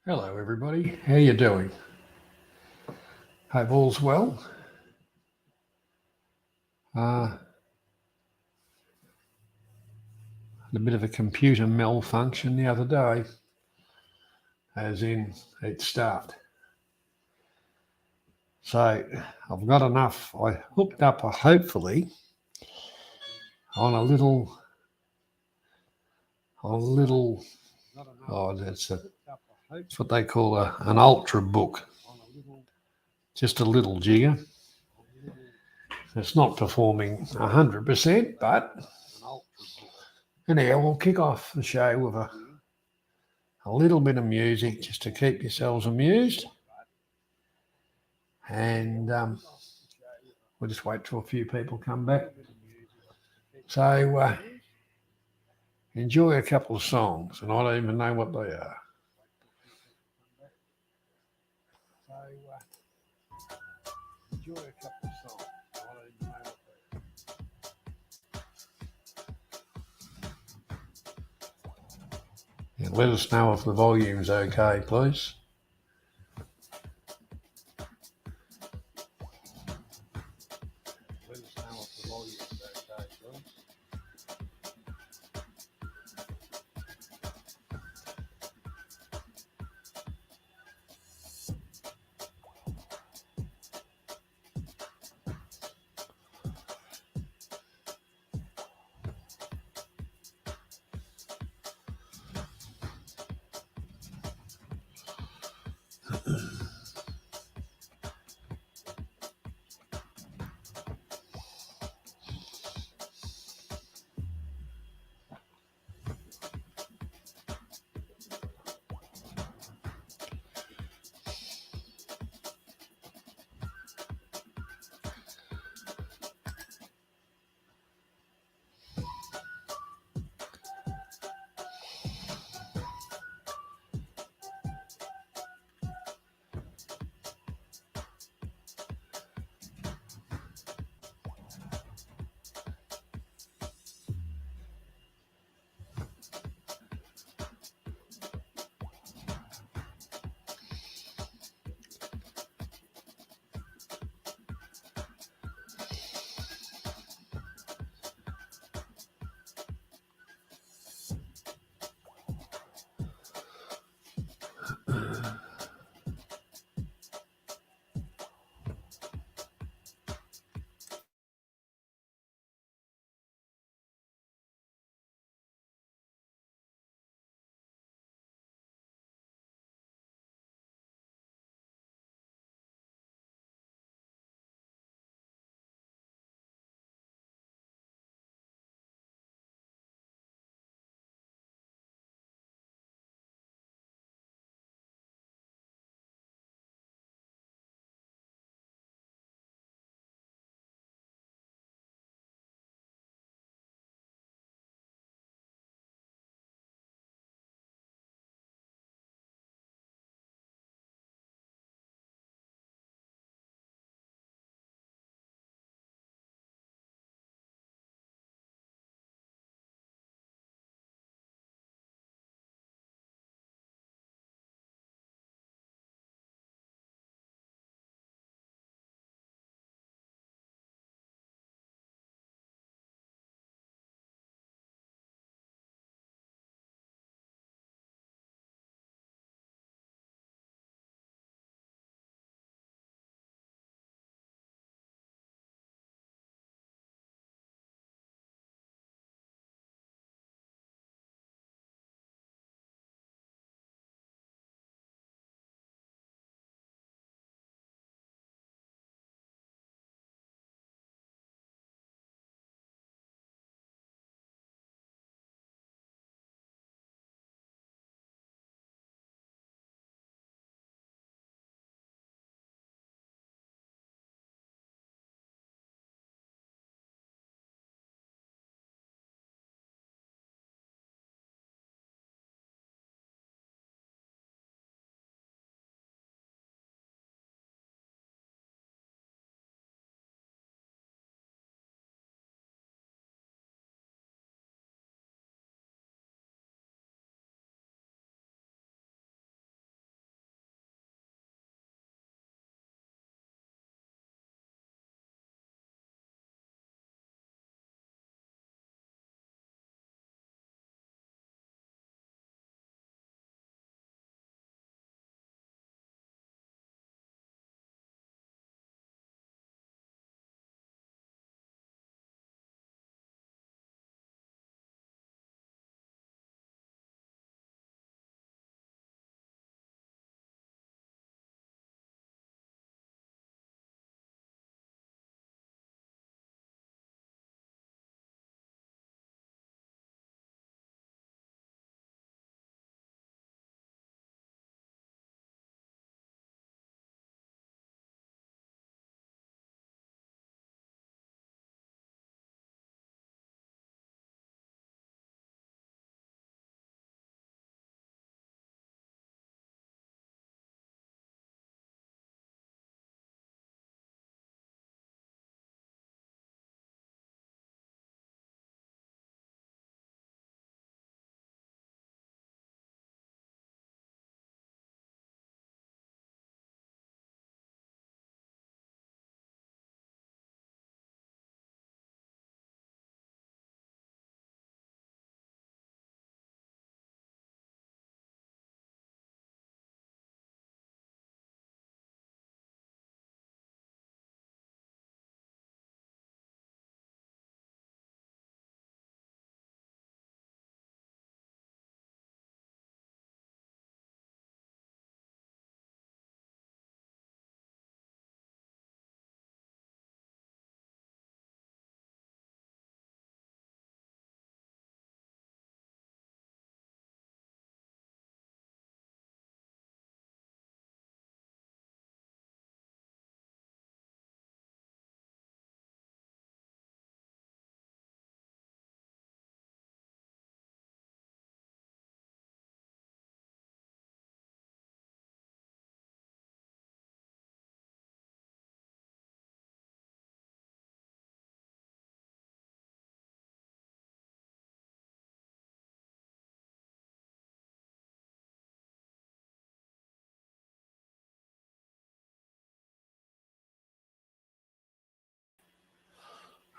Hello everybody, how you doing? Hope all's well. Had a bit of a computer malfunction the other day, as in it stopped. So I've got enough. I hooked up, hopefully, on a little, that's what they call an ultra book, just a little jigger. It's not performing 100%, but anyhow, we'll kick off the show with a little bit of music just to keep yourselves amused. And we'll just wait till a few people come back. So enjoy a couple of songs, and I don't even know what they are. Enjoy a couple of songs. I don't even know what they are. And let us know if the volume's okay, please. Let us know if the volume's okay, please.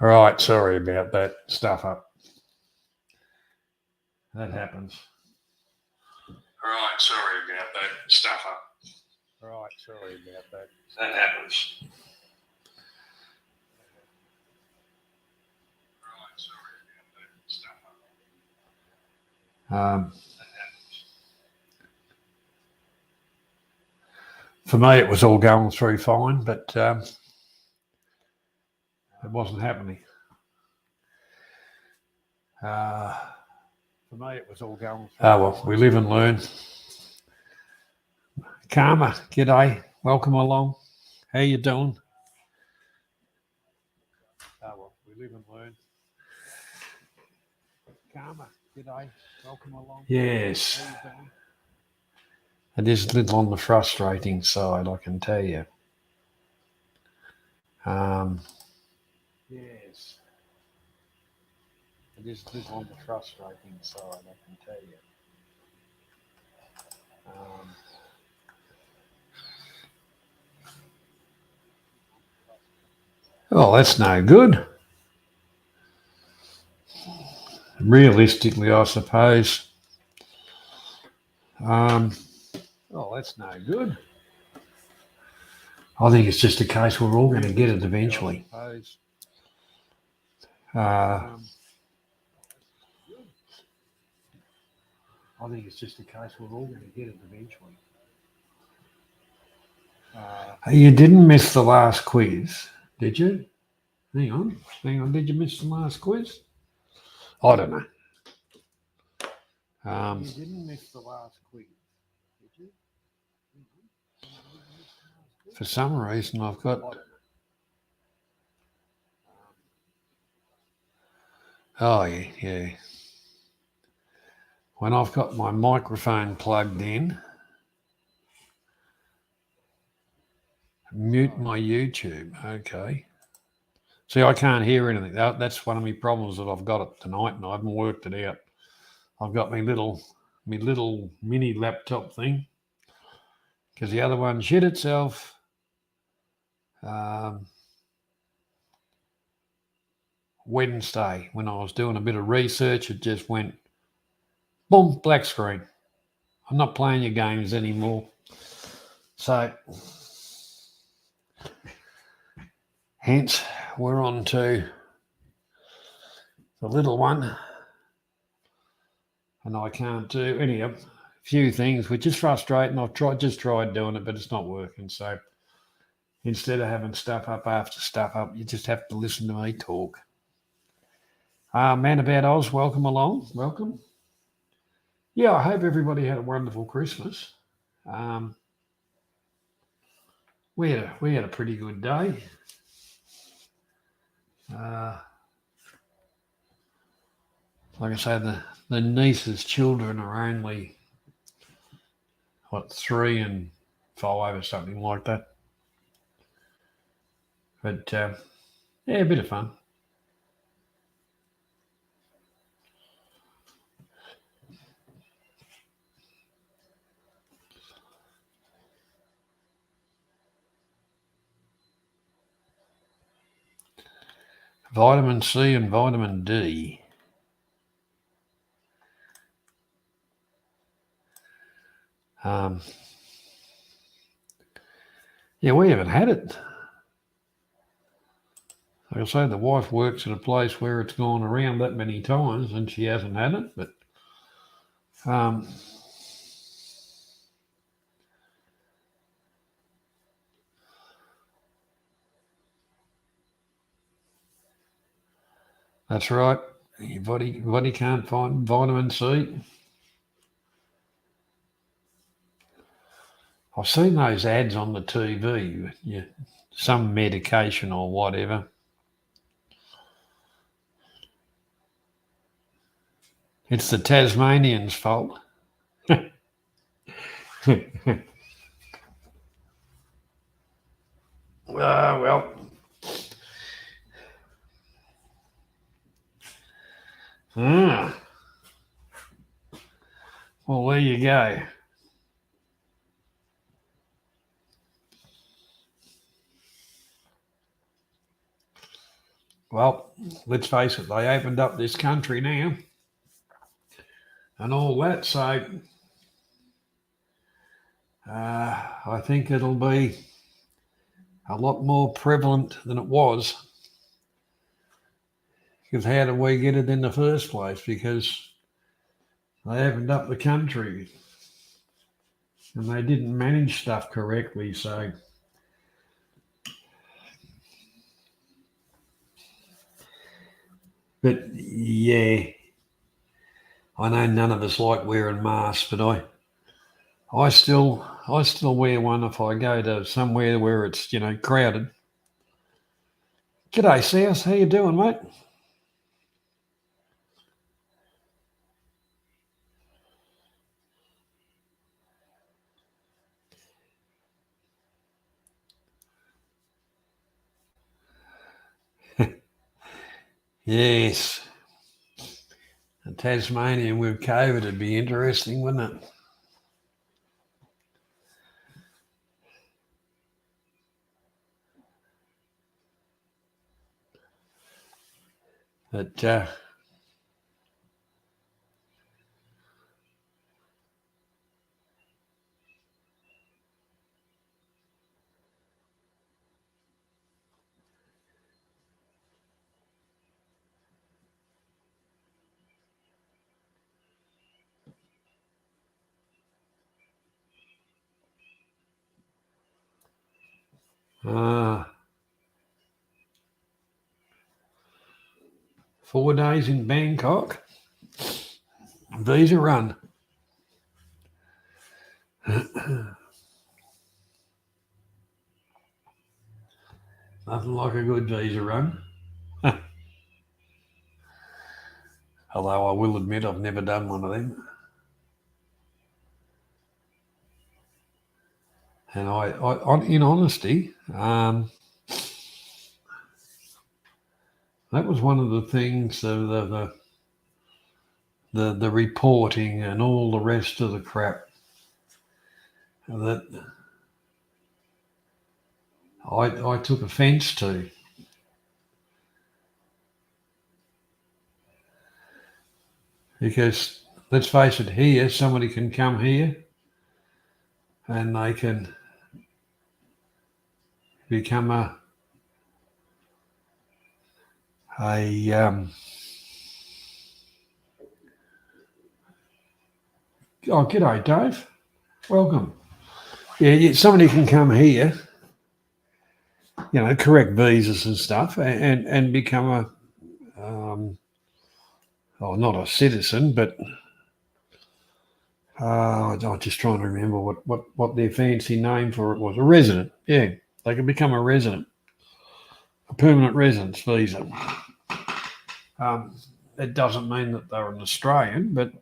All right, sorry about that stuff up. That happens. All right, sorry about that stuff up. All right, sorry about that. That happens. All right, sorry about that stuff up. For me, it was all going through fine, but it wasn't happening. For me, it was all going through. Oh, well, we live and learn. Karma, g'day. Welcome along. How you doing? Oh, well, we live and learn. Karma, g'day. Welcome along. Yes. How you doing? It is a little on the frustrating side, I can tell you. Yes. It is a little on the frustrating side, I can tell you. Oh, that's no good. Realistically, I suppose. Oh, that's no good. I think it's just a case we're all going to get it eventually. I think it's just a case we're all going to get it eventually. You didn't miss the last quiz, did you? Hang on. Did you miss the last quiz? I don't know. You didn't miss the last quiz, did you? For some reason, I've got. Oh, yeah. When I've got my microphone plugged in, mute my YouTube. Okay. See, I can't hear anything. That's one of my problems that I've got it tonight, and I haven't worked it out. I've got my little mini laptop thing because the other one shit itself. Wednesday, when I was doing a bit of research, it just went boom, black screen. I'm not playing your games anymore. So, hence, we're on to the little one, and I can't do any of a few things, which is frustrating. I've just tried doing it, but it's not working. So, instead of having stuff up after stuff up, you just have to listen to me talk. Man About Oz, welcome along. Welcome. Yeah, I hope everybody had a wonderful Christmas. We had a pretty good day. Like I say, the niece's children are only 3 and 5 or something like that. But yeah, a bit of fun. Vitamin C and vitamin D. Yeah, we haven't had it. Like I say, the wife works at a place where it's gone around that many times and she hasn't had it, but that's right. Your body can't find vitamin C. I've seen those ads on the TV, some medication or whatever. It's the Tasmanians' fault. Well. Well, there you go. well, let's face it, they opened up this country now and all that. So I think it'll be a lot more prevalent than it was. Because how did we get it in the first place? Because they opened up the country and they didn't manage stuff correctly. So but yeah, I know none of us like wearing masks, but I still wear one if I go to somewhere where it's crowded. G'day, South. How you doing, mate? Yes, a Tasmanian with COVID would be interesting, wouldn't it? But uh, 4 days in Bangkok, visa run. Nothing like a good visa run. Although I will admit I've never done one of them. And in honesty, that was one of the things, the reporting and all the rest of the crap that I took offence to. Because let's face it, here somebody can come here and they can become a oh, g'day, Dave. Welcome. Yeah, somebody can come here, correct visas and stuff, and become a not a citizen, but I'm just trying to remember what their fancy name for it was. A resident. Yeah, they can become a resident, a permanent residence visa. It doesn't mean that they're an Australian, but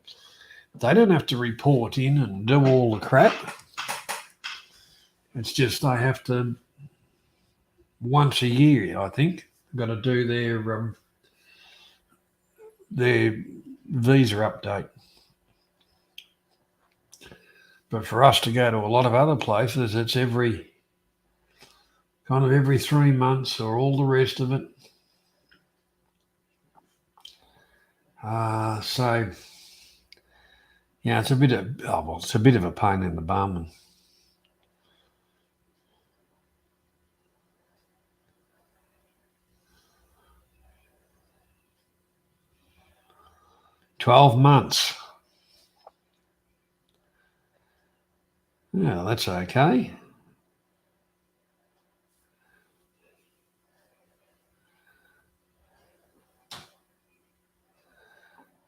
they don't have to report in and do all the crap. It's just they have to once a year, I think, got to do their visa update. But for us to go to a lot of other places, it's every 3 months or all the rest of it. So yeah, it's a bit of a pain in the bum. And 12 months. Yeah, that's okay.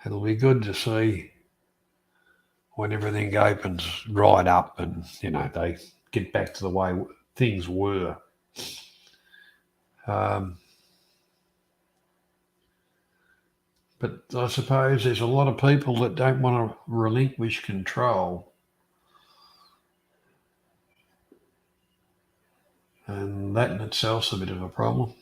It'll be good to see when everything opens right up and, they get back to the way things were. But I suppose there's a lot of people that don't want to relinquish control. And that in itself's a bit of a problem.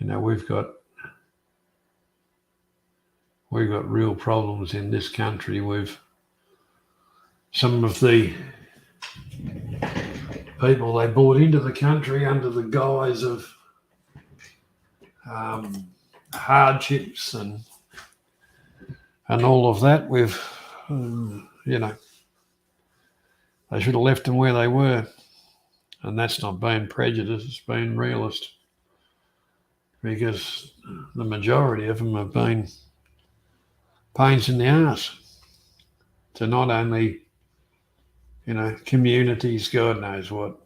We've got we've got real problems in this country with some of the people they brought into the country under the guise of hardships and all of that. With they should have left them where they were, and that's not being prejudiced, it's being realist, because the majority of them have been pains in the arse to not only communities, God knows what.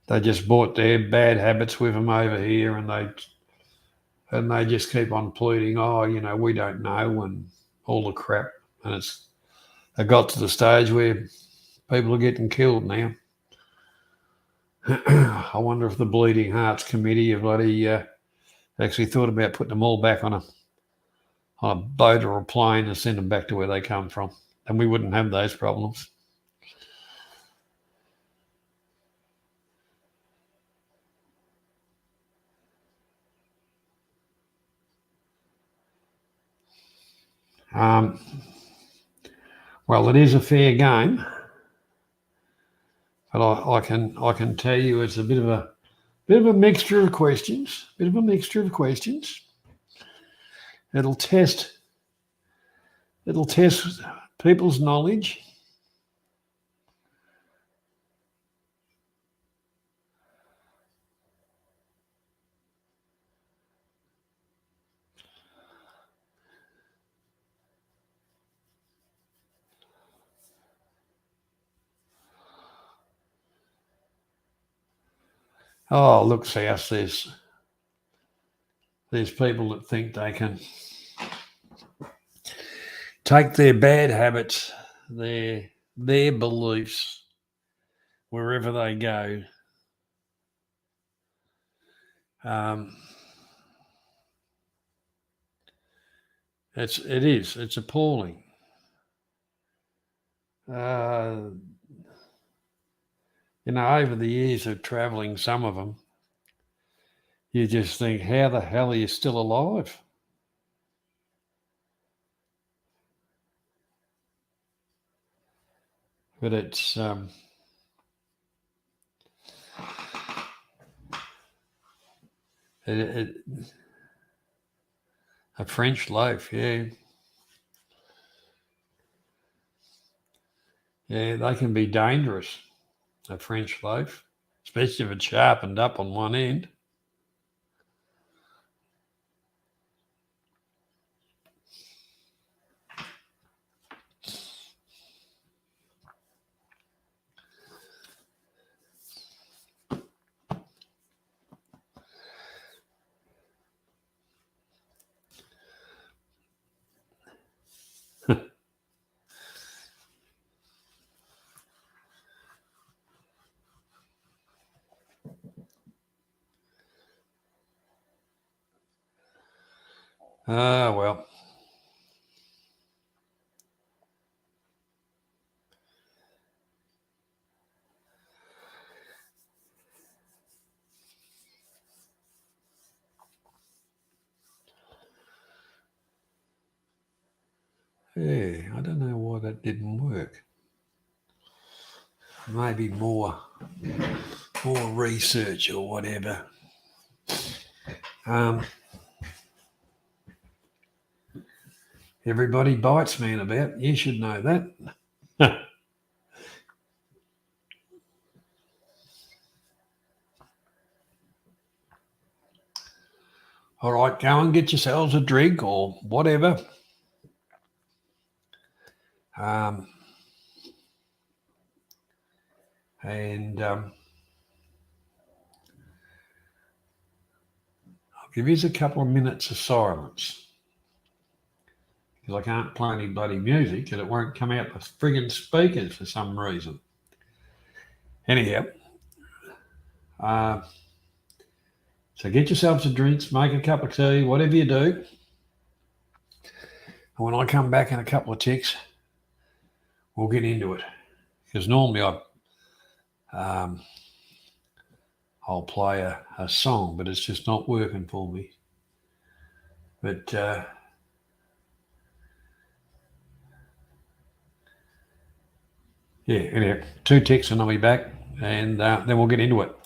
They just brought their bad habits with them over here, and they just keep on pleading, we don't know, and all the crap. And it got to the stage where people are getting killed now. I wonder if the Bleeding Hearts Committee have actually thought about putting them all back on a boat or a plane and send them back to where they come from. And we wouldn't have those problems. Well, it is a fair game, but I can tell you it's a bit of a mixture of questions. It'll test people's knowledge. Oh, look, South, there's people that think they can take their bad habits, their beliefs, wherever they go. It's appalling. Over the years of traveling, some of them, you just think, how the hell are you still alive? But it's a French loaf, yeah. Yeah, they can be dangerous, a French loaf, especially if it's sharpened up on one end. Well. Yeah, I don't know why that didn't work. Maybe more research or whatever. Everybody bites me in about. You should know that. All right, go and get yourselves a drink or whatever. And I'll give you a couple of minutes of silence, because I can't play any bloody music and it won't come out the friggin' speakers for some reason. Anyhow, so get yourselves some drinks, make a cup of tea, whatever you do. And when I come back in a couple of ticks, we'll get into it. Because normally I'll play a song, but it's just not working for me. But Yeah, anyhow, 2 ticks and I'll be back, and then we'll get into it.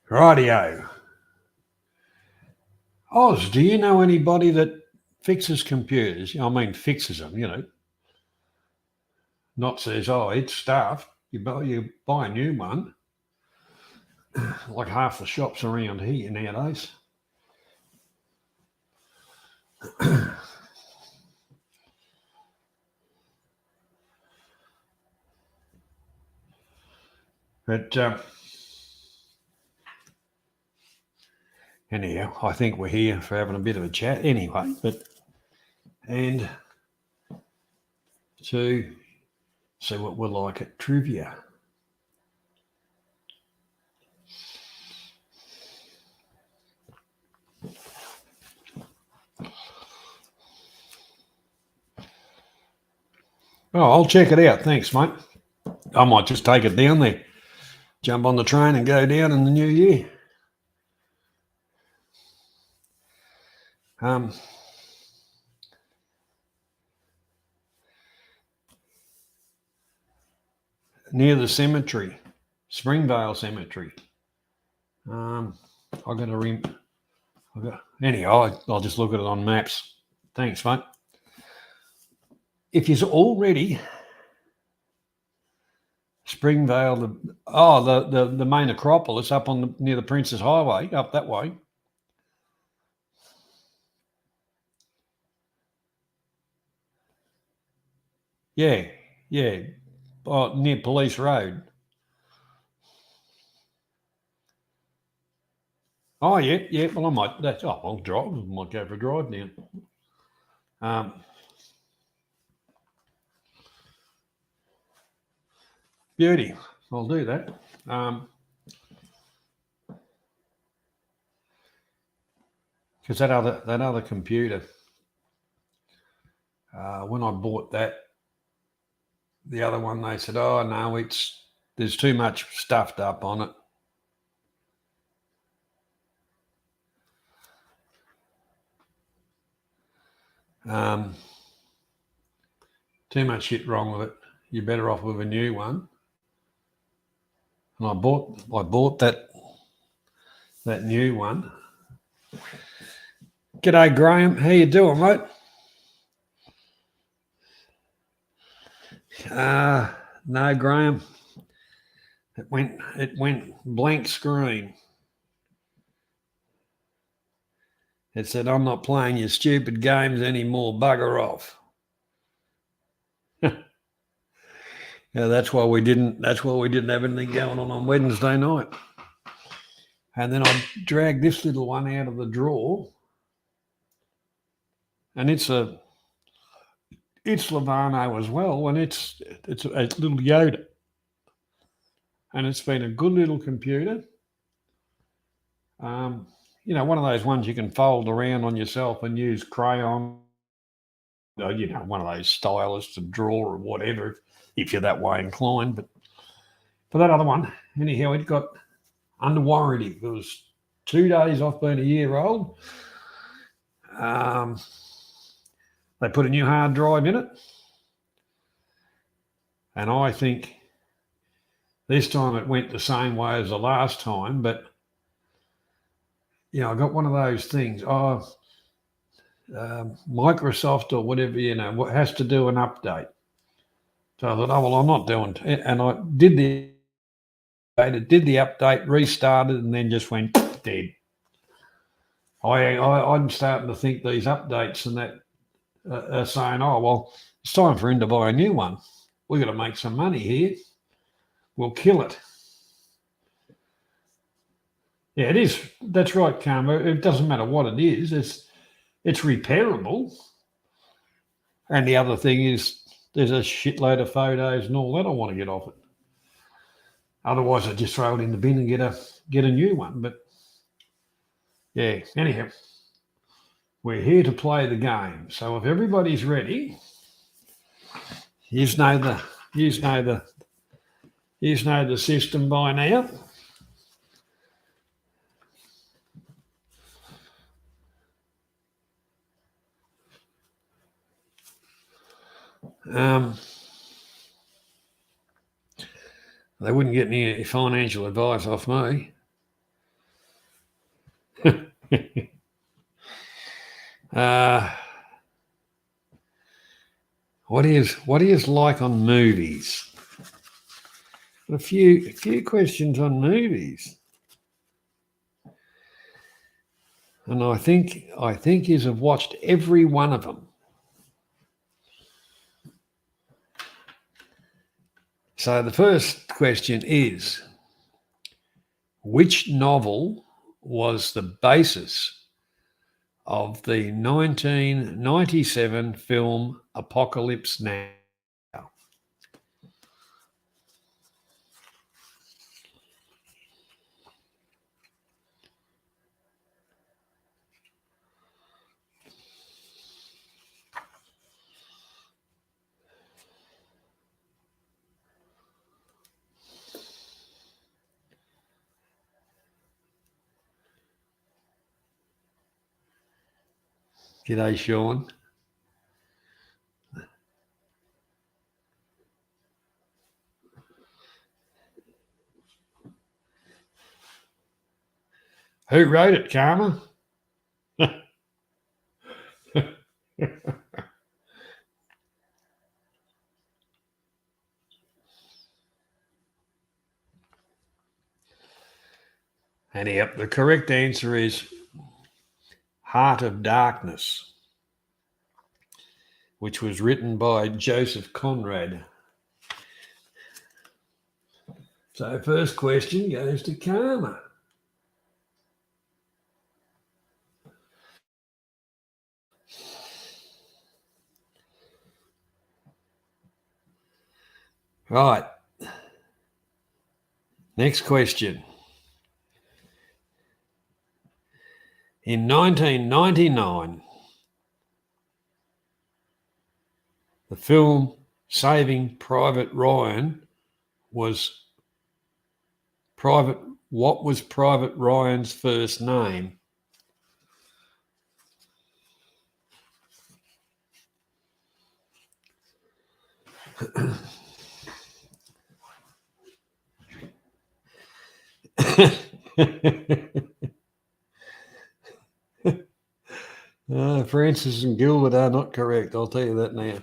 Rightio. Oz, do you know anybody that fixes computers? I mean, fixes them, you know. Not says, oh, it's stuffed. You buy a new one. Like half the shops around here nowadays. But anyhow, I think we're here for having a bit of a chat anyway. And to see what we're like at trivia. Oh, I'll check it out. Thanks, mate. I might just take it down there, jump on the train and go down in the new year. Near the cemetery, Springvale Cemetery. Anyhow, I'll just look at it on maps. Thanks, mate. If you're already Springvale, the main Acropolis up on near the Princess Highway, up that way. Yeah. Near Police Road. Oh, yeah. Well, I might. I'll drive. I might go for a drive now. Beauty. I'll do that. Because that other computer, when I bought that, the other one, they said, "Oh no, there's too much stuffed up on it." Too much shit wrong with it. You're better off with a new one. And I bought that new one. G'day, Graham. How you doing, mate? No, Graham. It went blank screen. It said, "I'm not playing your stupid games anymore. Bugger off." Yeah, that's why we didn't have anything going on Wednesday night. And then I dragged this little one out of the drawer, and it's Levano as well, and it's a little Yoda, and it's been a good little computer. One of those ones you can fold around on yourself and use crayon. One of those stylus to draw or whatever, if you're that way inclined. But for that other one, anyhow, it got under warranty. It was 2 days off being a year old. They put a new hard drive in it. And I think this time it went the same way as the last time. But, I got one of those things. Microsoft or whatever, has to do an update. So I thought, I'm not doing it. And I did the update, restarted, and then just went dead. I'm starting to think these updates and that are saying, it's time for him to buy a new one. We've got to make some money here. We'll kill it. Yeah, it is. That's right, Karma. It doesn't matter what it is. It's repairable. And the other thing is there's a shitload of photos and all that I want to get off it. Otherwise, I just throw it in the bin and get a new one. But yeah, anyhow, we're here to play the game. So if everybody's ready, you know the system by now. They wouldn't get any financial advice off me. What is like on movies? A few questions on movies, and I think you have watched every one of them. So the first question is, which novel was the basis of the 1997 film Apocalypse Now? G'day, Sean. Who wrote it, Karma? And yep, the correct answer is Heart of Darkness, which was written by Joseph Conrad. So first question goes to Karma. Right. Next question. In 1999, the film Saving Private Ryan was what was Private Ryan's first name? Francis and Gilbert are not correct. I'll tell you that now.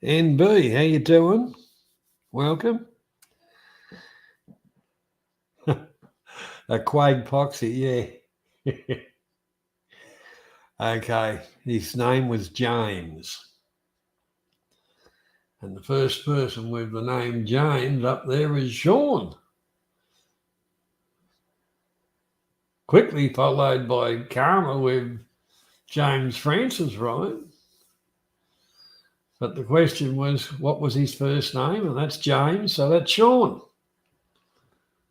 NB, how you doing? Welcome. A Quag Poxy, yeah. Okay, his name was James. And the first person with the name James up there is Sean. Quickly followed by Karma with James Francis, right? But the question was, what was his first name? And that's James, so that's Sean.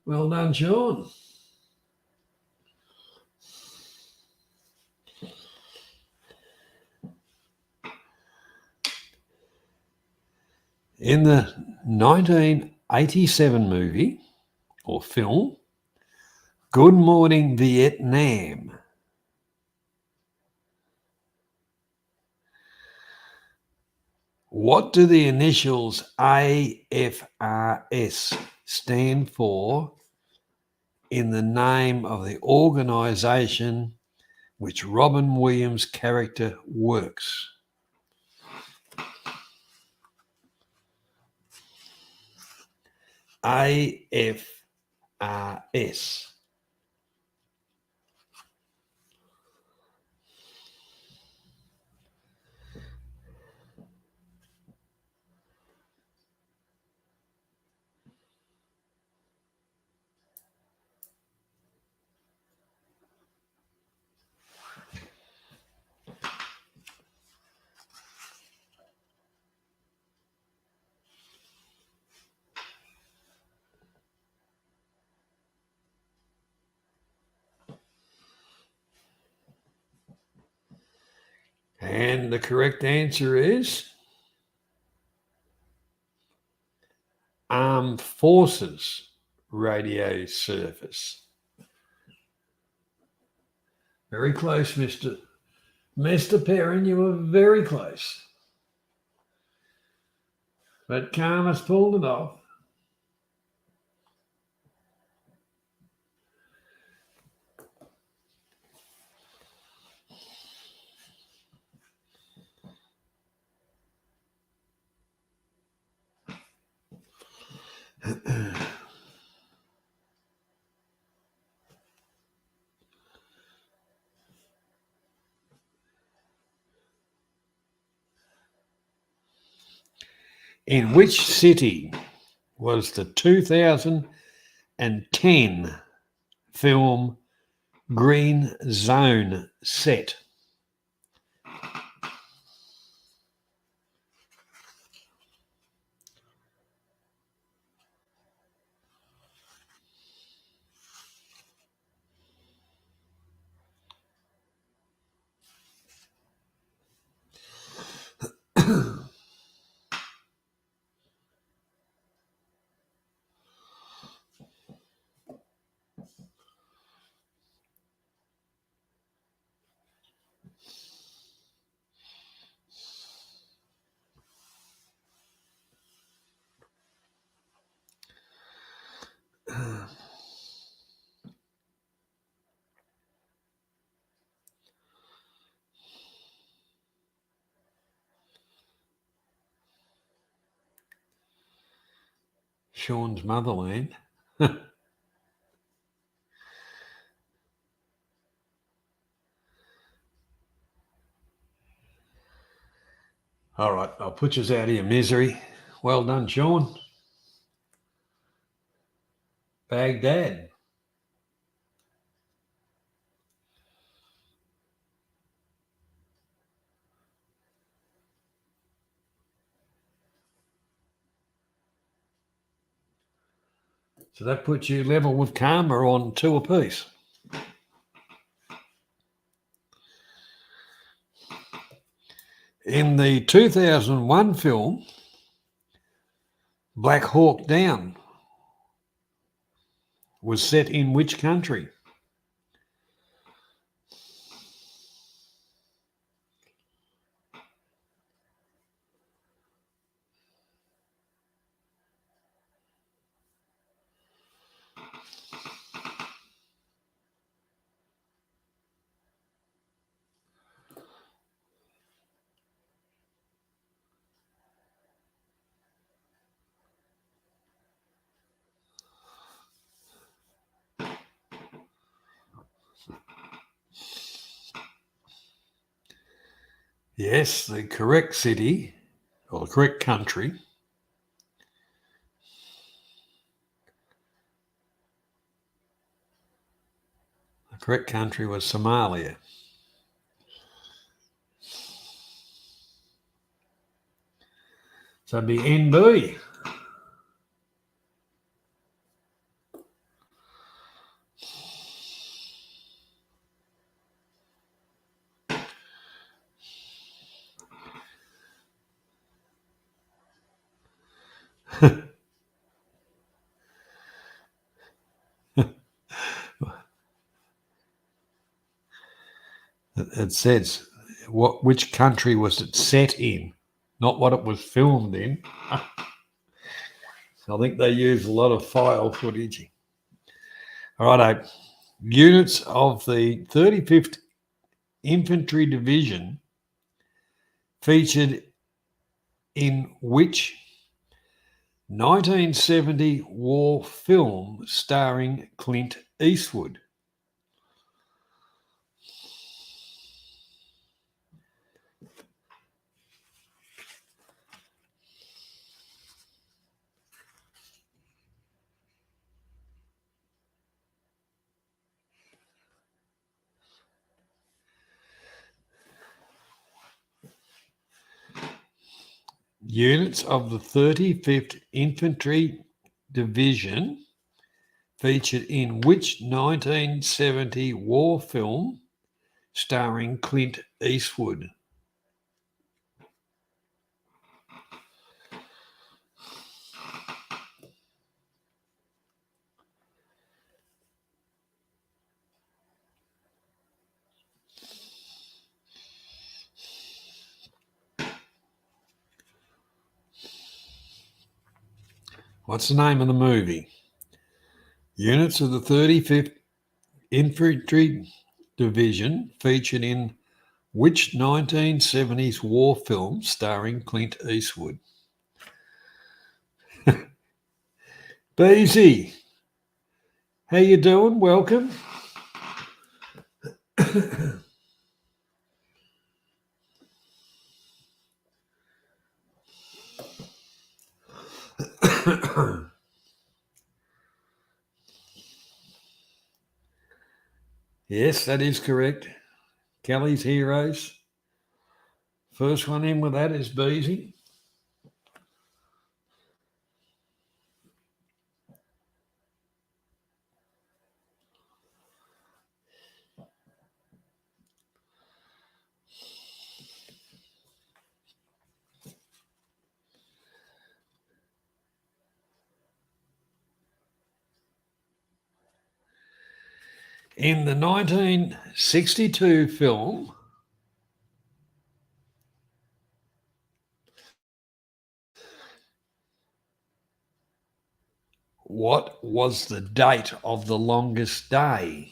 Well done, Sean. In the 1987 movie or film, Good Morning Vietnam, what do the initials AFRS stand for in the name of the organisation which Robin Williams' character works? AFRS. And the correct answer is Armed Forces radio service. Very close, Mr. Perrin. You were very close. But Karma's pulled it off. In which city was the 2010 film Green Zone set? Sean's motherland. All right, I'll put you out of your misery. Well done, Sean. Baghdad. So that puts you level with Karma on 2 apiece. In the 2001 film, Black Hawk Down was set in which country? Yes, the correct city, or the correct country, was Somalia. So it'd be NB. It says which country was it set in, not what it was filmed in. I think they use a lot of file footage. All right, units of the 35th Infantry Division featured in which 1970 war film starring Clint Eastwood? Units of the 35th Infantry Division featured in which 1970 war film starring Clint Eastwood? What's the name of the movie? Units of the 35th Infantry Division featured in which 1970s war film starring Clint Eastwood? Beezy, how you doing? Welcome. Yes, that is correct. Kelly's Heroes. First one in with that is Beezy. In the 1962 film, what was the date of the longest day?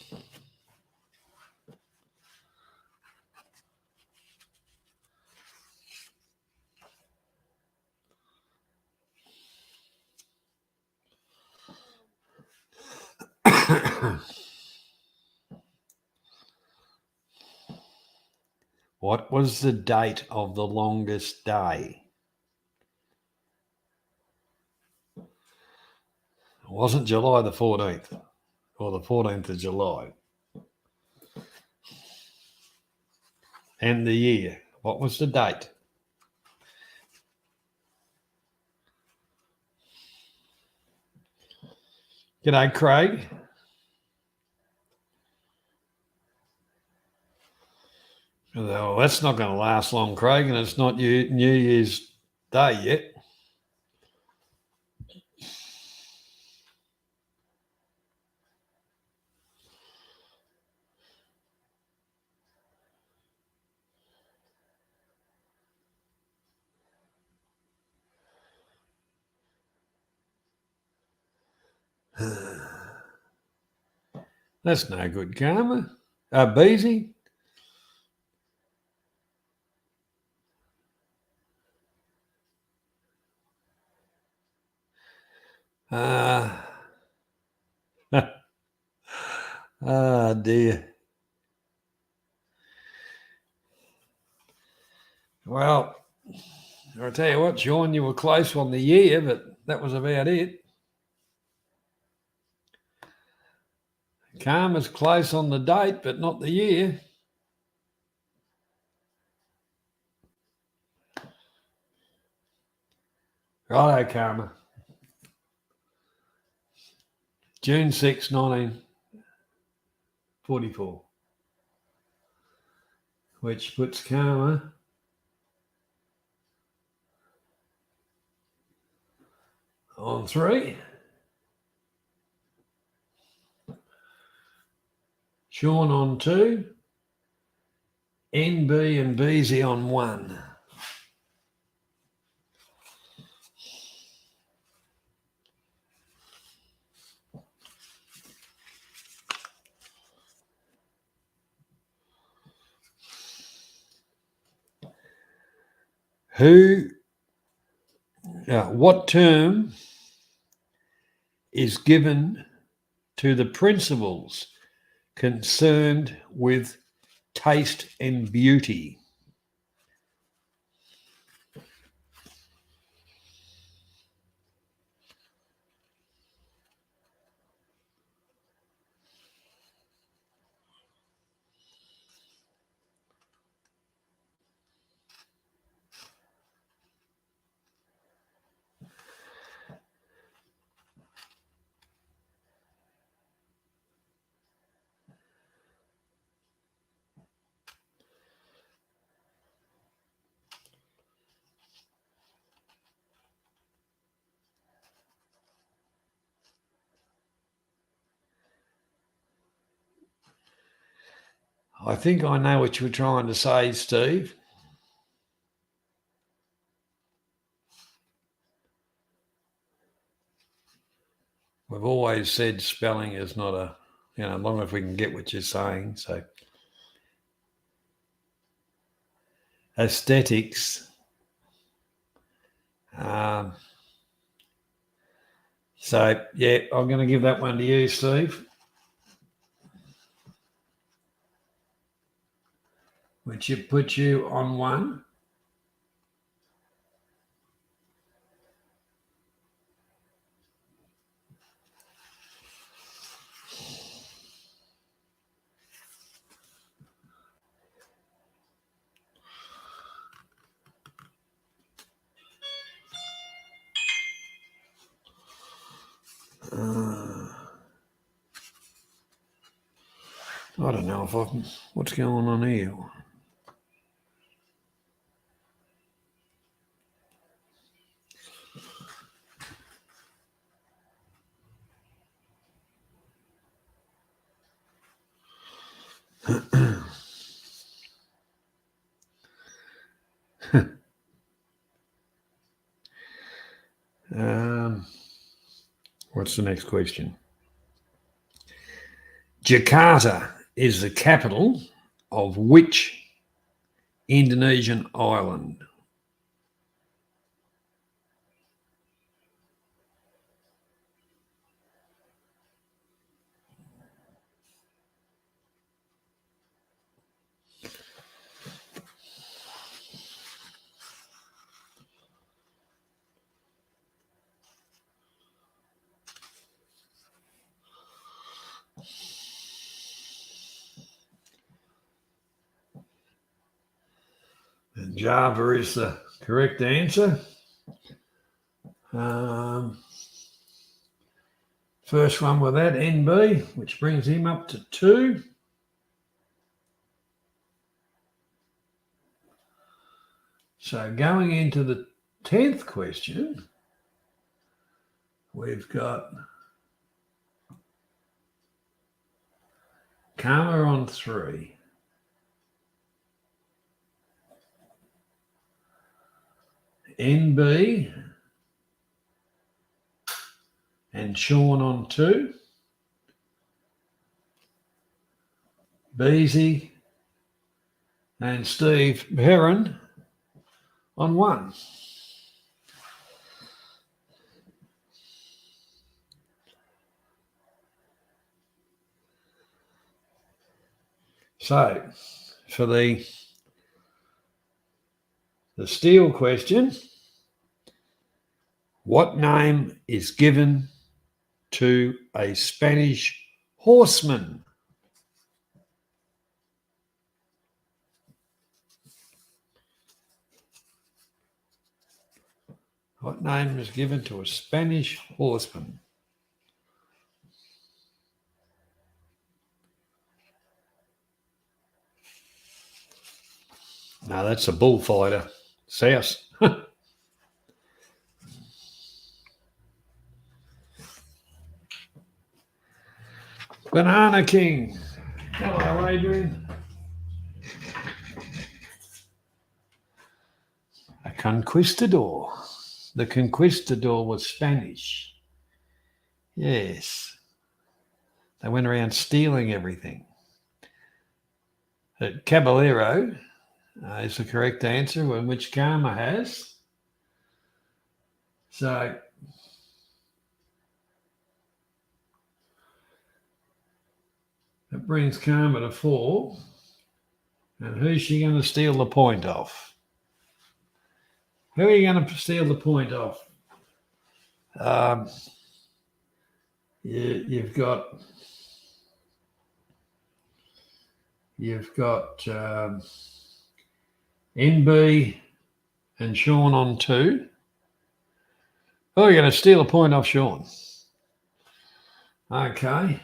What was the date of the longest day? It wasn't July the 14th or the 14th of July. And the year. What was the date? G'day, Craig. Well, that's not going to last long, Craig, and it's not New Year's Day yet. That's no good, Karma. Beezy? Dear. Well, I'll tell you what, Sean, you were close on the year, but that was about it. Karma's close on the date, but not the year. Righto, Karma. June 6, 1944. Which puts Karma on 3. Sean on 2. NB and Beezy on 1. What term is given to the principles concerned with taste and beauty? I think I know what you were trying to say, Steve. we've always said spelling is not a, as long as we can get what you're saying. So aesthetics. So, yeah, I'm going to give that one to you, Steve. Which puts you on 1. I don't know what's going on here. What's the next question? Jakarta is the capital of which Indonesian island? And Java is the correct answer. First one with that, NB, which brings him up to 2. So going into the 10th question, we've got Karma on 3. NB and Sean on 2. Beezy and Steve Heron on 1. So for the steel question, what name is given to a Spanish horseman? What name is given to a Spanish horseman? No, that's a bullfighter. South. Banana King. Hello, Adrian. A conquistador. The conquistador was Spanish. Yes. They went around stealing everything. Caballero is the correct answer, which Karma has. So that brings Karma to 4. And who's she going to steal the point off? Who are you going to steal the point off? You've got NB and Sean on 2. Oh, you're going to steal a point off Sean. Okay.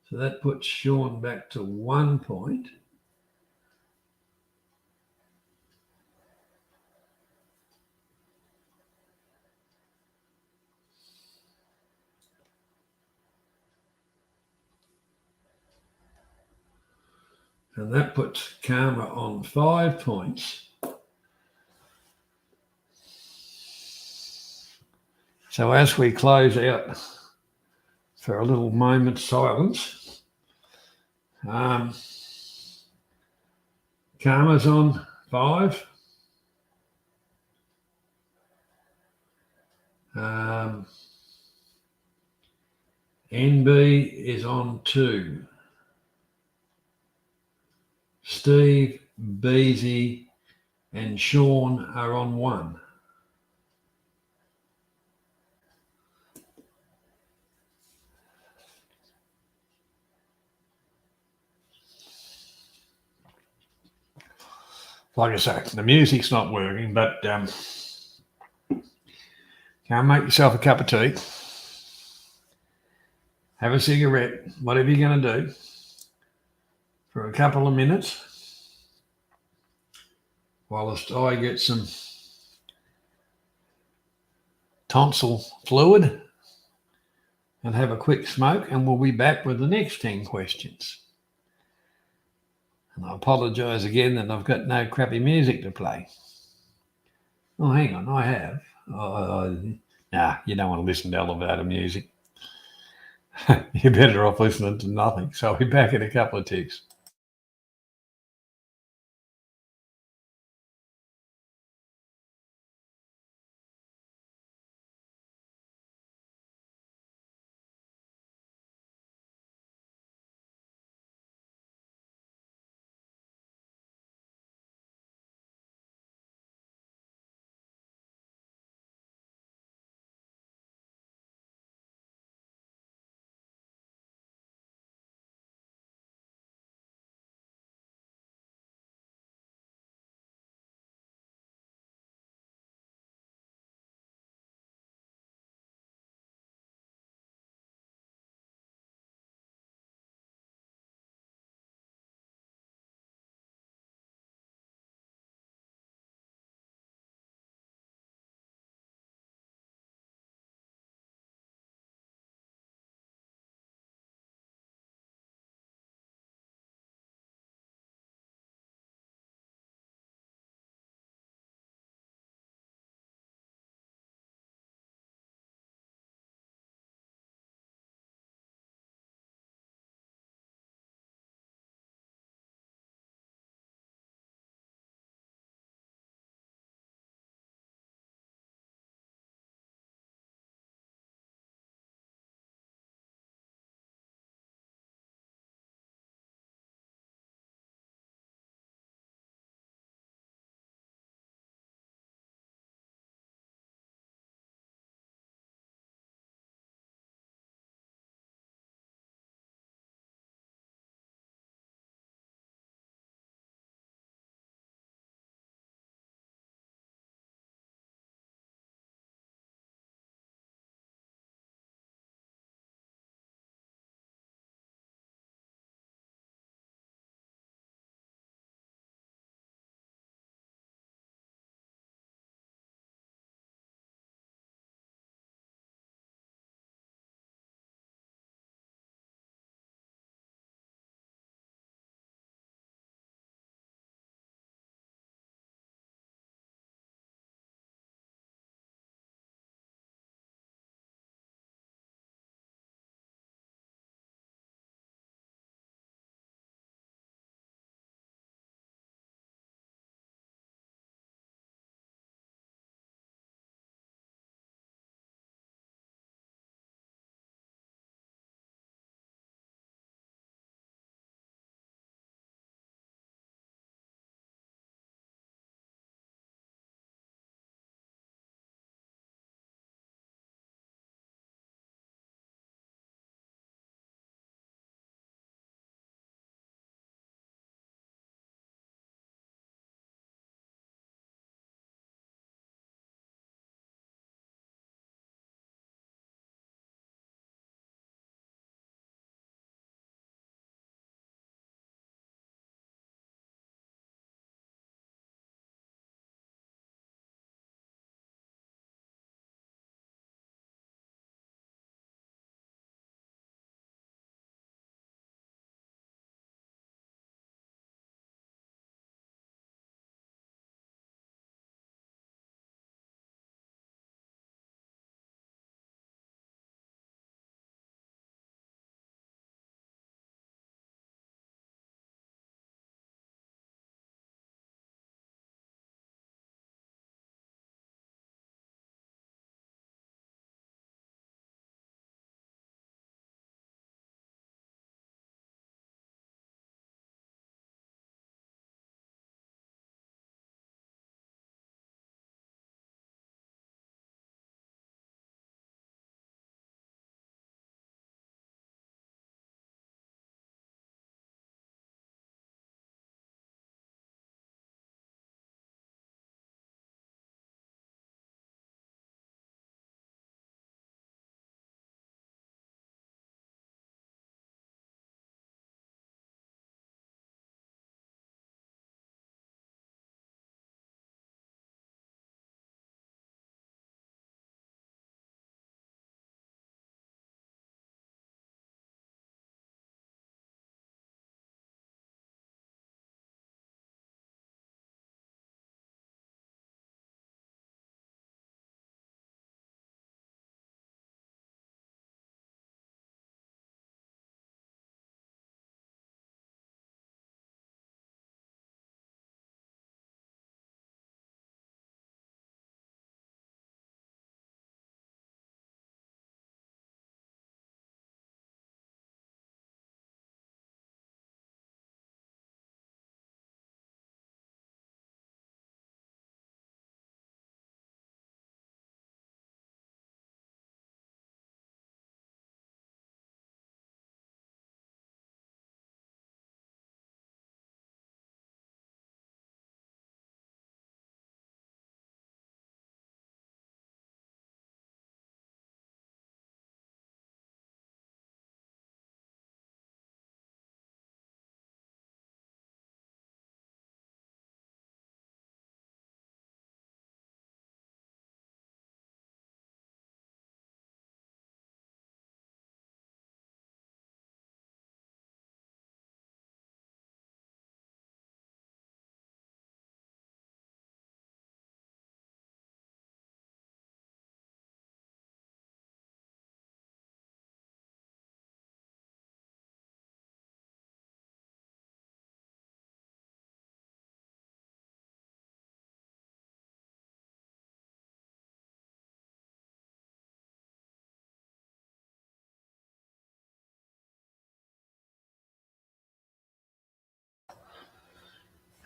So that puts Sean back to 1 point. And that puts Karma on 5 points. So as we close out for a little moment's silence, Karma's on 5. NB is on 2. Steve, Beezy, and Sean are on 1. Like I say, the music's not working, but come make yourself a cup of tea, have a cigarette, whatever you're going to do, for a couple of minutes, whilst I get some tonsil fluid and have a quick smoke, and we'll be back with the next 10 questions. And I apologise again that I've got no crappy music to play. Oh, hang on, I have. Nah, you don't want to listen to elevator music. You're better off listening to nothing. So I'll be back in a couple of ticks.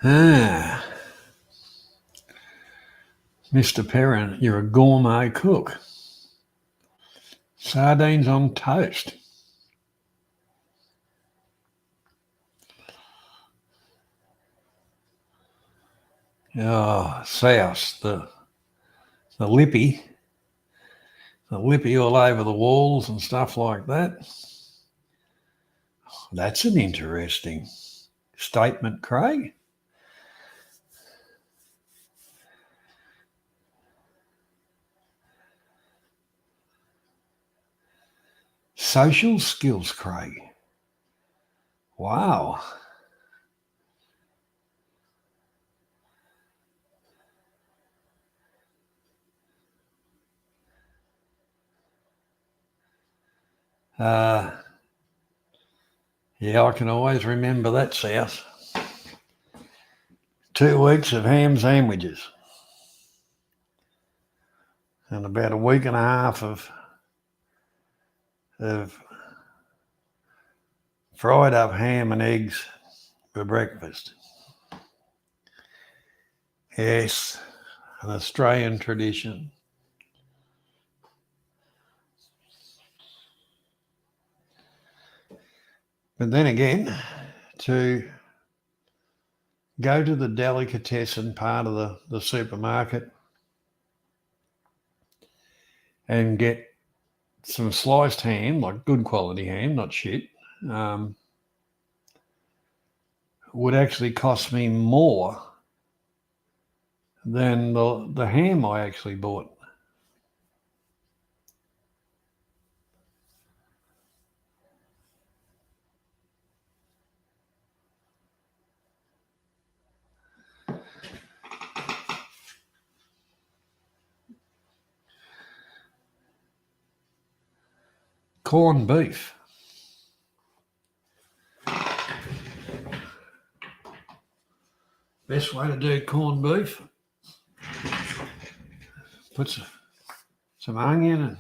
Ah, Mr. Perrin, you're a gourmet cook. Sardines on toast. Oh, souse, the lippy all over the walls and stuff like that. That's an interesting statement, Craig. Social skills, Craig. Wow. Yeah, I can always remember that, South. 2 weeks of ham sandwiches and about a week and a half of fried up ham and eggs for breakfast. Yes, an Australian tradition. But then again, to go to the delicatessen part of the supermarket and get some sliced ham, like good quality ham, not shit, would actually cost me more than the ham I actually bought. Corned beef. Best way to do corned beef, put some onion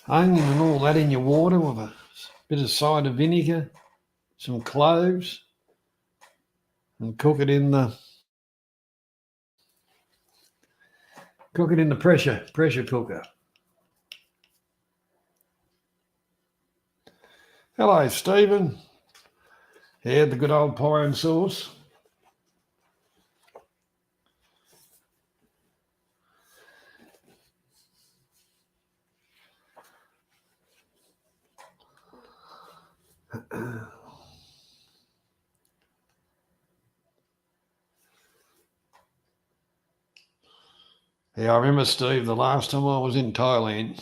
and all that in your water with a bit of cider vinegar, some cloves, and cook it in the pressure cooker. Hello, Stephen. Yeah, the good old pie and sauce. Yeah, I remember, Steve, the last time I was in Thailand,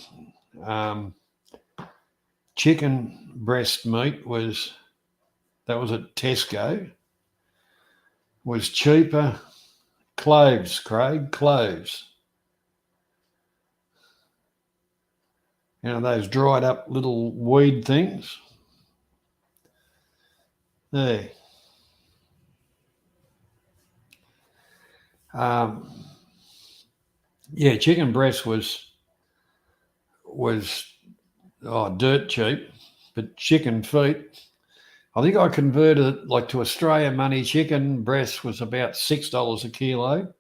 chicken breast meat was at Tesco, was cheaper. Cloves, Craig, cloves. You know, those dried up little weed things. There. Yeah, chicken breast was dirt cheap, but chicken feet, I think I converted it like to Australian money. Chicken breast was about $6 a kilo,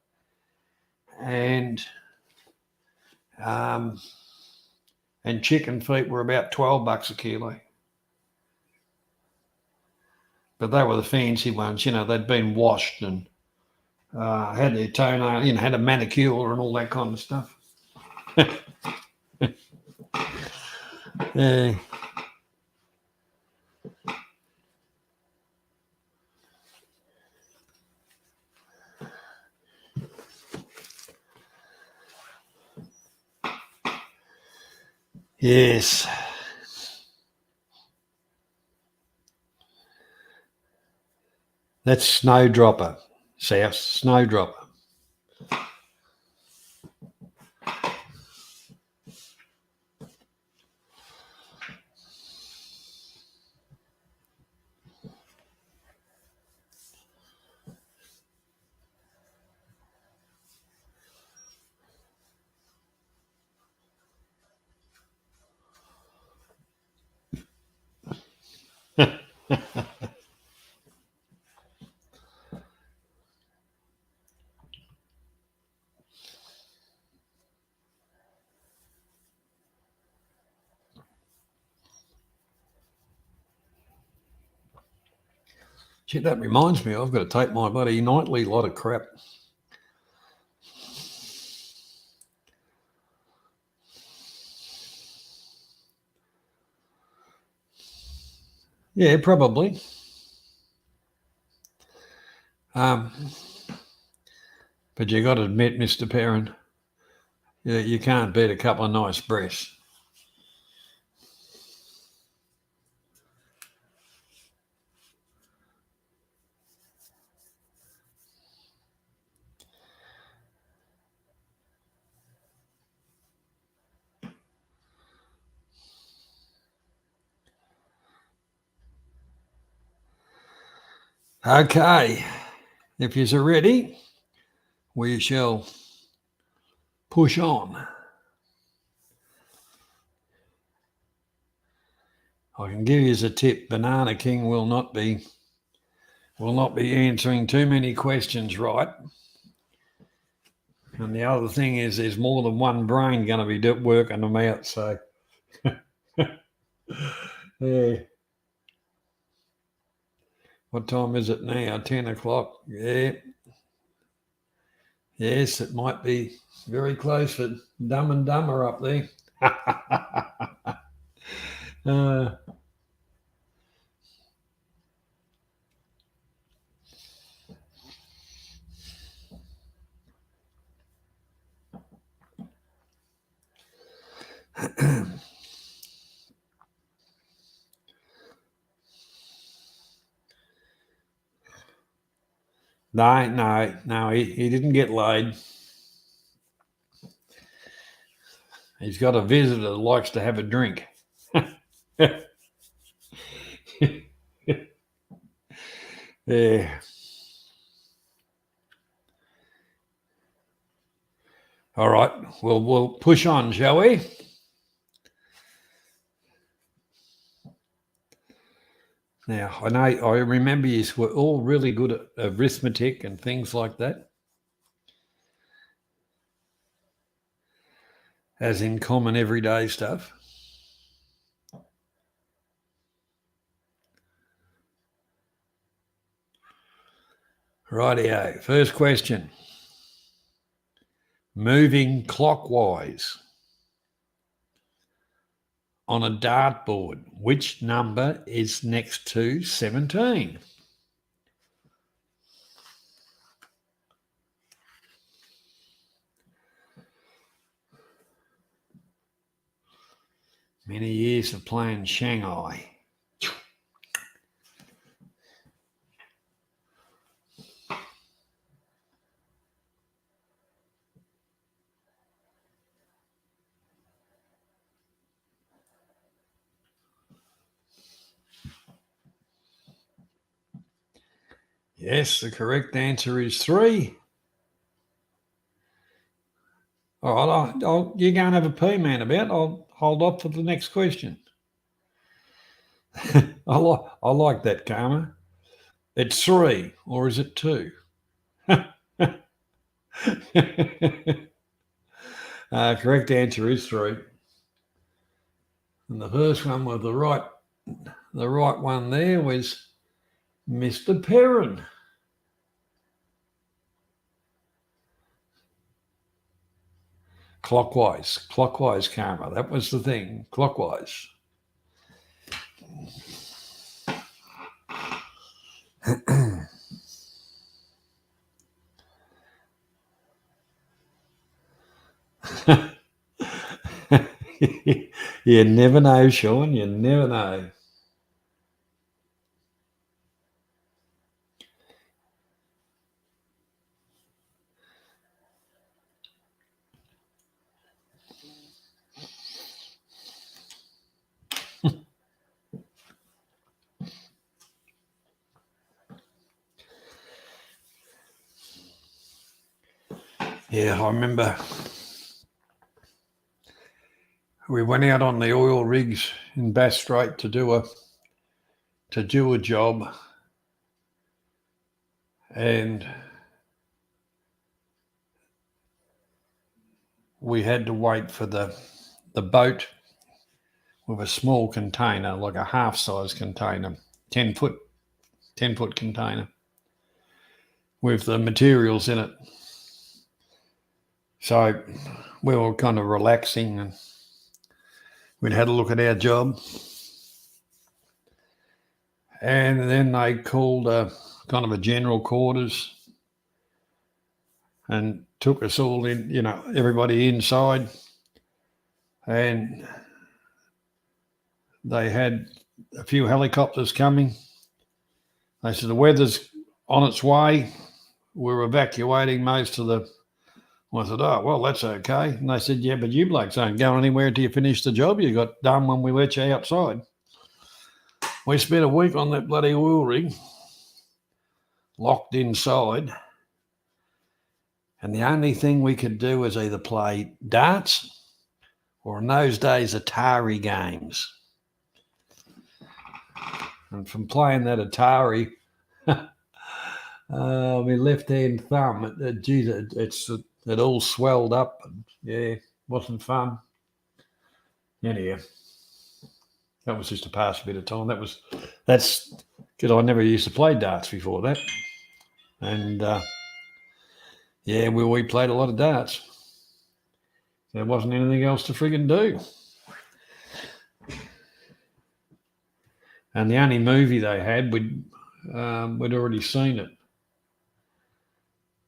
and chicken feet were about $12 a kilo. But they were the fancy ones, you know. They'd been washed and had their toenail, you know, had a manicure and all that kind of stuff. Yeah. Yes. That's snowdropper, South, snowdropper. Shit, that reminds me, I've got to take my bloody nightly lot of crap. Yeah, probably. But you got to admit, Mr. Perrin, you can't beat a couple of nice breaths. Okay, if you're ready, we shall push on. I can give you as a tip, Banana King will not be answering too many questions right. And the other thing is there's more than one brain going to be working them out, so yeah. What time is it now? 10 o'clock. Yeah. Yes, it might be very close for Dumb and Dumber up there. No, he didn't get laid. He's got a visitor that likes to have a drink. Yeah. All right. We'll push on, shall we? Now, I remember you were all really good at arithmetic and things like that, as in common everyday stuff. Rightio. First question. Moving clockwise on a dartboard, which number is next to 17? Many years of playing Shanghai. Yes, the correct answer is 3. All right, you go and have a pee, man, about. I'll hold off for the next question. I like that, Karma. It's 3, or is it 2? Correct answer is 3. And the first one with the right one there was Mr. Perrin. Clockwise, Karma. That was the thing, clockwise. You never know, Sean. You never know. Yeah, I remember we went out on the oil rigs in Bass Strait to do a job, and we had to wait for the boat with a small container, like a half-size container, 10-foot 10-foot container with the materials in it. So we were kind of relaxing and we'd had a look at our job. And then they called kind of a general quarters and took us all in, you know, everybody inside. And they had a few helicopters coming. They said the weather's on its way. We're evacuating most of the... I said, oh, well, that's okay. And they said, yeah, but you blokes ain't going anywhere until you finish the job you got done when we let you outside. We spent a week on that bloody oil rig, locked inside. And the only thing we could do was either play darts or, in those days, Atari games. And from playing that Atari, my left-hand thumb, it all swelled up. And, yeah, wasn't fun. Anyhow, that was just to pass a bit of time. That's because I never used to play darts before that. And, yeah, we played a lot of darts. There wasn't anything else to friggin' do. And the only movie they had, we'd already seen it.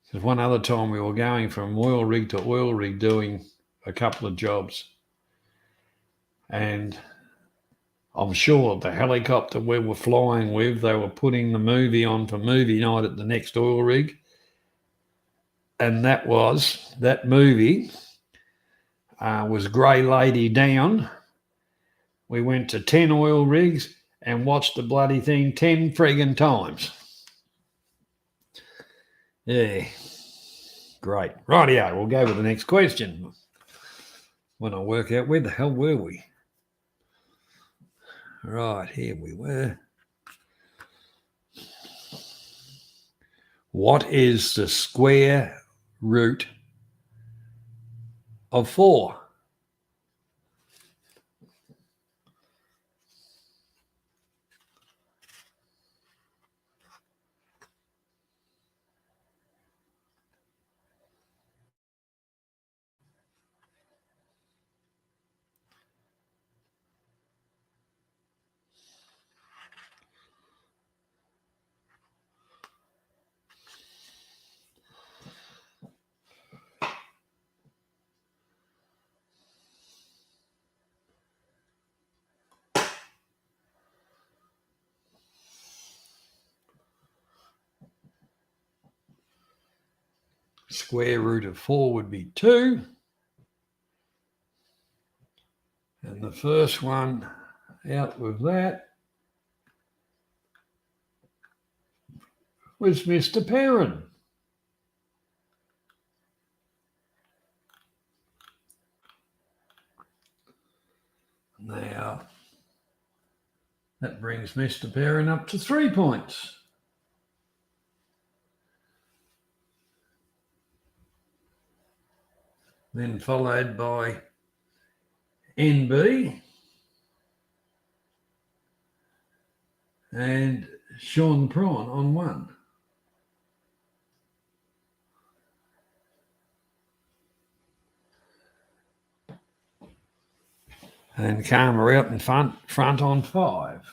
Because one other time we were going from oil rig to oil rig doing a couple of jobs. And I'm sure the helicopter we were flying with, they were putting the movie on for movie night at the next oil rig. And that movie was Grey Lady Down. We went to 10 oil rigs and watched the bloody thing 10 friggin' times. Yeah, great. Rightio, we'll go with the next question. When I work out where the hell were we? Right, here we were. What is the square root of 4? Square root of 4 would be 2. And the first one out with that was Mr. Perrin. Now, that brings Mr. Perrin up to 3 points. Then followed by NB and Sean Prawn on 1. And Karma out in front on 5.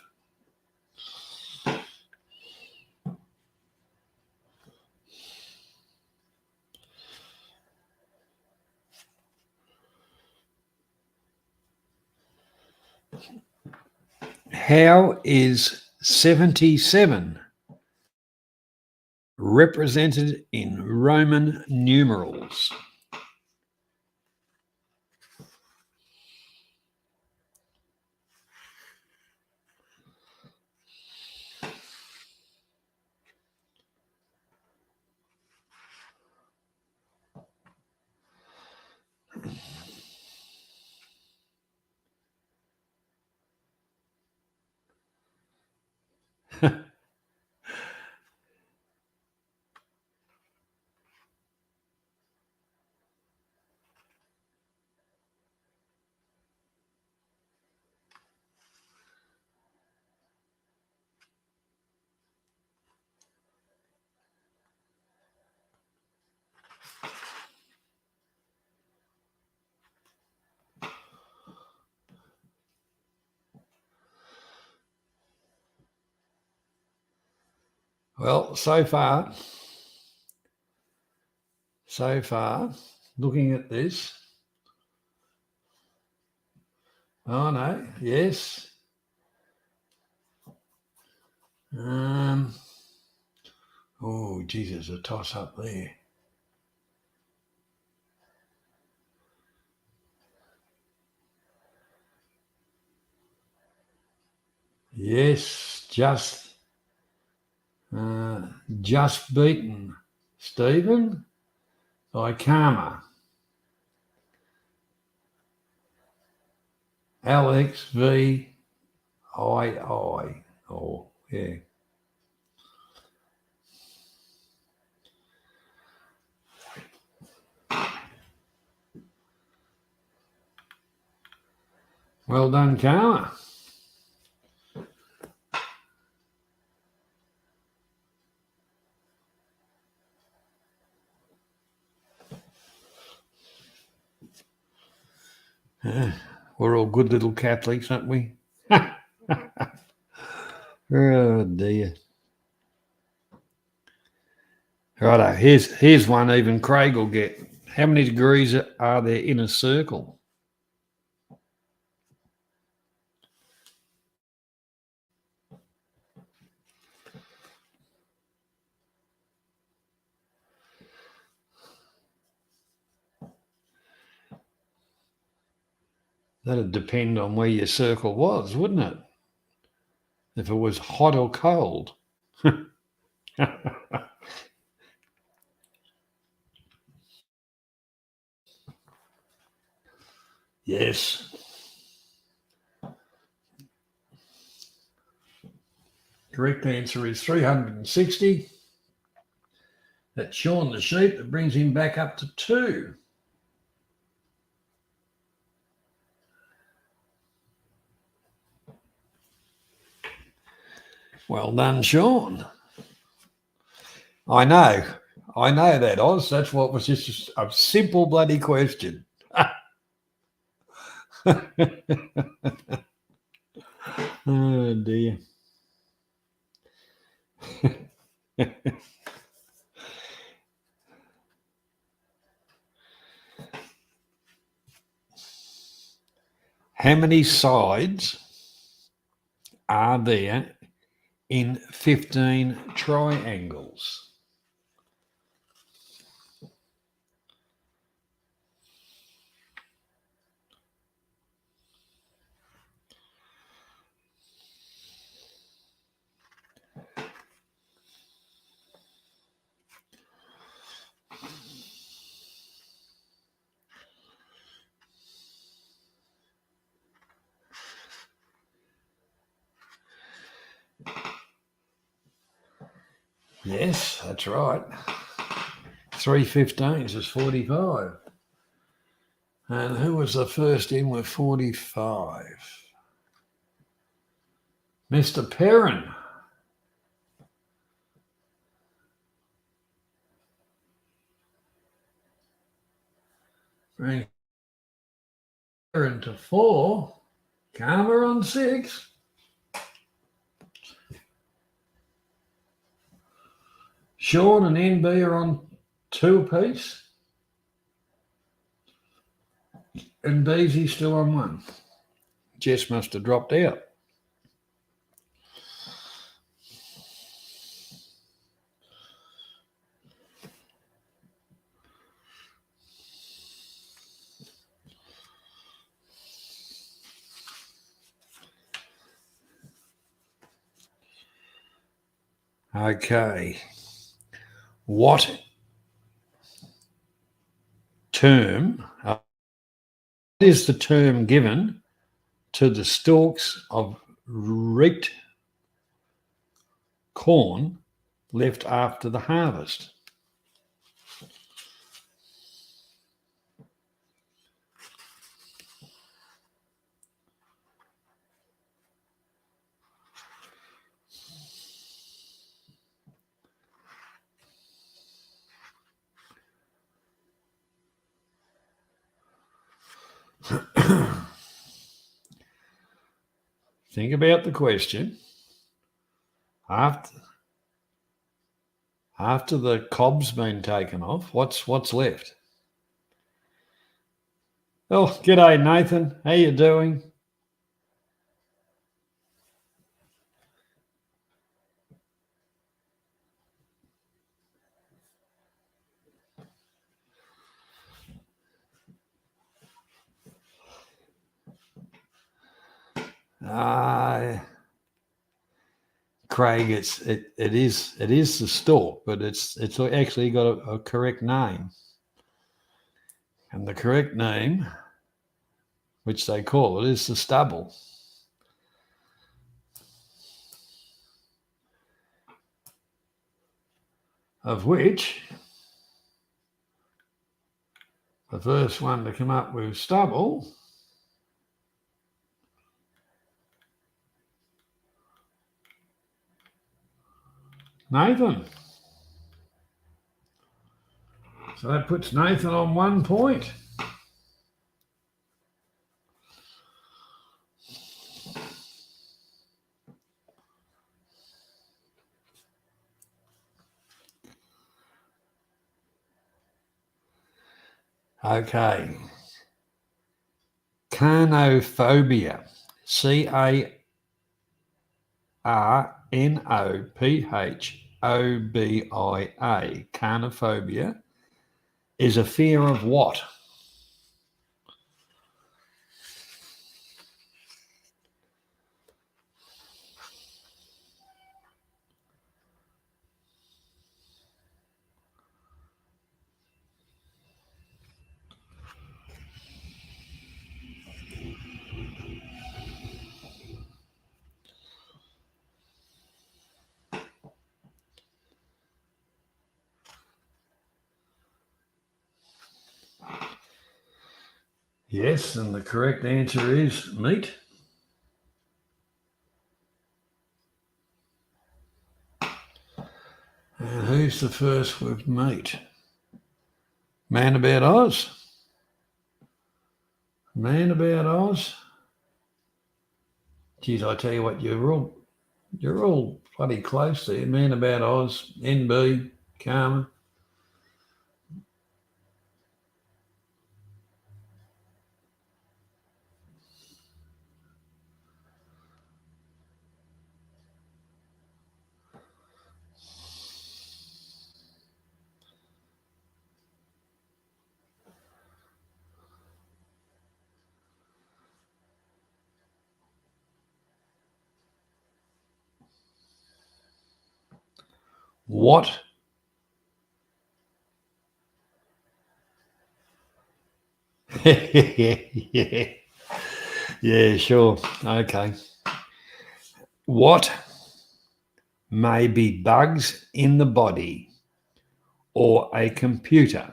How is 77 represented in Roman numerals? Well, so far, looking at this, oh no, yes. Oh, Jesus, a toss up there. Yes, just beaten Stephen by Karma. Alex v. I. Oh, yeah. Well done, Karma. We're all good little Catholics, aren't we? Oh, dear. Righto, here's one even Craig will get. How many degrees are there in a circle? That'd depend on where your circle was, wouldn't it? If it was hot or cold. Yes. Correct answer is 360. That's Sean the sheep. That brings him back up to 2. Well done, Sean. I know that, Oz. That's what was just a simple bloody question. Oh, dear. How many sides are there in 15 triangles? Yes, that's right. 3 15s is 45. And who was the first in with 45? Mr. Perrin. Bring Perrin to 4. Karma on 6. Sean and NB are on 2 apiece. And Daisy's still on 1. Jess must have dropped out. Okay. What is the term given to the stalks of reaped corn left after the harvest? Think about the question. After the cob's been taken off, what's left? Oh, g'day, Nathan. How you doing? Craig, it is the stork, but it's actually got a correct name, and the correct name, which they call it, is the stubble. Of which the first one to come up with stubble Nathan. So that puts Nathan on 1 point. Okay. Carnophobia. Carnophobia. Carnophobia is a fear of what? Yes, and the correct answer is meat. And who's the first with meat? Man About Oz. Man About Oz. Geez, I tell you what, you're all bloody close there. Man About Oz, NB, Karma. What? Yeah. Yeah, sure. Okay. What may be bugs in the body or a computer?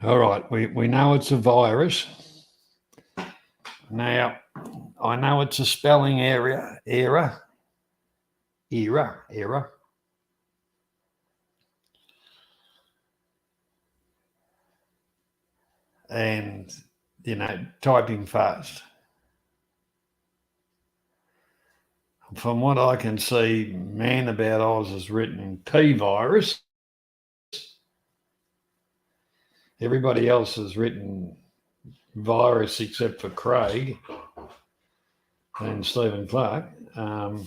All right, we know it's a virus. Now, I know it's a spelling error. And, typing fast. From what I can see, Man About Oz is written T-virus. Everybody else has written virus except for Craig and Stephen Clark. I'm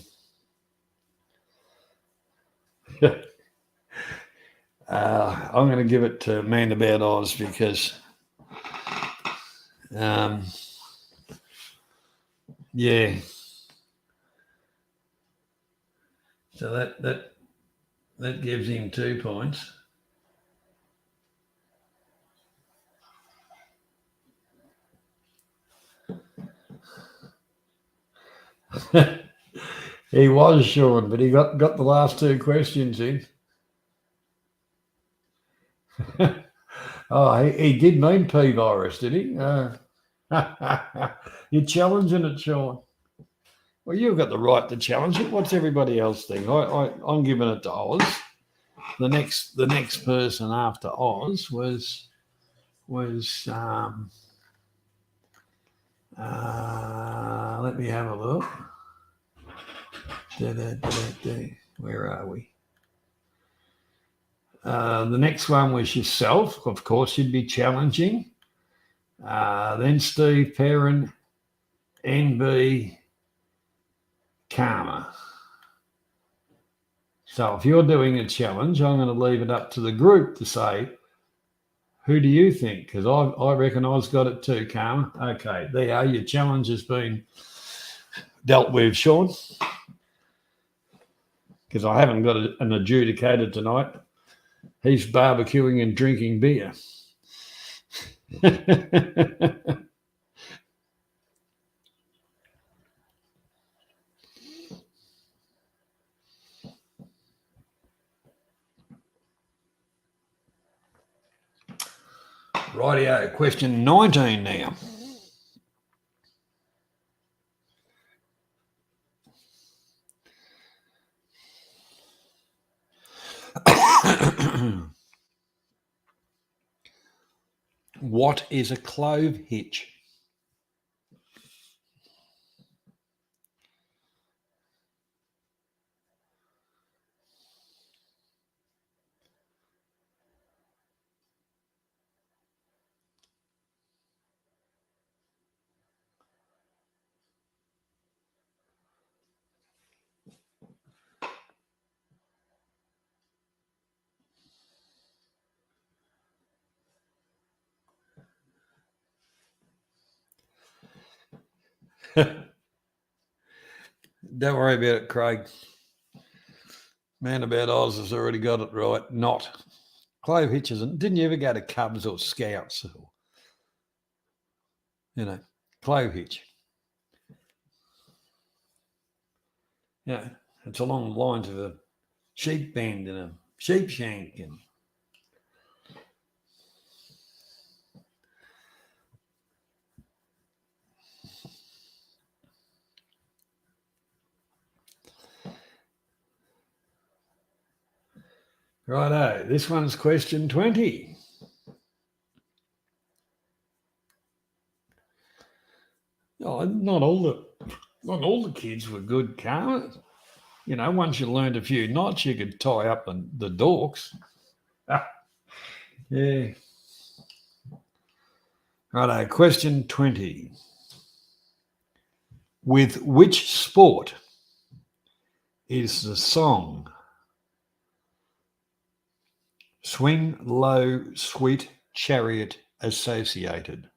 going to give it to Man About Oz because, yeah. So that gives him 2 points. He was, Sean, but he got the last two questions in. Oh, he did mean P virus, did he? You're challenging it, Sean. Well, you've got the right to challenge it. What's everybody else think? I'm giving it to Oz. The next person after Oz was let me have a look. Where are we? The next one was yourself. Of course, you'd be challenging. Then Steve Perrin, NB, Karma. So if you're doing a challenge, I'm going to leave it up to the group to say, who do you think? Because I reckon Oz got it too, Karma. Okay, there you are. Your challenge has been dealt with, Sean. Because I haven't got an adjudicator tonight. He's barbecuing and drinking beer. Rightio, question 19 now. What is a clove hitch? Don't worry about it, Craig. Man about Oz has already got it right. Not. Clove hitch isn't. Didn't you ever go to Cubs or Scouts? Or, clove hitch. Yeah, it's along the lines of a sheep bend and a sheep shank. And righto, this one's question 20. Oh, not all the kids were good, Karma. Once you learned a few knots, you could tie up the dorks. Yeah. Righto, question 20. With which sport is the song Swing Low Sweet Chariot associated?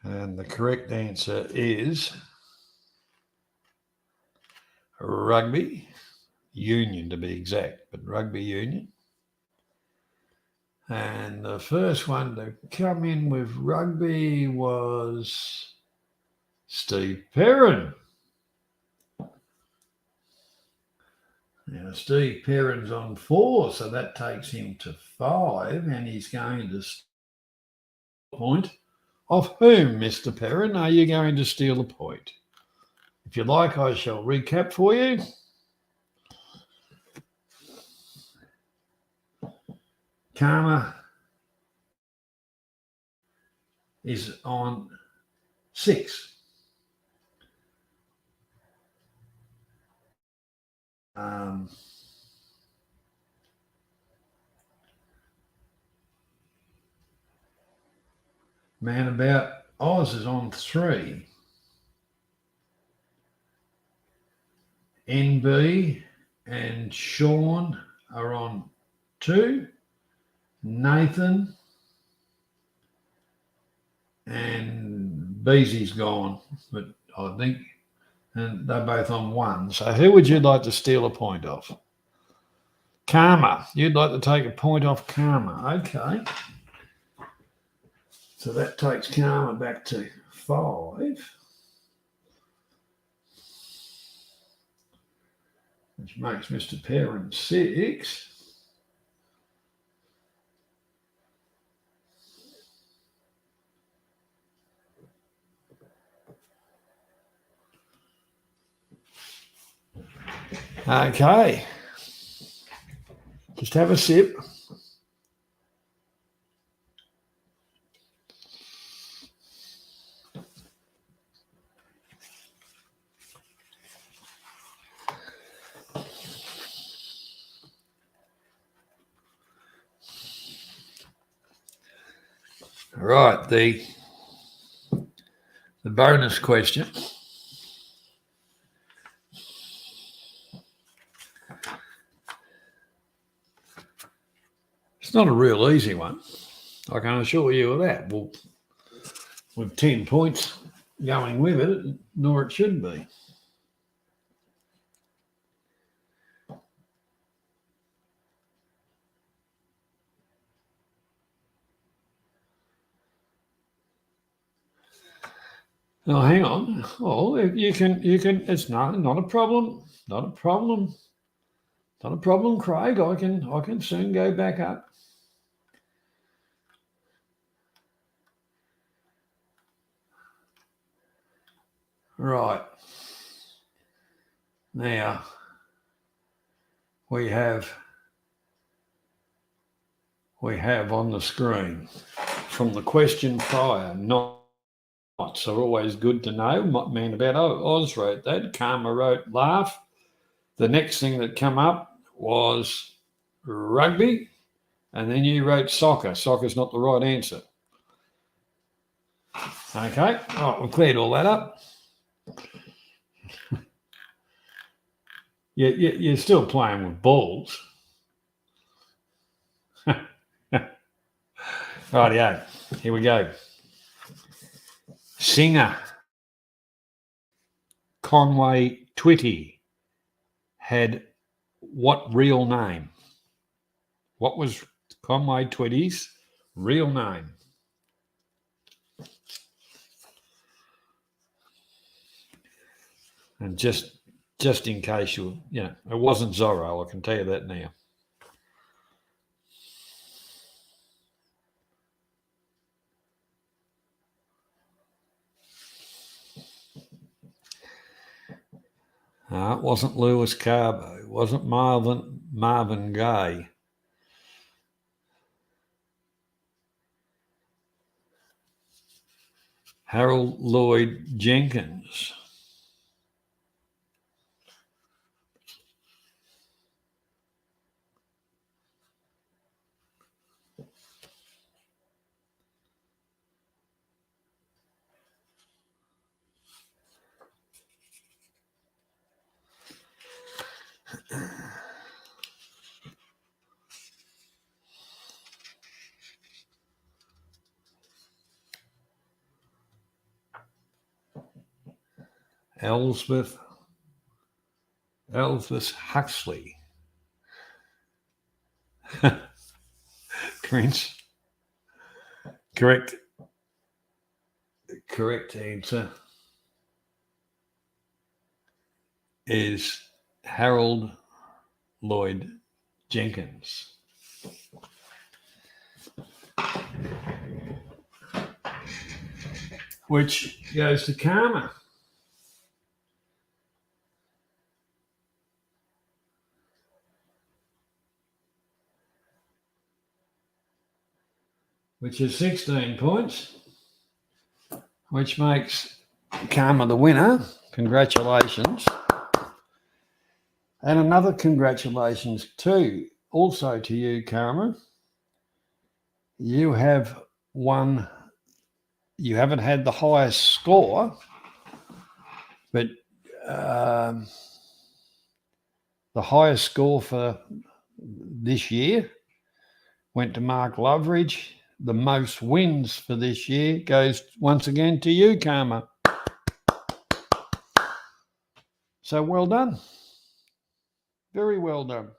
And the correct answer is rugby union, to be exact, but rugby union. And the first one to come in with rugby was Steve Perrin. Now, Steve Perrin's on 4, so that takes him to 5, and he's going to point. Of whom, Mr. Perrin, are you going to steal a point? If you like, I shall recap for you. Karma is on 6. Man about Oz is on 3. NB and Sean are on 2. Nathan and Beezy's gone, but I think, and they're both on 1. So who would you like to steal a point off? Karma. You'd like to take a point off Karma. Okay. So that takes Karma back to 5, which makes Mr. Perrin 6. Okay. Just have a sip. All right, the bonus question. It's not a real easy one, I can assure you of that. Well, with 10 points going with it, nor it should be. Oh, hang on. Oh, you can. It's not a problem. Not a problem. Not a problem, Craig. I can soon go back up. Right. Now we have on the screen from the question prior, knots are always good to know. Man about Oz wrote that. Karma wrote laugh. The next thing that came up was rugby, and then you wrote soccer. Soccer's not the right answer. Okay, right, we've cleared all that up. You're still playing with balls. Rightio, here we go. Singer Conway Twitty had what real name? What was Conway Twitty's real name? And just in case it wasn't Zorro, I can tell you that now. It wasn't Lewis Carbo. It wasn't Marvin Gaye. Harold Lloyd Jenkins. Elvis Huxley. Prince. Correct answer is Harold Lloyd Jenkins. Which goes to Karma. Which is 16 points, which makes Karma the winner. Congratulations. And another congratulations also to you, Karma. You have won. You haven't had the highest score, but The highest score for this year went to Mark Loveridge. The most wins for this year goes once again to you, Karma. So well done. Very well done.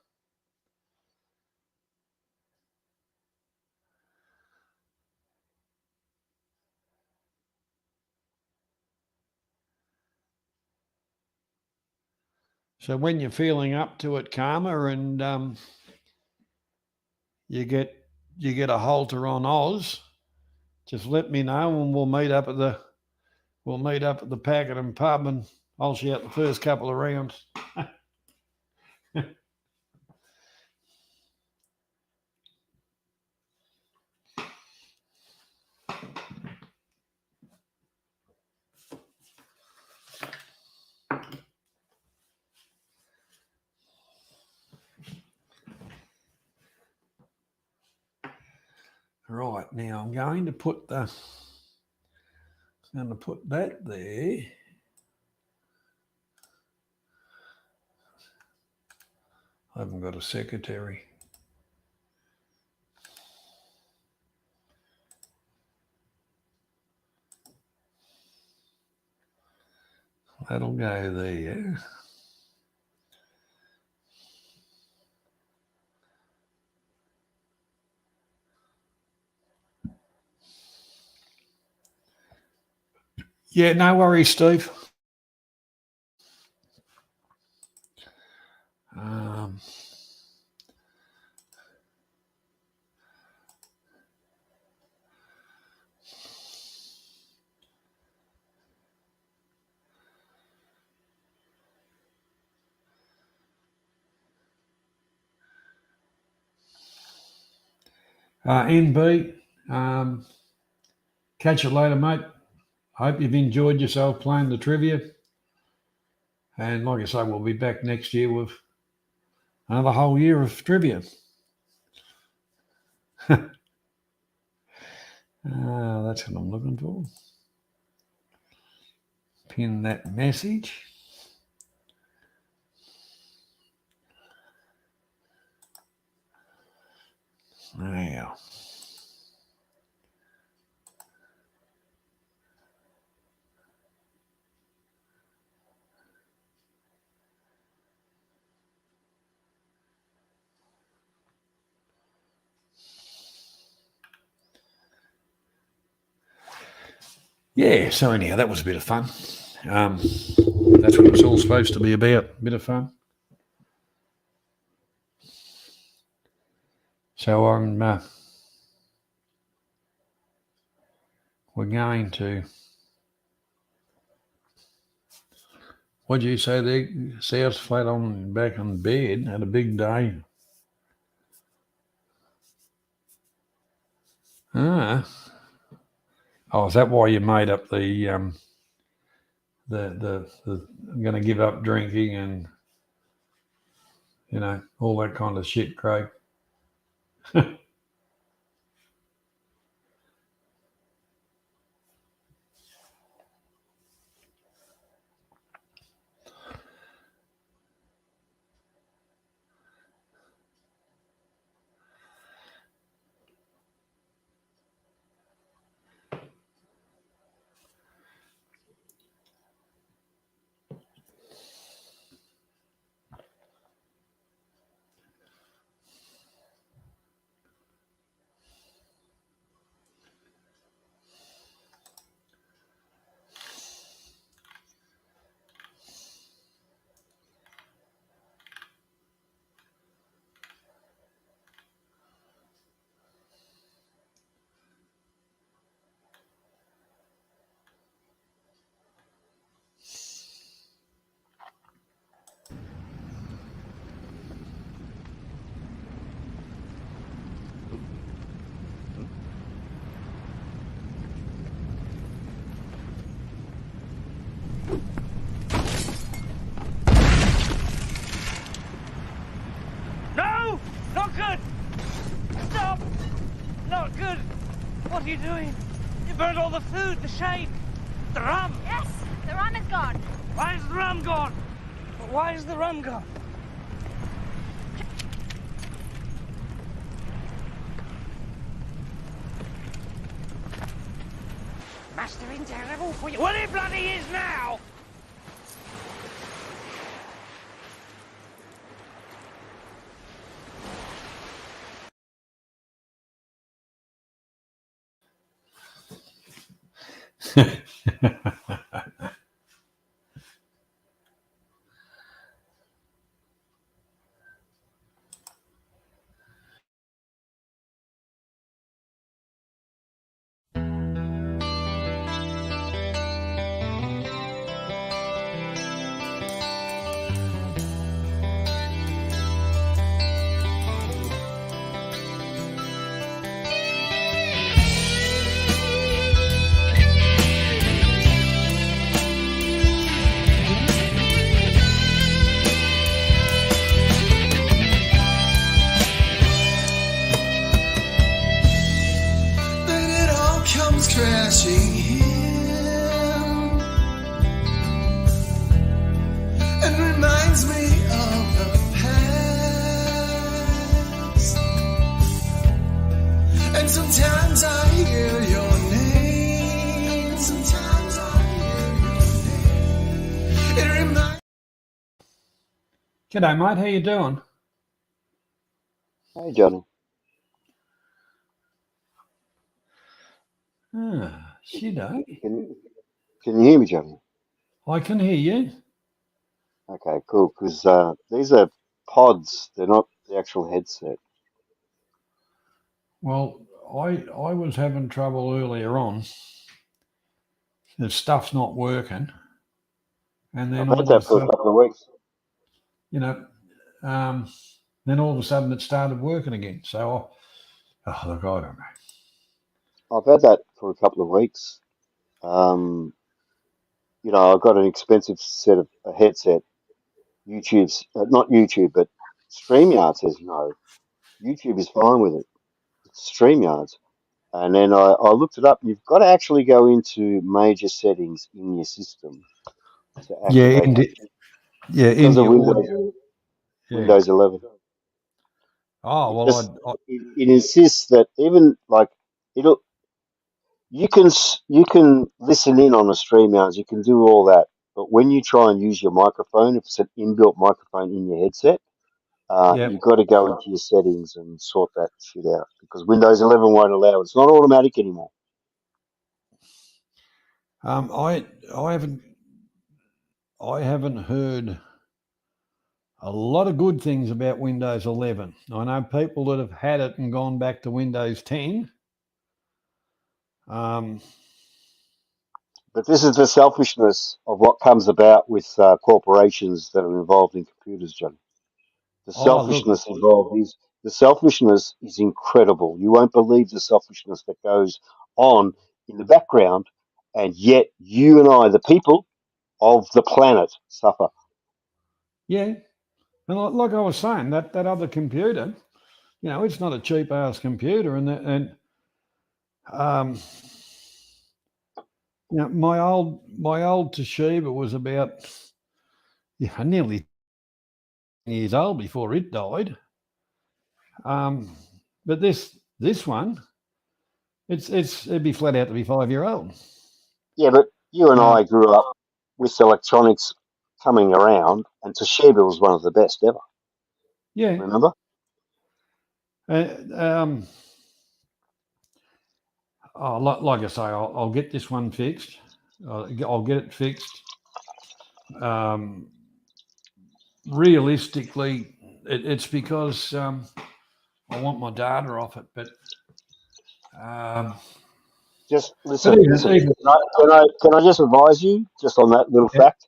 So when you're feeling up to it, Karma, and you get a halter on Oz, just let me know and we'll meet up at the Pakenham pub and I'll shout the first couple of rounds. Right, now I'm going to put that there. I haven't got a secretary. That'll go there. Yeah, no worries, Steve. NB, catch you later, mate. Hope you've enjoyed yourself playing the trivia. And like I say, we'll be back next year with another whole year of trivia. That's what I'm looking for. Pin that message. Now. Yeah, so anyhow, that was a bit of fun. That's what it's all supposed to be about, a bit of fun. So we're going to, what did you say there? South flat on back on bed, had a big day. Oh, is that why you made up the I'm going to give up drinking and, all that kind of shit, Craig? No! Not good! Stop! Not good! What are you doing? You burned all the food, the shade, the rum! Yes, the rum is gone. Why is the rum gone? Why is the rum gone? Must have been terrible for you. Well, it bloody is now! Crashing in and reminds me of the past. And sometimes I hear your name. Sometimes I hear your name. It reminds. G'day, mate. How you doing? Hey, Johnny. Shit, eh? Can you hear me, Johnny? I can hear you. Okay, cool. Because these are pods. They're not the actual headset. Well, I was having trouble earlier on. The stuff's not working, and then I've all had of a that for a sudden, couple of weeks. then all of a sudden it started working again. So, look, I don't know. I've had that for a couple of weeks. I've got an expensive set of a headset. YouTube's not YouTube, but StreamYard says no. YouTube is fine with it. It's StreamYard's. And then I looked it up. You've got to actually go into major settings in your system to Yeah, activate it in because of your audio. Yeah. Windows 11. Oh It well, just it insists that even like it'll you can listen in on the StreamYards, you can do all that, but when you try and use your microphone, if it's an inbuilt microphone in your headset, yeah. you've got to go into your settings and sort that shit out because Windows 11 won't allow it. It's not automatic anymore. I haven't heard a lot of good things about Windows 11. I know people that have had it and gone back to Windows 10. But this is the selfishness of what comes about with corporations that are involved in computers, John. The selfishness involved is the selfishness is incredible. You won't believe the selfishness that goes on in the background, and yet you and I, the people of the planet, suffer. Yeah, and like I was saying, that other computer, it's not a cheap ass computer, and my old Toshiba was about nearly years old before it died. But this one, it'd be flat out to be 5-year old. Yeah, but you and I grew up with electronics coming around, and Toshiba was one of the best ever. Yeah. Remember? Like I say, I'll get this one fixed. I'll get it fixed. Realistically, it's because I want my data off it. But just listen. Can I just advise you just on that little fact?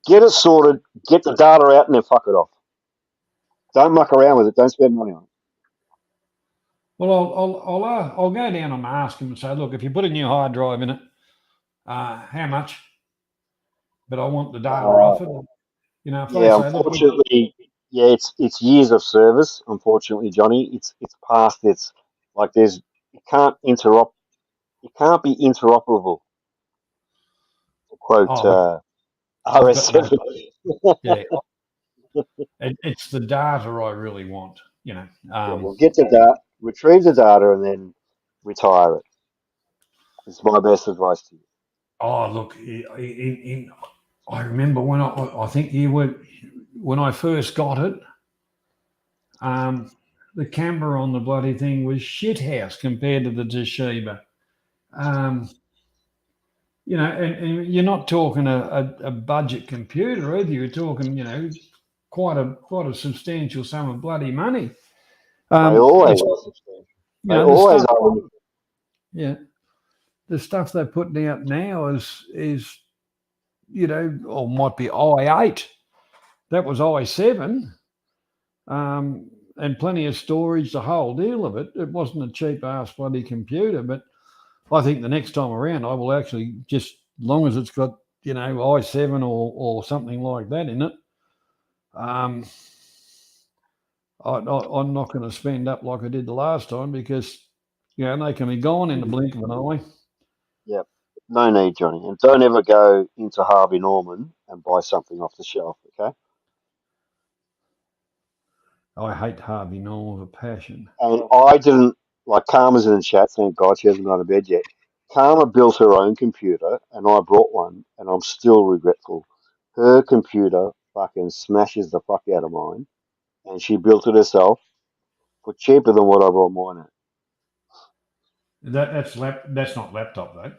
Get it sorted. Get the data out, and then fuck it off. Don't muck around with it. Don't spend money on it. Well, I'll go down and ask him and say, look, if you put a new hard drive in it, how much? But I want the data off it. If yeah, unfortunately, it's years of service. Unfortunately, Johnny, it's past. It's like it can't interop. It can't be interoperable. To quote RS7. Yeah, it's the data I really want. We'll get the data, retrieve the data, and then retire it. It's my best advice to you. Oh, look, I remember when I think you were when I first got it. The camera on the bloody thing was shithouse compared to the Toshiba. Um, and you're not talking a budget computer either. You're talking, quite a substantial sum of bloody money. They always It's are substantial. you They know the always stuff. are. Yeah, the stuff they're putting out now is or might be i8. That was i7, and plenty of storage. The whole deal of it. It wasn't a cheap ass bloody computer, but I think the next time around, I will actually just, as long as it's got, i7 or something like that in it, um, I'm not going to spend up like I did the last time because, they can be gone in the blink of an eye. Yeah. No need, Johnny. And don't ever go into Harvey Norman and buy something off the shelf, okay? I hate Harvey Norman with a passion. And I didn't, like Karma's in the chat, thank God she hasn't gone to bed yet. Karma built her own computer and I brought one and I'm still regretful. Her computer fucking smashes the fuck out of mine and she built it herself for cheaper than what I brought mine at. That's not laptop though.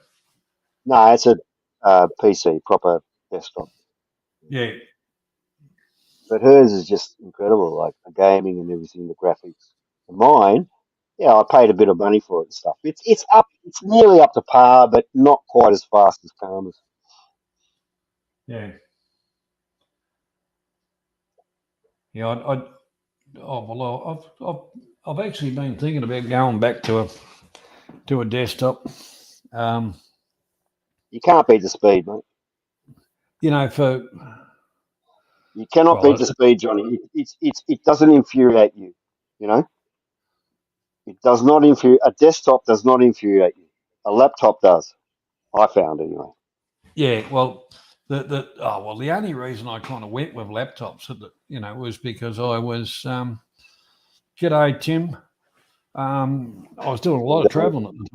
No, it's a PC, proper desktop. Yeah, But hers is just incredible, like the gaming and everything, the graphics. And mine, yeah, I paid a bit of money for it and stuff. It's nearly up to par, but not quite as fast as Karma's. yeah, yeah. I've actually been thinking about going back to a desktop. Um, You can't beat the speed, mate. for You cannot beat well, the speed, Johnny. It doesn't infuriate you. You know, it does not infuriate. A desktop does not infuriate you. A laptop does. I found anyway. yeah. Well, the only reason I kind of went with laptops, was because I was g'day Tim. I was doing a lot of traveling at the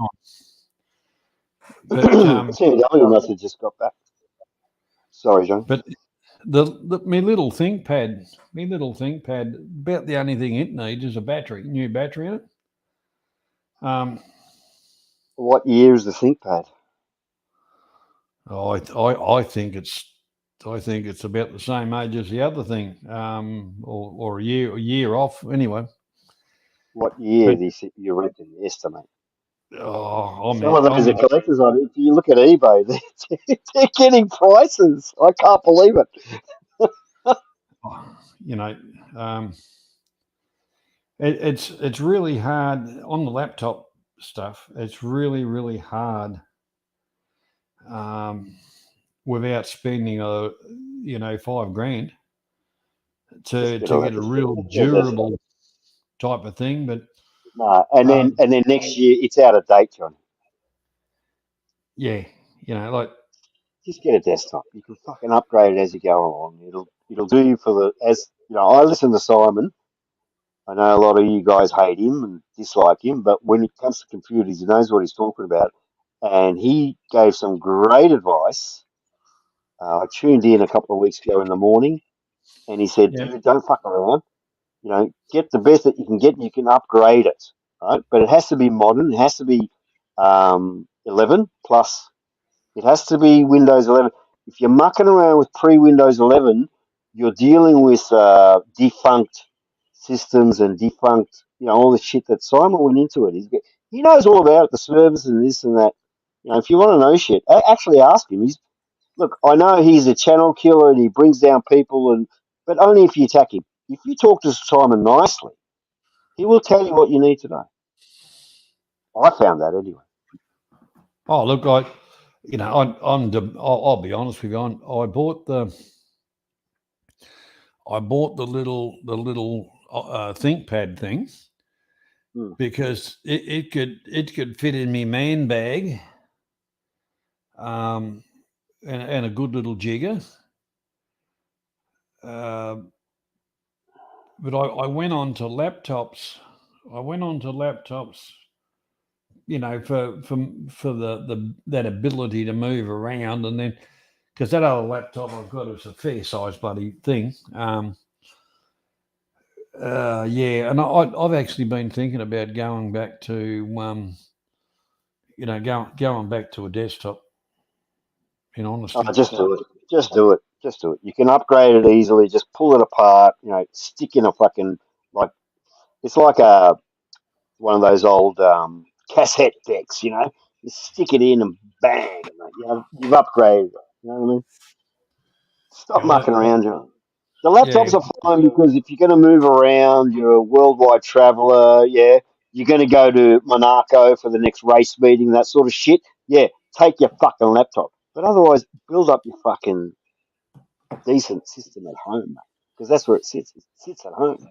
time, CW must have just got back. Sorry, John. but the my little ThinkPad, about the only thing it needs is a new battery in it. What year is the ThinkPad? I think it's about the same age as the other thing, or a year off anyway. What year But do you reckon? Estimate. oh, Some of those are collectors on it. If you look at eBay, they're getting prices. I can't believe it. you know, um, it's really hard on the laptop stuff. It's really hard without spending $5,000 to get a real durable type of thing. But No, and um, then next year it's out of date, John. yeah, like Just get a desktop. You can fucking upgrade it as you go along. It'll do you for the as you know. I listen to Simon. I know a lot of you guys hate him and dislike him, but when it comes to computers, he knows what he's talking about. And he gave some great advice. I tuned in a couple of weeks ago in the morning, and he said, yeah, "Dude, don't fuck around. Get the best that you can get, and you can upgrade it, right? But it has to be modern. It has to be 11 plus. It has to be Windows 11. If you're mucking around with pre-Windows 11, you're dealing with defunct systems and defunct, all the shit that Simon went into it. He knows all about it, the service and this and that. If you want to know shit, actually ask him. Look, I know he's a channel killer and he brings down people, but only if you attack him. If you talk to Simon nicely, he will tell you what you need to know. I found that anyway. Oh, look, I'll be honest with you. I bought the little ThinkPad thing because it could fit in me man bag, and a good little jigger. But I went on to laptops. for the that ability to move around, and then because that other laptop I've got is a fair size bloody thing. Yeah, and I've actually been thinking about going back to going back to a desktop. In honesty, Just do it. Just do it. Just do it. You can upgrade it easily. Just pull it apart. Stick in a fucking like it's like a one of those old cassette decks. You stick it in and bang, mate, you've upgraded. You know what I mean? Stop yeah, well, mucking around. The yeah, laptops are fine because if you're going to move around, you're a worldwide traveler. Yeah, you're going to go to Monaco for the next race meeting, that sort of shit. Yeah, take your fucking laptop. But otherwise, build up your fucking decent system at home, mate, because that's where it sits. It sits at home,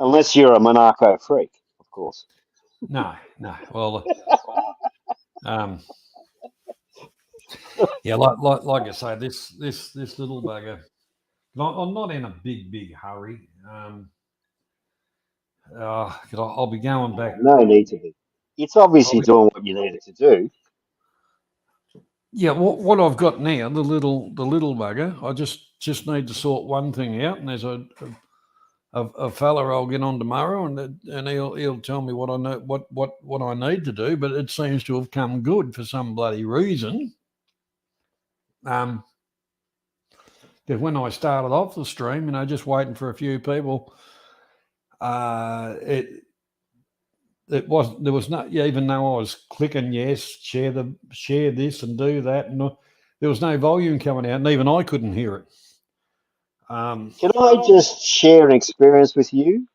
unless you're a Monaco freak, of course. no. Well, um, yeah, like I say, this little bugger. I'm not in a big hurry. 'Cause I'll be going back. No need to be. It's I'll obviously be, doing what you need it to do. yeah, what I've got now, the little bugger. I just need to sort one thing out, and there's a fella I'll get on tomorrow, and he'll tell me what I know what I need to do. But it seems to have come good for some bloody reason. Because when I started off the stream, just waiting for a few people, it wasn't, there was not, even though I was clicking yes, share this and do that, and there was no volume coming out, and even I couldn't hear it. Can I just share an experience with you?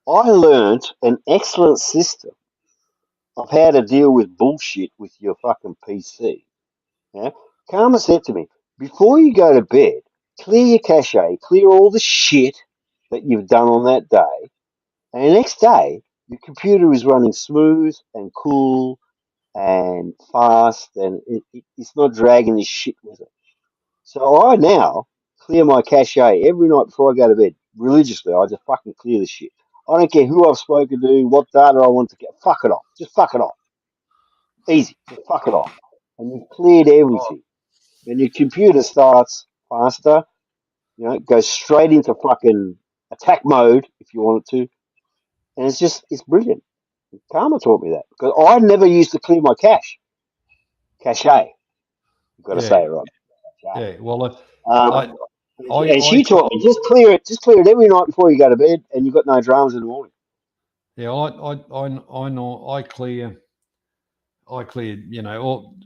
I learnt an excellent system of how to deal with bullshit with your fucking PC. Yeah? Karma said to me, before you go to bed, clear your cache, clear all the shit that you've done on that day, and the next day, your computer is running smooth and cool and fast, and it's not dragging this shit with it. So I now clear my cache every night before I go to bed, religiously. I just fucking clear the shit. I don't care who I've spoken to, what data I want to get. Fuck it off. Just fuck it off. Easy. Just fuck it off. And you've cleared everything. And your computer starts faster, it goes straight into fucking attack mode if you want it to. And it's brilliant. Karma taught me that because I never used to clear my cache. Cache. You've got to say Yeah, it right. yeah. Well, Um, I and I she taught me just clear it every night before you go to bed, and you've got no dramas in the morning. yeah, I know I cleared, all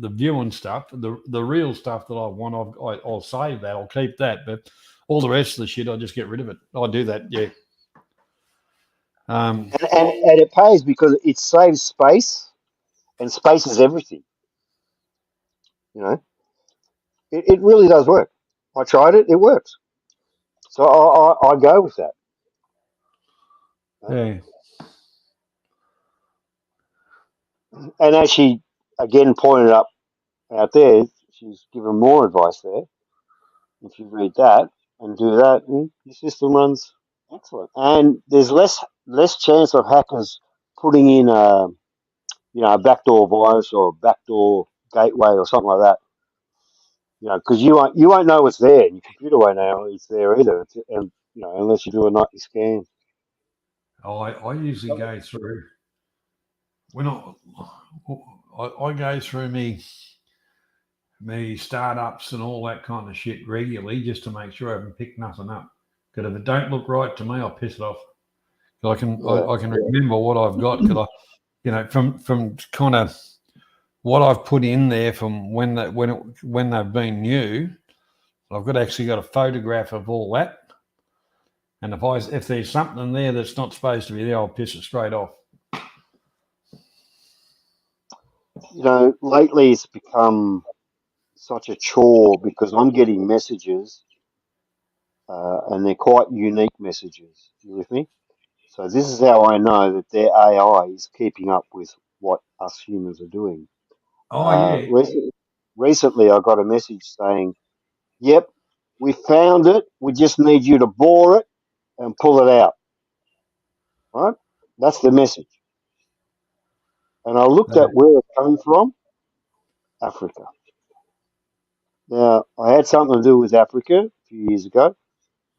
the viewing stuff, the real stuff that I want. I'll save that. I'll keep that, but all the rest of the shit, I just get rid of it. I do that, yeah. And it pays because it saves space, and space is everything. It really does work. I tried it; it works. So I go with that. Yeah. And as she again pointed out there, she's given more advice there. If you read that and do that, your system runs excellent. And there's less chance of hackers putting in a backdoor virus or backdoor gateway or something like that. Because you won't know it's there, and your computer won't know it's there either. And unless you do a nightly scan. I usually go through when I go through me startups and all that kind of shit regularly just to make sure I haven't picked nothing up. Because if it don't look right to me, I'll piss it off. I can remember what I've got because from kind of what I've put in there from when they've been new. I've actually got a photograph of all that. And if there's something there that's not supposed to be there, I'll piss it straight off. Lately it's become such a chore because I'm getting messages, and they're quite unique messages. You with me? So this is how I know that their AI is keeping up with what us humans are doing. Oh yeah. Recently, I got a message saying, "Yep, we found it. We just need you to bore it and pull it out." right? That's the message. And I looked Uh, at where it's coming from, Africa. Now, I had something to do with Africa a few years ago,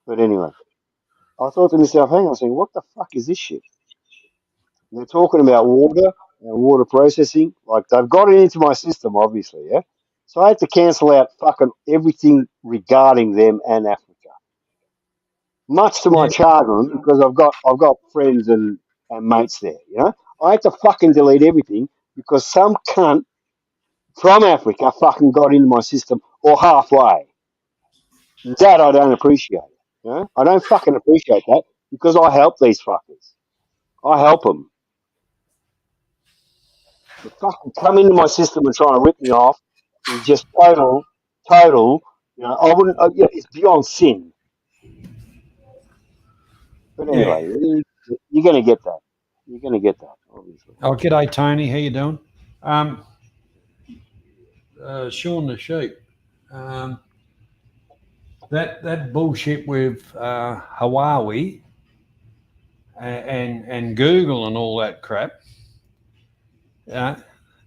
but anyway, I thought to myself, hang on a second, what the fuck is this shit? And they're talking about water and water processing. Like, they've got it into my system, obviously, yeah? So I had to cancel out fucking everything regarding them and Africa. Much to my yeah, chagrin, because I've got friends and mates there, you know? I had to fucking delete everything because some cunt from Africa fucking got into my system or halfway. That I don't appreciate. You know? I don't fucking appreciate that because I help these fuckers. I help them. To fucking come into my system and try and rip me off is just total. You know, I wouldn't. Yeah, it's beyond sin. But yeah. anyway, you're going to get that. You're going to get that, obviously. Oh, g'day, Tony. How you doing? Um, Sean the sheep. Um, that bullshit with Huawei and Google and all that crap. Uh,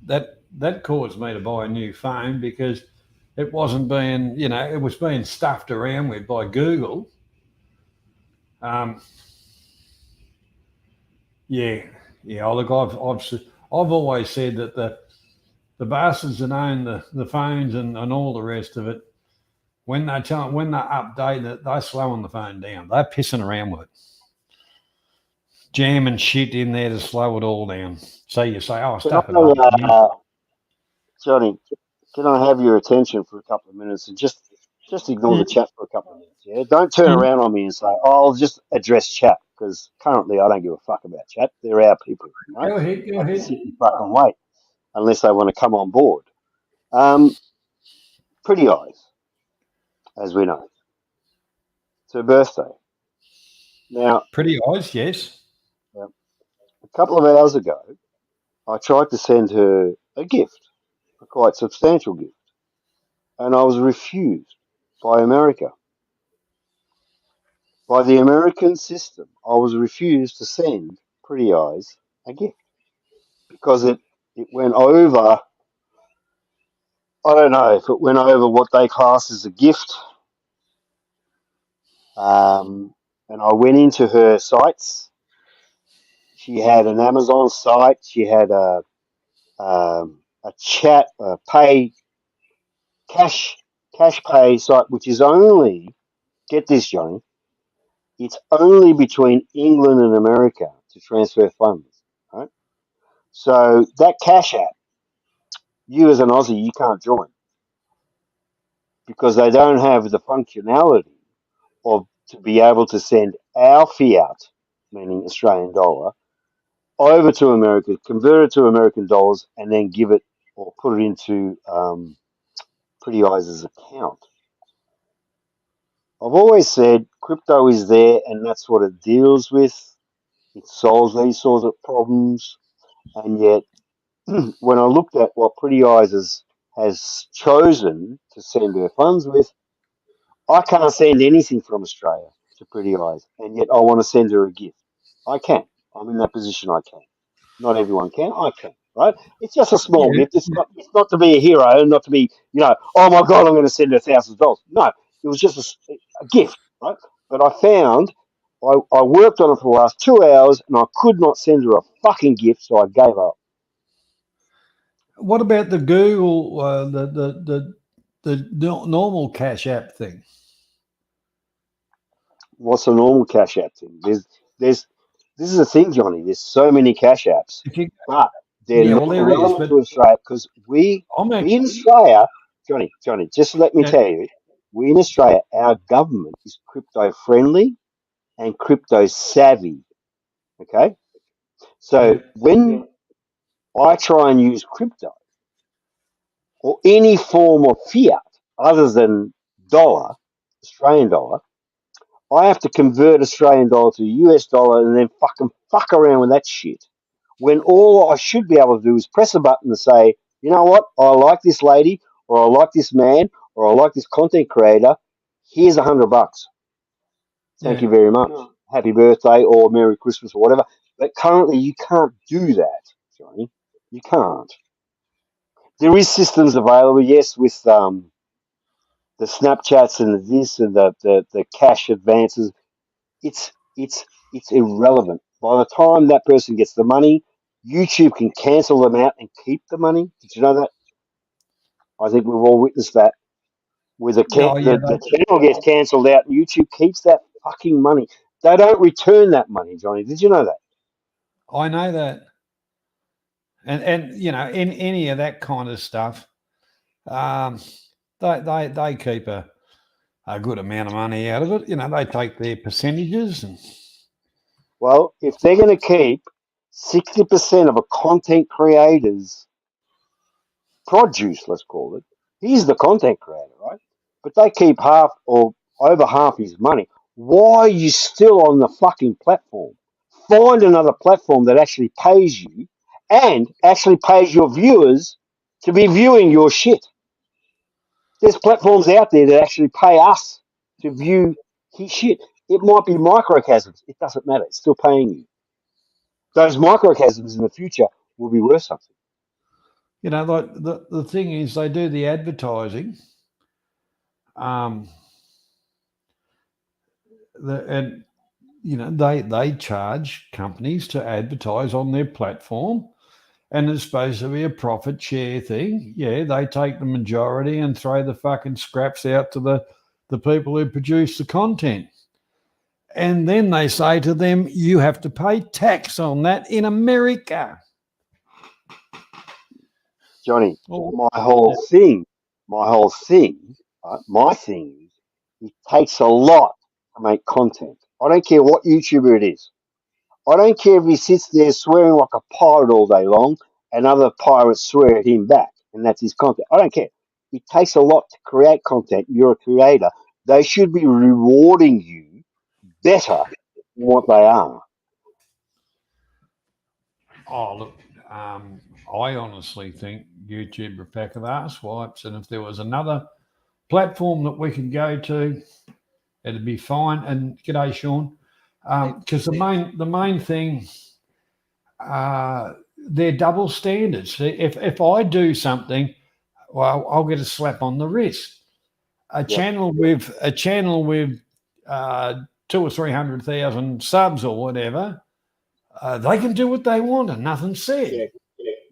that caused me to buy a new phone because it wasn't being, it was being stuffed around with by Google. Um, yeah, yeah. Look, I've always said that the bastards that own the phones and all the rest of it, when they update it, they're slowing the phone down. They're pissing around with it, jamming shit in there to slow it all down. So you say, oh, Can stuff it I, up. Johnny? Can I have your attention for a couple of minutes and just ignore the Mm, chat for a couple of minutes? Yeah, don't turn mm. around on me and say, "Oh, I'll just address chat," because currently I don't give a fuck about chat. They're our people, right? Go ahead, go I can ahead. sit and fucking wait unless they want to come on board. Um, Pretty eyes, as we know. It's her birthday. Now, Pretty eyes, yes. a couple of hours ago, I tried to send her a gift, a quite substantial gift, and I was refused by America. By the American system, I was refused to send Pretty Eyes a gift because it went over. I don't know if it went over what they class as a gift. And I went into her sites. She had an Amazon site. She had a chat, a pay cash cash pay site, which is only, get this, Johnny, it's only between England and America to transfer funds. Right. So that cash app, you as an Aussie, you can't join because they don't have the functionality of to be able to send our fiat, meaning Australian dollar, over to America, convert it to American dollars, and then give it or put it into Pretty Eyes' account. I've always said crypto is there, and that's what it deals with. It solves these sorts of problems, and yet when I looked at what Pretty Eyes has chosen to send her funds with, I can't send anything from Australia to Pretty Eyes, and yet I want to send her a gift. I can. I'm in that position. I can. Not everyone can. I can. Right? It's just a small Yeah, gift. It's not to be a hero, not to be, oh my god, I'm going to send her $1,000. No, it was just a gift. Right? But I found I worked on it for the last 2 hours, and I could not send her a fucking gift, so I gave up. what about the Google, the normal Cash App thing? What's a normal cash app thing? There's this is the thing, Johnny. There's so many cash apps, If you, but they're yeah, well, not there is, relevant but to Australia because I'm we actually, in Australia, Johnny, just let me yeah, tell you, we in Australia, our government is crypto friendly and crypto savvy. Okay, yeah, so when I try and use crypto or any form of fiat other than dollar, Australian dollar, I have to convert Australian dollar to US dollar and then fucking fuck around with that shit. When all I should be able to do is press a button and say, you know what, I like this lady, or I like this man, or I like this content creator. Here's $100. Thank yeah. you very much. happy birthday or Merry Christmas or whatever. But currently you can't do that, Johnny. You can't. There is systems available, yes, with the Snapchats and the this and the cash advances. It's it's it's irrelevant. By the time that person gets the money, YouTube can cancel them out and keep the money. Did you know that? I think we've all witnessed that. Where Yeah, oh, yeah, the channel gets cancelled out, and YouTube keeps that fucking money. They don't return that money, Johnny. Did you know that? I know that. And you know, in any of that kind of stuff, um, they keep a good amount of money out of it. You know, they take their percentages and Well, if they're going to keep 60% of a content creator's produce, let's call it, he's the content creator, right? But they keep half or over half his money. Why are you still on the fucking platform? Find another platform that actually pays you and actually pays your viewers to be viewing your shit. There's platforms out there that actually pay us to view his shit. It might be microcosms. It doesn't matter. It's still paying you. Those microcosms in the future will be worth something. you know, like the thing is, they do the advertising, um, and you know, they charge companies to advertise on their platform, and it's supposed to be a profit share thing. Yeah, they take the majority and throw the fucking scraps out to the people who produce the content. And then they say to them, you have to pay tax on that in America. Johnny, Oh, my whole thing, my thing is it takes a lot to make content. I don't care what YouTuber it is. I don't care if he sits there swearing like a pirate all day long and other pirates swear at him back and that's his content. I don't care. It takes a lot to create content. You're a creator. They should be rewarding you better than what they are. oh look, I honestly think YouTube are a pack of arse wipes. And if there was another platform that we could go to, it'd be fine. And g'day, Sean. Because the main thing, they're double standards. If I do something, well, I'll get a slap on the wrist. A channel with 2 or 300,000 subs or whatever, they can do what they want and nothing's said.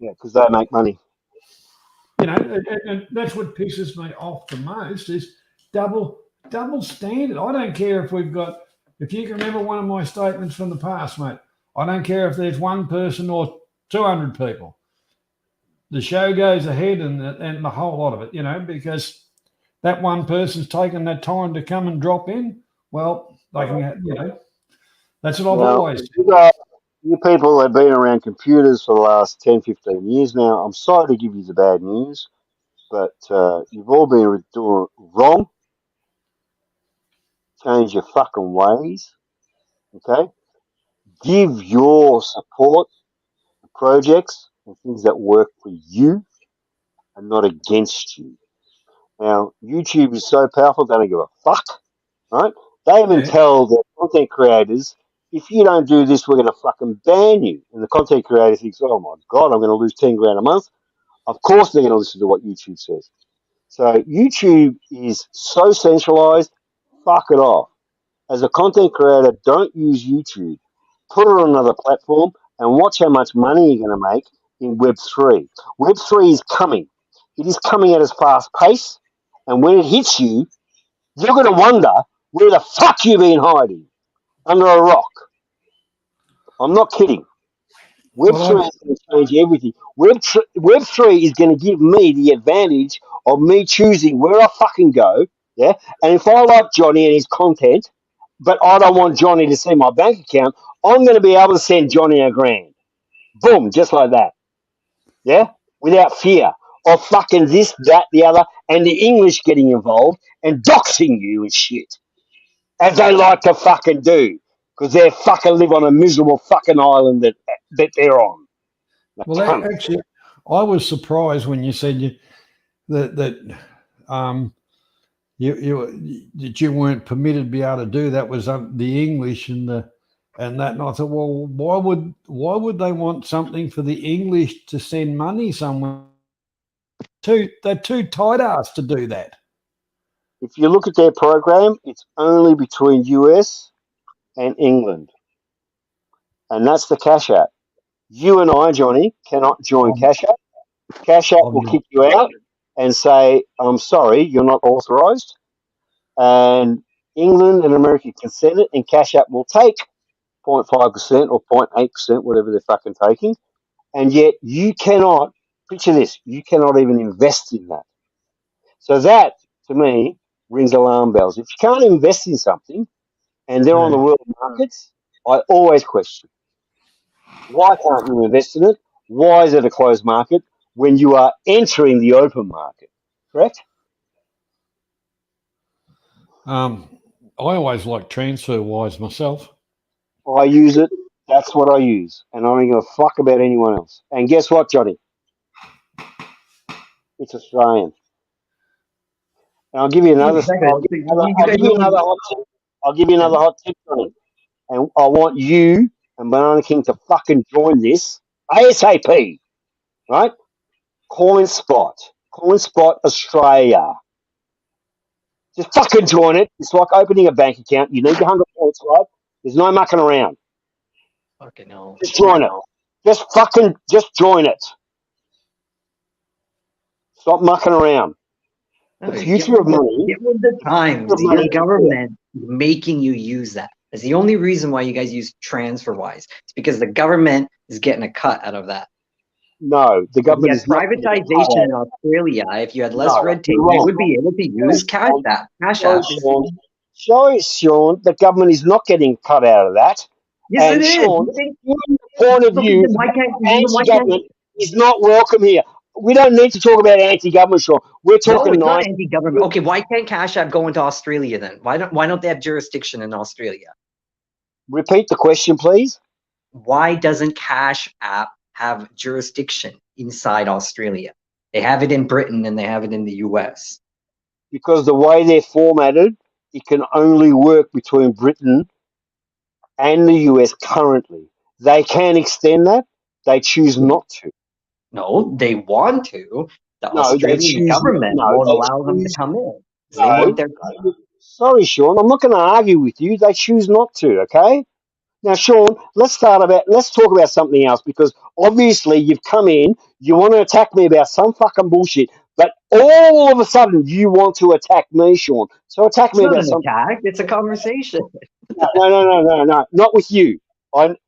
Yeah, because they make money. You know, and that's what pisses me off the most is double standard. I don't care if we've got. If you can remember one of my statements from the past, mate, I don't care if there's one person or 200 people. The show goes ahead and the whole lot of it, you know, because that one person's taken that time to come and drop in. Well, they can, you know, that's what I've always said. You people have been around computers for the last 10, 15 years now. I'm sorry to give you the bad news, but you've all been doing it wrong. Change your fucking ways, okay? Give your support to projects and things that work for you and not against you. Now, YouTube is so powerful, they don't give a fuck, right? They even Yeah. tell their content creators, if you don't do this, we're going to fucking ban you. And the content creator thinks, oh my God, I'm going to lose 10 grand a month. Of course they're going to listen to what YouTube says. So YouTube is so centralized, fuck it off. As a content creator, don't use YouTube. Put it on another platform and watch how much money you're going to make in Web3. Web3 is coming. It is coming at a fast pace. And when it hits you, you're going to wonder where the fuck you've been hiding under a rock. I'm not kidding. Well, Web3 is going to change everything. Web3 is going to give me the advantage of me choosing where I fucking go. Yeah. And if I like Johnny and his content, but I don't want Johnny to see my bank account, I'm going to be able to send Johnny a grand. Boom, just like that. Yeah. Without fear of fucking this, that, the other, and the English getting involved and doxing you and shit. As they like to fucking do. Because they fucking live on a miserable fucking island that they're on. well, actually, I was surprised when you said that you weren't permitted to be able to do that was the English and that. And I thought, well, why would they want something for the English to send money somewhere? They're too tight ass to do that. If you look at their program, it's only between US and England, and that's the Cash App. You and I, Johnny, cannot join I'm, Cash App. Cash App will I'm kick you out and say, "I'm sorry, you're not authorised." And England and America can send it, and Cash App will take 0.5% or 0.8%, whatever they're fucking taking, and yet you cannot. Picture this: you cannot even invest in that. So that, to me, rings alarm bells. If you can't invest in something and they're on the yeah. world markets, I always question why can't you invest in it? Why is it a closed market when you are entering the open market? Correct? I always like TransferWise myself. I use it. That's what I use, and I don't give a fuck about anyone else. And guess what, Johnny? It's Australian. And I'll give you Wait a another. I'll second. give So you another. you I'll guys give you only another hot tip. I'll give you another hot tip, Johnny. And I want you and Banana King to fucking join this ASAP. Right? Coin Spot. Coin Spot Australia. Just fucking join it. It's like opening a bank account. You need your 100 points, right? There's no mucking around. fucking hell. Just join it. Just join it. Stop mucking around. The No, future of money. get with the The future times. of Your money is here. government is making you use that. That's the only reason why you guys use TransferWise. It's because the government is getting a cut out of that. No, the If you government had is not getting a cut privatization out. in Australia, if you had less No, red tape, you're you wrong. would be able to use Cash Sean. App. Cash Sorry, App is Sean. Sorry, Sean. The government is not getting cut out of that. yes, it And is. Sean, You think your point of okay? view Then why can't anti-government is not welcome here. We don't need to talk about anti-government, Sean. We're no? talking It's not nice. anti-government. Okay, why can't Cash App go into Australia then? Why don't they have jurisdiction in Australia? Repeat the question, please. Why doesn't Cash App have jurisdiction inside Australia? They have it in Britain and they have it in the US. Because the way they're formatted, it can only work between Britain and the US currently. They can extend that. They choose not to. No, they want to. The No, they Australian choose. government No, won't they allow them to choose. come in because they want No. their. Sorry, Sean. I'm not going to argue with you. They choose not to. Okay. Now, Sean, let's talk about something else because obviously you've come in, you want to attack me about some fucking bullshit, but all of a sudden you want to attack me, Sean. So attack It's me not about an something. attack. It's a conversation. No, not with you.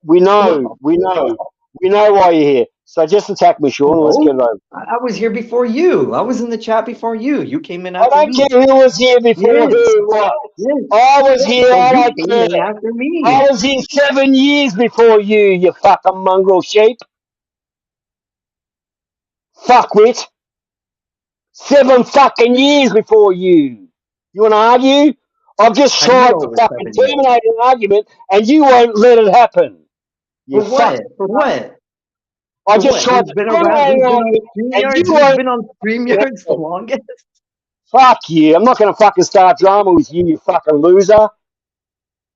We know, No, we know why you're here. So just attack me, Sean. And let's get it no. over. I was here before you. I was in the chat before you. You came in I after don't me. care who was here before Yes, who. What? yes. I was here. So I you don't came care. in after me. I was here 7 years before you. You fucking mongrel sheep. Fuckwit. 7 fucking years before you. You want to argue? I've just How do you tried know to it was fucking 7 years? terminate an argument, and you won't let it happen. You For fuck. what? For what? I For just what? tried Who's to been around? terminate Who's an been on argument, and you StreamYards? Who's won't been on let it StreamYards the happen. longest? Fuck you. I'm not going to fucking start drama with you, you fucking loser.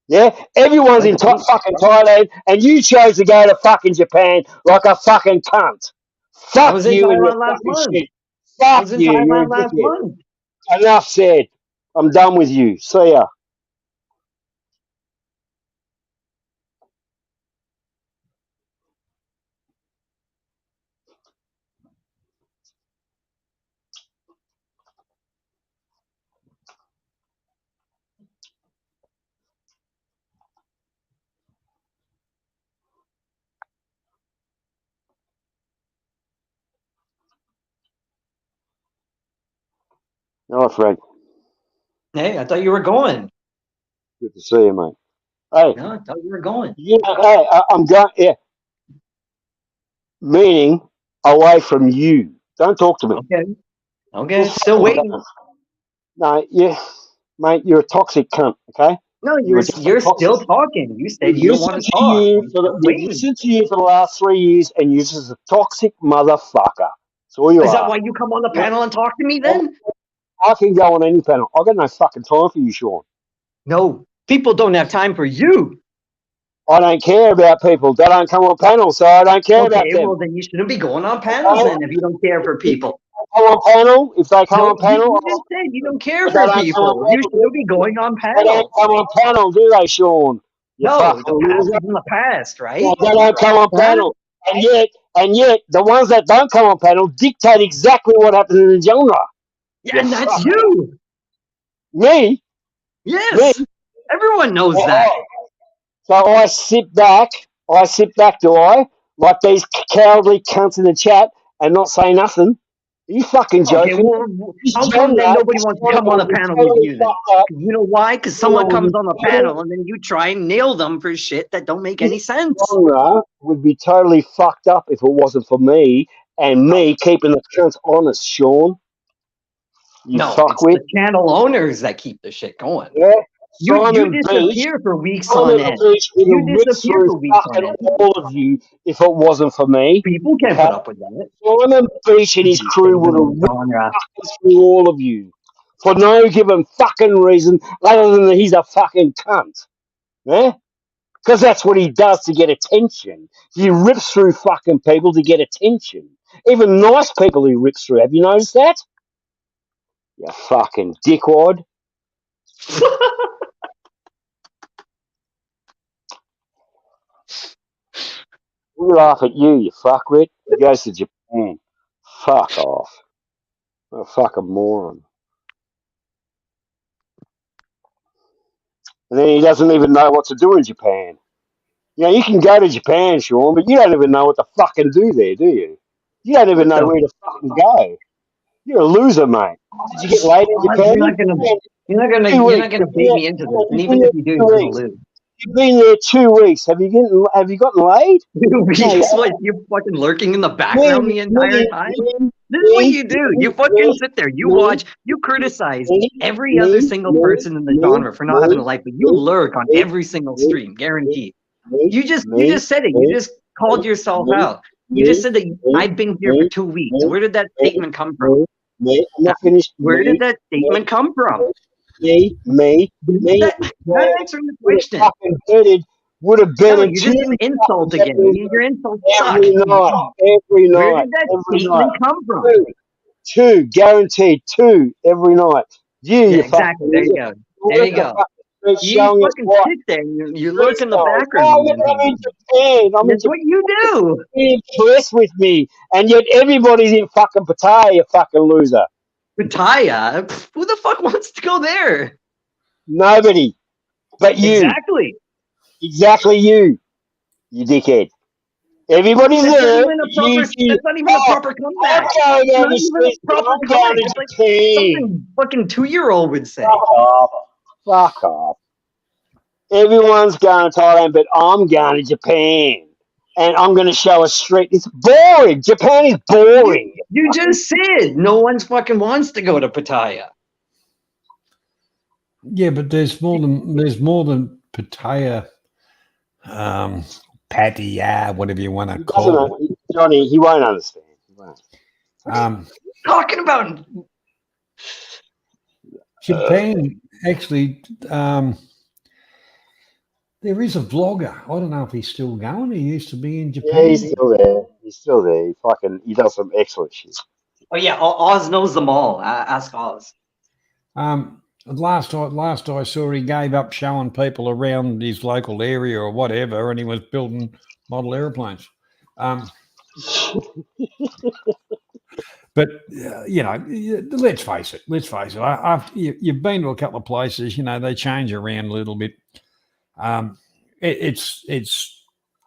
Yeah? Everyone's in Okay. fucking Thailand, and you chose to go to fucking Japan like a fucking cunt. I Fuck was in you and your Thailand last fucking month. shit. I Fuck was in you. You're a Thailand last dickhead. month. Enough said. I'm done with you. See ya. All right, Frank. Hey, I thought you were going. Good to see you, mate. Hey, No, I thought you were going. I'm going. Yeah, meaning away from you. Don't talk to me. Okay. Okay. Just Still fucking waiting. don't. No, yeah, mate. You're a toxic cunt. Okay, No, you you're are just a you're toxic. still talking. You said We've you don't want listened to to talk. you I'm for still we've waiting. listened to you for the last 3 years, and you're just a toxic motherfucker. That's all you Is that are. why you come on the No, panel and talk to me no, then? I can go on any panel. I've got no fucking time for you, Sean. No, people don't have time for you. I don't care about people. They don't come on panel, so I don't care about Okay, them. well then you shouldn't be going on panels then if you don't care for people. Come on panel. If they come No, on panel, you just said you don't care if they for don't come on people. You panel, shouldn't be going on they don't panels. come on panel, do they, Sean? You No, fucking the past loser. is in the past, Yeah, right? they don't come on Huh? panel. And yet, the ones that don't come on panel dictate exactly what happens in the genre. Yeah, You and that's fuck you. me. Yes. Everyone knows that. So I sit back, do I? Like these cowardly cunts in the chat and not say nothing. Are you fucking Okay, joking? well, This how come then genre, nobody this wants to come on genre a would be panel with totally you then? fucked up. 'Cause you know why? Because someone comes on a panel and then you try and nail them for shit that don't make any sense. Genre would be totally fucked up if it wasn't for me and me keeping the cunts honest, Sean. You No, it's fuckwit. the channel owners that keep the shit going. Yeah. You disappear for weeks on Simon end. Beach would You have ripped disappear through for weeks on fucking end. all of you if it wasn't for me. People can't Okay? put up with that. Simon Beach and his You crew saving would have the ripped genre. through all of you for no given fucking reason other than that he's a fucking cunt. Yeah? Because that's what he does to get attention. He rips through fucking people to get attention. Even nice people he rips through. Have you noticed that? You fucking dickwad. We laugh at you, you fuckwit. He goes to Japan. Fuck off. What a fucking moron. And then he doesn't even know what to do in Japan. You know, you can go to Japan, Sean, but you don't even know what to fucking do there, do you? You don't even What know the where to fucking go. You're a loser, mate. Did you get laid in Oz, Japan? Two you're weeks. not gonna bait me into this. And You've been even if there you do, 2 you're gonna weeks. lose. You've been there 2 weeks. Have you gotten laid? 2 weeks? What, you fucking lurking in the background Me, the entire me, time? me, This is what me, you do. You me, fucking sit there. You me, watch. You criticize me, every other me, single me, person in the me, genre for not having a me, life, but you me, lurk on me, every single me, stream, guaranteed. me, You me, just said it. You me, just called yourself me, out. You just me, said that me, I've been here for me, 2 weeks. me, Where did that me, statement come from? me, me. I'm Huh? not finished. Where did that statement come from? Me. Not answering the Would have question. fucking betted. Would have No, betted you're two just an insult fucking again. Your insults suck. every night, every Where night, did that every night. statement come from? Two, guaranteed, two every night. Yeah, You fucking exactly. There you loser. go. You're There at you the go. fucking street You showing us fucking what. sit there and you Street lurk in the stars. background Oh, the look, I'm entire in time. Japan. I'm in That's what you Japan. do. Be impressed with me. And yet everybody's in fucking Pattaya, you fucking loser. Pattaya? Who the fuck wants to go there? Nobody. But you. Exactly. Exactly you dickhead. Everybody's That's not there. even a You, proper. That's not even a oh, proper I'm comeback. going It's down not the even a street. proper I'm going comeback. to It's like Japan. something fucking 2-year-old would say. Fuck off. Fuck off. Everyone's going to Thailand, but I'm going to Japan. And I'm going to show a street. It's boring. Japan is boring. You just said no one's fucking wants to go to Pattaya. Yeah, but there's more than Pattaya, Pattaya, whatever you want to He call it. Johnny, he won't understand. He won't. Talking about Japan, actually, there is a vlogger. I don't know if he's still going. He used to be in Yeah, Japan. he's still there. He's still there. He does some excellent shit. oh yeah, Oz knows them all. Ask Oz. Last I saw, he gave up showing people around his local area or whatever, and he was building model airplanes. But you know, let's face it. You've been to a couple of places. You know, they change around a little bit. It's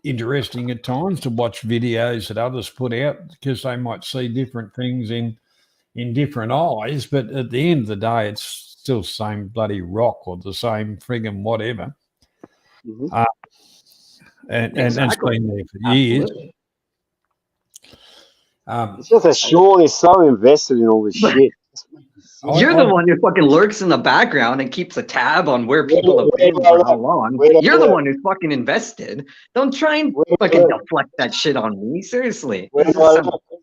interesting at times to watch videos that others put out because they might see different things in different eyes. But at the end of the day, it's still the same bloody rock or the same friggin' whatever. Mm-hmm. And it's been there for years. It's just that Sean is so invested in all this shit. You're the one who fucking lurks in the background and keeps a tab on where people have been for how long. You're the one who's fucking invested. Don't try and fucking deflect that shit on me. Seriously. This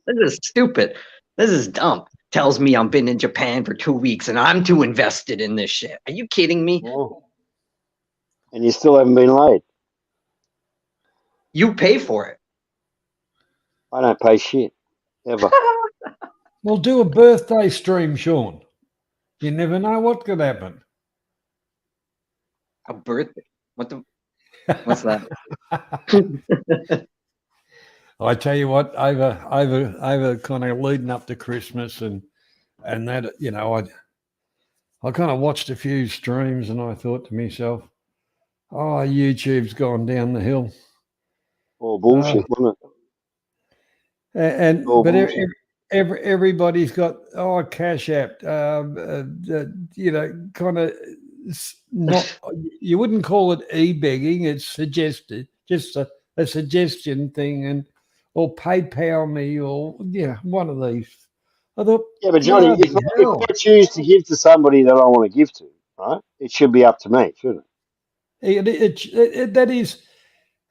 is stupid. This is dumb. tells me I've been in Japan for 2 weeks and I'm too invested in this shit. Are you kidding me? Oh. And you still haven't been laid. You pay for it. I don't pay shit ever. Well, do a birthday stream, Sean. You never know what could happen. A birthday? What's that? I tell you what, over kind of leading up to Christmas and that, you know, I kind of watched a few streams and I thought to myself, oh, YouTube's gone down the hill. All bullshit, wasn't it? All But bullshit. everybody's got Cash App, you know, kind of not. You wouldn't call it e-begging. It's suggested, just a suggestion thing, or PayPal me, or one of these. I thought, Yeah, but Johnny, if I choose to give to somebody that I want to give to, right, it should be up to me, shouldn't it?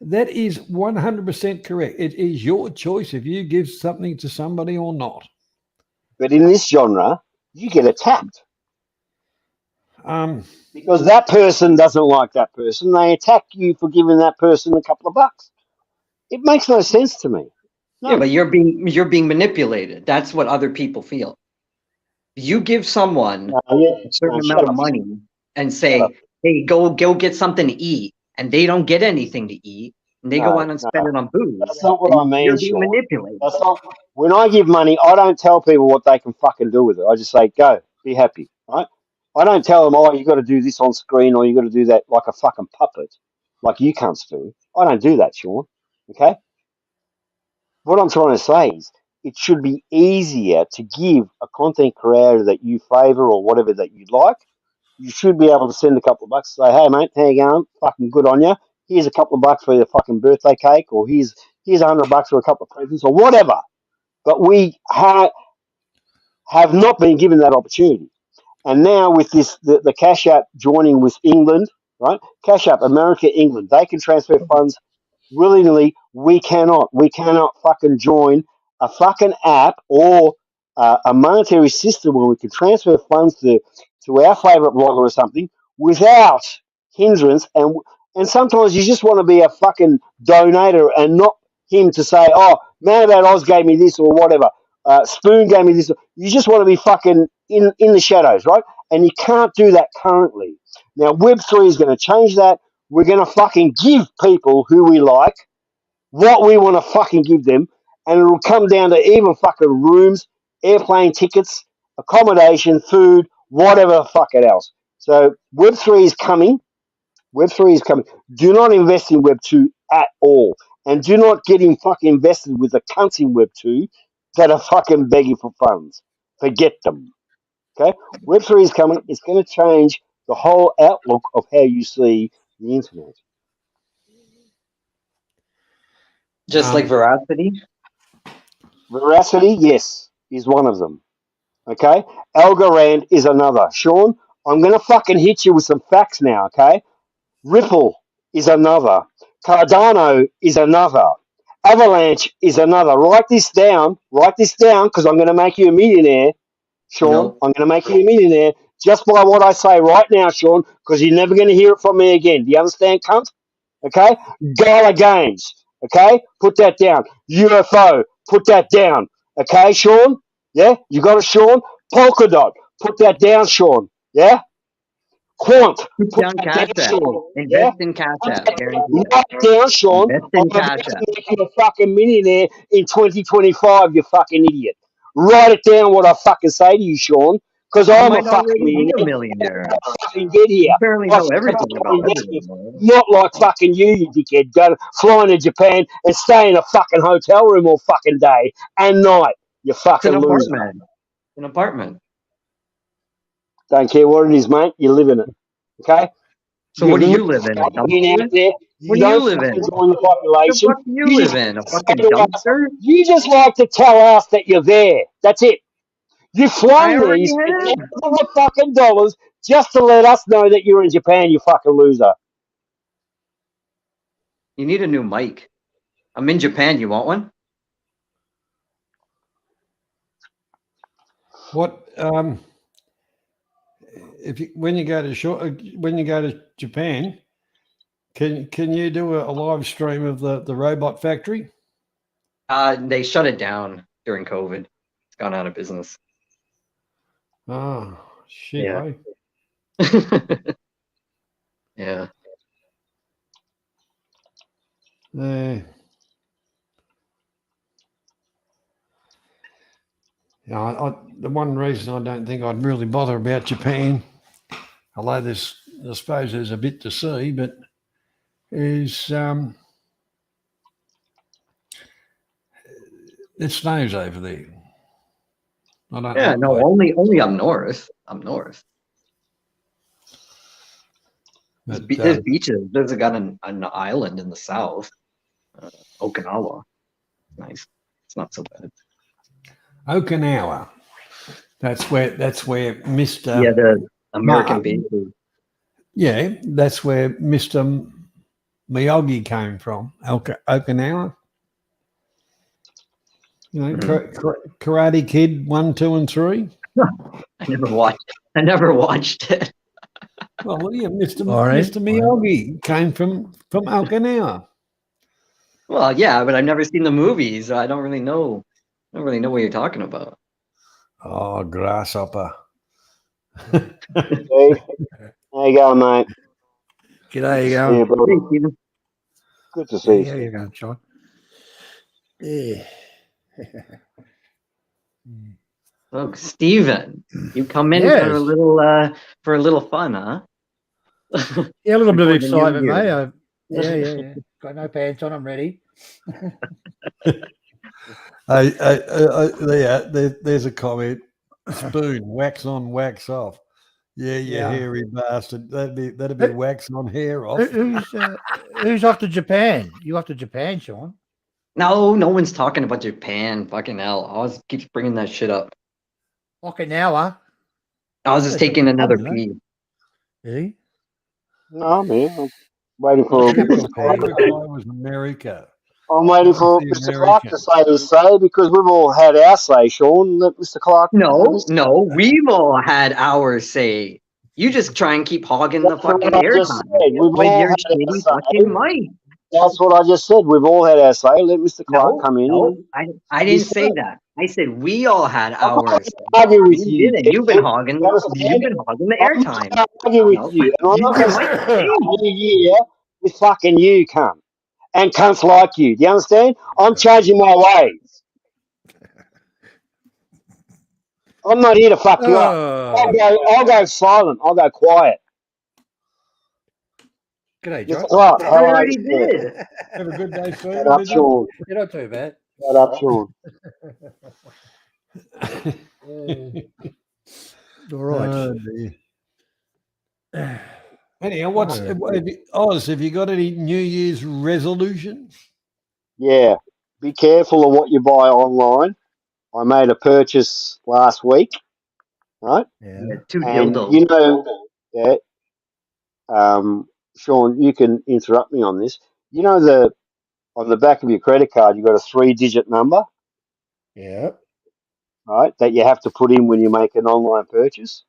That is 100% correct. It is your choice if you give something to somebody or not. But in this genre, you get attacked. Um, Because that person doesn't like that person. They attack you for giving that person a couple of bucks. It makes no sense to me. No. Yeah, but you're being manipulated. That's what other people feel. You give someone a certain amount of money and say, hey, go get something to eat, and they don't get anything to eat, and they go out and spend it on booze. That's not what I mean, you're being Sean. manipulated. That's not, when I give money, I don't tell people what they can fucking do with it. I just say, go, be happy, right? I don't tell them, oh, you got to do this on screen or you got to do that like a fucking puppet, like you cunts do. I don't do that, Sean. Okay? What I'm trying to say is it should be easier to give a content creator that you favour or whatever that you like. You should be able to send a couple of bucks and say, hey, mate, how you going? Fucking good on you. Here's a couple of bucks for your fucking birthday cake, or here's $100 for a couple of presents, or whatever. But we have not been given that opportunity. And now with this, the Cash App joining with England, right? Cash App, America, England, they can transfer funds willingly. We cannot. We cannot fucking join a fucking app or a monetary system where we can transfer funds to our favourite blogger or something without hindrance. And sometimes you just want to be a fucking donator and not him to say, oh, Man About Oz gave me this or whatever. Spoon gave me this. You just want to be fucking in the shadows, right? And you can't do that currently. Now, Web3 is going to change that. We're going to fucking give people who we like what we want to fucking give them, and it'll come down to even fucking rooms, airplane tickets, accommodation, food, whatever fucking else. So Web3 is coming. Web3 is coming. Do not invest in Web2 at all. And do not get fucking invested with the cunts in Web2 that are fucking begging for funds. Forget them. Okay? Web3 is coming. It's going to change the whole outlook of how you see the internet. Just like Veracity? Veracity, yes, is one of them. Okay? Algorand is another. Sean, I'm going to fucking hit you with some facts now, okay? Ripple is another. Cardano is another. Avalanche is another. Write this down, because I'm going to make you a millionaire, Sean. No. I'm going to make you a millionaire just by what I say right now, Sean, because you're never going to hear it from me again. Do you understand, cunt? Okay? Gala Games. Okay? Put that down. UFO. Put that down. Okay, Sean? Yeah? You got it, Sean? Polkadot. Put that down, Sean. Yeah? Quant. Put Down that Cash down, App. Sean. Yeah? Invest in Cash App. Guaranteed. Write it down, Sean. Invest I'm in about Cash to App. make you a fucking millionaire in 2025, you fucking idiot. Write it down what I fucking say to you, Sean, because I I'm a might fucking already be a millionaire. millionaire. Fucking get here. You apparently I know everything about investment, everything. not like fucking you dickhead, going flying to Japan and stay in a fucking hotel room all fucking day and night. You It's fucking an loser. apartment. An apartment. Don't care what it is, mate. You live in it. Okay? So what do you live in? A Been dumpster? out there. What You do you don't live fucking in? join the What the population. fuck do you You live just in? A say fucking to us, dumpster? you just like to tell us that you're there. That's it. You've I flown there. You already spent have. thousands of fucking dollars just to let us know that you're in Japan, you fucking loser. You need a new mic. I'm in Japan. You want one? What if you, when you go to Japan, can you do a live stream of the robot factory? They shut it down during COVID. It's gone out of business. Oh shit! Yeah. Yeah. Yeah, the one reason I don't think I'd really bother about Japan, although I suppose there's a bit to see, but is it snows over there. I don't. Yeah. No, only up north. Up north. There's beaches. There's got an island in the south, Okinawa. Nice. It's not so bad. Okinawa. That's where Mr. Yeah, the American bases. Yeah, that's where Mr. Miyagi came from. Okinawa. You know, Karate Kid 1, 2, and 3. I never watched it. Well, yeah, Mr. Miyagi came from Okinawa. Well, yeah, but I've never seen the movies, so I don't really know. I don't really know what you're talking about. Oh, grasshopper. Hey, how you going, mate? G'day, Yeah, you brother. Hey, Stephen. Good to see How you. you going, John? Yeah. Oh, Stephen, you come in Yes. for a little fun, huh? Yeah, a little bit of Before the new excitement, year. mate. Yeah. Got no pants on, I'm ready. There's a comment. Spoon, wax on, wax off. Yeah, you Yeah. hairy bastard. That'd be wax on, hair off. Who's off to Japan? You off to Japan, Sean? No one's talking about Japan. Fucking hell. I always keeps bringing that shit up. Okinawa. I was just taking another pee. Is No, man. I'm waiting for Capital Mr. Clark. was America. I'm waiting for The Mr. Clark to American. say his say because we've all had our say, Sean. Let Mr. Clark have his say. No, we've all had our say. You just try and keep hogging the That's what fucking I just said. airtime We've with all your had our shitty say. fucking mic. That's what I just said. We've all had our say. Let Mr. Clark come in. No, I didn't say that. I said we all had I'm not ours. argue with You you. didn't. You've been hogging You understand? the I'm airtime. not argue with No, you. And I'm not your going to mic spend stinks. a new year with fucking you, cunt. And cunts like you. Do you understand? I'm changing my ways. I'm not here to fuck you up. I'll go silent. I'll go quiet. G'day, Mr. John. Clark, I how are already you? did. Have a good day, Steve. Shut up, Sean. You're not too bad. Shut up, Sean. All right. Oh, dear. Anyhow, have you got any New Year's resolutions? Yeah. Be careful of what you buy online. I made a purchase last week, right? Yeah. Yeah, 2 And dildos. you know, yeah, Sean, you can interrupt me on this. You know, on the back of your credit card, you've got a 3-digit number, Yeah. right, that you have to put in when you make an online purchase.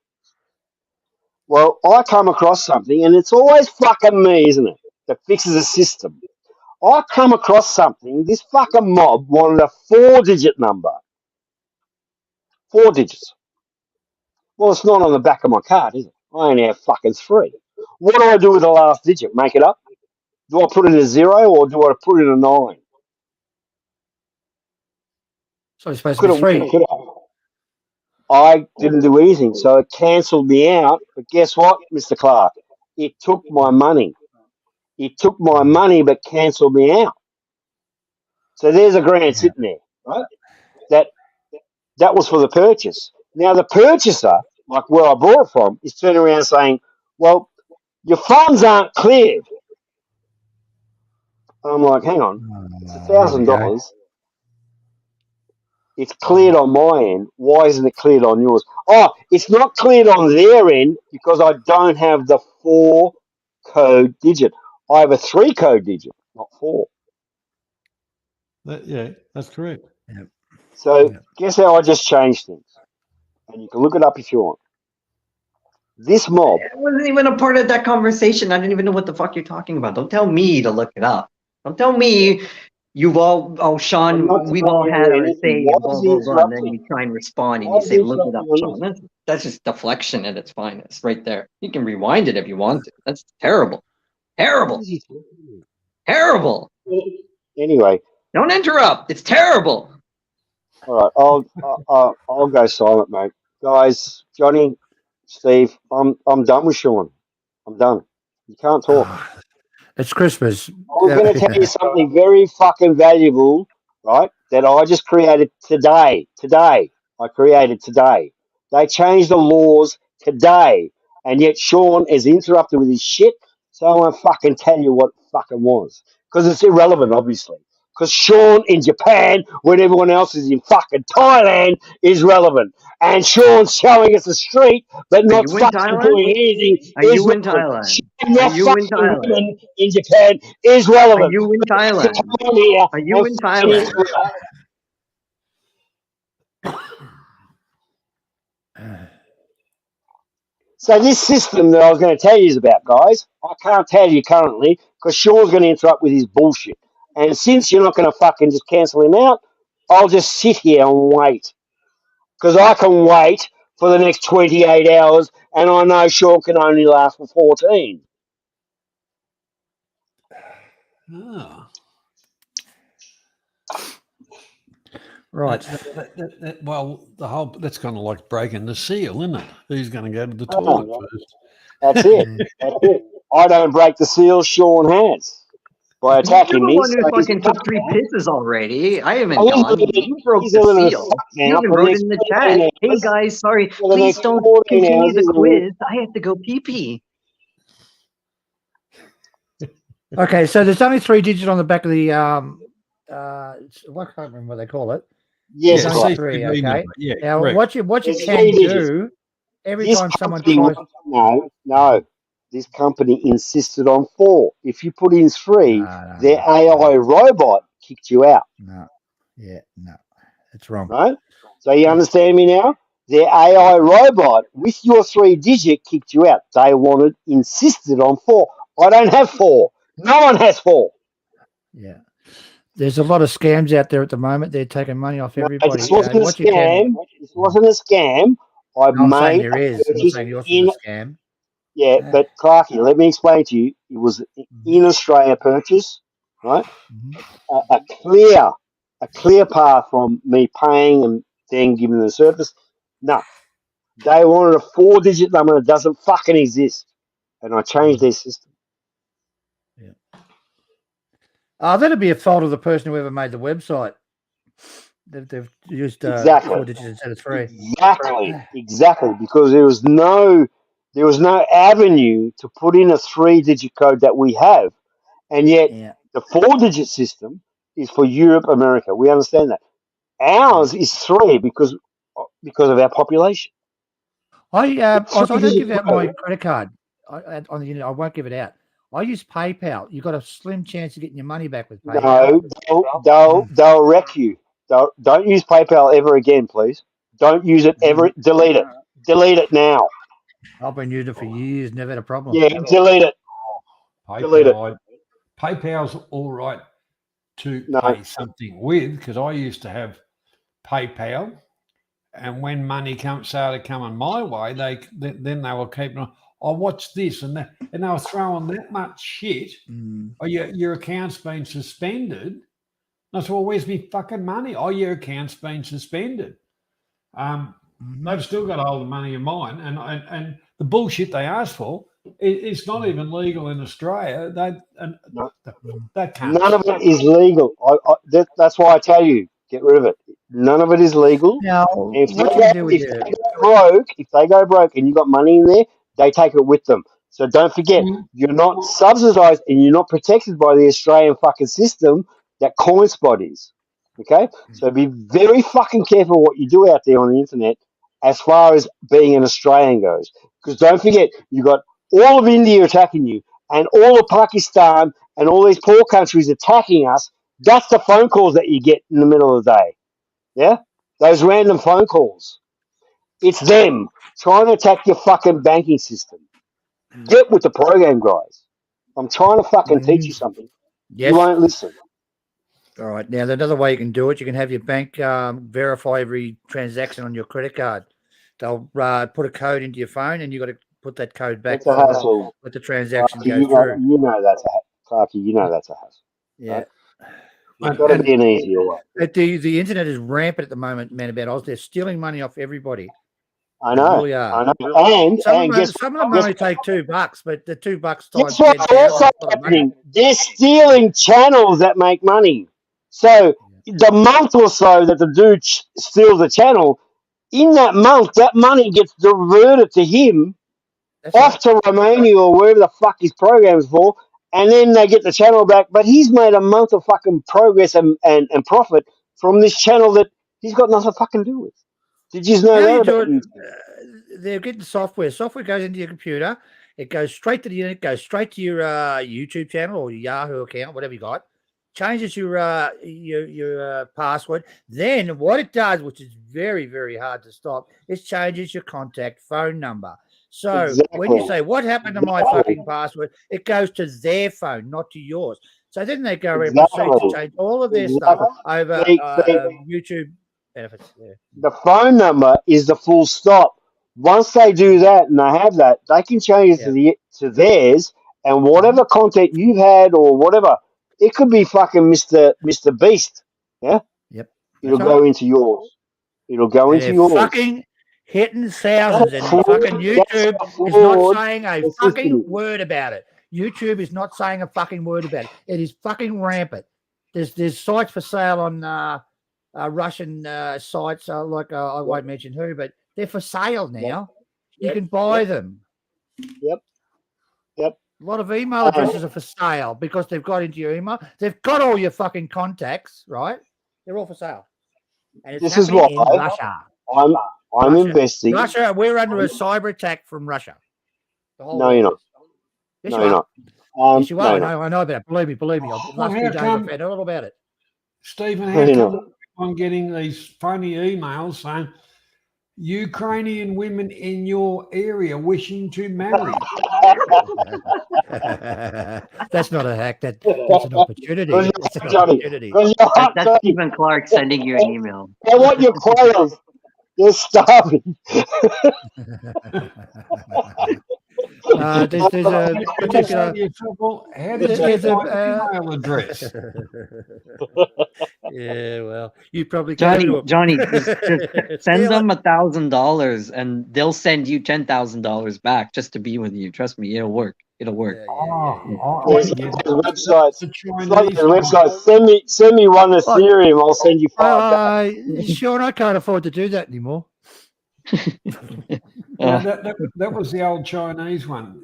Well, I come across something, and it's always fucking me, isn't it, that fixes a system. I come across something, this fucking mob wanted a 4-digit number. 4 digits. Well, it's not on the back of my card, is it? I only have fucking 3. What do I do with the last digit? Make it up? Do I put in a 0 or do I put in a 9? So it's supposed to be Couldn't 3. work it out. I didn't do anything, so it cancelled me out. But guess what, Mr. Clark? It took my money. It took my money, but cancelled me out. So there's a grand sitting there, right? That was for the purchase. Now the purchaser, like where I bought it from, is turning around saying, "Well, your funds aren't cleared." I'm like, "Hang on, it's $1,000. It's cleared on my end. Why isn't it cleared on yours?" Oh, it's not cleared on their end because I don't have the 4-code digit. I have a 3-code digit, not 4. Yeah, that's correct. So guess how I just changed things? and you can look it up if you want. This mob. I wasn't even a part of that conversation. I didn't even know what the fuck you're talking about. Don't tell me to look it up. Don't tell me you've all, oh, Sean, we've all had our say and blah, blah, blah. And then you try and respond and you say, look it up, Sean. That's just deflection at its finest right there. You can rewind it if you want to. That's terrible. Terrible. Terrible. Anyway. Don't interrupt. It's terrible. All right. I'll go silent, mate. Guys, Johnny, Steve, I'm done with Sean. I'm done. You can't talk. It's Christmas. I was going to tell you something very fucking valuable, right? That I just created today. I created today. They changed the laws today, and yet Sean is interrupted with his shit. So I won't fucking tell you what it fucking was, because it's irrelevant, obviously. Because Sean in Japan, when everyone else is in fucking Thailand, is relevant. And Sean's showing us the street, but not fucking doing anything. Are you in Thailand? Are you in Thailand? In Japan is relevant. Are you in Thailand? Are you in Thailand? So this system that I was going to tell you is about, guys, I can't tell you currently because Sean's going to interrupt with his bullshit. And since you're not going to fucking just cancel him out, I'll just sit here and wait. Because I can wait for the next 28 hours, and I know Sean can only last for 14. Oh. Right. Well, that's kind of like breaking the seal, isn't it? Who's going to go to the toilet first? That's it. That's it. I don't break the seal. Sean has by attacking me. You're the one who fucking took 3 pisses already. I haven't done. You broke the seal. You even wrote it in the chat. Hey guys, sorry. Please don't continue the quiz. I have to go pee pee. Okay, so there's only 3 digits on the back of the I can't remember what they call it. Yes, only 3. Okay. Yeah, now correct. what you can do every time someone tries. No. This company insisted on 4. If you put in 3, their AI robot kicked you out. No, it's wrong. Right? So you understand me now? Their AI robot with your 3-digit kicked you out. They insisted on 4. I don't have 4. No one has 4. Yeah. There's a lot of scams out there at the moment. They're taking money off everybody. This wasn't a scam. This wasn't a scam. I'm saying there is. I'm saying yours was a scam. Yeah, but Clarky, let me explain to you. It was in Australia purchase, right? A clear path from me paying and then giving the service. No, they wanted a 4-digit number that doesn't fucking exist, and I changed their system. Yeah. That'd be a fault of the person who ever made the website. They've used 4 digits instead of 3. Exactly, because there was no avenue to put in a 3-digit code that we have, and yet the 4-digit system is for Europe, America. We understand that. Ours is 3 because of our population. I don't give out my credit card on the internet. I won't give it out. I use PayPal. You've got a slim chance of getting your money back with PayPal. No, they'll wreck you. Don't use PayPal ever again, please. Don't use it ever. Delete it. Delete it now. I've been using it for years. Never had a problem. Yeah, delete it. Delete it. PayPal's all right to pay something with, because I used to have PayPal, and when money started coming my way, then they were keeping. Oh, what's this and that, and they were throwing that much shit. Oh, your account's been suspended. I said, well, where's my fucking money? Oh, your account's been suspended. They've still got a hold of money of mine, and the bullshit they asked for, it's not even legal in Australia. That can't. None of it is legal. That's why I tell you, get rid of it. None of it is legal. Now, if they go broke and you got money in there, they take it with them. So don't forget, you're not subsidised and you're not protected by the Australian fucking system that CoinSpot is. Okay? So be very fucking careful what you do out there on the internet as far as being an Australian goes. Because don't forget, you got all of India attacking you and all of Pakistan and all these poor countries attacking us. That's the phone calls that you get in the middle of the day. Yeah? Those random phone calls. It's them trying to attack your fucking banking system. Get with the program, guys. I'm trying to fucking teach you something. Yes. You won't listen. All right. Now, there's another way you can do it. You can have your bank verify every transaction on your credit card. They'll put a code into your phone, and you got to put that code back It's a hassle. let the transaction Clarky, go through. you know that's a Clarky, you know that's a hassle. Yeah. Right? There's got to be an easier way. But the internet is rampant at the moment, man. About Oz, they're stealing money off everybody. I know. They really are. I know. Some And of them only take $2, but the $2 times guess what's 10,000 also is a lot of money. happening? They're stealing channels that make money. So the month or so that the dude steals the channel, in that month, that money gets diverted to him That's off right. to Romania or wherever the fuck his program's for, and then they get the channel back. But he's made a month of fucking progress and profit from this channel that he's got nothing to fucking do with. Did you know How that you do about it? YouTube? They're getting software. Software goes into your computer. It goes straight to the internet. Goes straight to your YouTube channel or your Yahoo account, whatever you got. Changes your password. Then what it does, which is very, very hard to stop, is changes your contact phone number. So when you Exactly. say what happened to my fucking password, it goes to their phone, not to yours. So then they go and proceed to Exactly. change all of their stuff over YouTube benefits. Yeah. The phone number is the full stop. Once they do that and they have that, they can change it to theirs, and whatever content you've had or whatever, it could be fucking Mr. Beast. Yeah? Yep. It'll That's go right. into yours. It'll go And into they're yours. fucking hitting thousands, and Fraud, fucking that's YouTube a is not fraud. saying a Yes, fucking it is. word about it. YouTube is not saying a fucking word about it. It is fucking rampant. There's sites for sale on Russian sites, like I won't mention who, but they're for sale now. You can buy them. Yep. A lot of email addresses are for sale because they've got into your email. They've got all your fucking contacts, right? They're all for sale. And it's This is happening why in Russia. I'm Russia. investing. Russia, we're under a cyber attack from Russia. The whole No, you're world not. is. Yes, No, you you're are. not. Yes, you are. I know about it. Believe me. Well, Last few how days come, I've heard all about it. Stephen, No, how you're come not. I'm getting these phony emails saying Ukrainian women in your area wishing to marry? That's not a hack. That's an opportunity. Because It's an you're hot, Johnny. opportunity. Because you're hot, That's Johnny. Stephen Clark sending you an email. They want your quails. They're starving. There's a particular. How did you There's get my a. email address? Yeah, well, you probably go to Johnny, just send Steal them $1,000 and they'll send you $10,000 back just to be with you. Trust me, it'll work. It'll work. There's websites. The It's like Chinese the website. Send me one Ethereum. I'll send you $5. Sean, I can't afford to do that anymore. Yeah, that was the old Chinese one.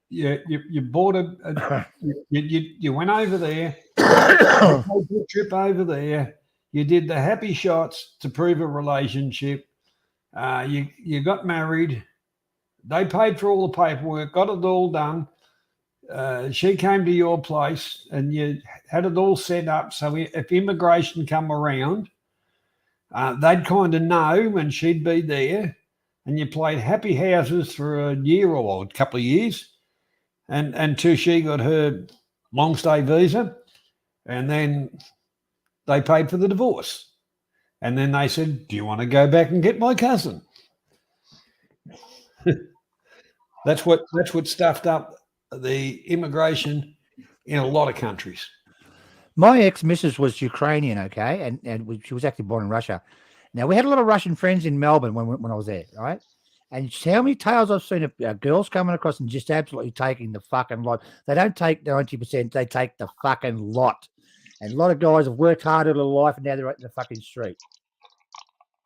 You bought you went over there, you trip over there. You did the happy shots to prove a relationship. You got married. They paid for all the paperwork, got it all done. She came to your place, and you had it all set up. So if immigration come around, they'd kind of know, and she'd be there. And you played happy houses for a year or a couple of years, and until she got her long stay visa, and then they paid for the divorce, and then they said, "Do you want to go back and get my cousin?" That's what stuffed up the immigration in a lot of countries. My ex-missus was Ukrainian, okay, and she was actually born in Russia. Now, we had a lot of Russian friends in Melbourne when I was there, right? And how many tales I've seen of girls coming across and just absolutely taking the fucking lot. They don't take 90%, they take the fucking lot. And a lot of guys have worked hard in their life and now they're out in the fucking street.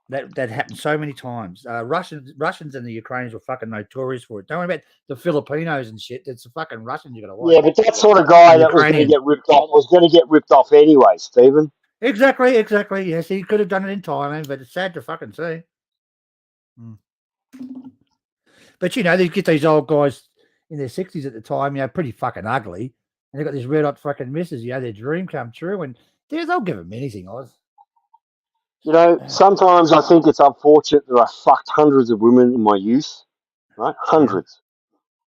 That happened so many times. Russians and the Ukrainians were fucking notorious for it. Don't worry about the Filipinos and shit. It's the fucking Russians you got to watch. Yeah, but that sort of guy that was going to get ripped off was going to get ripped off anyway, Stephen. Exactly. Yes, he could have done it in Thailand, but it's sad to fucking see. But you know, they get these old guys in their 60s at the time, you know, pretty fucking ugly, and they've got these red hot fucking misses. You know, their dream come true, and they'll give them anything, Oz. You know, sometimes I think it's unfortunate that I fucked hundreds of women in my youth, right? Hundreds.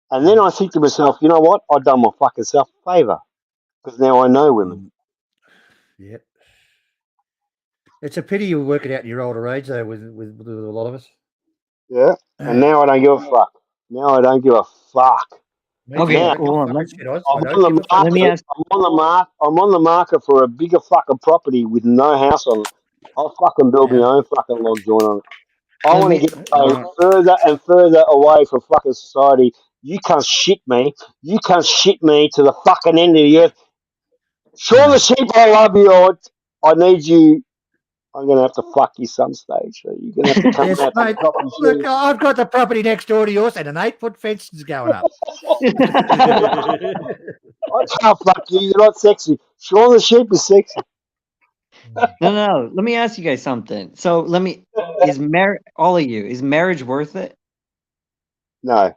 And then I think to myself, you know what? I've done my fucking self a favour because now I know women. Yep. It's a pity you work it out in your older age, though, with a lot of us. Yeah. And now I don't give a fuck. Now I don't give a fuck. Okay, Now, hold on. I'm on the market for a bigger fucking property with no house on it. I'll fucking build my own fucking log joint on it. I want to get further and further away from fucking society. You can't shit me. You can't shit me to the fucking end of the earth. Shaun the sheep, I love you. I need you. I'm going to have to fuck you some stage. So you're going to have to come Yes, out to mate. the top and Look, shoot. I've got the property next door to yours, and an 8-foot fence is going up. I can't fuck you. You're not sexy. Shaun the sheep is sexy. No. Let me ask you guys something. So all of you, is marriage worth it? No.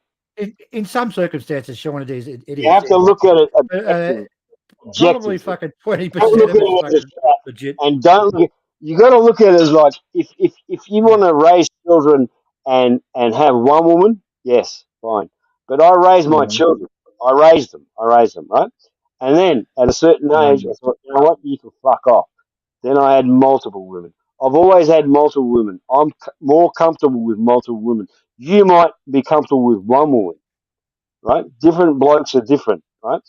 In some circumstances, Sean, it is. It You have is. to look at it objectively. Probably fucking 20% Don't look of at it's it as fucking a legit. and don't look. You got to look at it as like if you want to raise children and have one woman, yes, fine. But I raised my children. I raised them, right? And then at a certain age, I thought, you know what, you can fuck off. Then I had multiple women. I've always had multiple women. I'm more comfortable with multiple women. You might be comfortable with one woman, right? Different blokes are different, right?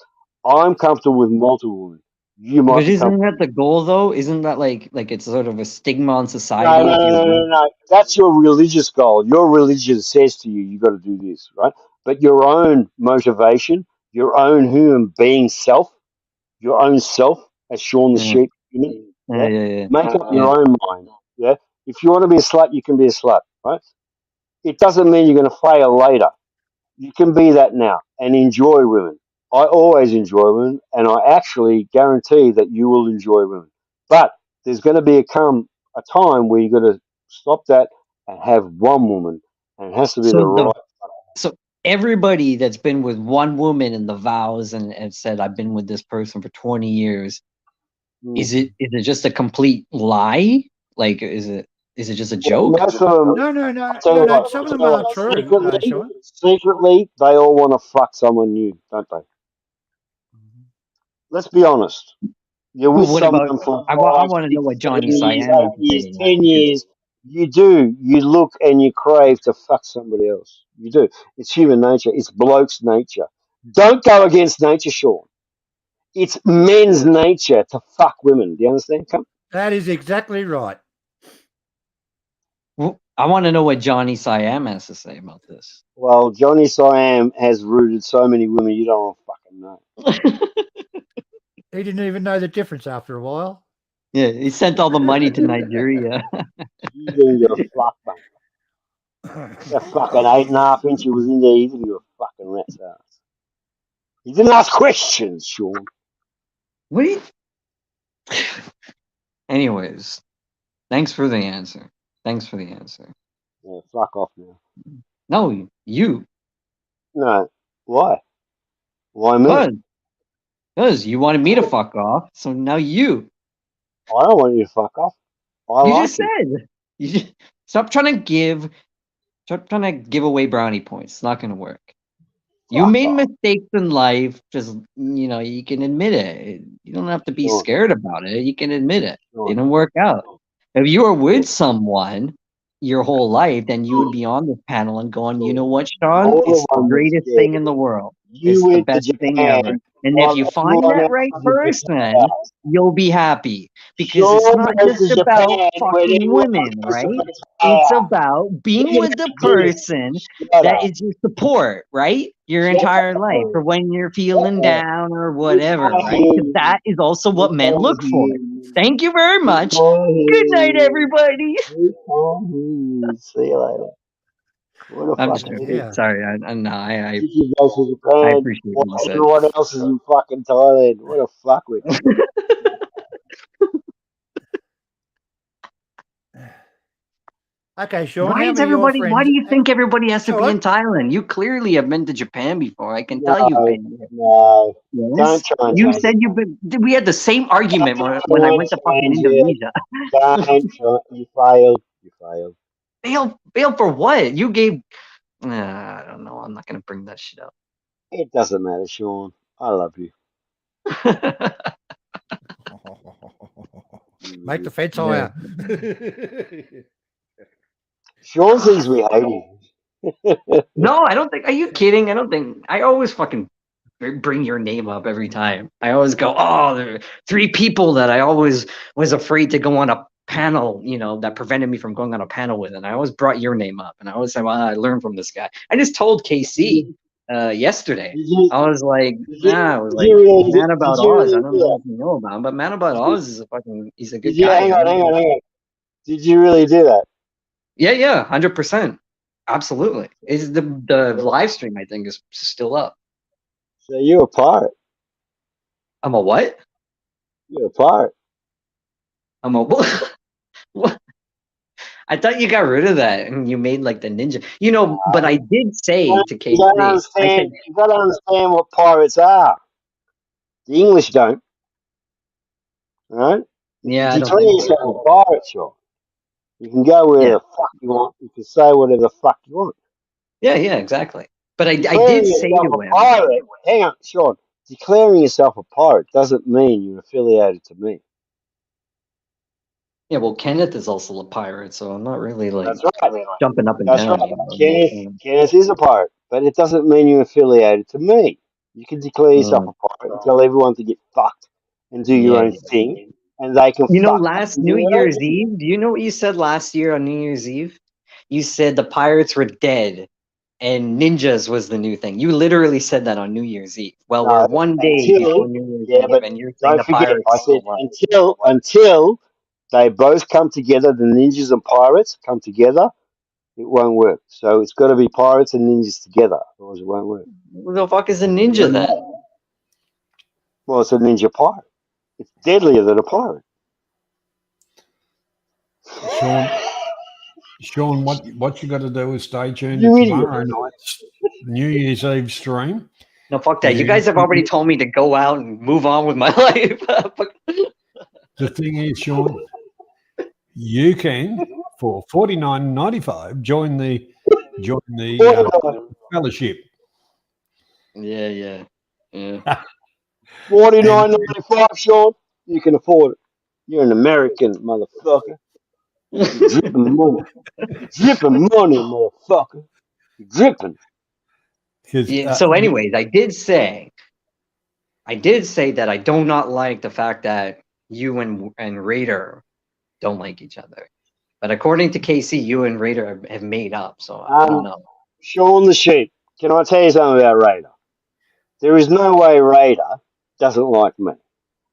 I'm comfortable with multiple women. You might But be isn't comfortable. that the goal, though? Isn't that like it's sort of a stigma on No, society if you're with? no. That's your religious goal. Your religion says to you, you got to do this, right? But your own motivation, your own human being self, your own self, as Shaun the sheep, Yeah. make up your own mind. Yeah, if you want to be a slut, you can be a slut, right? It doesn't mean you're going to fail later. You can be that now and enjoy women. I always enjoy women, and I actually guarantee that you will enjoy women. But there's going to be a time where you've got to stop that and have one woman, and it has to be the right. So everybody that's been with one woman in the vows and said, I've been with this person for 20 years, is it just a complete lie? Like, is it just a joke? Most of them, No. Some of them are true, Sean. secretly, they all want to fuck someone new, don't they? Let's be honest. You're with What about? someone for I 5, want to know 6, what 7 Johnny years, Cyan has 8 to say years, to that. 10 years. You look and you crave to fuck somebody else. You do. It's human nature. It's bloke's nature. Don't go against nature, Sean. It's men's nature to fuck women. Do you understand? Come. That is exactly right. I want to know what Johnny Siam has to say about this. Well, Johnny Siam has rooted so many women you don't fucking know. He didn't even know the difference after a while. Yeah, he sent all the money to Nigeria. You do your fuck, mate. That fucking 8.5 inches was in there. You do your fucking rat's ass. He didn't ask questions, Sean. What do you? Anyways, thanks for the answer. Yeah, fuck off now. No, you. No. Why? Why me? Because you wanted me to fuck off, so now you. I don't want you to fuck off. You just said. Stop trying to give away brownie points. It's not going to work. You made mistakes in life. Just you can admit it. You don't have to be scared about it. You can admit it. It didn't work out. If you were with someone your whole life, then you would be on this panel and going, you know what, Sean? It's the greatest thing in the world. It's the best thing ever. And if you find that right person, you'll be happy. Because it's not just about fucking women, right? It's about being with the person that is your support, right? Your entire life, for when you're feeling down or whatever, right? Because that is also what men look for. Thank you very much. Good night, everybody. See you later. What a I'm just fucking joking. idiot. Sorry. I You guys in Japan, appreciate what you said. everyone else is in fucking Thailand. What a fuckwit. Okay, Sean. Why how is many of your everybody? Why friends? do you think everybody has to be Sean? in Thailand? You clearly have been to Japan before. I can No, tell you've been. no. Don't Yes. try and You change said it. you've been. We had the same argument when I Don't went to fucking change it. Indonesia. Don't try. You failed. You failed. Bail for what? You gave. I don't know. I'm not gonna bring that shit up. It doesn't matter, Sean. I love you. Make the fence Yeah. higher. Sean thinks we hate him. No, I don't think. Are you kidding? I don't think. I always fucking bring your name up every time. I always go, oh, there are 3 people that I always was afraid to go on a panel, that prevented me from going on a panel with. And I always brought your name up. And I always say, well, I learned from this guy. I just told KC yesterday. Did you? I was like, I was Did like, you really? Man Did About you Oz. I really don't do know that? if you know about him, but Man About Oz is he's a Did good you? guy. Hang I on, don't hang on, know. hang on. Did you really do that? Yeah, 100%. Absolutely. Is the live stream, I think, is still up. So you're a pirate. I'm a what? You're a pirate. I'm a what? I thought you got rid of that and you made like the ninja. But I did say to You don't KC, I said, understand. You got to understand what pirates are. The English don't. All right. You can yeah, I don't declare think so. yourself a pirate, sure. You can go where Yeah. the fuck you want. You can say whatever the fuck you want. Yeah, exactly. But I Declaring did say yourself to a him, pirate. Hang on, Sean. Declaring yourself a pirate doesn't mean you're affiliated to me. yeah, well, Kenneth is also a pirate, so I'm not really like That's right. jumping up and That's right. down. Kenneth is a pirate, but it doesn't mean you're affiliated to me. You can declare yourself Mm, a pirate and tell everyone to get fucked and do your yeah, own yeah. thing, and they can fuck up Last and do New their own Year's thing. Eve, do you know what you said last year on New Year's Eve? You said the pirates were dead and ninjas was the new thing. You literally said that on New Year's Eve. Well, we're No, one day before until New Year's yeah, Eve, but and you're saying don't the forget, pirates I are still said alive. until they both come together, the ninjas and pirates come together, it won't work. So it's got to be pirates and ninjas together, otherwise it won't work. Who the fuck is a ninja then? Well, it's a ninja pirate. It's deadlier than a pirate. Sean, what you got to do is stay tuned to You idiot. tomorrow night's New Year's Eve stream. No, fuck that. You guys have already told me to go out and move on with my life. The thing is, Sean, you can for $49.95 join the fellowship. Yeah. $49.95, Sean. You can afford it. You're an American, motherfucker. You're dripping money. You're dripping money, motherfucker. You're dripping. Yeah, so, anyways, I did say that I do not like the fact that you and Raider don't like each other. But according to KC, you and Raider have made up. So I don't know. Sean the Sheep, can I tell you something about Raider? There is no way Raider doesn't like me.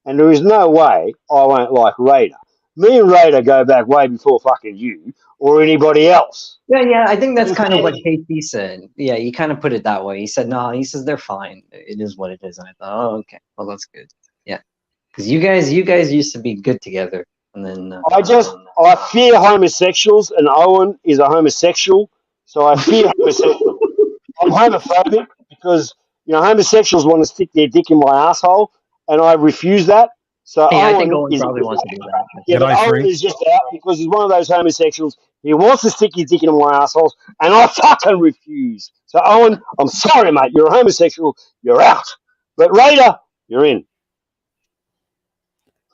And there is no way I won't like Raider. Me and Raider go back way before fucking you or anybody else. Yeah, I think that's kind of what KC said. Yeah, he kind of put it that way. He said, no, he says they're fine. It is what it is. And I thought, oh, okay. Well, that's good. Yeah. Because you guys used to be good together. And then I fear homosexuals, and Owen is a homosexual, so I fear homosexuals. I'm homophobic because homosexuals want to stick their dick in my asshole, and I refuse that. So yeah, I think Owen Owen is probably wants to do that. yeah, but G'day, Owen Frank. is just out because he's one of those homosexuals. He wants to stick his dick in my assholes, and I fucking refuse. So Owen, I'm sorry, mate. You're a homosexual. You're out. But Raider, you're in.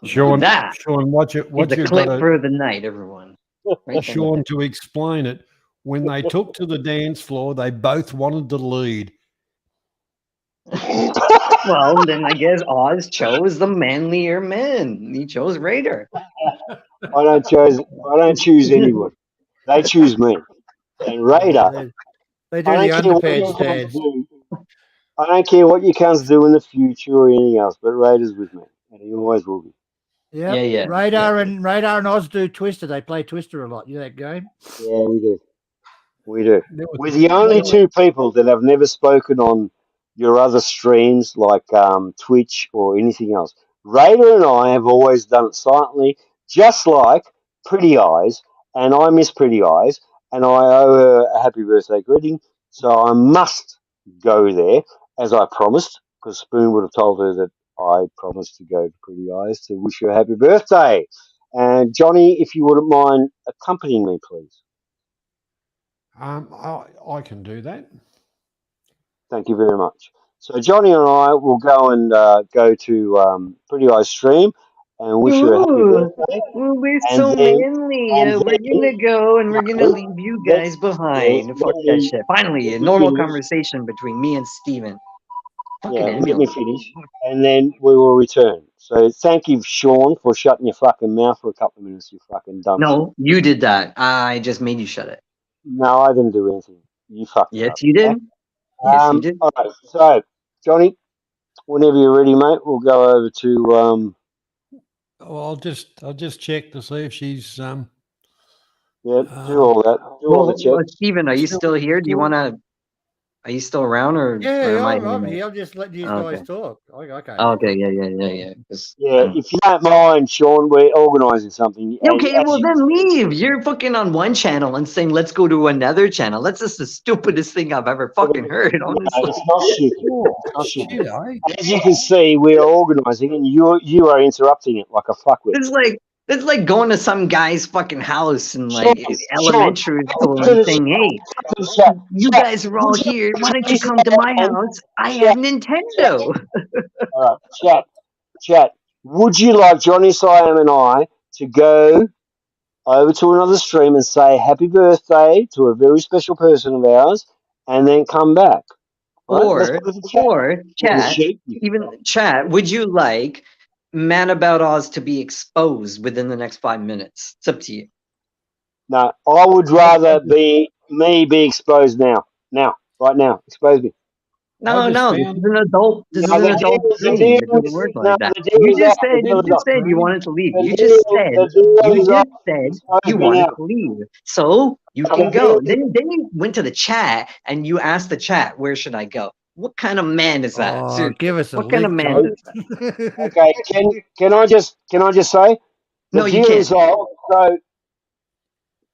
Sean, That what is you the got clip to for the night, everyone. Right? Sean, to explain it, when they took to the dance floor, they both wanted to lead. Well, then I guess Oz chose the manlier man. He chose Raider. I don't choose anyone. They choose me. And Raider, They do I the don't care what you underpants cunts dance. do. I don't care what you cunts do in the future or anything else, but Raider's with me, and he always will be. Yeah. Yeah. Radar and Oz do Twister. They play Twister a lot. You know that game? Yeah, we do. We do. We're the only 2 people that have never spoken on your other streams like Twitch or anything else. Raider and I have always done it silently, just like Pretty Eyes and I miss Pretty Eyes, and I owe her a happy birthday greeting, so I must go there as I promised, because Spoon would have told her that I promised to go to Pretty Eyes to wish her a happy birthday. And Johnny, if you wouldn't mind accompanying me, please. I can do that. Thank you very much. So Johnny and I will go and go to Pretty Eyes Stream and wish her a happy Ooh, birthday, we're and so then manly. and We're gonna go and we're gonna then leave you let, guys let, behind. Fuck let that me shit. Finally, let a me normal finish. conversation between me and Steven. Fucking Yeah, let me emulate. finish, and then we will return. So thank you, Sean, for shutting your fucking mouth for a couple of minutes. You fucking dumb shit. No, you did that. I just made you shut it. No, I didn't do anything. You fucked it Yes, up. you Okay. did. Yes, you did. All right. So Johnny, whenever you're ready, mate, we'll go over to Well, I'll just check to see if she's yeah, do um all that, do all the Well, checks. Steven, are you still here? Do you still wanna? Are you still around, or am I? I'm here. I'm just letting you guys Okay. talk. I can't hear Okay. you. Yeah. Yeah, if you don't mind, Sean, we're organising something. Okay, As well you then leave. You're fucking on one channel and saying let's go to another channel. That's just the stupidest thing I've ever fucking heard, no, honestly. it's not stupid. Oh, It's not shit, stupid. eh? As you can see, we are organising, and you are interrupting it like a fuckwit. It's like going to some guy's fucking house in Sean, like Sean, elementary I school to and the saying, "Hey, to the chat. you Chat, guys are all would you here. Why don't you please come to my and house? I chat, have chat. Nintendo." All right, chat. Would you like Johnny Siam and I to go over to another stream and say happy birthday to a very special person of ours, and then come back? All right, let's Or put it in chat. or Little chat, sheep. even chat, would you like Man About Oz to be exposed within the next 5 minutes? It's up to you. No, I would rather just- be exposed now. Now, right now, expose me. I No, just no, found this No, is an adult the stream. deal It doesn't is work like that. the deal is off. The deal You is off. just said you wanted to leave. The deal You is off. just said Expose you me wanted now. to leave. So you The can deal go. is Then you went to the chat and you asked the chat, where should I go? What kind of man is that? Oh, Seriously. give us a What kind of lick, man John. is that? okay. Can I just say the No, you deal is can't. off? So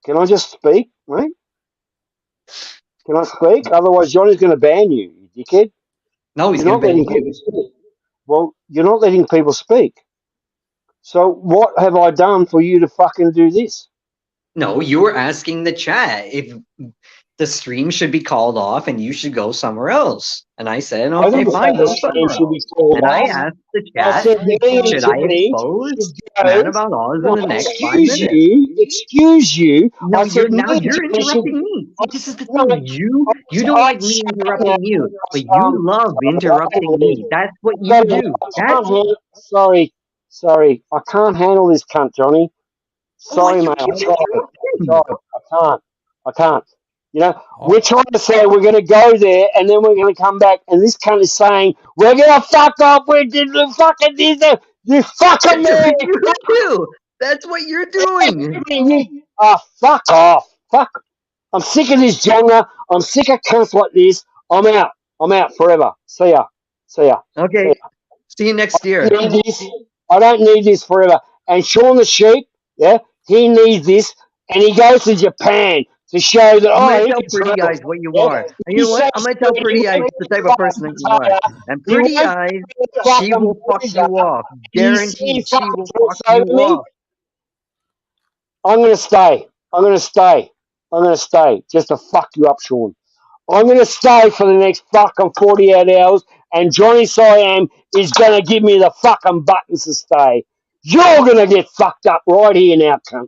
can I just speak, mate? Can I speak? Otherwise, Johnny's going to ban you, you dickhead. No, he's You're gonna not ban letting you. people speak. Well, you're not letting people speak. So what have I done for you to fucking do this? No, you were asking the chat if the stream should be called off and you should go somewhere else. And I said, I okay, didn't say fine, the go stream somewhere should else. be called And I off. asked the I chat, said me and should I Johnny expose should Man go. About Oz in No, the next 5 minutes? excuse you. No, I said me now and you're Johnny should. interrupting me. I, See, this is the no, thing. You don't I like me shut up now. interrupting you, but you love Sorry, I interrupting can't hear me. you. That's what I you do. can't handle. Sorry. I can't handle this cunt, Johnny. Why Sorry, you mate. keep I interrupting? tried. I can't. You know, we're oh, trying to say we're going to go there and then we're going to come back, and this cunt is saying we're going to fuck off. We did the fucking did the you fucking That's what man. you do. That's what you're doing. Oh, fuck off. Fuck. I'm sick of this genre. I'm sick of cunts like this. I'm out. I'm out forever. See ya. See ya. See Okay. ya. See you next I year. don't need this. I don't need this forever. And Sean the sheep, yeah, he needs this, and he goes to Japan to show that I'm gonna he tell can Pretty Eyes travel. what you Yeah, are. And you he's know so what? I'm gonna tell stupid. He Pretty Eyes won't the be type a of fucking person that you are. potato. And He Pretty won't Eyes, be a she fucking will fuck bruiser. you off. He Guaranteed, she fucking will talks fuck you over me. off. I'm gonna stay. I'm gonna stay. I'm gonna stay just to fuck you up, Sean. I'm going to stay for the next fucking 48 hours, and Johnny Siam is going to give me the fucking buttons to stay. You're going to get fucked up right here now, cunt.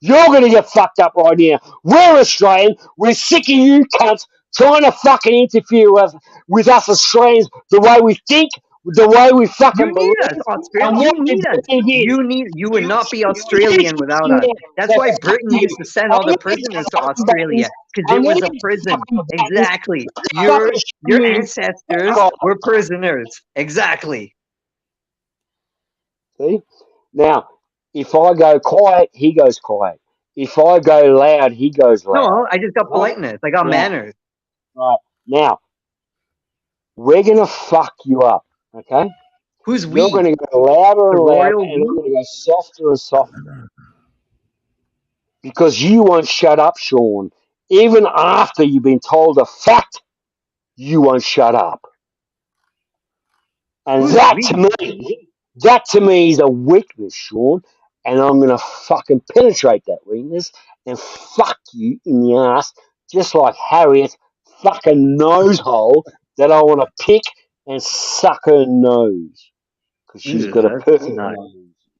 You're going to get fucked up right here. We're Australian. We're sick of you cunts trying to fucking interfere with us Australians, the way we think, the way we You fucking need us, believe. Australia. And You what need us. you're doing is, You would not be you Australian without us. That's so why fuck Britain you. used to send I'm all the going to get prisoners the to fucking buttons. Australia because I'm it going was to a get the prison. fucking buttons. Exactly. Fucking Your you. ancestors Fuck off. were prisoners. Exactly. See? Now, if I go quiet, he goes quiet. If I go loud, he goes loud. No, I just got Right? politeness. I got Now, manners. right. Now, we're going to fuck you up, okay? Who's You're we? going to go louder The and louder, royal and I'm we? going to go softer and softer. because you won't shut up, Sean. Even after you've been told a fact, you won't shut up. And Who's that we? to me is a weakness, Sean. And I'm gonna fucking penetrate that weakness and fuck you in the ass, just like Harriet fucking nose hole that I want to pick and suck her nose because she's Ew, got a that's perfect not nose.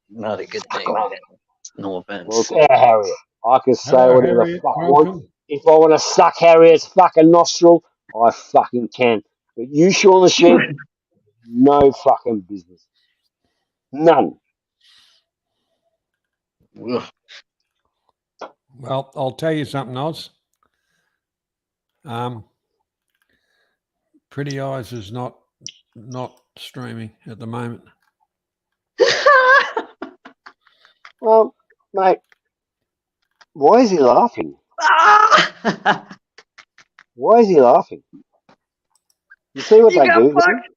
not a good Fuck thing. off. No Well, offense. it's our Harriet. I can say Hello, whatever the Harriet. fuck I want. Welcome. If I want to suck Harriet's fucking nostril, I fucking can. But you, Sean the Sheep, no fucking business. None. Ugh. Well, I'll tell you something else. Pretty Eyes is not streaming at the moment. Well, mate, why is he laughing? Why is he laughing? You see what You they got do? fucked.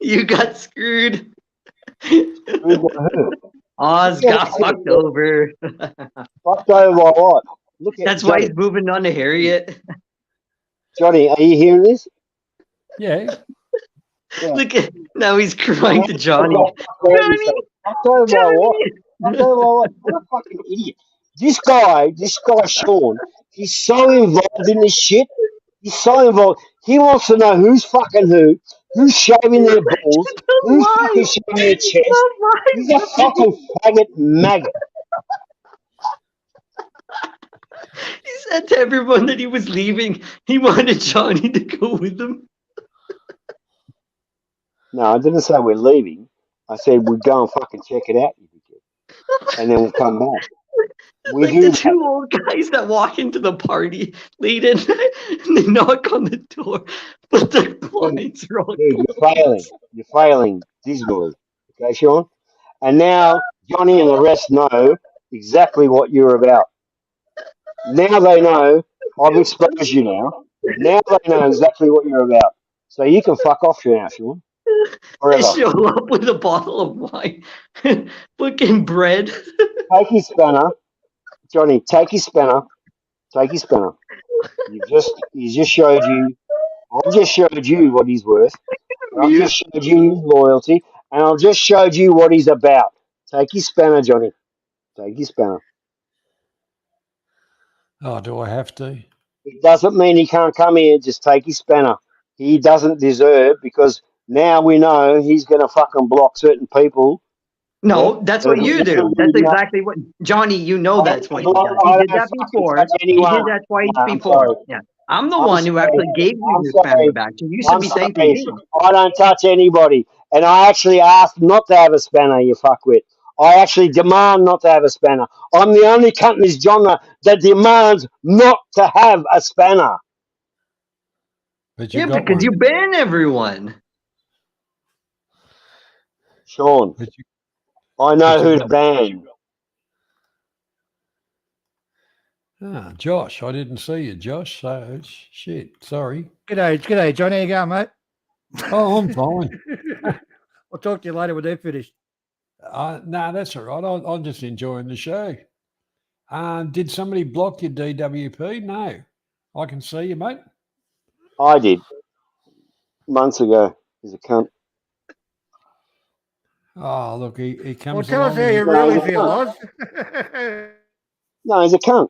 You got screwed. Who's got hurt? Oz got fucked over. Fucked over by what? Look at That's why Johnny. he's moving on to Harriet. Johnny, are you hearing this? Yeah. Yeah. Look at now he's crying to Johnny. Fucked over by what? Fucked over by what? What a fucking idiot. This guy, Sean, he's so involved in this shit. He's so involved. He wants to know who's fucking who's shaving their balls, who's fucking shaving their chest. He's a fucking faggot maggot. He said to everyone that he was leaving, he wanted Johnny to go with him. No, I didn't say we're leaving. I said we'd go and fucking check it out, and then we'll come back. It's We like do the that. two old guys that walk into the party late at night and they knock on the door, but their blinds are all Dude, closed. You're failing dismally. Okay, Sean? And now Johnny and the rest know exactly what you're about. Now they know. I've exposed you now. Now they know exactly what you're about. So you can fuck off now, Sean. They Forever. show up with a bottle of wine, fucking bread. Take his spanner. Johnny, take his spanner. Take his spanner. He's just showed you. I've just showed you what he's worth. And I've just showed you his loyalty. And I've just showed you what he's about. Take his spanner, Johnny. Take his spanner. Oh, do I have to? It doesn't mean he can't come here. Just take his spanner. He doesn't deserve because now we know he's going to fucking block certain people. No, that's what you do. That's exactly what Johnny. You know that's what he does. He did that before. He did that twice before. Yeah, I'm the one who actually gave you your spanner back. So you should be thanking me. I don't touch anybody, and I actually asked not to have a spanner. You fuckwit. I actually demand not to have a spanner. I'm the only cunt in this genre that demands not to have a spanner. But you Yeah, got because one. you ban everyone. Sean, But you, I know but you who to got, ban. Josh. I didn't see you, Josh. So shit. Sorry. G'day, John. How you going, mate? Oh, I'm fine. I'll talk to you later when they're finished. No, that's all right. I'm just enjoying the show. Did somebody block your DWP? No. I can see you, mate. I did months ago. He's a cunt. Oh, look, he comes Well, tell us along. how and you really feel, Oz. No, he's a cunt.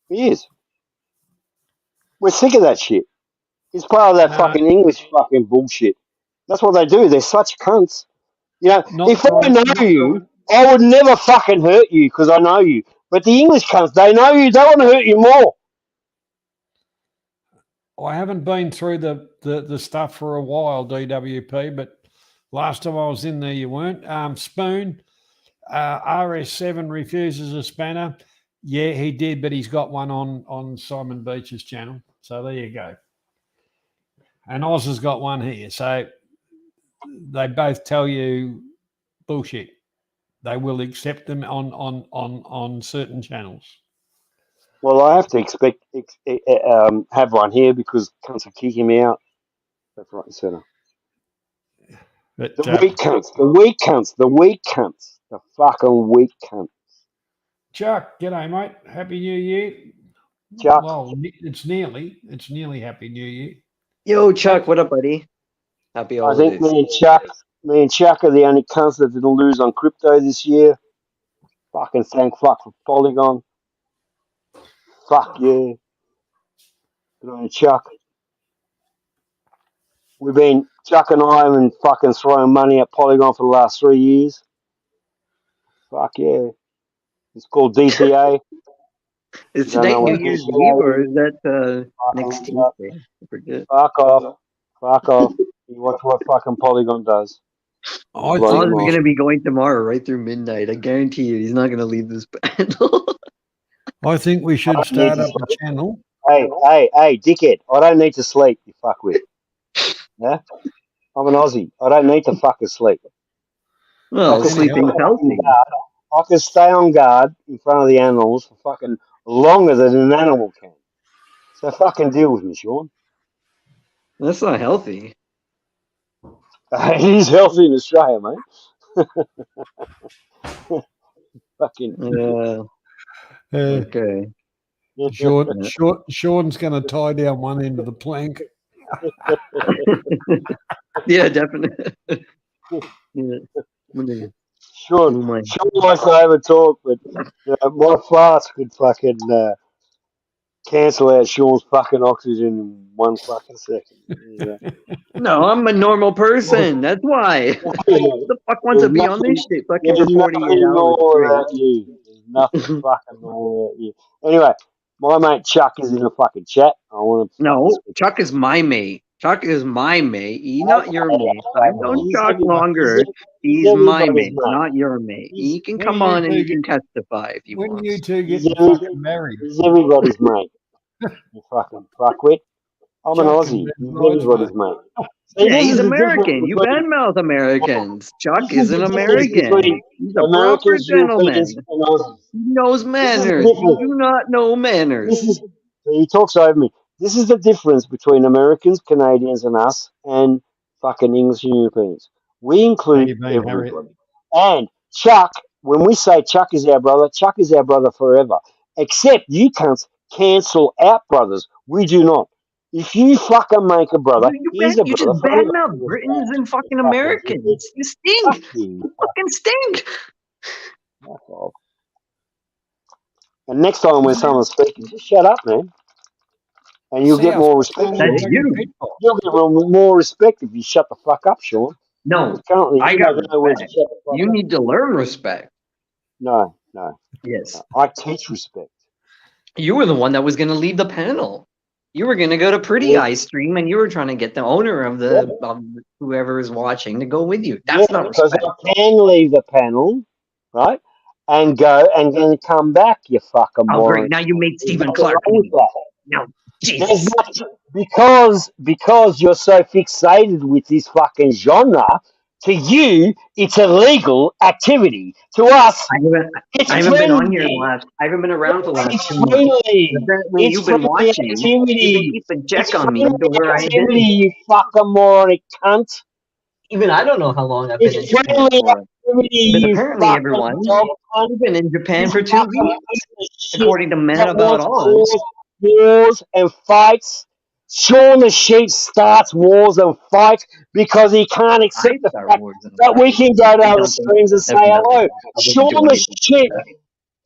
He is. We're sick of that shit. He's part of that No. fucking English fucking bullshit. That's what they do. They're such cunts. You know, if I know you, I would never fucking hurt you because I know you. But the English cunts, they know you. They want to hurt you more. I haven't been through the stuff for a while, DWP, but last time I was in there, you weren't. Spoon, RS7 refuses a spanner. Yeah, he did, but he's got one on Simon Beach's channel. So there you go. And Oz has got one here. So they both tell you bullshit. They will accept them on certain channels. Well, I have to have one here because cunts are kicking me out. Left, right, and centre. But The weak cunts. The weak cunts. The weak cunts. The fucking weak cunts. Chuck, g'day, mate. Happy New Year. Chuck. Well, it's nearly Happy New Year. Yo, Chuck, what up, buddy? Happy I think holidays. me and Chuck are the only cunts that didn't lose on crypto this year. Fucking thank fuck for Polygon. Fuck yeah. Good on you, Chuck. Chuck and I have been fucking throwing money at Polygon for the last 3 years. Fuck yeah. It's called DTA. Is Don't know tonight New what Year's DTA Eve or is. is that Fuck next off. Tuesday? I forget. Fuck off. Fuck off. You watch what fucking Polygon does. I Blow think Oz your is we gonna mind. be going tomorrow, right through midnight. I guarantee you, he's not gonna leave this panel. I think we should I need start to up a channel. Hey, dickhead. I don't need to sleep, you fuckwit. Yeah? I'm an Aussie. I don't need to fucking sleep. Well, Fucking sleeping's hell. healthy. I can stay on guard in front of the animals for fucking longer than an animal can. So fucking deal with me, Sean. That's not healthy. It is healthy in Australia, mate. Fucking. Yeah. Okay. Sean's going to tie down one end of the plank. Yeah, definitely. Yeah. Sean likes to over talk, but my farts could fucking cancel out Sean's fucking oxygen in 1 fucking second. Yeah. No, I'm a normal person. That's why. Who the fuck wants to be on this shit fucking for 48 hours straight? About you. There's nothing fucking normal about you. Anyway, my mate Chuck is in the fucking chat. I want to. No, Chuck is my mate. Chuck is my mate. He's not your mate. I've known Chuck longer. He's my mate, not your mate. He can come on and he can testify if you want. When you two get fucking married. He's everybody's mate. You fucking fuckwit. I'm an Aussie. He's everybody's mate. Yeah, he's American. You badmouth Americans. Chuck is an American. He's a proper gentleman. He knows manners. You do not know manners. He talks over me. This is the difference between Americans, Canadians, and us, and fucking English and Europeans. We include everybody. And Chuck, when we say Chuck is our brother forever. Except you cunts cancel out brothers. We do not. If you fucking make a brother, he's a brother. You just badmouth Britons and fucking Americans. You stink. You fucking stink. And next time when someone's speaking, just shut up, man. And you'll get more respect. That's you. You'll get more respect if you shut the fuck up, Sean. No, currently, I got respect. You need to learn respect. No. Yes. I teach respect. You were the one that was going to lead the panel. You were going to go to Pretty Eye Stream, and you were trying to get the owner of whoever is watching to go with you. That's not respect. Because I can leave the panel, right, and go and then come back. You fucking moron. Great! Now you made Stephen Clark. No, Jesus. Because you're so fixated with this fucking genre. To you, it's a legal activity. To us, I haven't been on here I haven't been around for the last 2 months. Apparently, you've been watching. You've been keeping check on me to where I've been. You fucking moronic cunt. Even I don't know how long I've been in Japan for. But apparently, everyone, you've been in Japan for 2 weeks, according to Men About Oz. Wars and fights. Sean the Sheep starts wars and fights because he can't accept the fact that we can go to other streams and say hello. Sean the Sheep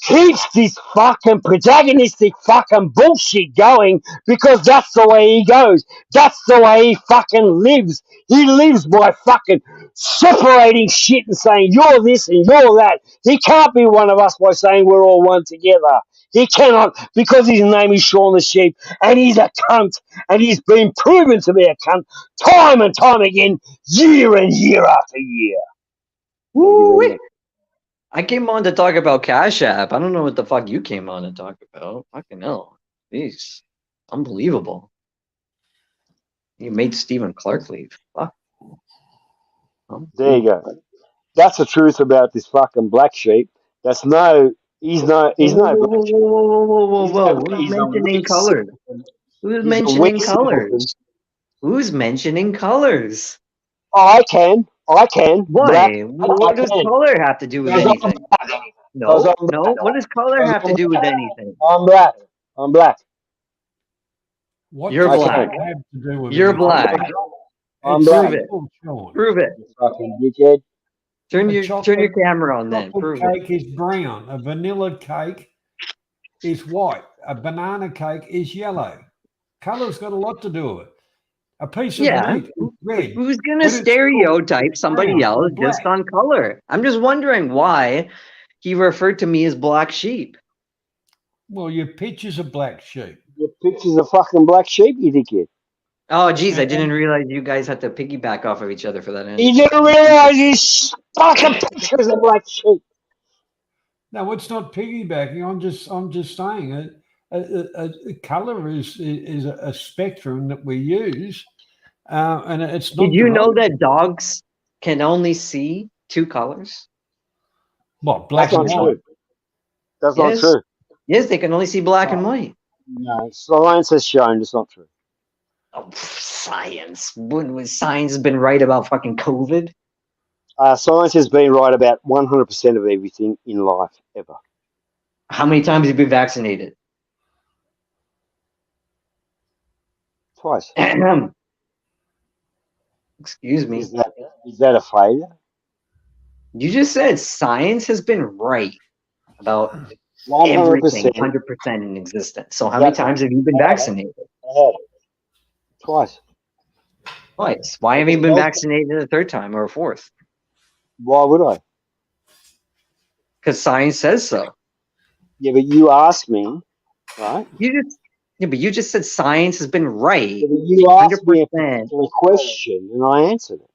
keeps this fucking protagonistic fucking bullshit going because that's the way he goes. That's the way he fucking lives. He lives by fucking separating shit and saying you're this and you're that. He can't be one of us by saying we're all one together. He cannot because his name is Sean the Sheep and he's a cunt and he's been proven to be a cunt time and time again, year and year after year. Woo! I came on to talk about Cash App. I don't know what the fuck you came on to talk about. Fucking hell. Jeez. Unbelievable. You made Stephen Clark leave. Fuck. There you go. That's the truth about this fucking black sheep. He's no black sheep. Whoa. Who's mentioning colors? Who's mentioning colors? Who's mentioning colors? Oh, I can. Why? What does color have to do with anything? Because No, I'm no. black. What does color have to do with anything? I'm black. I'm black. What You're does black. that have to do with You're anything? black. I'm It's black. simple, Sean. Prove it. You fucking dickhead. Turn A your camera on then. chocolate Prove it. cake is brown. A vanilla cake is white. A banana cake is yellow. Colour's got a lot to do with it. A piece of Yeah. meat is red. Who's gonna When it's cooked, stereotype it's somebody brown or else just black. on color? I'm just wondering why he referred to me as black sheep. Well, your picture's a black sheep. Your picture's a fucking black sheep, you dickhead. Oh, geez, I And didn't realize you guys had to piggyback off of each other for that You answer. didn't realize this fucking picture's a black sheep. no, it's not piggybacking. I'm just saying a colour is a spectrum that we use, and it's not. Did you know derogatory. that dogs can only see two colors? What, black That's and not white? true. That's not Yes. true. Yes, they can only see black and white. No, science has shown it's not true. Oh, science. When was science been right about fucking COVID? Science has been right about 100% of everything in life ever. How many times have you been vaccinated? Twice. Excuse me. Is that a failure? You just said science has been right about 100%. everything 100% in existence. So how many times have you been vaccinated? I have. Twice. Twice. Why haven't you been vaccinated a third time or a fourth? Why would I? Because science says so. Yeah, but you asked me, right? But you just said science has been right. Yeah, but you asked me a 100%. particular question and I answered it.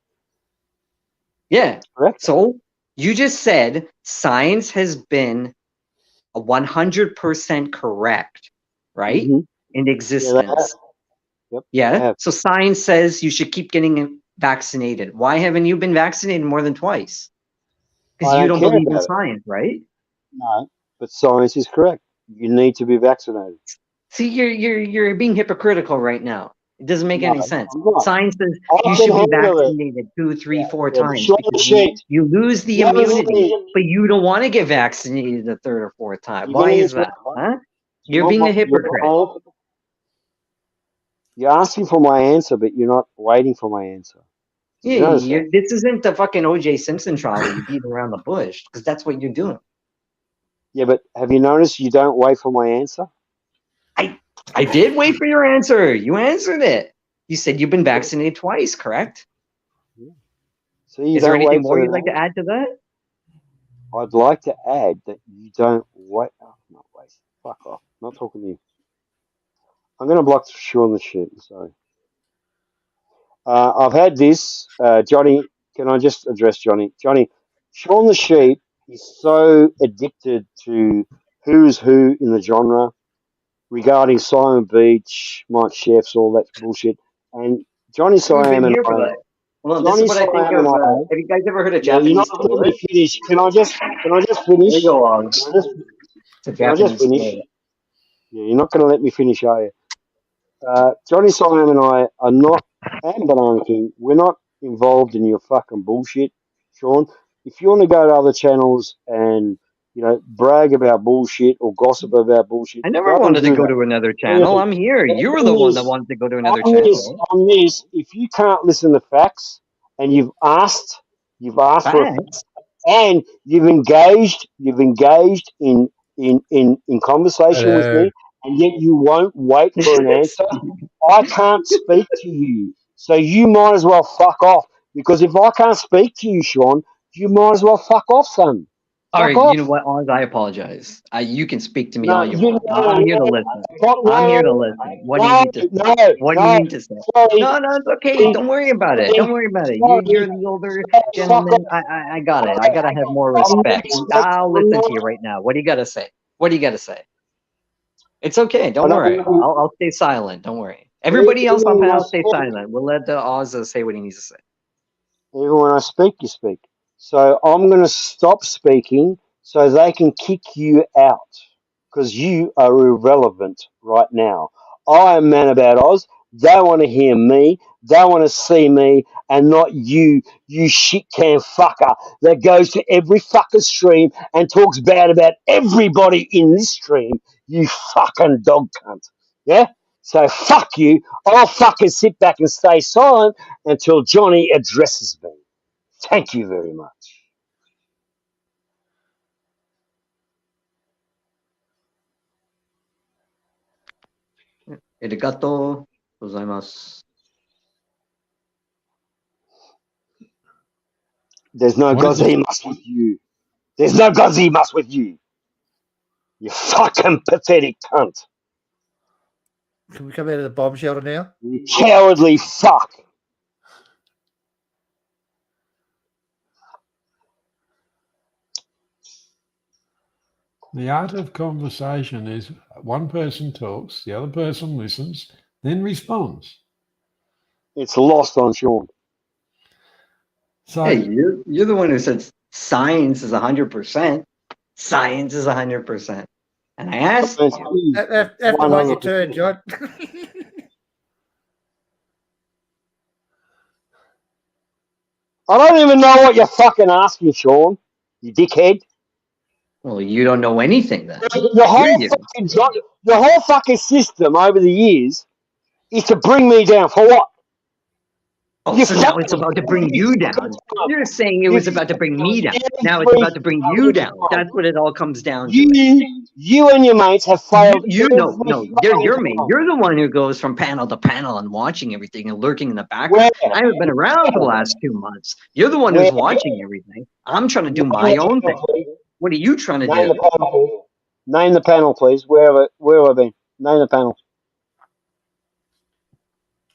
Yeah. Correct? So you just said science has been 100% correct, right? Mm-hmm. In existence. Yep. Yeah. So science says you should keep getting vaccinated. Why haven't you been vaccinated more than twice? Because you don't believe in science, right? No, but science is correct. You need to be vaccinated. See, you're being hypocritical right now. It doesn't make any sense. Science says you can should be handle it. vaccinated 2, 3, 4 Yeah, times sure because shit. you lose the You haven't immunity, seen- but you don't want to get vaccinated the third or fourth time. You Why don't is need that? to- Huh? You're being a hypocrite. You're asking for my answer, but you're not waiting for my answer. Yeah, this isn't the fucking O.J. Simpson trial that you beat around the bush, because that's what you're doing. Yeah, but have you noticed you don't wait for my answer? I did wait for your answer. You answered it. You said you've been vaccinated twice, correct? Yeah. So you Is there don't anything wait more for you'd like to add to that? I'd like to add that you don't wait. Oh, not wait. Fuck off. I'm not talking to you. I'm going to block Sean the shit. Sorry. I've had this. Johnny, can I just address Johnny? Johnny, Sean the Sheep is so addicted to who's who in the genre regarding Simon Beach, Mike Chefs, all that bullshit. And Johnny We've been Siam and here for I. that. Well, this Johnny is what I think Siam of. and I. Have you guys ever heard of Yeah, you're not Japanese letting toilet? me finish. Can I just finish? There you go, on. It's a Can I just Japanese finish? toilet. Yeah, you're not going to let me finish, are you? Johnny Siam and I are not, and Banana King, we're not involved in your fucking bullshit, Sean. If you want to go to other channels and, brag about bullshit or gossip about bullshit, I never go and wanted to do go that. to another channel. I'm here. You were the one that wanted to go to another channel. On this, if you can't listen to facts and you've asked for a Facts? and you've engaged in conversation with me, and yet you won't wait for an answer, I can't speak to you. So you might as well fuck off. Because if I can't speak to you, Sean, you might as well fuck off, son. All Fuck right, off. you know what, Oz? I apologize. You can speak to me No, all you want. I'm here to listen. I'm here to listen. What do you need to say? What do you need to say? Sorry, No, it's okay. Don't worry about it. Don't worry about it. You're the older gentleman. I got it. I gotta have more respect. I'll listen to you right now. What do you gotta say? What do you gotta say? It's okay. Don't worry. I'll stay silent. Don't worry. Everybody else on panel, stay silent. We'll let the Oz say what he needs to say. Even when I speak, you speak. So I'm going to stop speaking so they can kick you out because you are irrelevant right now. I am Man About Oz. They want to hear me. They want to see me, and not you, you shit can fucker that goes to every fucker stream and talks bad about everybody in this stream. You fucking dog cunt. Yeah? So fuck you. I'll fucking sit back and stay silent until Johnny addresses me. Thank you very much. Arigato gozaimasu. There's no What is it? gozaimasu with you. There's no gozaimasu with you. You fucking pathetic cunt. Can we come out of the bomb shelter now? You cowardly fuck. The art of conversation is one person talks, the other person listens, then responds. It's lost on Sean. So Hey, you're the one who said science is 100%. Science is 100%. And I asked you, After like your turn, John. I don't even know what you're fucking asking, Sean. You dickhead. well, you don't know anything then. Your whole fucking system over the years is to bring me down. For what? Oh, You so now it's fucking- about to bring you down. You're saying it You was about to bring me down. Now it's every about to bring you down. That's what it all comes down to. You and your mates have failed. You know, every no, you're fucking me. time. You're the one who goes from panel to panel and watching everything and lurking in the background. Where? I haven't been around for the last 2 months. You're the one who's watching everything. I'm trying to do my own thing. What are you trying to Name the do? panel, please. Name the panel, please. Where have I been? Name the panel.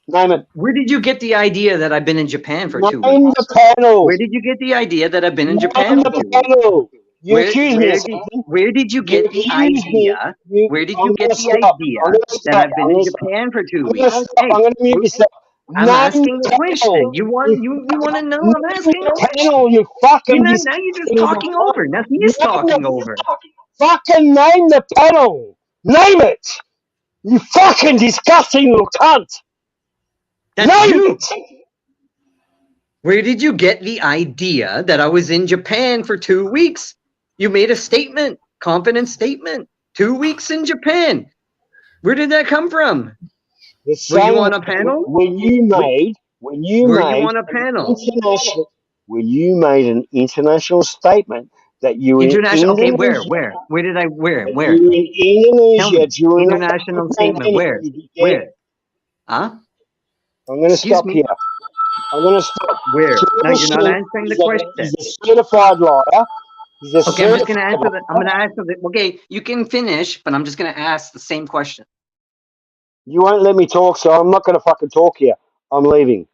Name it. Where did you get the idea that I've been in Japan for 2 Name weeks? the panel. Where did you get the idea that I've been in Japan Name for the 2 weeks? panel. You accuse me of something. Where did you get the idea? Where did you get the idea that I've been in Japan for 2 weeks? Hey, I'm going to mute yourself. I'm Name asking the a question. panel. You want to know? I'm asking a the question. panel, you fucking Now you're just talking over. Now he's talking over. Fucking name the panel. Name it. You fucking disgusting little cunt. That's Name you. it. Where did you get the idea that I was in Japan for 2 weeks? You made a statement, confident statement. 2 weeks in Japan. Where did that come from? Were you on a panel? When you made an international statement that you were International. Okay, in Indonesia. Where did I? Where? You were in Indonesia during the International fucking statement. pandemic, Where? you dickhead. Where? Huh? I'm going to Excuse stop me? here. I'm going to stop. Where? No, you're not Sean answering the is question. He's a certified liar. He's a Okay, I'm just going to certified answer that. I'm going to answer that. Okay, you can finish, but I'm just going to ask the same question. You won't let me talk, so I'm not going to fucking talk here. I'm leaving.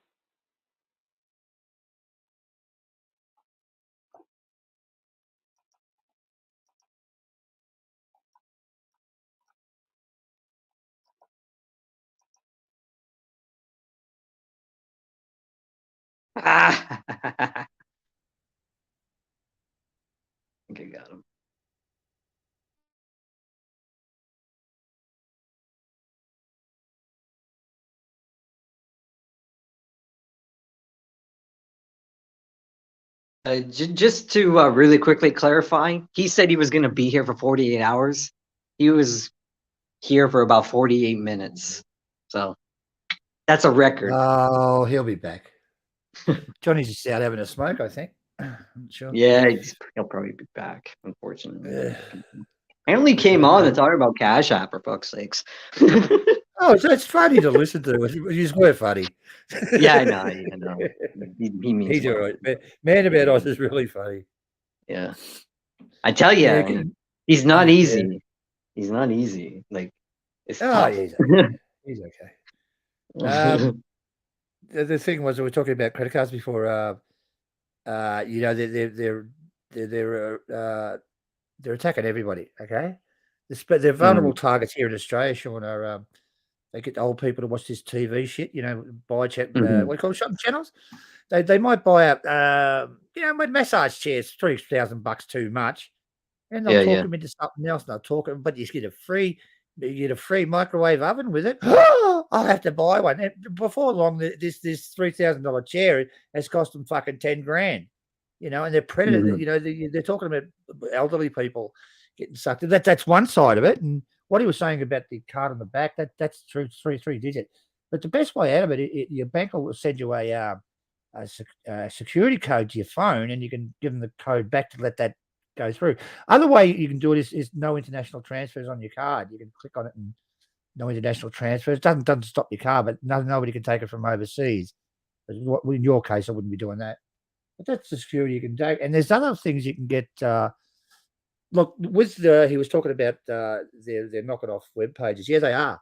Ah. I think I got him. Just to really quickly clarify, he said he was going to be here for 48 hours. He was here for about 48 minutes. So that's a record. Oh, he'll be back. Johnny's just out having a smoke, I think. I'm not sure. Yeah, he'll probably be back, unfortunately. I only came on to talk about Cash App, for fuck's sakes. Oh, so it's funny to listen to. He's quite funny. Yeah, I know. He means He's well. all right. Man About Us is really funny. Yeah. I tell you, Yeah, he's not yeah. easy. He's not easy. Like, it's tough. Yeah, he's okay. The thing was, we were talking about credit cards before. You know, they're attacking everybody. Okay, they're vulnerable targets here in Australia. Sean, are they get old people to watch this TV shit? You know, buy what do you call it, shopping channels? They might buy up, massage chairs, $3,000 too much, and they'll talk them into something else. And they'll talk them, but you get a free microwave oven with it. I'll have to buy one. And before long, this $3,000 chair has cost them fucking 10 grand. You know, and they're predator. Mhm. You know, they're talking about elderly people getting sucked in. That's one side of it. And what he was saying about the card on the back, that's true, three digit. But the best way out of it, your bank will send you a security code to your phone, and you can give them the code back to let that go through. Other way you can do it is no international transfers on your card. You can click on it and no international transfers. It doesn't stop your card, but nobody can take it from overseas. But in your case, I wouldn't be doing that. But that's the security you can do. And there's other things you can get. Look, with he was talking about they're knocking off web pages. Yeah, they are.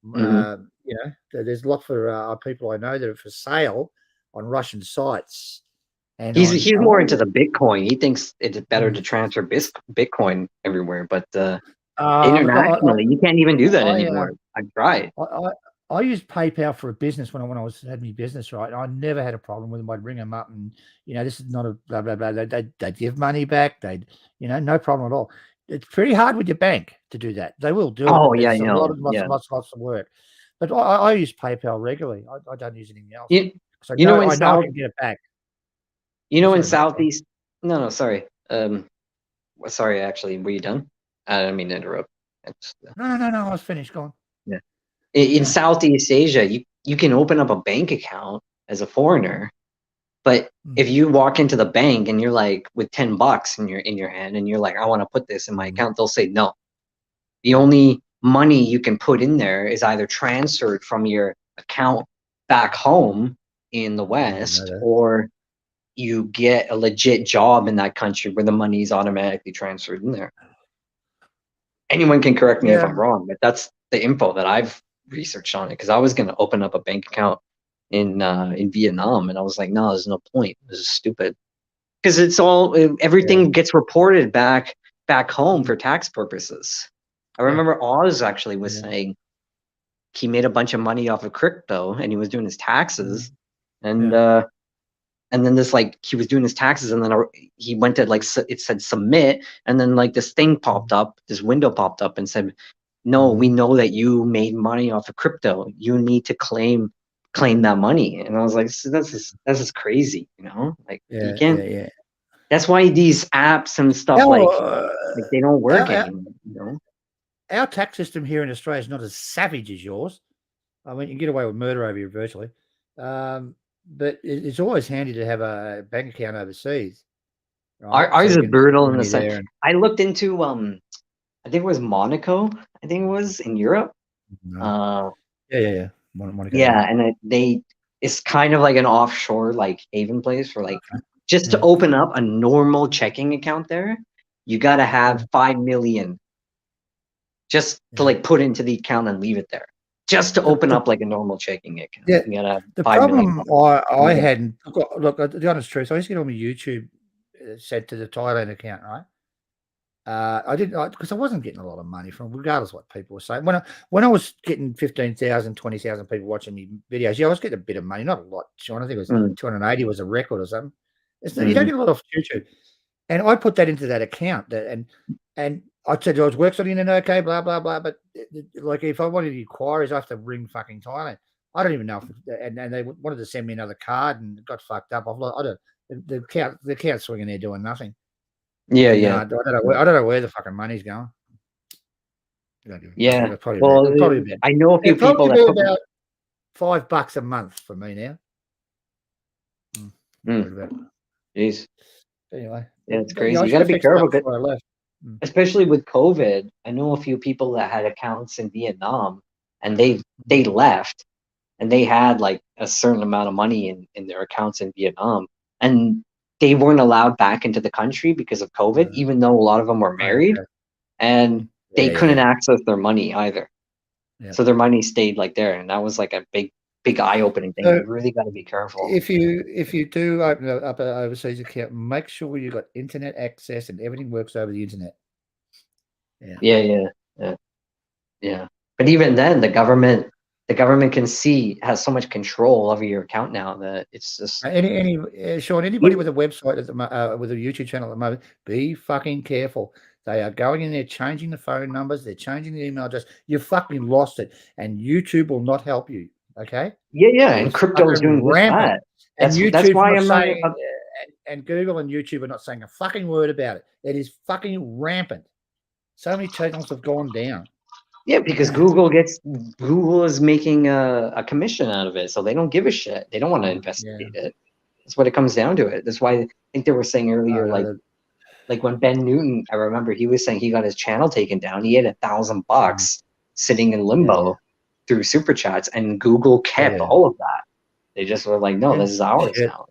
Mhm. You know, there's a lot for people I know that are for sale on Russian sites. And He's more into the Bitcoin. He thinks it's better to transfer Bitcoin everywhere, but internationally, you can't even do that anymore. I've tried. I used PayPal for a business when I had my business, right? I never had a problem with them. I'd ring them up and, you know, this is not a blah, blah, blah. They'd give money back. You know, no problem at all. It's pretty hard with your bank to do that. They will do it. Oh, yeah, I It's a know. lots of work. But I use PayPal regularly. I don't use anything else. So You know, I know I can get it back. You know, in Sorry, mate. Southeast. No, sorry. Sorry, actually, were you done? I didn't mean to interrupt. No. I was finished. Go on. Yeah. In Southeast Asia, you can open up a bank account as a foreigner, but if you walk into the bank and you're like with $10 in your hand and you're like, I want to put this in my account, they'll say no. The only money you can put in there is either transferred from your account back home in the West, or you get a legit job in that country where the money is automatically transferred in there. Anyone can correct me if I'm wrong, but that's the info that I've researched on it, because I was going to open up a bank account in Vietnam, and I was like, no, there's no point. This is stupid, because it's all everything gets reported back home for tax purposes. I remember Oz actually was saying he made a bunch of money off of crypto, and he was doing his taxes, and then this, like, he was doing his taxes, and then he went to, like, it said submit, and then, like, this thing popped up, this window popped up and said, no, we know that you made money off of crypto. You need to claim that money. And I was like, this is crazy, you know? Like, you can't. That's why these apps and stuff like they don't work anymore, you know? Our tax system here in Australia is not as savage as yours. I mean, you can get away with murder over here virtually. But it's always handy to have a bank account overseas. Right? Ours is brutal in the sense. I looked into I think it was Monaco. I think it was in Europe. Monaco, and it's kind of like an offshore, like, haven place for, like, just to open up a normal checking account there, you got to have 5 million just to, like, put into the account and leave it there. Just to open up like a normal checking account. Yeah, you gotta have the 5 problem million. I had, look, the honest truth, I used to get on my YouTube set to the Thailand account, right? I didn't, because I wasn't getting a lot of money from, regardless of what people were saying. When I was getting 15,000, 20,000 people watching me videos, I was getting a bit of money, not a lot. Sean, I think it was 280 was a record or something. You don't get a lot off YouTube. And I put that into that account, and I said, I was works on the internet, okay, blah, blah, blah. But like, if I wanted inquiries, I have to ring fucking Thailand. I don't even know if, and they wanted to send me another card and it got fucked up. The account's swinging there doing nothing. Yeah. I don't know where the fucking money's going. Yeah. Probably I know a few people that put about $5 a month for me now. Jeez. Anyway. Yeah, it's crazy. You got to be careful. Especially with COVID, I know a few people that had accounts in Vietnam, and they left, and they had like a certain amount of money in their accounts in Vietnam, and they weren't allowed back into the country because of COVID, even though a lot of them were married, and they couldn't access their money either. So their money stayed like there, and that was like a big eye-opening thing. You really got to be careful. If you do open up an overseas account, make sure you got internet access and everything works over the internet. Yeah. But even then, the government has so much control over your account now that it's just Sean, anybody with a website with a YouTube channel at the moment, be fucking careful. They are going in there, changing the phone numbers. They're changing the email address. You fucking lost it, and YouTube will not help you. Okay? Yeah, and It's crypto is fucking doing just rampant. that. And That's YouTube's why not I'm not. saying, and Google and YouTube are not saying a fucking word about it. It is fucking rampant. So many channels have gone down. Yeah, because Google is making a commission out of it, so they don't give a shit. They don't want to investigate it. That's what it comes down to. It. That's why I think they were saying earlier, like when Ben Newton, I remember he was saying he got his channel taken down. He had $1,000 sitting in limbo through super chats, and Google kept all of that. They just were like, no, this is ours now.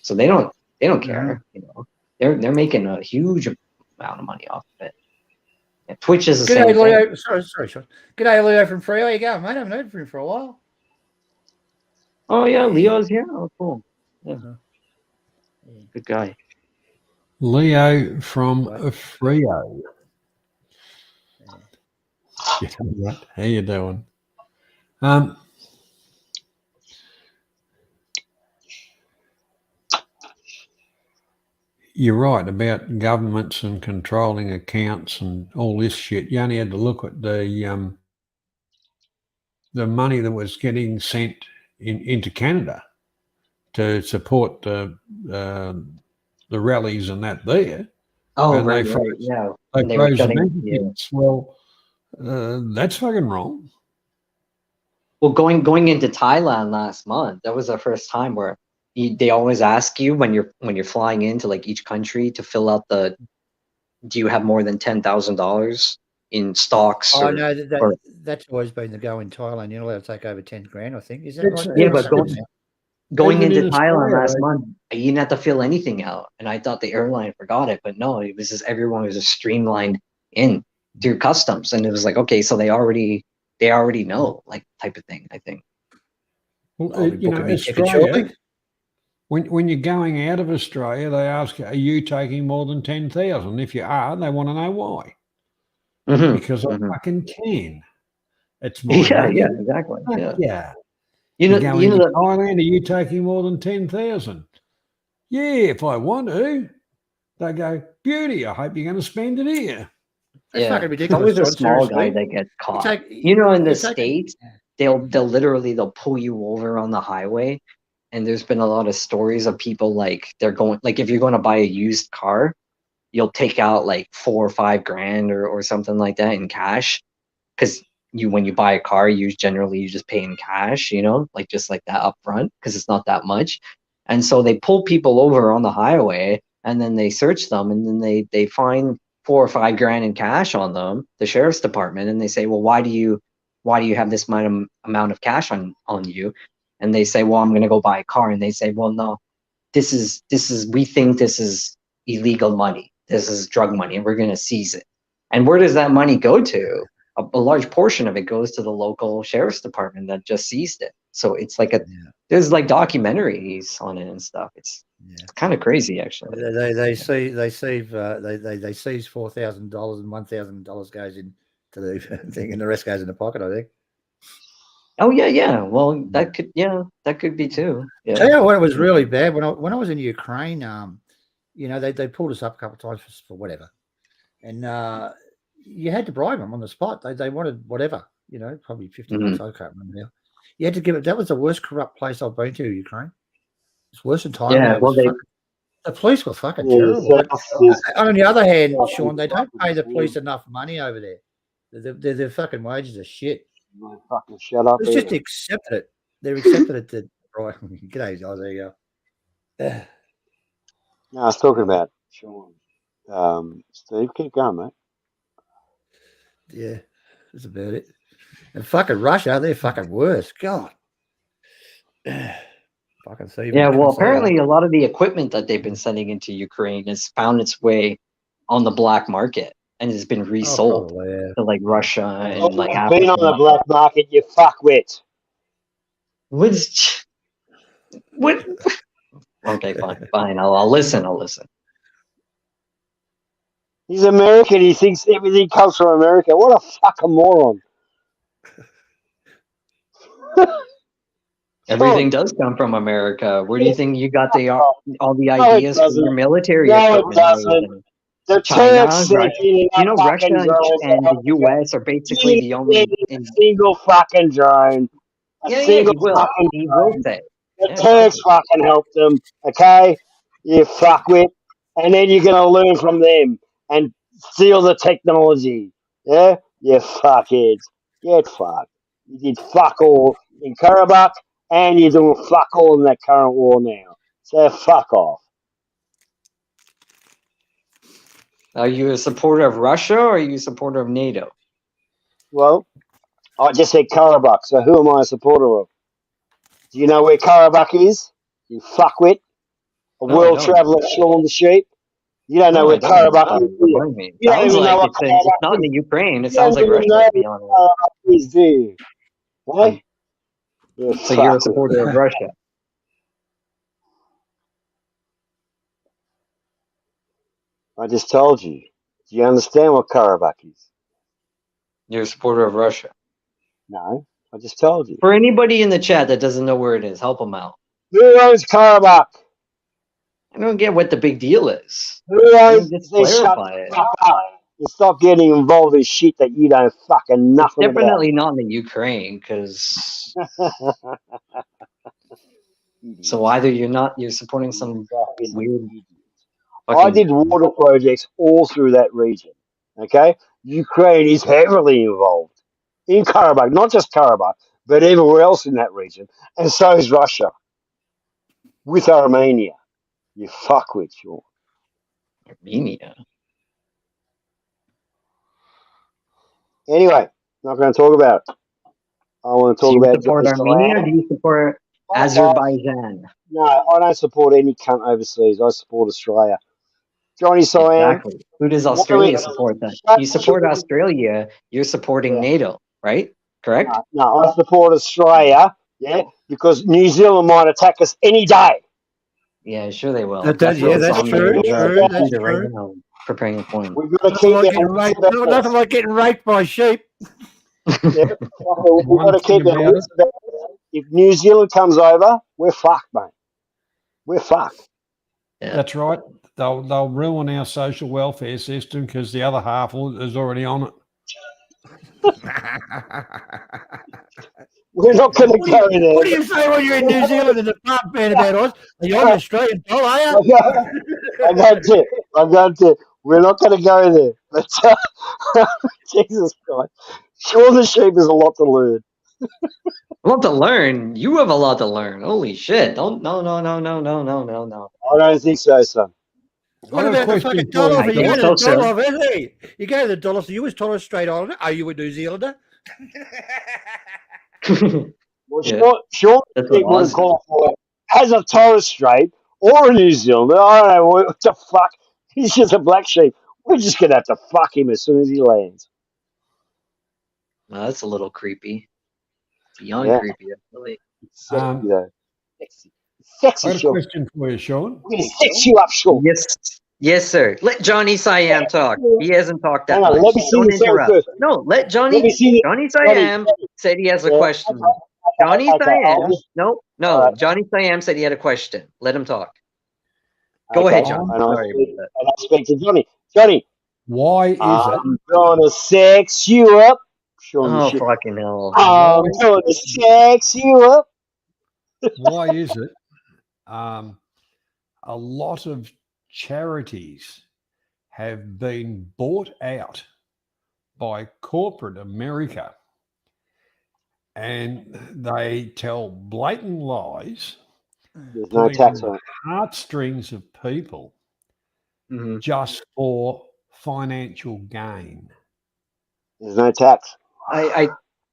So they don't care. You know, they're making a huge amount of money off of it. Yeah, Twitch is the same thing. Leo. Sorry, Sean. G'day, Leo from Freo. How you going, mate? I haven't heard from him for a while. Oh yeah, Leo's here. Oh cool. Yeah. Good guy. Leo from Frio. Yeah, right. How you doing? You're right about governments and controlling accounts and all this shit. You only had to look at the money that was getting sent into Canada to support the rallies and that there. Oh, and right, they froze, yeah. They froze the bank accounts. Well, that's fucking wrong. Well, going into Thailand last month, that was the first time where they always ask you when you're flying into like each country to fill out do you have more than $10,000 in stocks? Oh no, that's always been the go in Thailand. You're not allowed to take over 10 grand, I think. Is that right? Yeah, but going into Thailand last right? month, you didn't have to fill anything out, and I thought the airline forgot it, but no, it was just everyone was just streamlined in through customs, and it was like, okay, so they already know, like, type of thing. I think. Well, you know, Australia. When you're going out of Australia, they ask, "Are you taking more than 10,000?" If you are, they want to know why. Because I fucking can. It's my money. Yeah, exactly. Yeah. You're going to Thailand, are you taking more than 10,000? Yeah, if I want to. They go, beauty, I hope you're going to spend it here. That's fucking ridiculous. It's always a small guy that gets caught. In the States, they'll pull you over on the highway. And there's been a lot of stories of people like if you're going to buy a used car, you'll take out like $4 or $5 grand or something like that in cash. Because when you buy a car, you just pay in cash, just like that up front, because it's not that much. And so they pull people over on the highway and then they search them, and then they find $4 or $5 grand in cash on them, the sheriff's department, and they say, well, why do you have this amount of cash on you? And they say, well, I'm going to go buy a car. And they say, well, no, we think this is illegal money. This is drug money, and we're going to seize it. And where does that money go to? A large portion of it goes to the local sheriff's department that just seized it. So it's like there's like documentaries on it and stuff. It's kind of crazy, actually. They seize $4,000 and $1,000 goes into the thing, and the rest goes in the pocket, I think. Oh yeah. Well, that could be too. Yeah. Tell you what, it was really bad when I was in Ukraine. They pulled us up a couple of times for whatever, and you had to bribe them on the spot. They wanted whatever, probably $50. I can't remember now. You had to give it. That was the worst corrupt place I've been to, Ukraine. It's worse than Thailand. Yeah, well, the police were fucking terrible. On the other hand, Sean, they don't pay the police enough money over there. Their fucking wages are shit. Fucking shut up. It's just accepted it. They're accepted it to right. G'day, guys. There you go. No, I was talking about Sean. Steve, keep going, mate. Yeah, that's about it. And fucking Russia, they're fucking worse. God. Fucking see. Yeah, well, apparently a lot of the equipment that they've been sending into Ukraine has found its way on the black market and has been resold to like Russia and like Africa. Been on the black market, you fuckwit. What? Okay, fine. I'll listen. He's American. He thinks everything comes from America. What a fucking moron. Everything does come from America. Where do you think you got all the ideas for your military equipment? No, it doesn't. The China, Turks sent in you a know, Russia fucking drone to and the help you out. US are basically He the didn't only. send a single fucking drone. A Yeah, single he will. fucking He will drone. say. The Yeah, Turks probably. fucking helped them, okay? You fuckwit. And then you're going to learn from them and steal the technology. Yeah? You fuckheads. Get fucked. You did fuck all in Karabakh and you're doing fuck all in that current war now. So fuck off. Are you a supporter of Russia or are you a supporter of NATO? Well, I just said Karabakh, so who am I a supporter of? Do you know where Karabakh is? You fuckwit. A No, I world don't. traveller Sean the sheep. You don't know No, I where don't. Karabakh is, do you? Remind me. You don't Sounds even know like what it's Karabakh not in is. the Ukraine. It You sounds don't like even Russia, know to be what honest. Karabakh is, do you? Eh? You So you're a fuckwit. supporter of Russia. I just told you. Do you understand what Karabakh is? You're a supporter of Russia. No, I just told you. For anybody in the chat that doesn't know where it is, help them out. Who owns Karabakh? I don't get what the big deal is. Who owns? Just Then shut clarify the it. fuck up and stop getting involved in shit that you don't fucking It's nothing about. definitely not in the Ukraine, because so either you're supporting some Fucking weird idiot. I fucking. did water projects all through that region. Okay, Ukraine is heavily involved in Karabakh, not just Karabakh, but everywhere else in that region, and so is Russia with Armenia. You fuckwit, Sean. Armenia. Anyway, not going to talk about it. I want to So talk you about support Johnny Armenia or Salam. do you support Azerbaijan? No, I don't support any cunt overseas. I support Australia. Johnny Siam. Exactly. Who does What do we? Australia support then? Shut You your support Australia, you're supporting yeah. NATO, right? Correct? No, I support Australia. Yeah, because New Zealand might attack us any day. Yeah, sure they will. That, That's yeah, what's that's on true. the True. That's computer right true. now, preparing a point. We've got to Nothing keep like that. getting raped. Nothing like getting raped by sheep. Yeah, we've got One to thing keep that. about it, If New Zealand comes over, we're fucked, mate. We're fucked. Yeah. that's right. They'll ruin our social welfare system because the other half is already on it. We're not going to go there. What do you say when you're in New Zealand in the pub band about us? Are you an Australian doll, are you? I got to. I got to. We're not going to go there. But Jesus Christ, Shaun the Sheep has a lot to learn. A lot to learn. You have a lot to learn. Holy shit. Don't no. I don't think so, son. What I've got a about the question fucking for you, dollar? I You think go Sean. to so, the sir. dollar, isn't he? You go to the dollar, so you was Torres Strait Islander. Are you a New Zealander? Well, Yeah, Shaun the that's what Sheep wouldn't Oz said. qualify as a Torres Strait or a New Zealander. I don't know what the fuck. He's just a black sheep. We're just going to have to fuck him as soon as he lands. No, that's a little creepy. It's beyond Yeah, creepy, actually. sexy Um, though. Sexy, sexy I got a Shaun. question for you, Sean. We're going to sex you up, Shaun. Yes, sir. Let Johnny Siam talk. He hasn't talked Hang that on, let much. me see Don't the sound interrupt. first. No, let Let me see Johnny Johnny. Siam said he has a Yeah, question. Johnny okay. I'll Siam. just, all No. right. Johnny Siam said he had a question. Let him talk. Go Okay, ahead, Johnny. and Sorry about that. I'll speak to Johnny. Johnny, Why is it? I'm gonna sex you up. Shaun the Oh, Sheep. fucking hell. Why? I'm gonna sex you up. Why is it? Um, a lot of charities have been bought out by corporate America, and they tell blatant lies, There's no pulling tax on on the it. heartstrings of people Mhm. just for financial gain. There's no tax.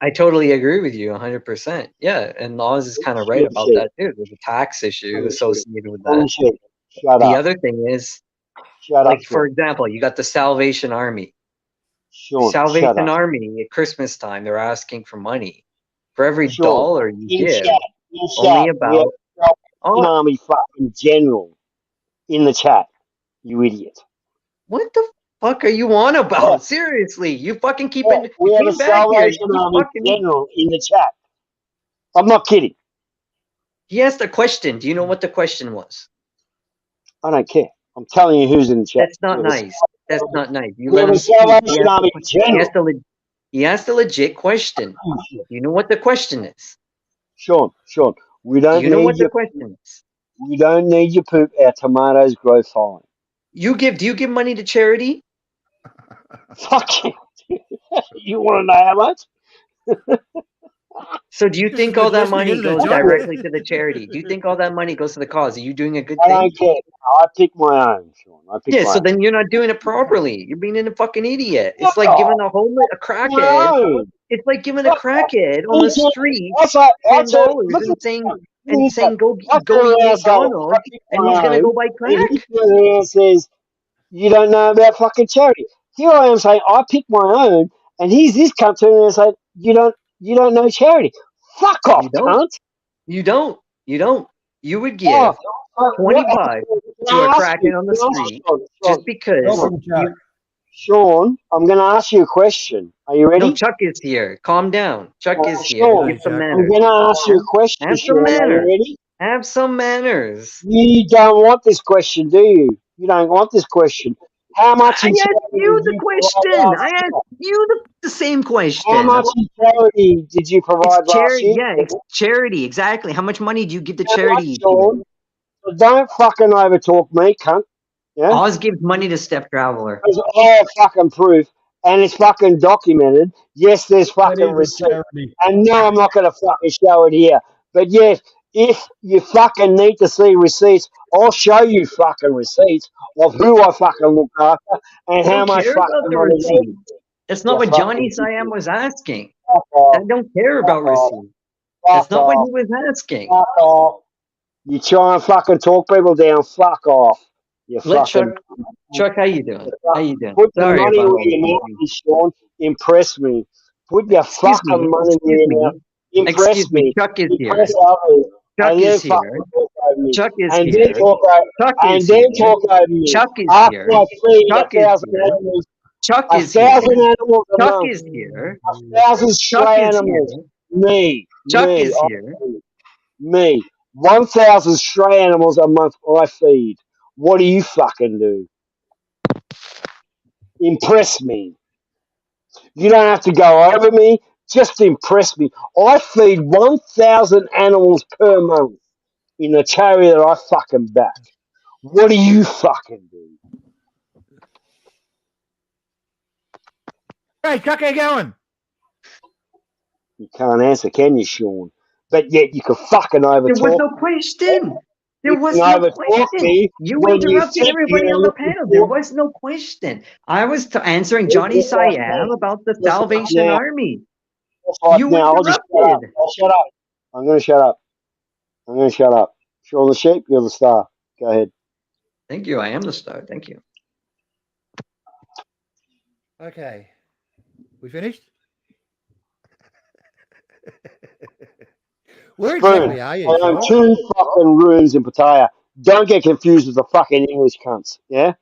I totally agree with you 100%. Yeah, and Oz is kind of right Shaun the about Sheep. that too. There's a tax issue Shaun the Sheep. associated with Shaun that. the Sheep. Shut The up. other thing is, Shut up, like, for Shaun. example, you got the Salvation Army. Shaun, shut Salvation up. Army at Christmas time, they're asking for money. For every Shaun, dollar you in give, chat, only we have about an oh, army fucking general in the chat. You idiot. what the fuck are you on Yeah, about? Seriously, you fucking yeah. We you have a came back here. Salvation You Army fucking general in the chat. I'm not kidding. he asked a question. Do you know what the question was? I don't care. I'm telling you who's in the chat. That's not nice. That's not nice. You We let have him a speak. Salvation Army general. He asked a legit question. You know what the question is. Sean, we don't You know what need the your question is. we don't need your poop. Our tomatoes grow fine. Do you give money to charity? Fuck you. You want to know how much? So do you This is think good all that listening, money isn't it, goes John? directly to the charity? Do you think all that money goes to the cause? Are you doing a good I thing? don't care. I pick my own, Sean. I pick Yeah, my so own. then you're not doing it properly. You're being a fucking idiot. It's Fuck like giving off. a My crackhead. own. It's like giving a Fuck off. crackhead on the street I turn, $10 look at and this. saying I go turn eat around and say, I McDonald's pick and he's my gonna own. go buy And he crack. turns around and says, you don't know about fucking charity. Here I am saying, I pick my own. And he's this cunt turning around and saying, you don't know charity. Fuck off, You don't. cunt. You don't. You don't. You would Oh, give what? 20 bucks Can to a I ask you? crackhead on the Can I ask street you, just because Welcome, Chuck. Sean, I'm going to ask you a question. Are you no, ready? Chuck is here. Calm down. Chuck is here. Sean, Give some Chuck. I'm manners. going to ask you a question, Have some Sean. Are you manners. ready? Have some manners. You don't want this question, do you? You don't want this question. How much I in asked charity you did the you provide question. I last asked year? you the same How question. much in charity did you It's provide last charity. year? Yeah, it's charity. Exactly. How much money do you give to How much, charity each year? Sean? So don't fucking overtalk me, cunt. Yeah? Oz gives money to Step Traveler. There's all fucking proof, and it's fucking documented. Yes, there's That fucking is a receipts. charity. And no, I'm not going to fucking show it here. But yes, if you fucking need to see receipts, I'll show you fucking receipts of who I fucking look after and I how don't much care about fucking the money goes. receipts. That's not You what Johnny fucking Siam was asking. fuck I off, don't care about fuck off, receipts. That's fuck not what off, he was asking. fuck off. You try and fucking talk people down, fuck off. You Let Chuck. fucking Chuck, how you doing? How you doing? put your Sorry money about where all the your mouth confusion. is, Sean. Impress me. Put your Excuse me. fucking money where Excuse your mouth. me. Impress Excuse me. me. Chuck is here. Impress others. Chuck And then is here. fucking talk over me. Chuck is And then here. talk over. Chuck And is then here. talk over me. Chuck is After here. I feed Chuck is 1,000 here. animals, Chuck is 1,000 here. animals a Chuck month, is here. 1,000 Chuck stray is animals. here. Me. Chuck Me. is I here. feed. Me. 1,000 stray animals a month I feed. What do you fucking do? Impress me. You don't have to go over me. Just impress me. I feed 1,000 animals per month in the charity that I fucking back. What do you fucking do? Hey, Chuck, how you going? You can't answer, can you, Sean? But yet you can fucking There was overtalk. no question. There You was can no overtalk question. me You when you interrupted think everybody you're on the looking panel. There for. was no question. I was answering Johnny Siam about the Just like Salvation now. Army. Just like You now. I'll just shut up. interrupted. I'll shut up. I'm going to shut up. I'm going to shut up. Sean the sheep, you're the star. Go ahead. Thank you. I am the star. Thank you. Okay. We finished? Where Spoon. exactly are you, I own Sean? 2 fucking rooms in Pattaya. Don't get confused with the fucking English cunts, yeah?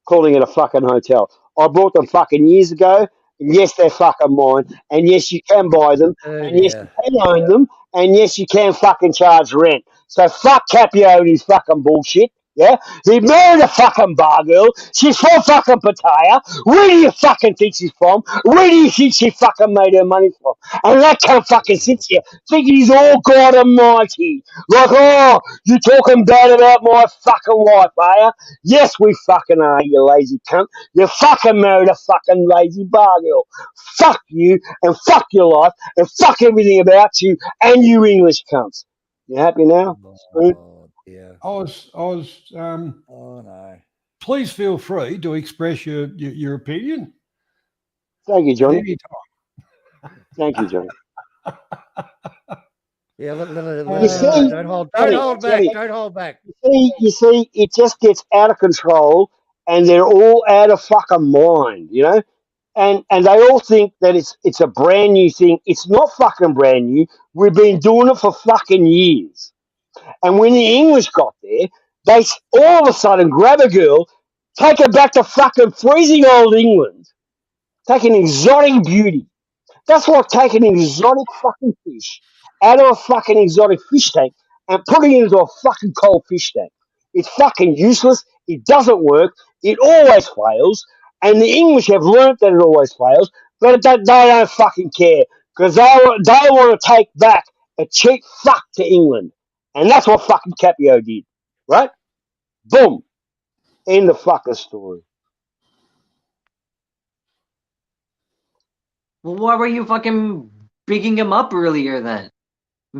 Calling it a fucking hotel. I bought them fucking years ago, and yes, they're fucking mine, and yes, you can buy them, Oh, and yes, you dear. can own them, and yes, you can fucking charge rent. So fuck Capio and his fucking bullshit, yeah? He married a fucking bar girl. She's from fucking Pattaya. Where do you fucking think she's from? Where do you think she fucking made her money from? And that cunt fucking sits here thinking he's all God Almighty. Like, oh, you talking bad about my fucking wife, are you? Yes, we fucking are, you lazy cunt. You fucking married a fucking lazy bar girl. Fuck you, and fuck your life, and fuck everything about you, and you English cunts. You happy now? Spoon? Oh, dear. Oh, no. please feel free to express your opinion Thank you, at Johnny. any time. Thank you, Johnny. Yeah, You see, don't hold Johnny, back. Don't hold back. You see, it just gets out of control, and they're all out of fucking mind, you know. And they all think that it's a brand new thing. It's not fucking brand new. We've been doing it for fucking years. And when the English got there, they all of a sudden grab a girl, take her back to fucking freezing old England, take an exotic beauty. That's like taking an exotic fucking fish out of a fucking exotic fish tank and putting it into a fucking cold fish tank. It's fucking useless. It doesn't work. It always fails. And the English have learnt that it always fails, but they don't fucking care because they want to take back a cheap fuck to England. And that's what fucking Capio did. Right? Boom. End of fucking story. Well, why were you fucking bigging him up earlier then?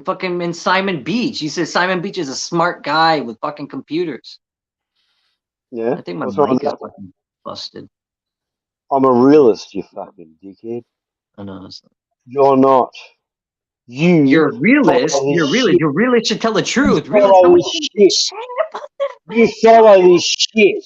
Fucking in Simon Beach. You said Simon Beach is a smart guy with fucking computers. Yeah? I think my What's wrong mic with is that? fucking busted. I'm a realist, you fucking dickhead. I know. It's not. You're not. You're a realist. follow You're a this realist. shit. Your realist should tell the You truth. Realist follow don't this even shit. shit about this. You follow this shit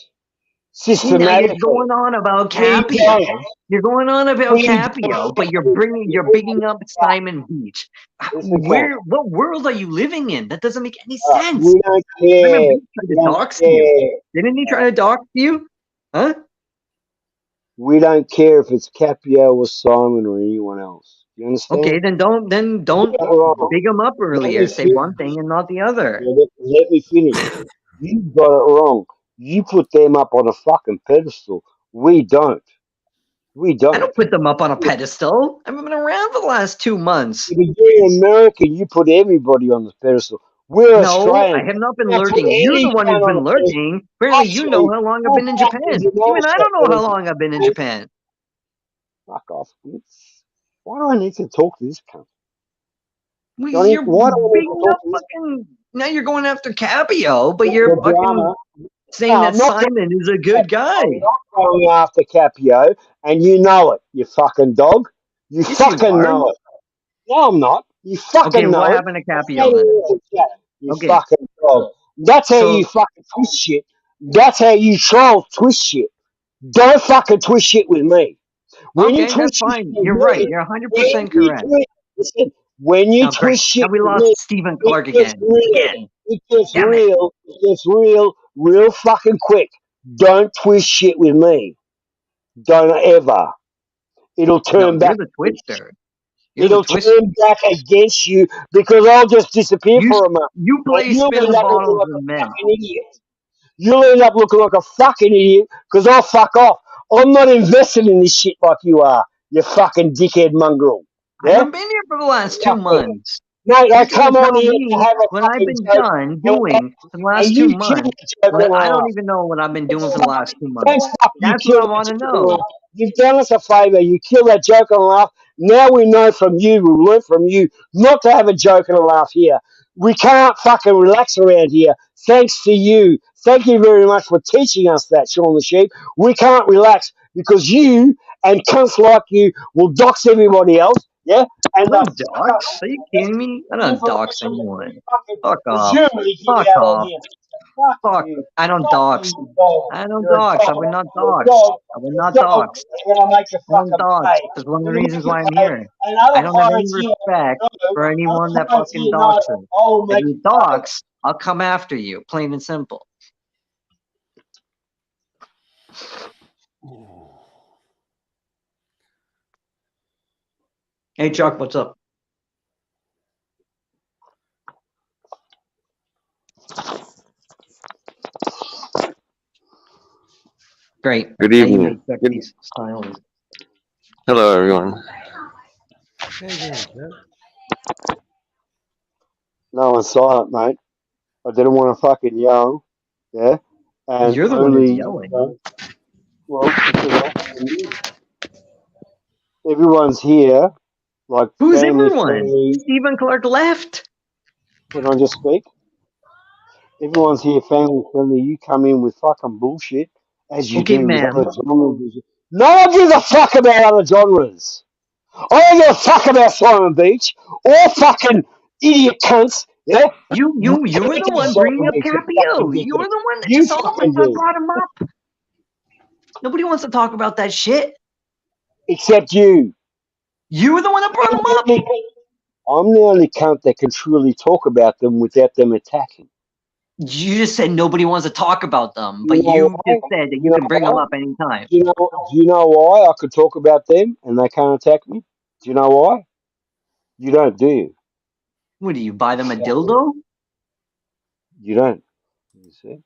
See, now you're systematically. going on about We Capio. don't. You're going on about We Capio, but you're bigging up Simon Beach. Listen, Cam. What world are you living in? That doesn't make any Right, sense. we don't Simon care. Beach tried We to don't dox you. care. Didn't he try to dox you? Huh? We don't care if it's Capio or Simon or anyone else. You understand? Okay, then don't wrong. big him up Let earlier. me Say finish. one thing and not the other. Let me finish. You got it wrong. You put them up on a fucking pedestal. We don't. We I don't. don't put them up on a pedestal. I've been around for the last 2 months. If you're American, you put everybody on the pedestal. We're No, Australian. I have not been You don't put lurking. You're the any one cunt who's on been the pedestal. lurking. Apparently, you know Actually, how long I've who been in fuck Japan. is an Even I don't know how Australian? long I've been in Japan. Fuck off. Why do I need to talk to this cunt? Well, Johnny, you're why do I need to bigging talk up to this fucking. Now you're going after Capio, but cunt? you're The fucking drama. saying No, that I'm not Simon is a good guy. I'm not going after Capio, and you know it, you fucking dog. You Yes, you fucking are. know it. No, I'm not. You Okay, fucking what know it. happened to Capio then? You Okay, fucking dog. That's how so you fucking twist shit. That's how you troll twist shit. Don't fucking twist shit with me. When you okay, that's twist shit fine. with You're right. me, You're when 100% you correct. twist, listen, when you Now, great. twist Now shit we with lost me, Stephen it Clark gets again. real. Again. It gets Damn it. real. It gets real fucking quick. Don't twist shit with me. Don't ever. It'll No, turn you're back the against you. twister. You're the It'll twister. turn back against you because I'll just disappear You for a month. you And play you'll spin end the up looking bottles like with a men. fucking idiot. You'll end up looking like a fucking idiot because I'll fuck off. I'm not invested in this shit like you are, you fucking dickhead mongrel. I Yeah? haven't been here for the last 2 Fuck it. months. Mate, I You're gonna come on tell here to me have a what I've fucking been joke. done And, doing for the and last two you killed months. the joke and I don't laugh. even know what I've been doing for the last 2 Thanks, months. fuck, you That's what I killed want that to joke and laugh. know. You've done us a favour. You killed that joke and laugh. Now we know from you, we learnt from you, not to have a joke and a laugh here. We can't fucking relax around here. Thanks to you. Thank you very much for teaching us that, Sean the Sheep. We can't relax because you and cunts like you will dox everybody else, yeah? I And don't dox. Are you kidding me? I don't dox information that we anyone. fucking Fuck off. presumably give Fuck out on off. here. Fuck Fuck. you. I don't Fuck you, dox. you dog. I don't You're a dox. I dog. would not You're a dox. dog. I would You're a not dog. dox. And I'll make you I don't fucking dox. pay. That's one of the It'll make reasons you why I'm pay. here. And I other don't have any pirates here respect know. for anyone Other that pirates fucking here know. doxes. I will If make you you fucking dox, I'll come after you, plain and simple. Hey, Chuck, what's up? Great. Good Now you evening. made Chuck Good, these styles. hello, everyone. How you doing, Joe? No one's silent, mate. I didn't want to fucking yell. Yeah. And You're the one who's only, yelling. well, because everyone's here, like Who's family everyone? friendly. Stephen Clark left. Can I just speak? Everyone's here family friendly. You come in with fucking bullshit as you Okay, do with ma'am. other genres. No one gives a fuck about other genres. I don't give a fuck about Simon Beach or fucking idiot cunts. Yeah, You were the one bringing Simon up Beach, you fucking Capio. You were dickhead. the one that You just all of a fucking sudden do. brought him up. Nobody wants to talk about that shit. Except you. You were the one that brought I'm him the up. only, I'm the only cunt that can truly talk about them without them attacking. You just said nobody wants to talk about them, You but know you why? just said that You you know can bring them why? up anytime. Do you know why I could talk about them and they can't attack me? Do you know why? You don't, do you? What do you buy them a dildo? You don't. You see?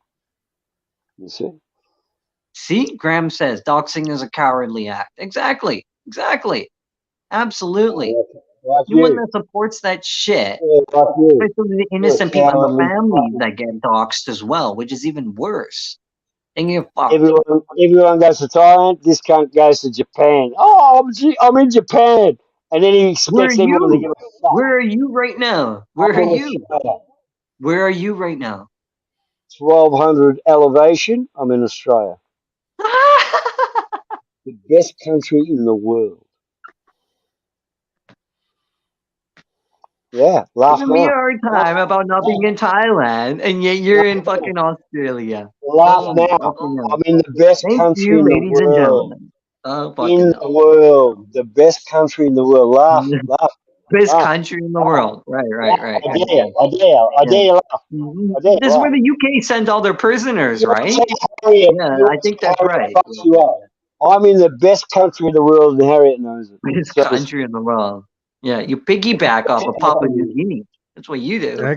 You see? See, Graham says doxing is a cowardly act. Exactly. Absolutely. Like Anyone you. that supports that shit, Yeah, like you. especially the You're a innocent people and the cowardly families fucking. that get doxed as well, which is even worse. They get fucked. Everyone goes to Thailand. This cunt goes to Japan. Oh, I'm in Japan, and then he Where are expects everyone to give you? a fuck. Where are you right now? Where I'm are in you? Australia. Where are you right now? 1200 elevation. I'm in Australia, the best country in the world. Yeah, laugh Giving me a now. hard Laugh, time about not being in Thailand, and yet you're in fucking Australia. laugh Oh, now. fucking hell. I'm in the best Thank country you, in the ladies and world. gentlemen. Oh, In fucking the hell. world, the best country in the world. Laugh, laugh, Best laugh, country in the laugh, world. Right. laugh. I Yeah. dare you. I dare you. I dare Yeah. you. Laugh. I dare you. This is Laugh. where the UK sent all their prisoners, You want to right? see Harriet? Yeah, You I want to think see that's Harriet right. fucks you up? I'm in the best country in the world, and Harriet knows it. Best So does country in the world. Yeah, you piggyback off of Papua New Guinea. That's what you do.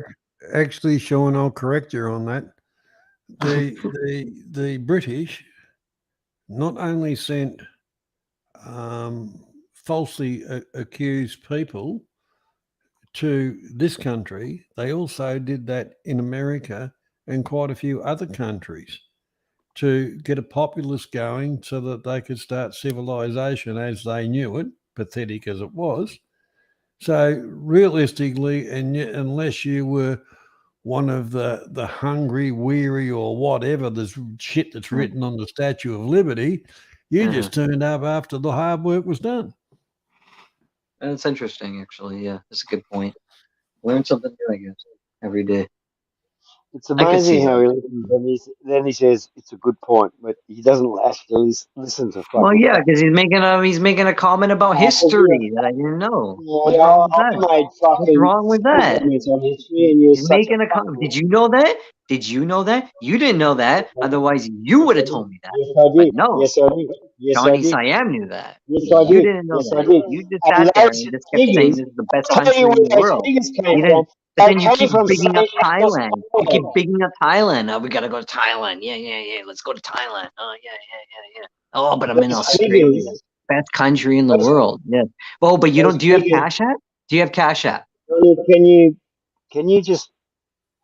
Actually, Sean, I'll correct you on that. The British not only sent falsely accused people to this country, they also did that in America and quite a few other countries to get a populace going so that they could start civilization as they knew it, pathetic as it was. So realistically, and unless you were one of the hungry, weary, or whatever, there's shit that's written on the Statue of Liberty, you just turned up after the hard work was done. That's interesting, actually. Yeah, that's a good point. Learn something new, I guess, every day. it's I could see amazing how that. he listens. And then he says it's a good point, but he doesn't actually listen to Well, fucking yeah, facts. because he's making a comment about history that I didn't know. What's Yeah, wrong with I've that? made What's fucking wrong with 20 that? comments on history, and you're He's such a making a comment. fucking. Did you know that? Did you know that? You didn't know that. Otherwise, you Yes, would I have did. told me that. Yes, I But did. no, Yes, I did. Yes, I Johnny did. Siam knew that. Yes, I You did. didn't know Yes, I that. did. You just And sat there those and just kept saying figures, this is the best I'll tell you country where in the those world. figures came You from. didn't. But They then you came keep from bigging up saying Atlas Thailand. You keep Island. bigging up Thailand. Oh, we gotta go to Thailand. Yeah. Let's go to Thailand. Oh, yeah. Oh, but I'm in Those Australia. figures, Best country in the those, world. Yeah. Oh, but you those don't. Do you have figures. Cash App? Do you have Cash App? Can you just?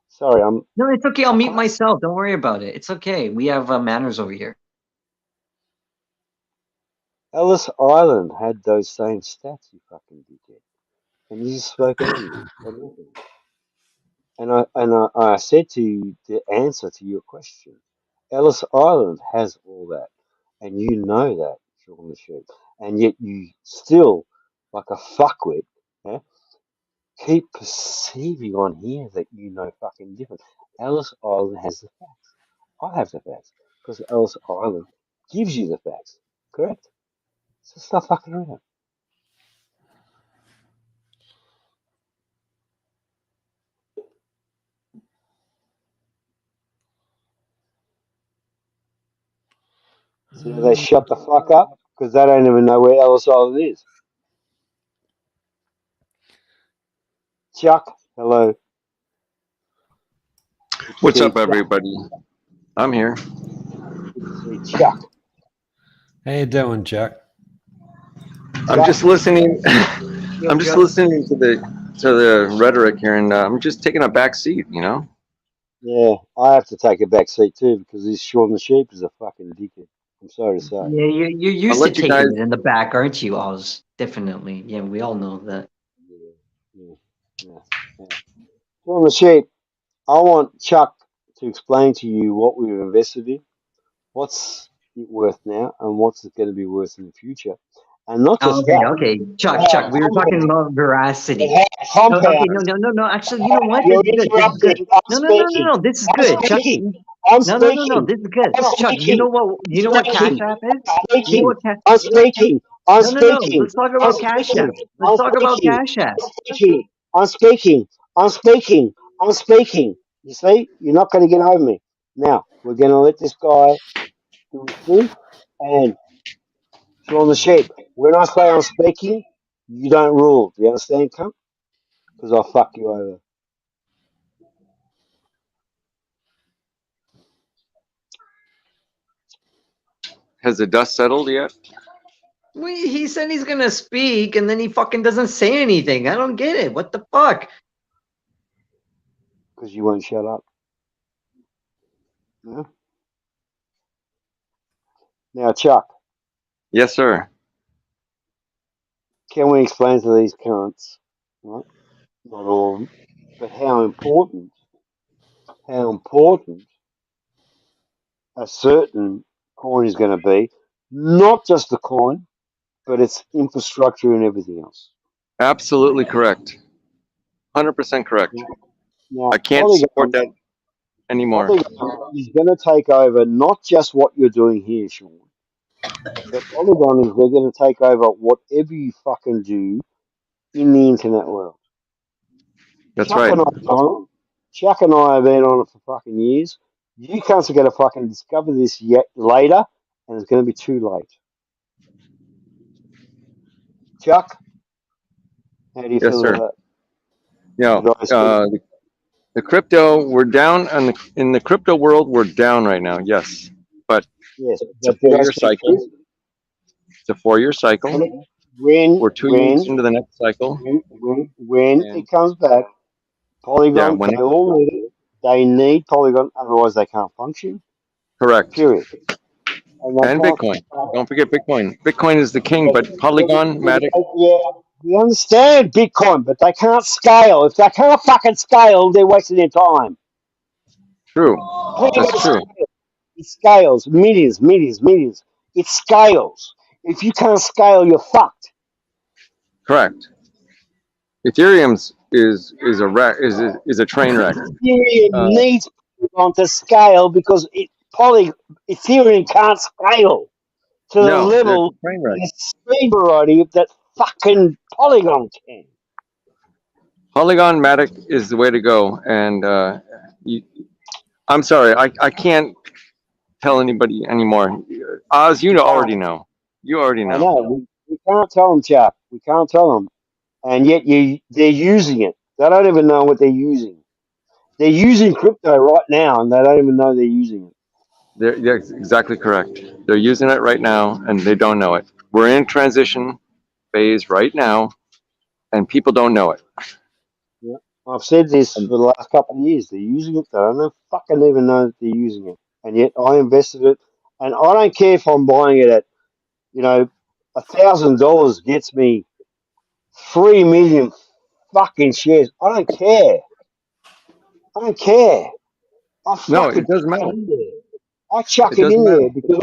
Sorry, No, it's okay. I'll I mute can't. myself. Don't worry about it. It's okay. We have manners over here. Ellis Island had those same stats, you fucking dickhead, and you just spoke over me for nothing. And I said to you the answer to your question. Ellis Island has all that, and you know that, Sean the Sheep, and yet you still, like a fuckwit, yeah, keep perceiving on here that you know fucking different. Ellis Island has the facts. I have the facts because Ellis Island gives you the facts. Correct? So stop fucking around. So they shut the fuck up because they don't even know where Ellis Island is. Chuck, hello. Good to What's see up, Chuck. everybody? I'm here. Good to see Chuck. How you doing, Chuck? I'm just listening. I'm just Chuck. listening to the rhetoric here, and I'm just taking a back seat. You know. Yeah, I have to take a back seat too because this Sean the Sheep is a fucking dickhead. I'm sorry to say. Yeah, you're I'll used to let you guys. taking it in the back, aren't you, Oz? Definitely. Yeah, we all know that. Yeah, yeah, yeah. Sean the Sheep, I want Chuck to explain to you what we've invested in, what's it worth now, and what's it going to be worth in the future. And not Oh, just okay, that, okay. but Chuck, how Chuck, it we were talking compounds. about But veracity. how it Oh, okay, compounds. no. Actually, you know what? This You're is good. This is good. interrupting. I'm speaking. No. This is I'm good, Chucky. speaking. I'm No. speaking. This is good, I'm Chuck. You know speaking. what? I'm You know what Cash speaking. App is? I'm You know speaking. what Cash? I'm speaking. I'm No. speaking. Let's talk I'm about Cash speaking. App. Let's I'm talk about speaking. Cash App. I'm speaking. I'm speaking. I'm speaking. I'm speaking. You see, you're not going to get over me. Now we're going to let this guy do his thing, and Sean the sheep. When I say I'm speaking, you don't rule. Do you understand, cunt? Because I'll fuck you over. Has the dust settled yet? He said he's gonna speak, and then he fucking doesn't say anything. I don't get it. What the fuck? Because you won't shut up. Yeah? Now, Chuck, Yes, sir. can we explain to these currents, right? Not all of them, but how important a certain coin is going to be, not just the coin, but its infrastructure and everything else. Absolutely correct. 100% correct. Now, I can't support that anymore. Polygon is going to take over not just what you're doing here, Sean, but Polygon is they're going to take over whatever you fucking do in the internet world. That's Chuck right. and Chuck and I have been on it for fucking years. You cunts are going to fucking discover this yet later, and it's going to be too late. Chuck, how do you Yes, feel sir. about Yeah. that? The crypto, we're down in the crypto world. We're down right now. Yes, but Yes, it's a but did I 4-year speak cycle. truth? It's a 4-year cycle. We're 2 years into the next cycle. When And it comes back, yeah, Polygon, when they all need it. They need Polygon, otherwise they can't function. correct. Period. And they And can't. Bitcoin. Don't forget Bitcoin. Bitcoin is the king, but Polygon, Matic, Yeah, we understand Bitcoin, but they can't scale. If they can't fucking scale, they're wasting their time. true. That's Polygon true. it scales millions. It scales. If you can't scale, you're fucked. Correct. Ethereum's is a wreck. Is a train wreck. Ethereum Uh, needs Polygon to scale because Ethereum can't scale to the no, they're a level train wreck. and the speed variety that fucking Polygon can. Polygon Matic is the way to go. And you, I'm sorry, I can't tell anybody anymore. Oz, you already know. You already I know. know. We can't tell them, chap. We can't tell them. And yet they're using it. They don't even know what they're using. They're using crypto right now, and they don't even know they're using it. They're exactly correct. They're using it right now, and they don't know it. We're in transition phase right now, and people don't know it. Yeah. I've said this for And the last couple of years. They're using it. They don't fucking even know that they're using it. And yet I invested it, and I don't care if I'm buying it at, $1,000 gets me 3 million fucking shares. I don't care. I don't care. I no, fucking it doesn't chuck it matter. in there. I chuck It it doesn't in matter. there because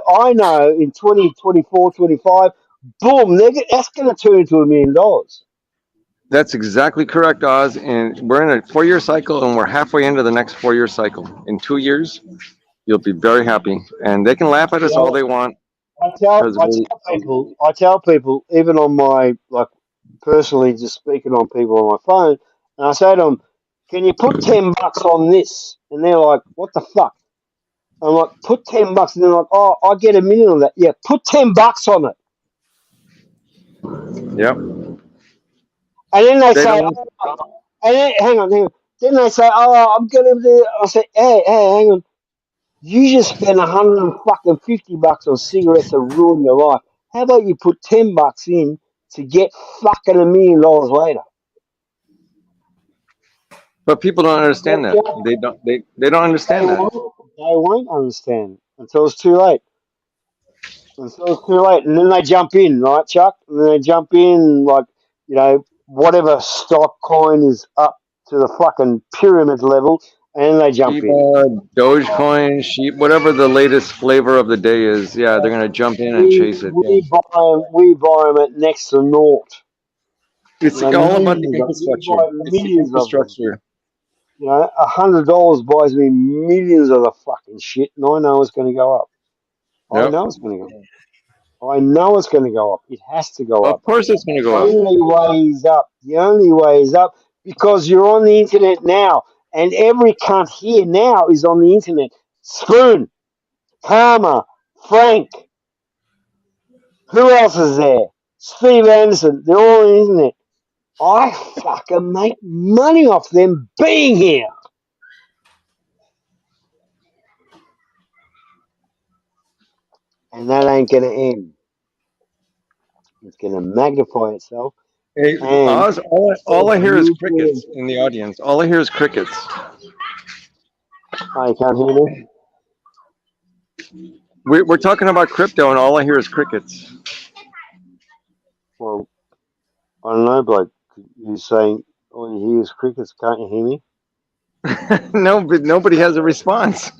I know in 2024, 25, boom, that's going to turn into $1 million. That's exactly correct, Oz. And we're in a 4-year cycle, and we're halfway into the next 4-year cycle. In 2 years, you'll be very happy. And they can laugh at us all they want because I tell people, even on my, like, personally just speaking on people on my phone, and I say to them, can you put $10 on this? And they're like, what the fuck? I'm like, put $10, and they're like, oh, I get 1 million on that. Yeah, put $10 on it. yep, And then they they say, don't. oh, and then, hang on. Then they say, oh, I'm going to do. I say, hey, hang on. You just spent $150 on cigarettes to ruin your life. How about you put $10 in to get fucking $1 million later? But people don't understand that. They don't. They don't understand that. They won't understand until it's too late. Until it's too late, and then they jump in, right, Chuck? And then they jump in like, whatever stock coin is up to the fucking pyramid level, and then they jump in. Shiba, Dogecoin, Sheep, whatever the latest flavor of the day is. Yeah, they're gonna jump in and We chase it. Yeah. we buy 'em- we buy them at next to naught. It's all about the We infrastructure. buy It's the millions of them. infrastructure. $100 buys me millions of the fucking shit, and I know it's going to go up. I Yep. know it's going to go up. I know it's going to go up. It has to go Of up. course, it's gonna The go up. only way is up. The only way is up because you're on the internet now, and every cunt here now is on the internet. Spoon, Karma, Frank, who else is there? Steve Anderson. They're all on the internet. I fucking make money off them being here. and that ain't going to end. It's going to magnify itself. Hey, And Oz, all I hear is crickets in the audience. All I hear is crickets. Oh, you can't hear me? We're talking about crypto, and all I hear is crickets. Well, I don't know, bloke. You're saying all you hear is crickets. Can't you hear me? No, but nobody has a response.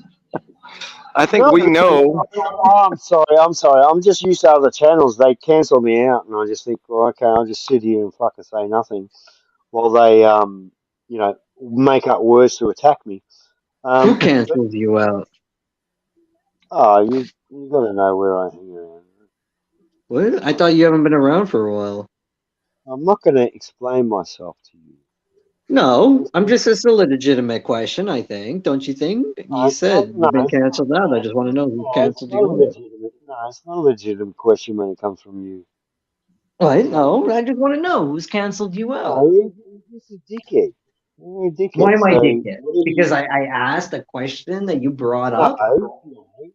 I think No, we know. I'm sorry. I'm just used to other channels. They cancel me out, and I just think, well, okay, I'll just sit here and fucking say nothing while they, make up words to attack me. Who cancels you out? Oh, you got to know where I hang around. What? I thought you haven't been around for a while. I'm not going to explain myself to you. No, it's a legitimate question, I think. Don't you think? You said No, you've been it's not. canceled out. I No, just want to know who it's canceled not a you out. legitimate. No, it's not a legitimate question when it comes from you. What? No, I just want to know who's canceled you out. No, you're just a dickhead. You're a Why dickhead. am I So dickhead? whatever Because you, I asked a question that you brought no, up?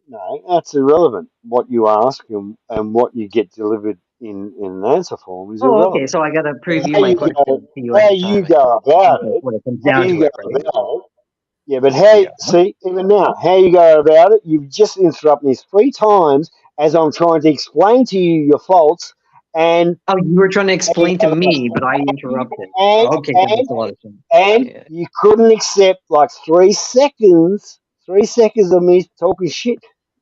no, that's irrelevant. What you ask and what you get delivered in an answer form is Oh, okay. irrelevant. So I got to preview How my you question go, to you how every you time. go about That's it, what it comes how down you to go it, right? about it. Yeah, but how, Yeah. see, even now, how you go about it, you've just interrupted me 3 times as I'm trying to explain to you your faults, and Oh, you were trying to and explain to me, but I interrupted. and Okay, that and, makes a lot of sense. and Yeah. you couldn't accept like 3 seconds of me talking shit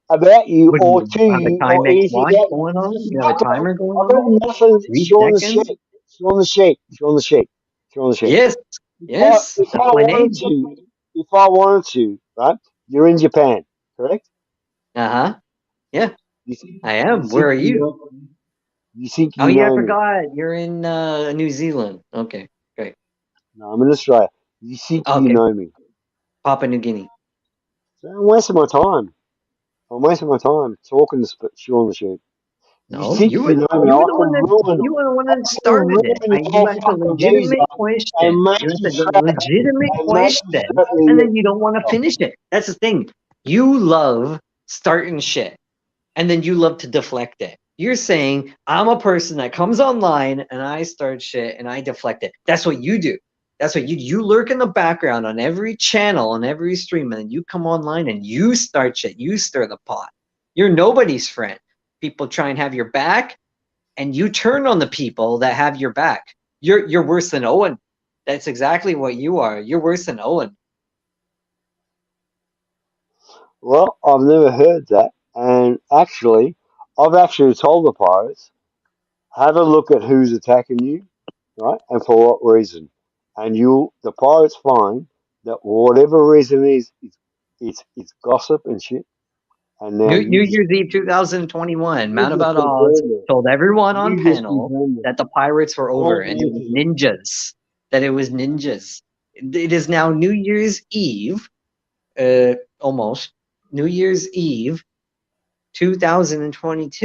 about you Would or you to have a you or timex anything watch else. going on? You have a I've got, timer going I've got on? nothing. 3 seconds? Show on the sheet. Show on the sheet. Show on the sheet. Yes. Yes. If That's I my wanted name. to, right? You're in Japan, correct? Uh-huh. Yeah, I You am. Where think are you you? know, you think Oh you yeah, I know me? forgot. You're in New Zealand. Okay, great. No, I'm in Australia. You think you Okay, know me? Papua New Guinea. So I'm wasting my time. I'm wasting my time talking to Shaun the Sheep. You No, think you know me? you were the one that you were the one that I can started ruin it. your You whole asked a fucking visa legitimate question. and make You asked you a trapped legitimate and make you question, threaten and me. then you don't want to finish it. That's the thing. You love starting shit, and then you love to deflect it. You're saying I'm a person that comes online and I start shit and I deflect it. That's what you do. That's what you lurk in the background on every channel, on every stream, and then you come online and you start shit. You stir the pot. You're nobody's friend. People try and have your back, and you turn on the people that have your back. You're worse than Owen. That's exactly what you are. You're worse than Owen. Well, I've never heard that, and actually, I've actually told the pirates, have a look at who's attacking you, right, and for what reason, and the pirates find that whatever reason it's gossip and shit, and now New you just Year's Eve 2021, you Mount just About Odds confirmed it. told everyone on You just panel confirmed it. that the pirates were I over don't and it need was to. ninjas. That it was ninjas. It is now New Year's Eve, almost New Year's Eve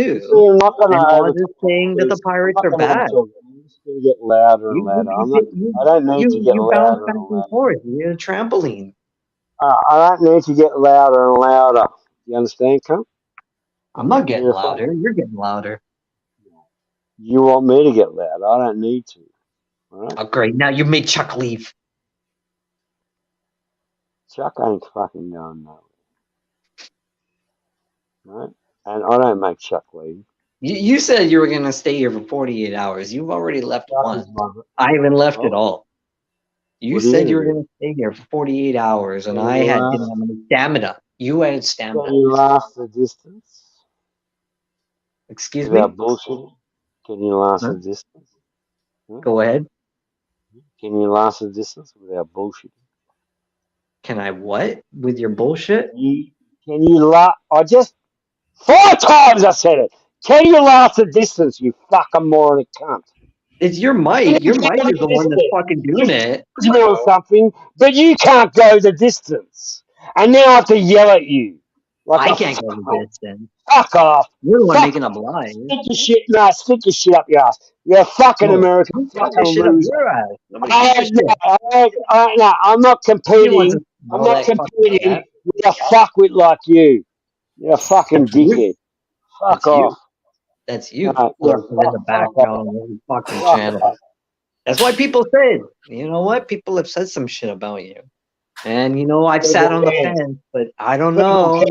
You see, 2022, I'm not going to and Oz is overtalk saying that the because I'm pirates not are going to bad. overtalk. I'm just going to get louder and You louder. you I'm not. you you, I don't need to get you bounce louder back and and louder. forth. You're a trampoline. I don't need to get louder and louder. You understand, cunt? I'm not getting You're a fuck. louder. You're getting louder. You want me to get louder? I don't need to. All right? Oh, great. Now you made Chuck leave. Chuck ain't fucking going nowhere. Right? And I don't make Chuck leave. You said you were going to stay here for 48 hours. You've already left Chuck is once. mother. I haven't left at Oh, all. You what are you said going you to were do? going to stay here for 48 hours, and Can I you didn't last? have any stamina. You had Can stamina. you last the distance Excuse without me? bullshit? Can you last Huh? the distance? Huh? Go ahead. Can you last the distance without bullshit? Can I what? With your bullshit? You, can you last? I just 4 times I said it. Can you last the distance? You fucking moronic cunt. It's your You mic. Your mic can't is the one that's listen. fucking You doing it. judge me or something, but you can't go the distance. And now I have to yell at you like I a can't go the fuck. distance. Fuck off. You're the one Fuck making up off. lies. Stick your shit up your ass. You're a fucking No. American You stick fucking this shit up loser. your ass. Nobody sticks your shit. No, I'm not You want to competing. I'm all not that fucking competing crap. with a fuckwit like you. You're a fucking You dickhead. Fuck off. That's you. No, yeah, Lurking in the background of every fucking channel. That's why people said, you know what? People have said some shit about you. And you know, I've sat on the fence, but I don't know.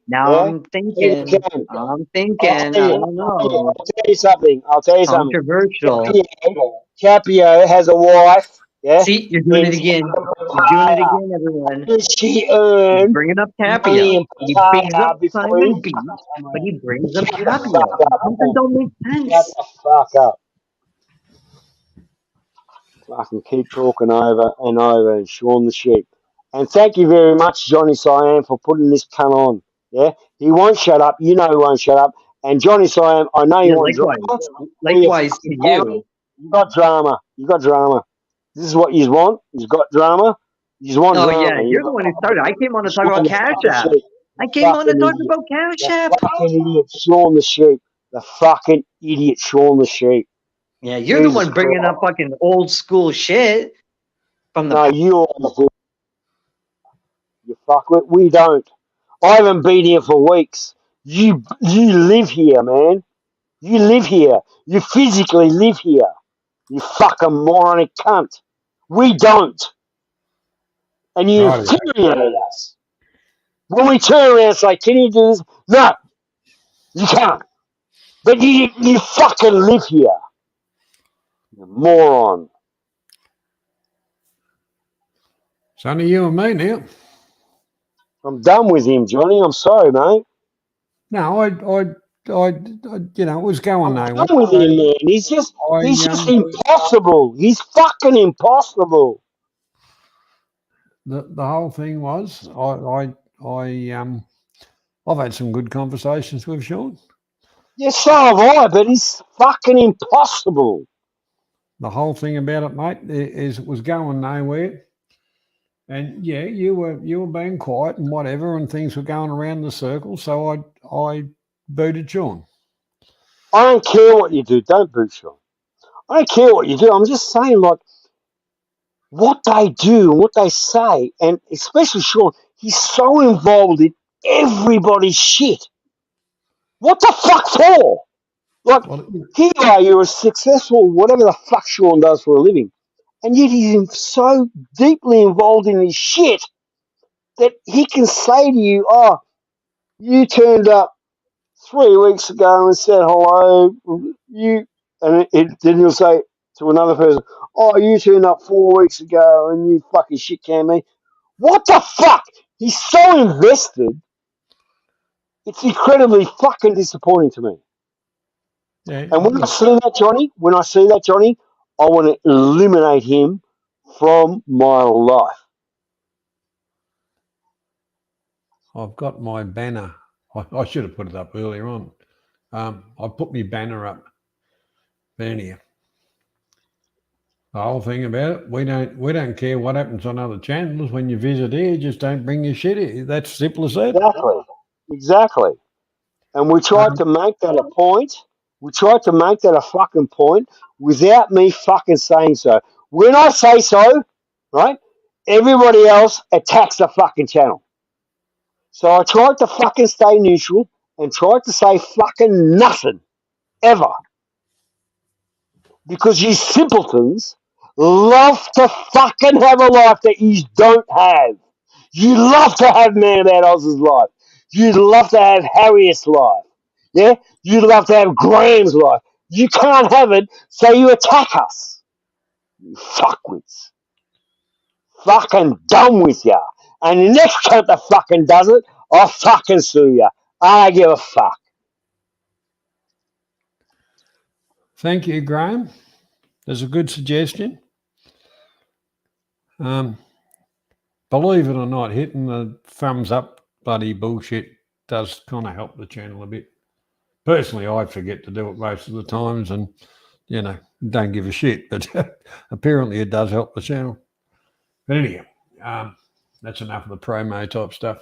Now Yeah? I'm thinking. I'll tell I you, don't know. I'll tell you something. Controversial. Capio has a wife. Yeah. See, you're doing it again. You're doing it again, everyone. She He's earned bringing up money Capio. in He brings Qatar up before he Simon B, but he brings up shut the Capio. fuck up. Something don't make Shut sense. the fuck up. Fucking keep talking over and over and Sean the sheep. And thank you very much, Johnny Siam, for putting this cunt on. Yeah, he won't shut up. You know he won't shut up. And Johnny Siam, I know you Yeah, want drama. likewise to you. You got drama. You got drama. This is what you want. He's got drama. You want Oh drama. yeah, you're the one who started. I came on to talk about Cash App. I came on Fucking to talk idiot. about Cash The App. fucking idiot Sean the sheep. The fucking idiot Sean the sheep. Yeah, you're the Jesus one bringing Christ. up fucking old school shit from the No, past. you always do. You fuckwit. We don't. I haven't been here for weeks. You live here, man. You live here. You physically live here. You fucking moronic cunt. We don't. And you Right. infuriate us. When we turn around and say, can you do this? No, you can't. But you fucking live here. You moron. It's only you and me now. I'm done with him, Johnny. I'm sorry, mate. No, you know, it was going I'm nowhere. done with him, man. He's just impossible. He's fucking impossible. The whole thing was, I've had some good conversations with Sean. Yeah, so have I, but he's fucking impossible. The whole thing about it, mate, is it was going nowhere. And yeah, you were being quiet and whatever, and things were going around the circle. So I booted Sean. I don't care what you do. Don't boot Sean. I don't care what you do. I'm just saying, like, what they do and what they say, and especially Sean, he's so involved in everybody's shit. What the fuck for? Like, here you are, you're a successful, whatever the fuck Sean does for a living, and yet he's so deeply involved in his shit that he can say to you, oh, you turned up 3 weeks ago and said hello, then you'll say to another person, oh, you turned up 4 weeks ago and you fucking shit can me. What the fuck? He's so invested. It's incredibly fucking disappointing to me. Yeah, And when I see that, Johnny, I want to eliminate him from my life. I've got my banner. I should have put it up earlier on. I put my banner up. Anyhow, the whole thing about it, we don't care what happens on other channels. When you visit here, just don't bring your shit here. That's simple as that. Exactly. And we tried to make that a point. We tried to make that a fucking point without me fucking saying so. When I say so, right, everybody else attacks the fucking channel. So I tried to fucking stay neutral and tried to say fucking nothing. Ever. Because you simpletons love to fucking have a life that you don't have. You love to have Man About Oz's life. You'd love to have Harriet's life. Yeah? You'd love to have Graham's life. You can't have it, so you attack us. You fuckwits. Fucking done with ya. And the next cunt that fucking does it, I'll fucking sue ya. I don't give a fuck. Thank you, Graham. There's a good suggestion. Believe it or not, hitting the thumbs up bloody bullshit does kind of help the channel a bit. Personally, I forget to do it most of the times and, you know, don't give a shit. But apparently it does help the channel. But anyhow, that's enough of the promo type stuff.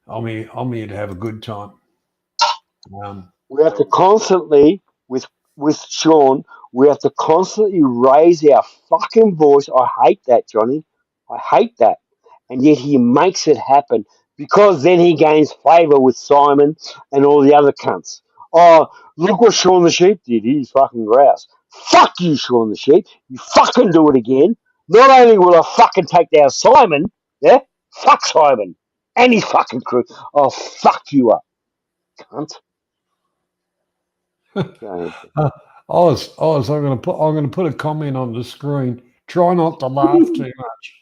I'm here to have a good time. We have to constantly, with Sean, we have to constantly raise our fucking voice. I hate that, Johnny. I hate that. And yet he makes it happen. because then he gains favour with Simon and all the other cunts. Oh, look what Shaun the Sheep did. He's fucking grouse. Fuck you, Shaun the Sheep. You fucking do it again. Not only will I fucking take down Simon, yeah, fuck Simon and his fucking crew. I'll fuck you up, cunt. Go ahead. I'm gonna put a comment on the screen. Try not to laugh too much.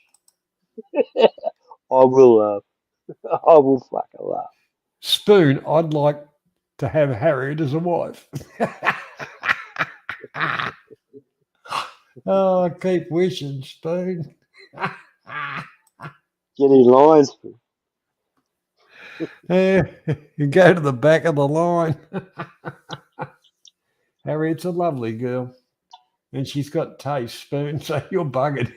I will laugh. I will fucking laugh. Spoon, I'd like to have Harriet as a wife. Oh, I keep wishing, Spoon. Get in lines. You go to the back of the line. Harriet's a lovely girl. And she's got taste, Spoon, so you're buggered.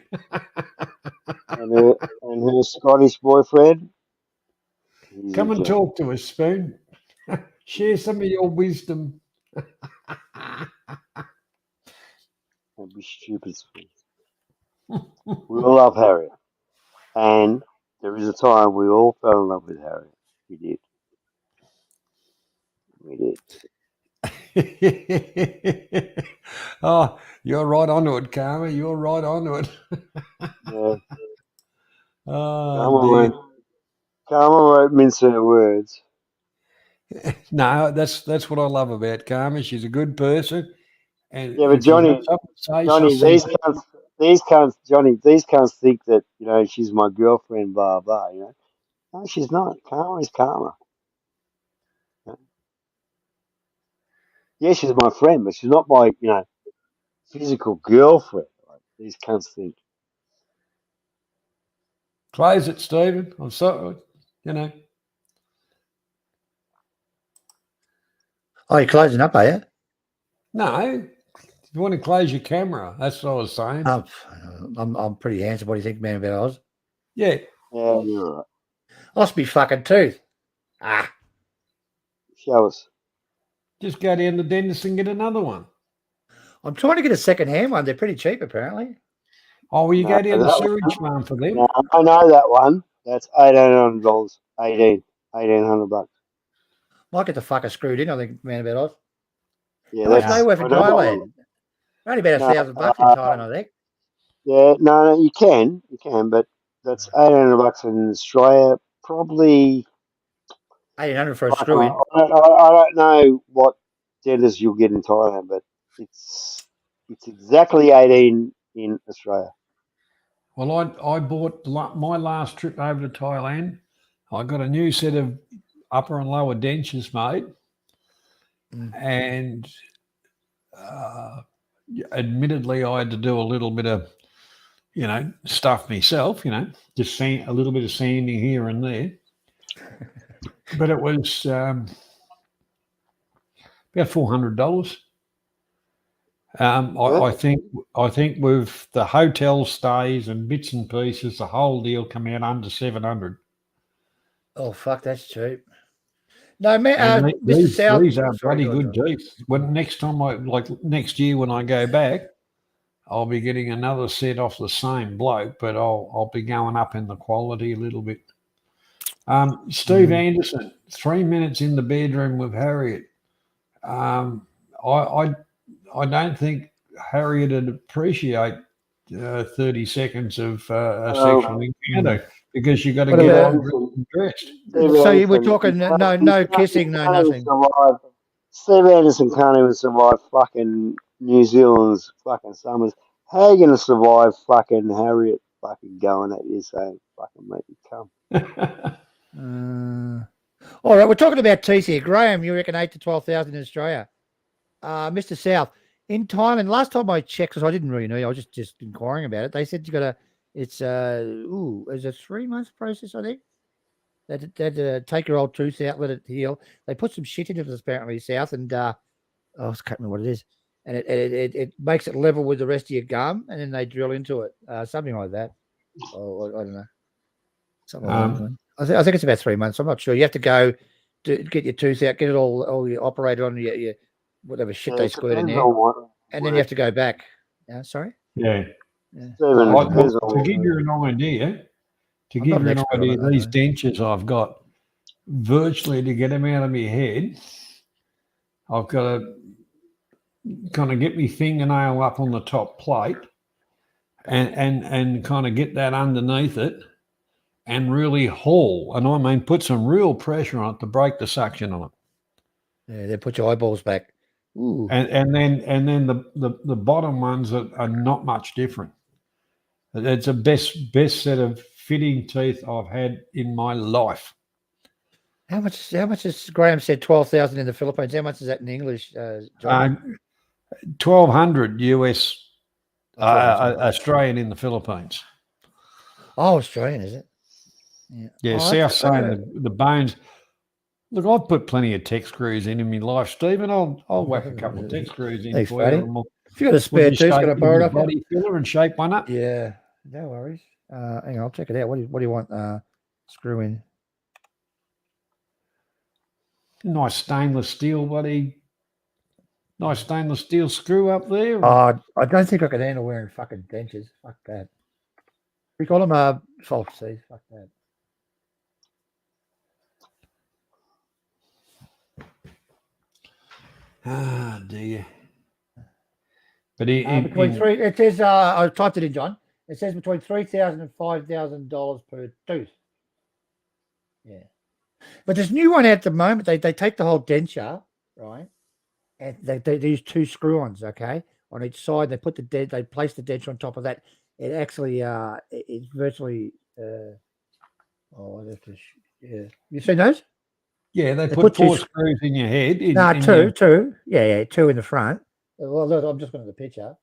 And her Scottish boyfriend. He's Come a and gent. talk to us, Spoon. Share some of your wisdom. Don't be stupid, Spoon. We all love Harriet. And there is a time we all fell in love with Harriet. We did. We did. Oh, you're right onto it, Karma. You're right onto it. Yeah. Oh, dear. Karma won't mince her words. No, that's what I love about Karma. She's a good person. And Yeah, but if she's got Johnny, something to say, Johnny, she'll say it. these cunts think that, you know, she's my girlfriend, blah, blah, you know. No, she's not. Karma is Karma. Yeah, she's my friend, but she's not my, you know, physical girlfriend. Like these cunts think. Close it, Stephen. I'm sorry. You know. Oh, you're closing up, are you? No. You want to close your camera. That's what I was saying. I'm pretty handsome. What do you think, man, about Oz? Yeah. Yeah, you're right. Lost me fucking tooth. Ah. Show us. Just go down the dentist and get another one. I'm trying to get a second-hand one. They're pretty cheap, apparently. Oh, well, you No, go down the that sewage farm for them. No, I know that one. That's $1,800. 1,800 bucks. Might get the fucker screwed in, I think, man, about Oz. Yeah, Nice that's nowhere for I know that Thailand. one. Only about No, $1,000 in Thailand, I think. Yeah, no, you can, but that's $800 in Australia. Probably. $1,800 for a I screw in. don't know what dentist you'll get in Thailand, but it's exactly 18 in Australia. Well, I bought my last trip over to Thailand. I got a new set of upper and lower dentures made. And admittedly, I had to do a little bit of, you know, stuff myself, you know, just a little bit of sanding here and there. But it was about $400. I think with the hotel stays and bits and pieces, the whole deal come out under $700. Oh, fuck, that's cheap. No, man, And Mr. South. these are Sorry, bloody go on, good teeth. When next time next year when I go back, I'll be getting another set off the same bloke, but I'll be going up in the quality a little bit. Steve Anderson, 3 minutes in the bedroom with Harriet. I don't think Harriet would appreciate 30 seconds of a sexual encounter because you got to get on and dressed. So you were talking no kissing, no nothing. Steve Anderson can't even survive fucking New Zealand's fucking summers. How are you going to survive fucking Harriet fucking going at you saying, fucking make me come? All right, we're talking about teeth here. Graham, you reckon 8 to 12,000 in Australia? Mr. South, in Thailand, last time I checked, because I didn't really know, I was just inquiring about it. They said you got it's a 3-month process, I think. They'd take your old tooth out, let it heal. They put some shit into it apparently, South, and I can't remember what it is. And it makes it level with the rest of your gum, and then they drill into it, something like that. Oh, I don't know. Something like that. I think it's about 3 months. I'm not sure. You have to go to get your tooth out, get it all you operated on your whatever shit they squirt in there, and then you have to go back. Yeah, sorry. Yeah. To give you an idea, To I'm give not you an an expert on idea, it, these though. dentures I've got, virtually to get them out of my head, I've got to kind of get my fingernail up on the top plate and kind of get that underneath it and really haul. And I mean, put some real pressure on it to break the suction on it. Yeah, they put your eyeballs back. Ooh. And then the bottom ones are not much different. It's the best set of fitting teeth I've had in my life. How much is Graham said 12,000 in the Philippines? How much is that in English, John? 1,200 US Australian Australian in the Philippines. Oh, Australian, is it? Yeah, Oh, South saying the bones. Look, I've put plenty of tech screws in my life, Stephen. I'll whack a couple of tech screws in Thanks, for buddy. you. And If you got a spare tooth, got to borrow it up. Body filler and shape one up. Yeah, no worries. Hang on, I'll check it out. What do you want? Screw in. Nice stainless steel, buddy. Nice stainless steel screw up there. I don't think I could handle wearing fucking dentures. Fuck that. We call them false teeth. Fuck that. Ah, dear. But between three, it says I typed it in, John. It says between $3,000 and $5,000 per tooth. Yeah, but there's new one at the moment. They take the whole denture, right, and they use two screw-ons, okay, on each side. They put they place the denture on top of that. It actually it's virtually yeah. You seen those? Yeah, they put four screws in your head. Two. Yeah, two in the front. Well, look, I'm just looking at the picture.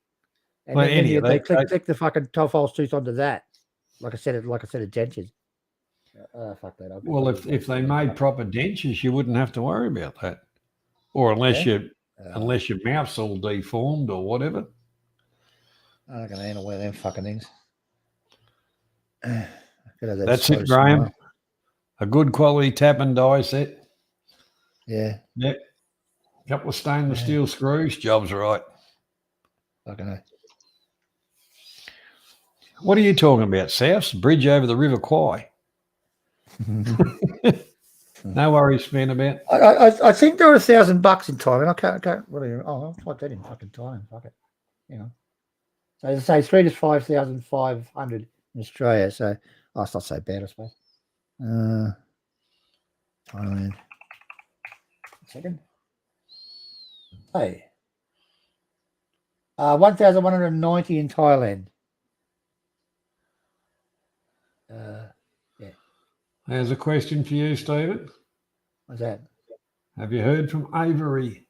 And then they click the fucking top false tooth onto that. Like I said, dentures. Fuck that. Well, if they made proper dentures, you wouldn't have to worry about that. Or unless your mouth's all deformed or whatever. I'm not going to handle one of them fucking things. That's it, Graham. Smile. A good quality tap and die set. Yeah. Yep. Couple of stainless steel screws. Job's right. Fucking hell. What are you talking about, South? Bridge over the River Kwai. No worries, man. About. I think there were $1,000 in Thailand. I can't. What are you? Oh, I'll type that in fucking Thailand. Fuck it. You know. So as I say, 3 to 5,500 in Australia. So it's not so bad, I suppose. Thailand. A second. Hey. 1,190 in Thailand. Yeah. There's a question for you, Stephen. What's that? Have you heard from Avery?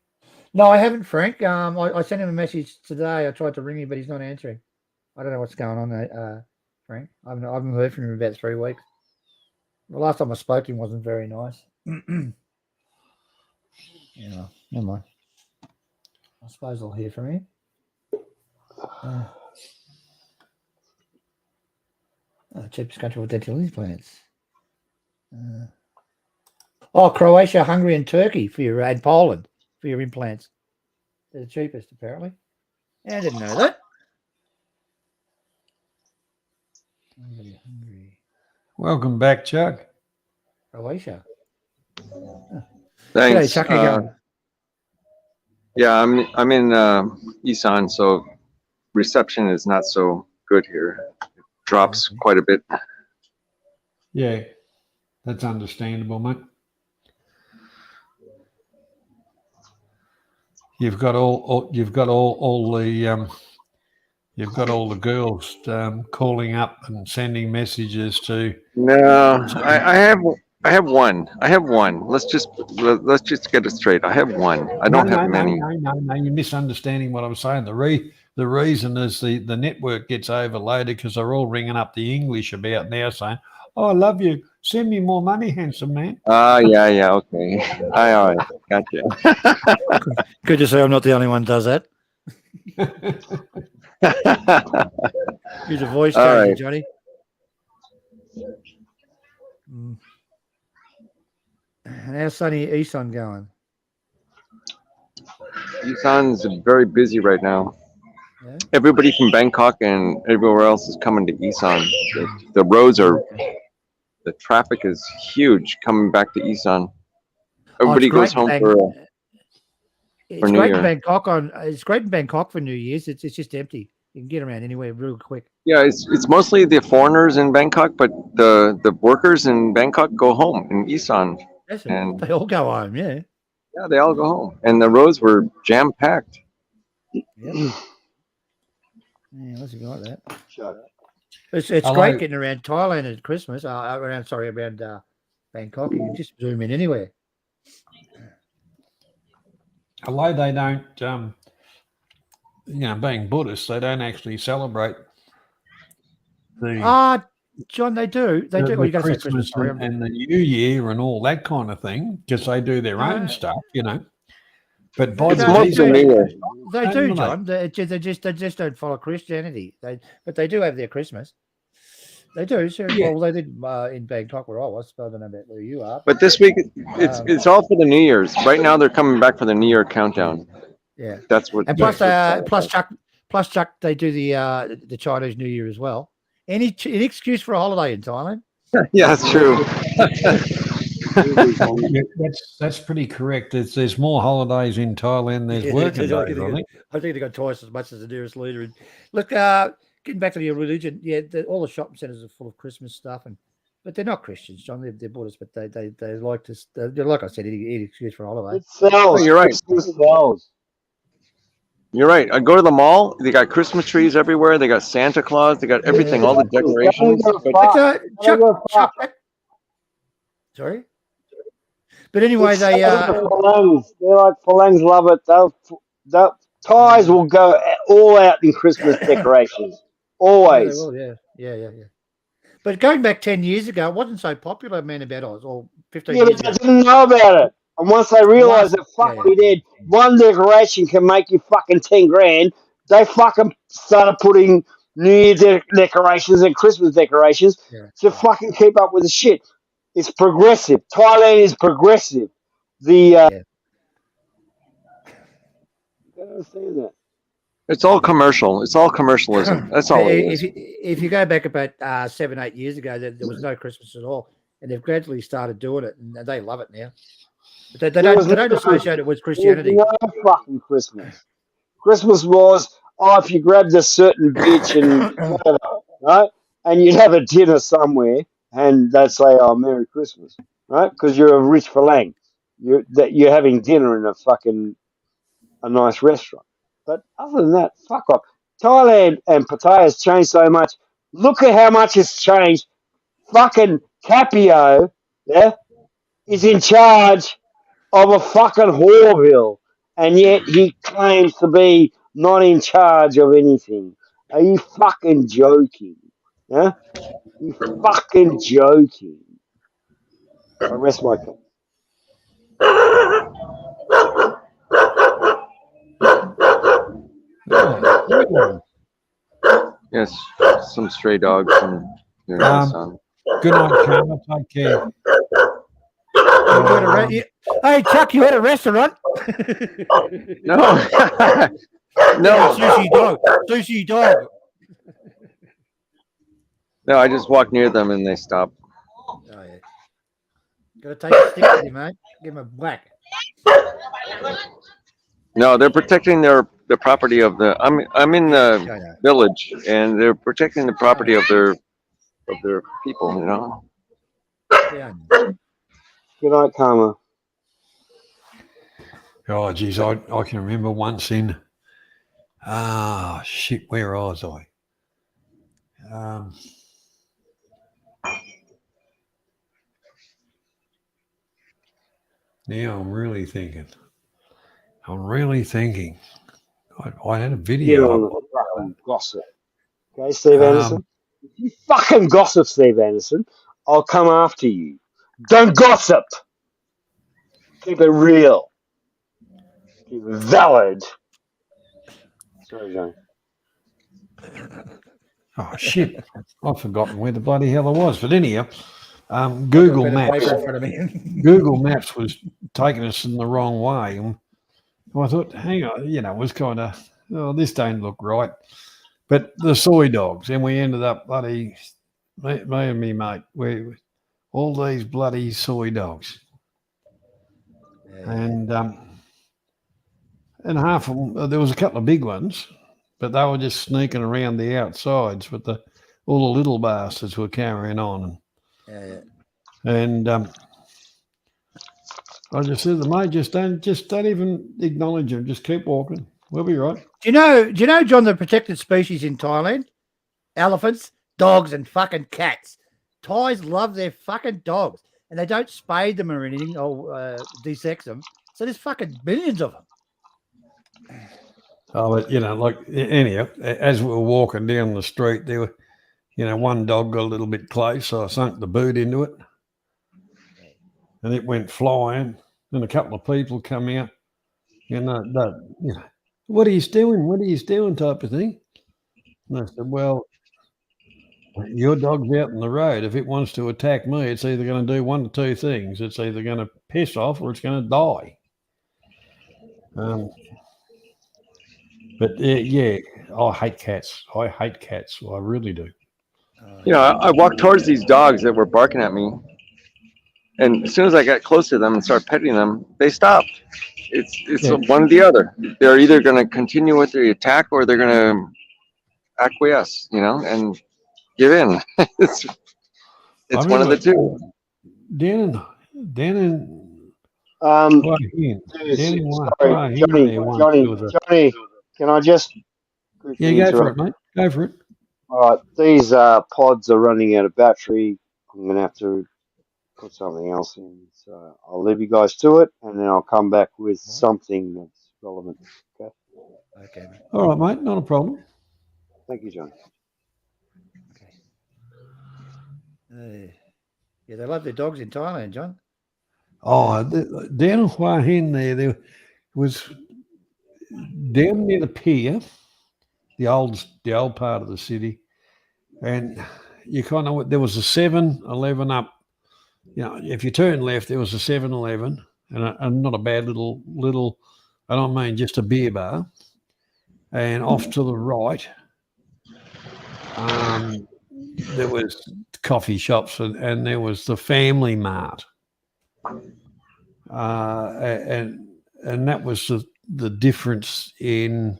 No, I haven't, Frank. I sent him a message today. I tried to ring him, but he's not answering. I don't know what's going on, Frank. I haven't heard from him in about 3 weeks. The last time I spoke to him wasn't very nice. Yeah, never mind. I suppose I'll hear from him. Cheapest country for dental implants. Croatia, Hungary, and Turkey and Poland for your implants. They're the cheapest, apparently. I didn't know that. Hungary. Welcome back, Chuck. Croatia. Thanks. Chuck, yeah, I'm in Isan, so reception is not so good here. It drops quite a bit. Yeah, that's understandable, mate. You've got all the girls calling up and sending messages to. No, I have one. Let's just get it straight. I have one. I don't have many. No, you're misunderstanding what I'm saying. The reason is the network gets overloaded because they're all ringing up the English about now saying, "Oh, I love you. Send me more money, handsome man." Yeah, okay. All right, gotcha. Good to say I'm not the only one who does that. Here's a voice changer, right. Johnny. And how's sunny Isan going? Isan's very busy right now. Everybody from Bangkok and everywhere else is coming to Isan. The roads are the traffic is huge coming back to Isan. Oh, Everybody goes home it's New great in Year. Bangkok it's great in Bangkok for New Year's. It's just empty. You can get around anywhere real quick. Yeah, it's mostly the foreigners in Bangkok, but the workers in Bangkok go home in Isan, That's it. and They all go home. Yeah. yeah, they all go home, and the roads were jam packed. Yep. Yeah, let's go like that. Sure. It's Hello. great getting around Thailand at Christmas. Around Bangkok. You can just zoom in anywhere. Although they don't, being Buddhists, they don't actually celebrate the John, they do. They do. Well, you got to say Christmas Christmas. Sorry. and the New Year and all that kind of thing, because they do their own stuff, But by It's the more for New Year. They don't do, they? John. They just don't follow Christianity. But they do have their Christmas. They do. Sure. Yeah. Well, they did in Bangkok where I was. I don't know about where you are. But this week, it's all for the New Year's. Right now, they're coming back for the New Year countdown. Yeah. That's what. And plus Chuck, they do the Chinese New Year as well. Any excuse for a holiday in Thailand? Yeah, that's true. Yeah, that's pretty correct. There's more holidays in Thailand. There's working days, I think. I think they got twice as much as the nearest leader. And look, getting back to your religion, yeah, all the shopping centres are full of Christmas stuff, but they're not Christians, John. They're Buddhists, but they like to. Like I said, any excuse for a holiday. It sells. You're right. It sells. You're right. I go to the mall. They got Christmas trees everywhere. They got Santa Claus. They got everything, all the decorations. But Chuck, sorry. But anyway, they Phalangs. They're like Phalangs love it. The Thais will go all out in Christmas decorations. Always. Yeah. But going back 10 years ago, it wasn't so popular, man, about Oz, or 15 Yeah, years but ago. they didn't know about it. And once they realised that we did one decoration can make you fucking 10 grand, they fucking started putting New Year decorations and Christmas decorations to fucking keep up with the shit. It's progressive. Thailand is progressive. You don't understand that. it's all commercial. It's all commercialism. That's all it is. If you go back about 7-8 years ago, there was no Christmas at all, and they've gradually started doing it, and they love it now. But they don't associate it with Christianity. There was no fucking Christmas. Christmas was, if you grabbed a certain bitch and whatever, right? And you'd have a dinner somewhere, and they'd say, Merry Christmas, right? Because you're a rich Phalang. You're having dinner in a nice restaurant. But other than that, fuck off. Thailand and Pattaya has changed so much. Look at how much it's changed. Fucking Capio, is in charge of a fucking whoreville, and yet he claims to be not in charge of anything. Are you fucking joking? Yeah? You fucking joking. I rest my case. Yes, some stray dogs and here in the sun. Good night, Karma. Take care. Hey, Chuck, you at a restaurant? No, no, Sushi dog. no. I just walk near them and they stop. Oh yeah. Gotta take a stick with you, mate. Give him a whack. No, they're protecting the property of the. I'm in the village, and they're protecting the property of their people. You know. Yeah. Good night, Karma. Oh, geez, I can remember once in, where was I? Now I'm really thinking. I had a Get video. on the fucking gossip. Okay, Steve Anderson? If you fucking gossip, Steve Anderson, I'll come after you. Don't gossip! Keep it real. Keep it valid. Sorry, John. Oh, shit. I've forgotten where the bloody hell I was. But anyhow, Google Maps. Google Maps was taking us in the wrong way. And I thought, hang on, it was kind of, this don't look right. But the soy dogs, and we ended up me and me mate, all these bloody soy dogs, and half of them. There was a couple of big ones, but they were just sneaking around the outsides. But all the little bastards were carrying on, and I just said to the mate, just don't even acknowledge them. Just keep walking. We'll be right. Do you know, John, the protected species in Thailand? Elephants, dogs, and fucking cats. Thais love their fucking dogs, and they don't spade them or anything or desex them. So there's fucking millions of them. Oh, but like anyhow, as we were walking down the street, there were, one dog got a little bit close, so I sunk the boot into it, and it went flying. Then a couple of people come out, what are you doing? What are you doing? Type of thing. And I said, well, your dog's out in the road. If it wants to attack me, it's either going to do one of two things. It's either going to piss off or it's going to die. But yeah, I hate cats. I hate cats. I really do. I walked towards these dogs that were barking at me, and as soon as I got close to them and started petting them, they stopped. It's one or the other. They're either going to continue with the attack or they're going to acquiesce, and give in. it's one of the two. Johnny, can I just quickly go for it, mate. Go for it. All right, these pods are running out of battery. I'm going to have to put something else in. So I'll leave you guys to it, and then I'll come back with something that's relevant. Okay. Okay. Mate. All right, mate. Not a problem. Thank you, John. Okay. Yeah, they love their dogs in Thailand, John. Oh, down in Hua Hin there was down near the pier, the old part of the city, and you kind of there was a 7-Eleven up. If you turn left, there was a 7-Eleven and not a bad little. I don't mean just a beer bar, and off to the right, there was coffee shops and there was the Family Mart, and that was the difference in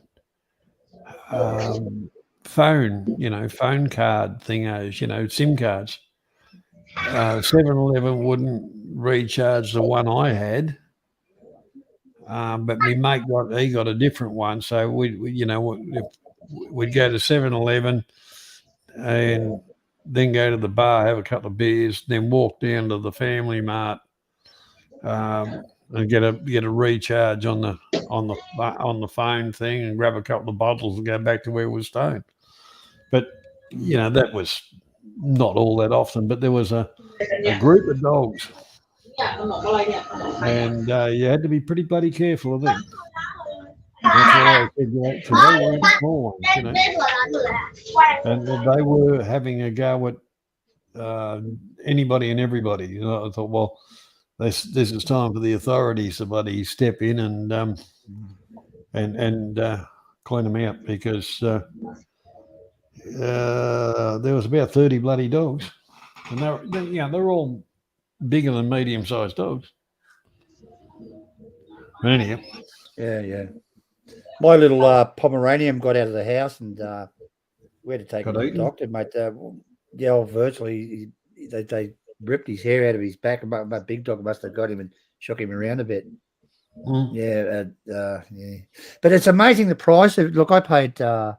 phone card thingos, SIM cards. 7-Eleven wouldn't recharge the one I had, but my mate got a different one, so we'd go to 7-Eleven and then go to the bar, have a couple of beers, then walk down to the Family Mart and get a recharge on the phone thing and grab a couple of bottles and go back to where we were staying. But that was not all that often. But there was a group of dogs, and you had to be pretty bloody careful of them. That's why I said, because they weren't small ones, and they were having a go at anybody and everybody. I thought, well, this is time for the authorities to bloody step in and clean them out, because there was about 30 bloody dogs, and they're all bigger than medium-sized dogs. Anyhow, yeah. My little Pomeranian got out of the house, and we had to take him to the doctor, mate. Virtually, they ripped his hair out of his back. My big dog must have got him and shook him around a bit. Yeah. But it's amazing the price of. Look, I paid. I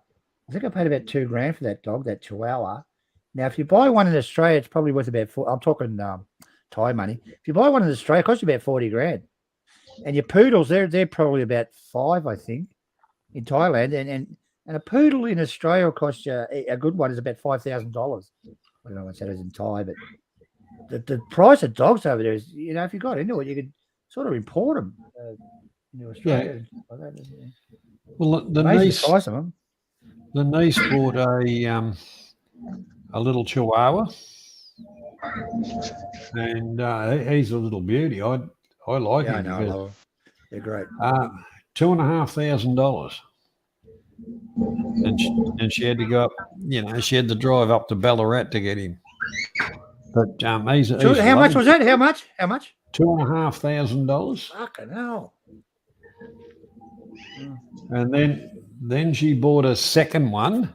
think I paid about $2,000 for that dog, that Chihuahua. Now, if you buy one in Australia, it's probably worth about I'm talking Thai money. If you buy one in Australia, it costs you about $40,000. And your poodles, they're probably about $5,000, I think, in Thailand. And a poodle in Australia costs you a good one is about $5,000. I don't know what that is in Thai, but the price of dogs over there is, if you got into it, you could sort of import them into Australia. Yeah. Well, the price of them. The niece bought a little Chihuahua, and he's a little beauty. I like him. I know. They're great. $2,500, and she had to go up. She had to drive up to Ballarat to get him. But he's How much was that? How much? $2,500. Fucking hell. And then she bought a second one.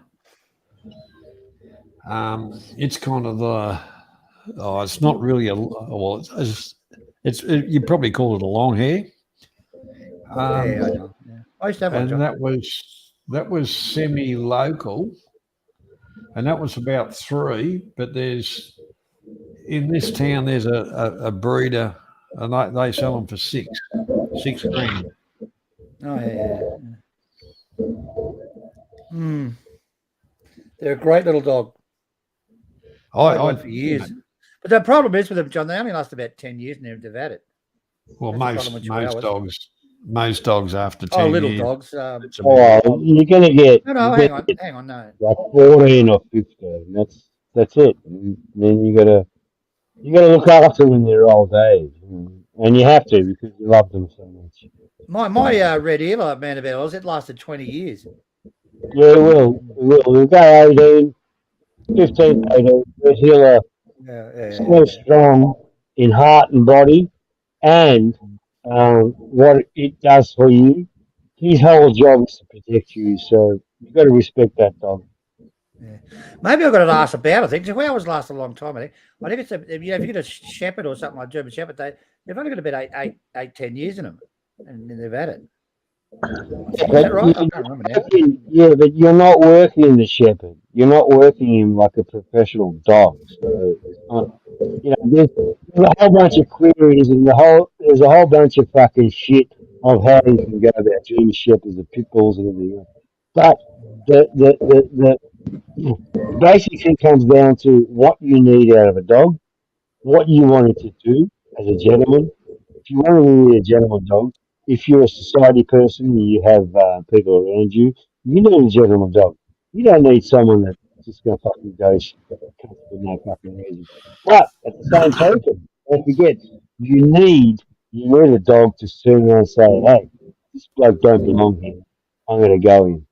It's kind of it's not really you probably call it a long hair. Yeah, I know. Yeah. I used to have one, And John. that was semi-local, and that was about 3. But in this town there's a breeder, and they sell them for $6 grand. Oh yeah. They're a great little dog. I've had one for years. But the problem is with them, John, they only last about 10 years and they've had it. Well, most dogs after 10 little years. dogs. You're going to get hang on, no. like 14 or 15. That's it. And then you got to look after them in their old age, and you have to because you love them so much. My red earlight man of ours, it lasted 20 years. Yeah, it will. We'll go 18, 15, 18. He'll so strong in heart and body, and what it does for you. His whole job is to protect you, so you've got to respect that dog. Yeah. Maybe I've got to ask about it. I think we always last a long time. I think it's if you get a shepherd or something like German Shepherd, they've only got about 10 years in them, and they've had it. Is that right? I can't remember now. Yeah, but you're not working in the shepherd. You're not working in like a professional dog. So it's not, there's a whole bunch of queries and there's a whole bunch of fucking shit of how you can go about German shepherds, the pit bulls and everything else. But the basic thing comes down to what you need out of a dog, what you want it to do as a gentleman. If you want to be a gentleman dog, if you're a society person and you have people around you, you need a gentleman dog. You don't need someone that's just going to fucking go with no fucking reason. But at the same token, don't forget, you need a dog to turn around and say, hey, this bloke don't belong here. I'm going to go in.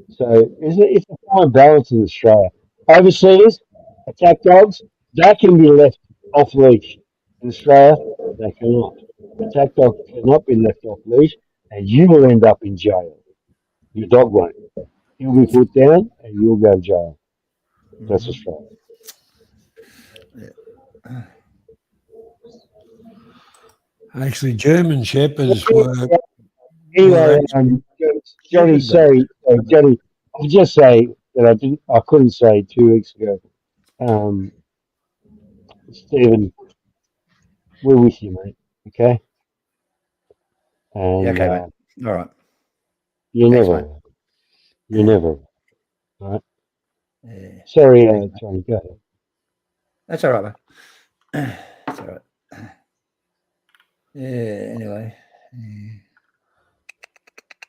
So it's a fine balance in Australia. Overseas, attack dogs, that can be left off leash. In Australia, they cannot. Attack dog cannot be left off leash, and you will end up in jail. Your dog won't. He'll be put down, and you'll go to jail. That's Australia. Actually, German Shepherds were. Anyway, Johnny, sorry, Johnny. I'll just say that I couldn't say 2 weeks ago. Stephen, we're with you, mate. Okay. And, okay, mate. All right. You never. All right. Yeah. Sorry, Johnny. Go ahead. That's all right, mate. That's all right. Yeah. Anyway.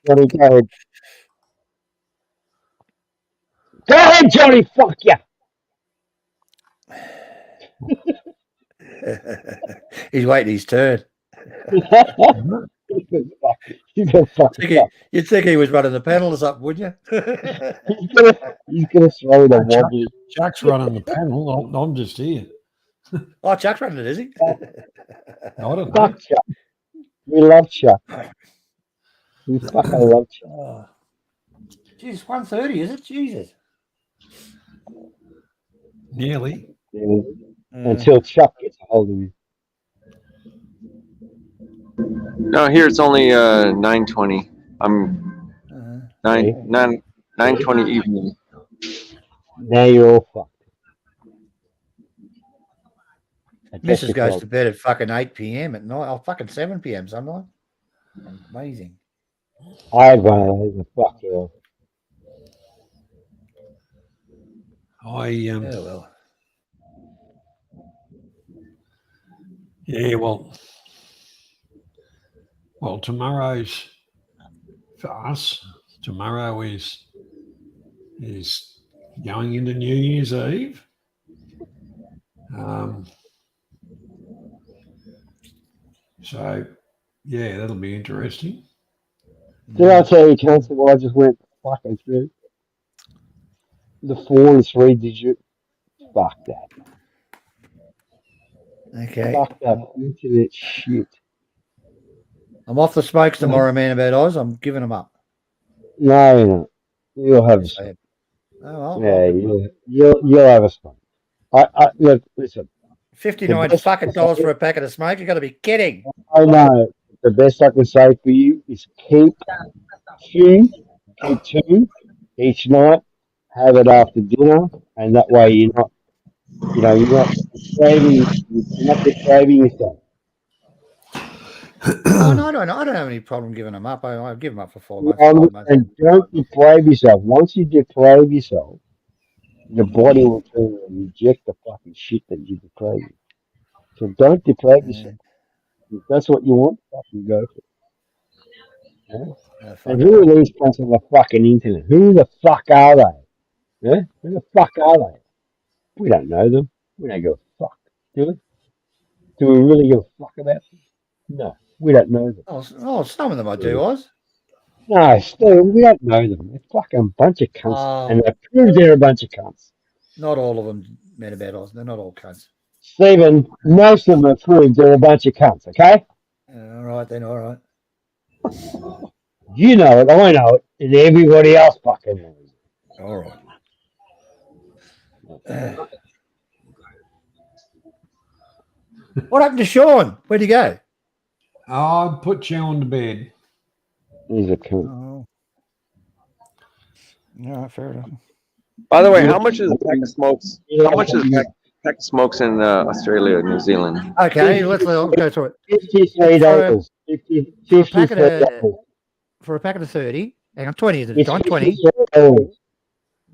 Johnny, go ahead. Go ahead, Johnny. Fuck you. He's waiting his turn. You'd think he was running the panel or something, wouldn't you? He's gonna throw the wobbly. Chuck's running the panel. I'm just here. Oh, Chuck's running it, is he? I don't know. Fuck Chuck. We love Chuck. We fucking love Chuck. Oh. Jeez, 1:30, is it? Jesus. Nearly. Yeah. Until Chuck gets a hold of you. No, here it's only 9:20. I'm 9:20 evening. Now you're all fucked. Mrs. goes to bed at fucking 8 p.m. at night. Oh, fucking 7 p.m. sometimes. Amazing. I had one of those. Fuck you. Yeah, well. Yeah, well, tomorrow's for us. Tomorrow is going into New Year's Eve. So, yeah, that'll be interesting. Did I tell you, Council, what I just went fucking through? The 4 and 3 digit. Fuck that. Okay. Fucked up internet shit. I'm off the smokes tomorrow, man, about Oz. I'm giving them up. No, you're not. You'll have a Yes, I smoke. am. Oh, Yeah, you'll have a smoke. Look, listen. The 59 best I fucking can dollars say, for a packet of smoke. You got to be kidding. I know. The best I can say for you is keep two each night. Have it after dinner, and that way you're not depraving yourself. Oh no, I don't have any problem giving them up. I've given them up for 4 months, And 5 months. don't deprave yourself. Once you deprave yourself, the body will turn and reject the fucking shit that you deprave. So don't deprave yourself. If that's what you want, fucking go for it. Yeah? Fuck And it. who are these cunts on the fucking internet? Who the fuck are they? Yeah? Who the fuck are they? We don't know them. We don't give a fuck. Do we? Do we really give a fuck about them? No, we don't know them. Oh, some of them I do, Oz. No, Steve, we don't know them. They're fucking bunch of cunts. And Oh, they prove they're a bunch of cunts. not all of them, man, about Oz. They're not all cunts. Stephen, most of them have proved they're a bunch of cunts, okay? All right, then, all right. You know it, I know it, and everybody else fucking knows it. All right. What happened to Sean? Where'd he go? I put you on to bed. He's a cunt. Oh. No, fair enough. By the way, how much is a pack of smokes? How much is a pack of smokes in Australia and New Zealand? Okay, let's go through it. $53. For a packet of 30, hang on, 20 is it? It's John, 20. $53.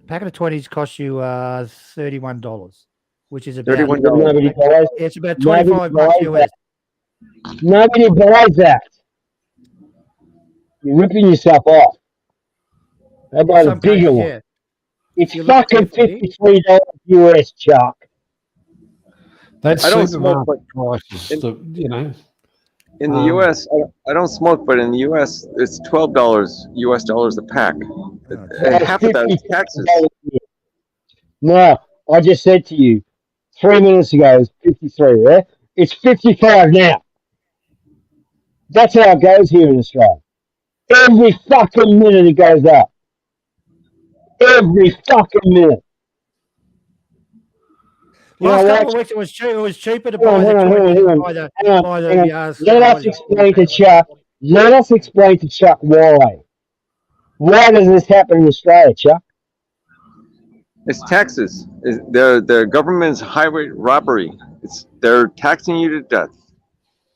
Packet of 20s cost you $31, which is about $31. Nobody buys, it's about nobody 25 bucks buys US. that. Nobody buys that. You're ripping yourself off. How about a Some bigger cases, one? yeah. It's You look fucking carefully. $53 US, Chuck. That's I don't smoke, supermarket prices. In the U.S., I don't smoke, but in the U.S., it's $12 U.S. dollars a pack. And half of that is taxes. No, I just said to you 3 minutes ago it's 53, yeah? It's 55 now. That's how it goes here in Australia. Every fucking minute it goes up. Every fucking minute. Last couple of weeks it was cheap. It was cheaper to buy Hang on. Let us explain to Chuck. Let us explain to Chuck why. Why does this happen in Australia, Chuck? It's taxes. Their government's highway robbery. They're taxing you to death.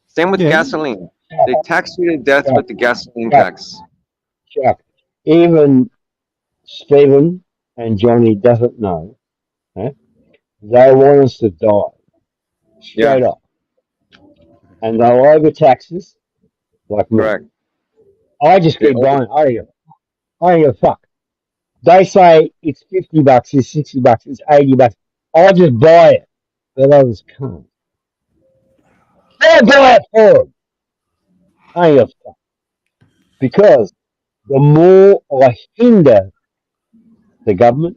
Same with gasoline. They tax you to death with the gasoline tax. Chuck, even Stephen and Johnny doesn't know. They want us to die. Straight up. And they'll overtax us like me. Correct. I just keep buying. I don't give a fuck. They say it's $50, it's $60, it's $80. I just buy it. But others can't. They'll buy it for them. I don't give a fuck. Because the more I hinder the government,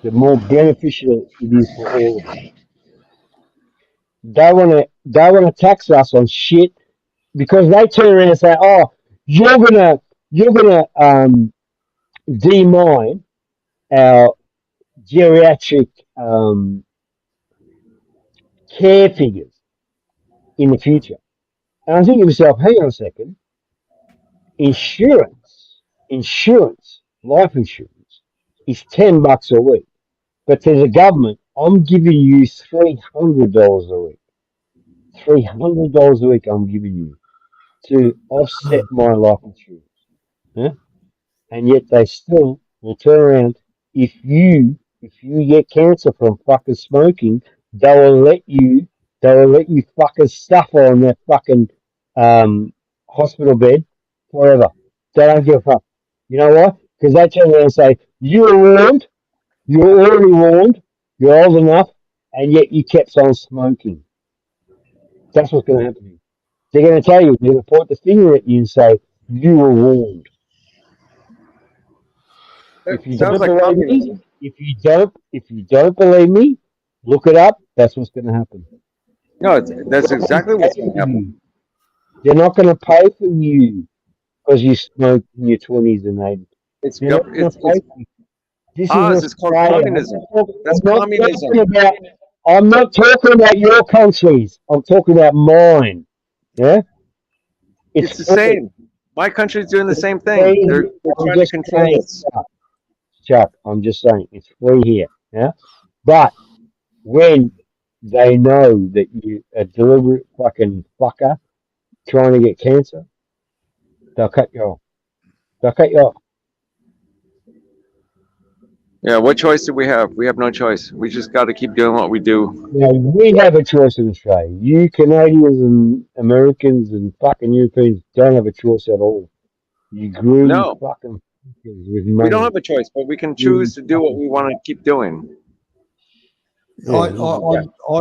the more beneficial it is for all of us. They wanna tax us on shit because they turn around and say, "Oh, you're gonna demine our geriatric care figures in the future." And I think to myself, hang on a second, life insurance is $10 a week. But to the government, I'm giving you $300 a week. $300 a week I'm giving you to offset my life insurance. Yeah? And yet they still will turn around. If you get cancer from fucking smoking, they will let you fucking suffer on that fucking hospital bed forever. They don't give a fuck. You know why? Because they turn around and say, you were warned, you're already warned, you're old enough, and yet you kept on smoking. That's what's going to happen to you. They're going to tell you, they're going to point the finger at you and say, you were warned. If you don't believe me, look it up. That's what's going to happen. No, that's exactly what's going to happen. You. They're not going to pay for you because you smoked in your 20s and 80s. It's They're not going to pay for you. This is Oz. It's called Australia. communism. That's communism. I'm not talking about your countries. I'm talking about mine. Yeah? It's the same. My country's doing the same thing. They're trying to control us. Chuck, I'm just saying, it's free here. Yeah? But when they know that you a deliberate fucking fucker trying to get cancer, they'll cut you off. They'll cut you off. Yeah, what choice do we have? We have no choice. We just got to keep doing what we do. Now, we have a choice in Australia. You Canadians and Americans and fucking Europeans don't have a choice at all. You greedy No, fucking fuckers with we money. don't have a choice, but we can choose to do what we want to keep doing. I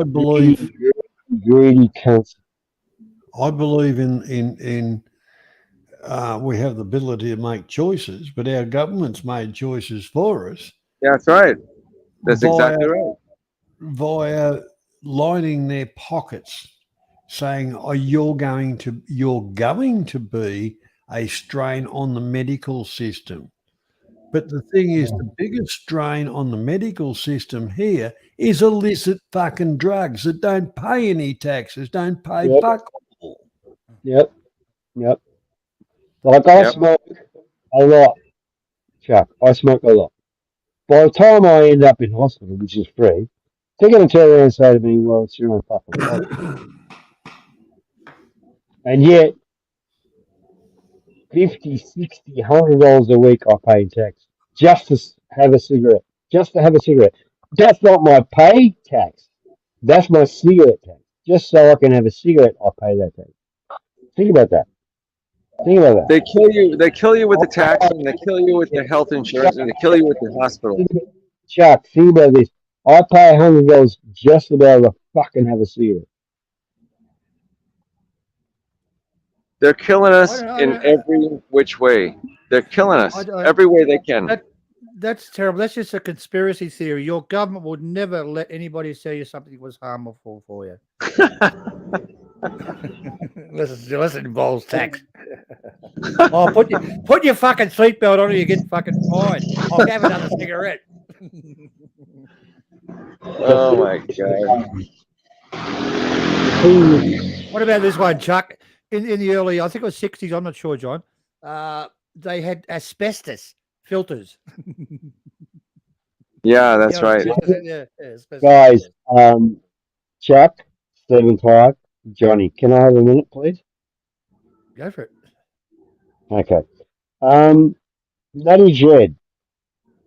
believe greedy cunts. I believe in we have the ability to make choices, but our government's made choices for us. Yeah, that's right. That's exactly right. Via lining their pockets, saying, "Oh, you're going to be a strain on the medical system." But the thing is, the biggest strain on the medical system here is illicit fucking drugs that don't pay any taxes, don't pay fuck all. Yep. Like I smoke a lot, Chuck. I smoke a lot. By the time I end up in hospital, which is free, they're going to turn around and say to me, "Well, it's your own fucking fault." And yet, $50, $60, $100 a week I pay in tax just to have a cigarette. Just to have a cigarette. That's not my pay tax. That's my cigarette tax. Just so I can have a cigarette, I pay that tax. Think about that. Think about that. They kill you. They kill you with the tax, and they kill you with the health insurance, and they kill you with the hospital. Chuck, think about this. I pay $100 just to be able to fucking have a cigarette. They're killing us in every which way. They're killing us every way they can. That's terrible. That's just a conspiracy theory. Your government would never let anybody tell you something was harmful for you. Unless it involves tax. Oh, put your fucking seatbelt on or you get fucking fined. I'll have another cigarette. Oh my god. What about this one, Chuck? In the early, I think it was 60s, I'm not sure, John. They had asbestos filters. Yeah, that's right. Guys, Chuck, Stephen Clark, Johnny, can I have a minute, please? Go for it. Okay. Nutty Dread,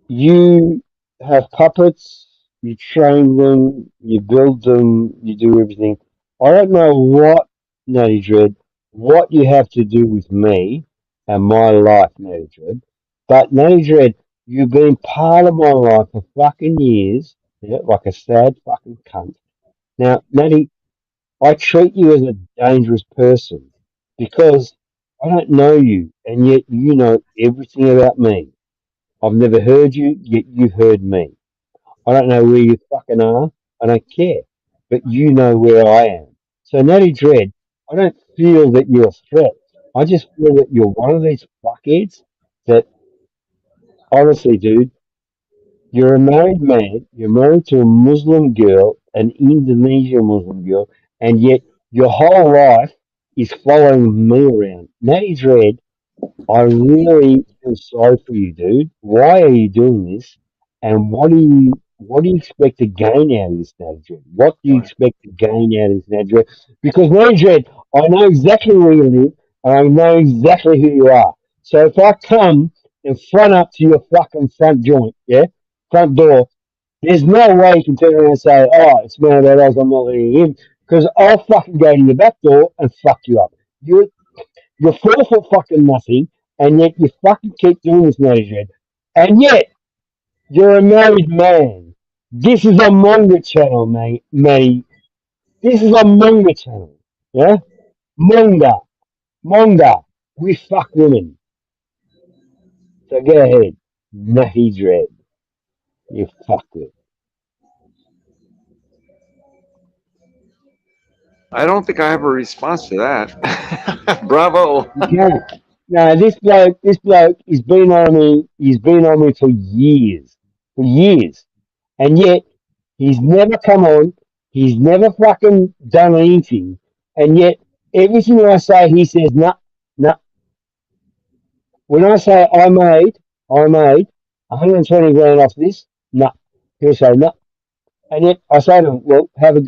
you have puppets, you train them, you build them, you do everything. I don't know what, Nutty Dread, what you have to do with me and my life, Nutty Dread. But Nutty Dread, you've been part of my life for fucking years, yeah, like a sad fucking cunt. Now, Nutty, I treat you as a dangerous person because I don't know you, and yet you know everything about me. I've never heard you, yet you've heard me. I don't know where you fucking are. I don't care. But you know where I am. So, Natty Dread, I don't feel that you're a threat. I just feel that you're one of these fuckheads that, honestly, dude, you're a married man. You're married to a Muslim girl, an Indonesian Muslim girl, and yet your whole life is following me around. Natty Dread, I really feel sorry for you, dude. Why are you doing this? And what do you expect to gain out of this, Nadred? What do you expect to gain out of this, Nadred? Because Nadred, I know exactly where you live, and I know exactly who you are. So if I come and front up to your fucking front joint, yeah, front door, there's no way you can turn around and say, "Oh, it's man about us, I'm not letting you in," because I'll fucking go to your back door and fuck you up. You're 4 foot fucking nothing, and yet you fucking keep doing this, Nadred. And yet, you're a married man. This is a manga channel, mate. This is a manga channel. Yeah? Manga. Manga. We fuck women. So go ahead. Nutty Dread. You fuck it. I don't think I have a response to that. Bravo. You can't. No, this bloke, he's been on me for years, and yet he's never come on. He's never fucking done anything, and yet everything I say, he says no, no. When I say I made 120 grand off this, no, he'll say no, and yet I say to him, well, have a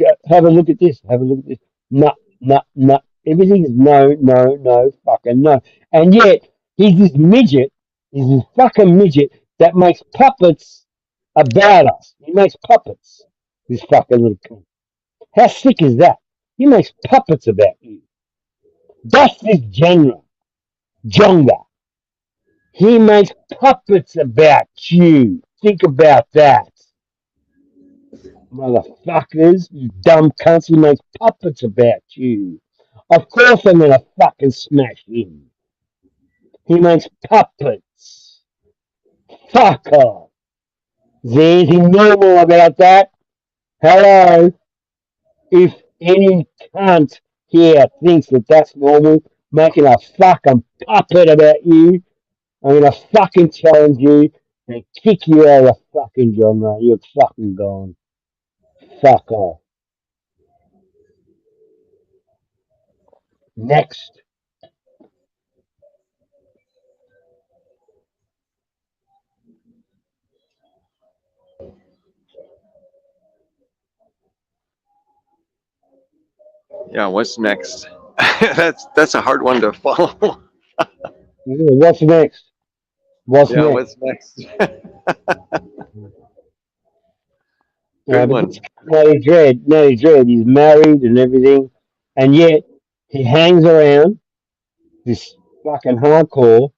look at this, have a look at this, no, no, no. Everything is no, no, no, fucking no, and yet he's this midget, he's this fucking midget that makes puppets about us. He makes puppets. This fucking little cunt. How sick is that? He makes puppets about you. That's this genre, Jonga. He makes puppets about you. Think about that. Motherfuckers, you dumb cunts, he makes puppets about you. Of course I'm gonna fucking smash him. He makes puppets. Fuck off. Is there anything normal about that? Hello? If any cunt here thinks that that's normal, making a fucking puppet about you, I'm gonna fucking challenge you and kick you out of the fucking genre. You're fucking gone. Fuck off. Next. Yeah, what's next? That's a hard one to follow. What's next? What's Yeah, next? what's next? Yeah, Good but one. this Natty Dread, he's married and everything, and yet he hangs around this fucking hardcore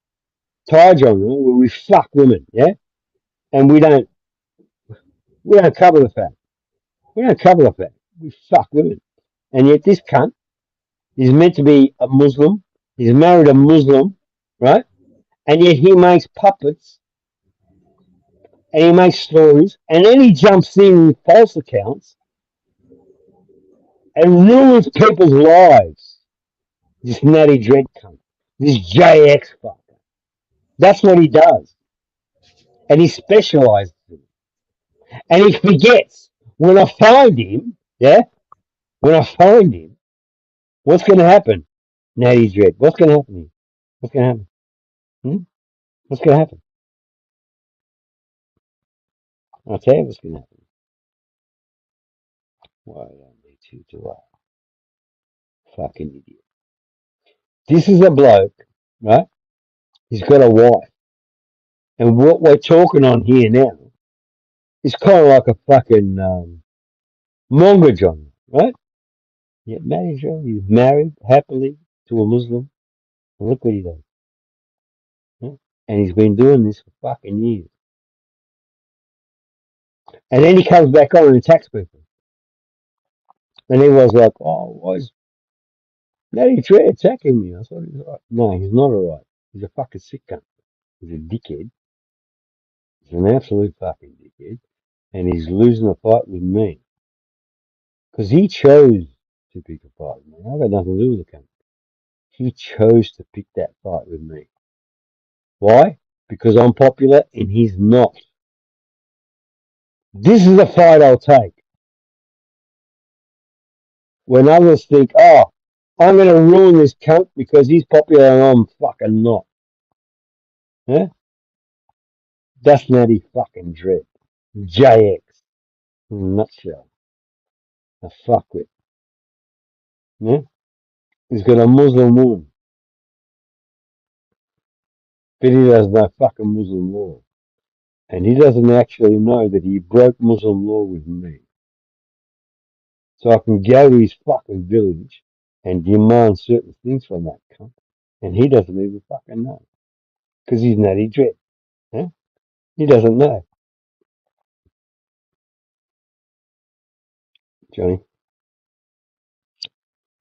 Thai genre where we fuck women, yeah? And we don't cover the fact. We don't cover the fact. We fuck women. And yet this cunt is meant to be a Muslim. He's married a Muslim, right? And yet he makes puppets and he makes stories and then he jumps in with false accounts and ruins people's lives. This Natty Dread cunt. This JX fucker. That's what he does. And he specializes in it. And he forgets when I find him, yeah? When I find him, what's going to happen? Natty Dread. What's going to happen here? What's going to happen? Hmm? What's going to happen? I'll tell you what's going to happen. Why do I need to do that? Fucking idiot. This is a bloke, right? He's got a wife. And what we're talking on here now is kind of like a fucking manga genre, right? Yeah, manager, he's married happily to a Muslim. And look what he does. Yeah? And he's been doing this for fucking years. And then he comes back on and attacks people. And he was like, oh, why is Natty Trey attacking me? I thought he was right. No, he's not alright. He's a fucking sick cunt. He's a dickhead. He's an absolute fucking dickhead. And he's losing a fight with me. Because he chose to pick a fight with me. I've got nothing to do with the cunt. He chose to pick that fight with me. Why? Because I'm popular and he's not. This is a fight I'll take. When others think, oh, I'm going to ruin this cunt because he's popular and I'm fucking not. Yeah? That's Natty fucking Dread. JX. In a nutshell. A fuckwit. Yeah? He's got a Muslim woman. But he doesn't know fucking Muslim law. And he doesn't actually know that he broke Muslim law with me. So I can go to his fucking village and demand certain things from that cunt. And he doesn't even fucking know. Because he's Natty Dread. Yeah? He doesn't know. Johnny,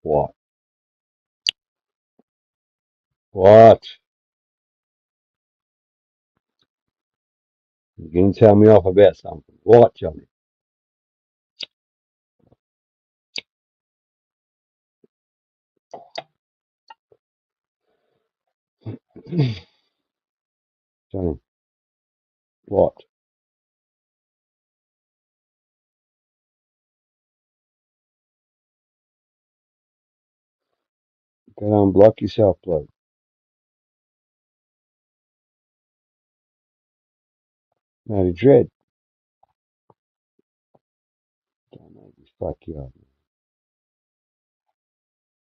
what? What? You're going to tell me off about something. What, Johnny? Johnny, what? Go and block yourself, bloke. No, the dread. Don't make me fuck you up.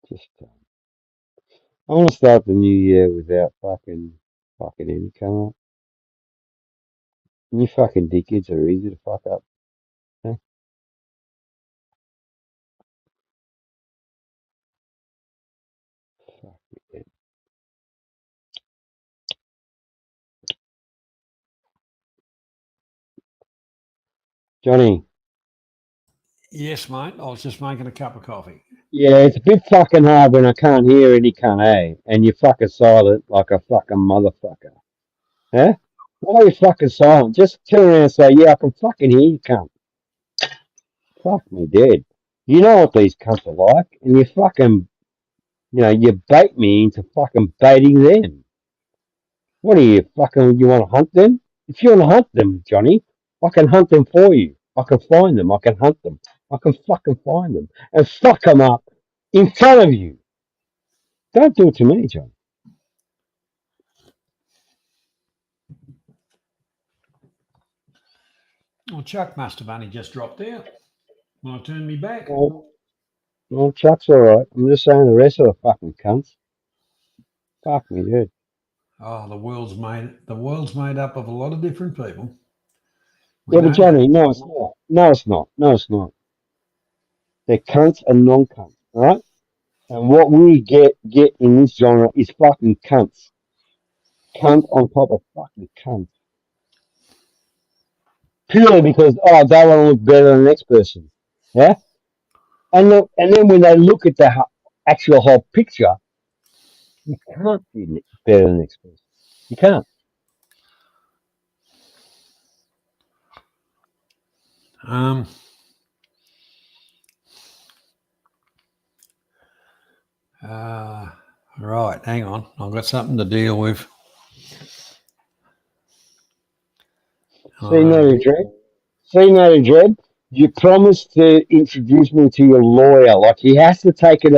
Just, I want to start the new year without fucking any come up. You fucking dickheads are easy to fuck up. Huh? Fuck it. Johnny, Yes, mate. I was just making a cup of coffee. yeah, it's a bit fucking hard when I can't hear any cunt, eh? And you're fucking silent like a fucking motherfucker. Huh? Why are you fucking silent? Just turn around and say, yeah, I can fucking hear you, cunt. Fuck me dead. You know what these cunts are like, and you fucking, you bait me into fucking baiting them. What are you fucking? You want to hunt them? If you want to hunt them, Johnny, I can hunt them for you. I can find them. I can hunt them. I can fucking find them and fuck them up in front of you. Don't do it to me, John. Well, Chuck must have only just dropped out. Might turn me back. Well, Chuck's all right. I'm just saying the rest of the fucking cunts. Fuck me, dude. Oh, the world's made up of a lot of different people. Yeah, but Johnny, no, it's not. No, it's not. No, it's not. They're cunts and non-cunts, all right? And what we get in this genre is fucking cunts. Cunt on top of fucking cunt. Purely because, they want to look better than the next person. Yeah? And then when they look at the actual whole picture, you can't be better than the next person. You can't. Right, hang on. I've got something to deal with. See, Natty Dread, you promised to introduce me to your lawyer. Like, he has to take it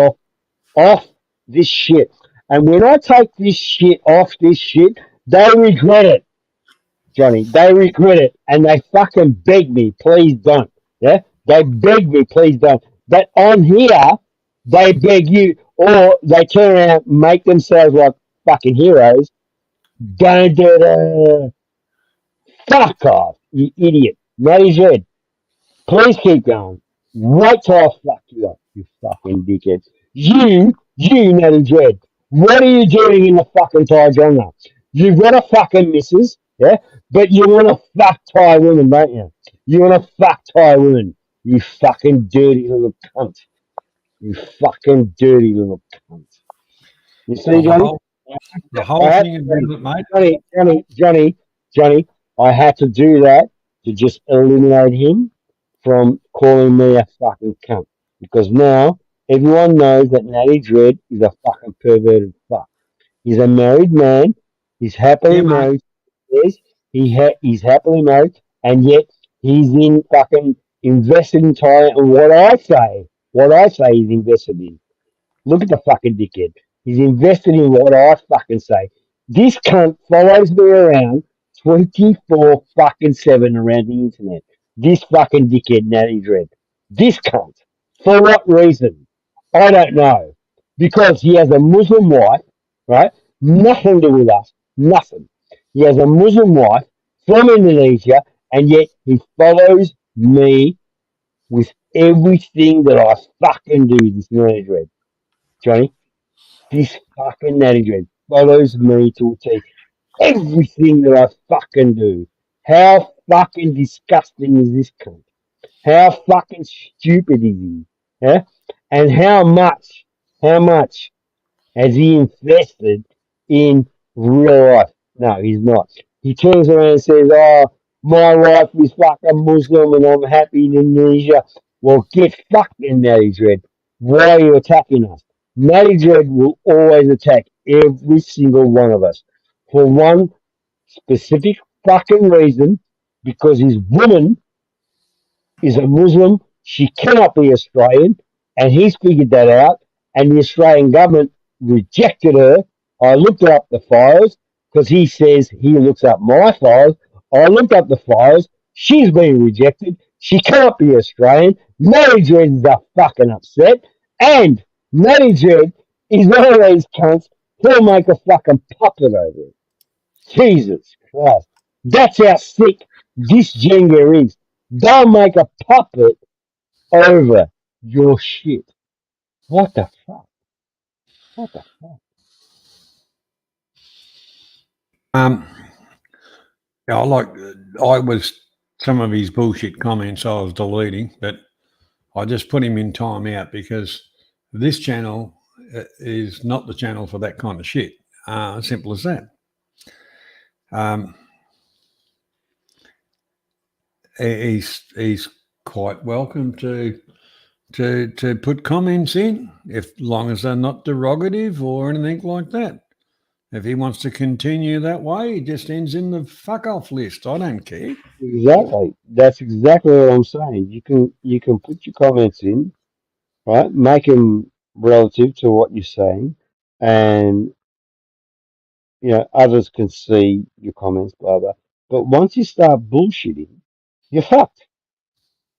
off this shit. And when I take this shit off this shit, they regret it, Johnny. They regret it. And they fucking beg me, please don't. Yeah? They beg me, please don't. But on here, they beg you, or they turn around and make themselves like fucking heroes. Don't do it. Fuck off, you idiot. Natty Dread. Please keep going. Wait till I fuck you up, you fucking dickhead. You, Natty Dread. What are you doing in the fucking Thai genre? You've got a fucking missus, yeah? But you want to fuck Thai women, don't you? You want to fuck Thai women. You fucking dirty little cunt. You fucking dirty little cunt. You see, Well, the Johnny? whole thing about it, mate. Johnny, I had to do that to just eliminate him from calling me a fucking cunt. Because now everyone knows that Natty Dread is a fucking perverted fuck. He's a married man. He's happily Yeah, mate. married. Yes, he's happily married, and yet he's in fucking invested in Thailand. And what I say he's invested in. Look at the fucking dickhead. He's invested in what I fucking say. This cunt follows me around 24 fucking 7 around the internet. This fucking dickhead, Natty Dread. This cunt. For what reason? I don't know. Because he has a Muslim wife, right? Nothing to do with us. Nothing. He has a Muslim wife from Indonesia, and yet he follows me with everything that I fucking do, this Natty Dread. Johnny, this fucking Natty Dread follows me to a T. Everything that I fucking do. How fucking disgusting is this cunt? How fucking stupid is he? Yeah? And how much has he invested in real life? No, he's not. He turns around and says, oh, my wife is fucking Muslim and I'm happy in Indonesia. Well, get fucked in Natty Dread. Why are you attacking us? Natty Dread will always attack every single one of us. for one specific fucking reason, because his woman is a Muslim. She cannot be Australian, and he's figured that out. And the Australian government rejected her. I looked up the files because he says he looks up my files. I looked up the files. She's been rejected. She cannot be Australian. Matty Dreads are fucking upset, and Matty Dread is one of these cunts who'll make a fucking puppet over it. Jesus Christ. That's how sick this Jenga is. They'll make a puppet over your shit. What the fuck? What the fuck? Yeah, I was some of his bullshit comments I was deleting, but I just put him in timeout because this channel is not the channel for that kind of shit. Simple as that. He's quite welcome to put comments in, if long as they're not derogative or anything like that. If he wants to continue that way, he just ends in the fuck off list. I don't care. Exactly. That's exactly what I'm saying. You can put your comments in, right? Make them relative to what you're saying, and others can see your comments, blah blah. But once you start bullshitting, you're fucked.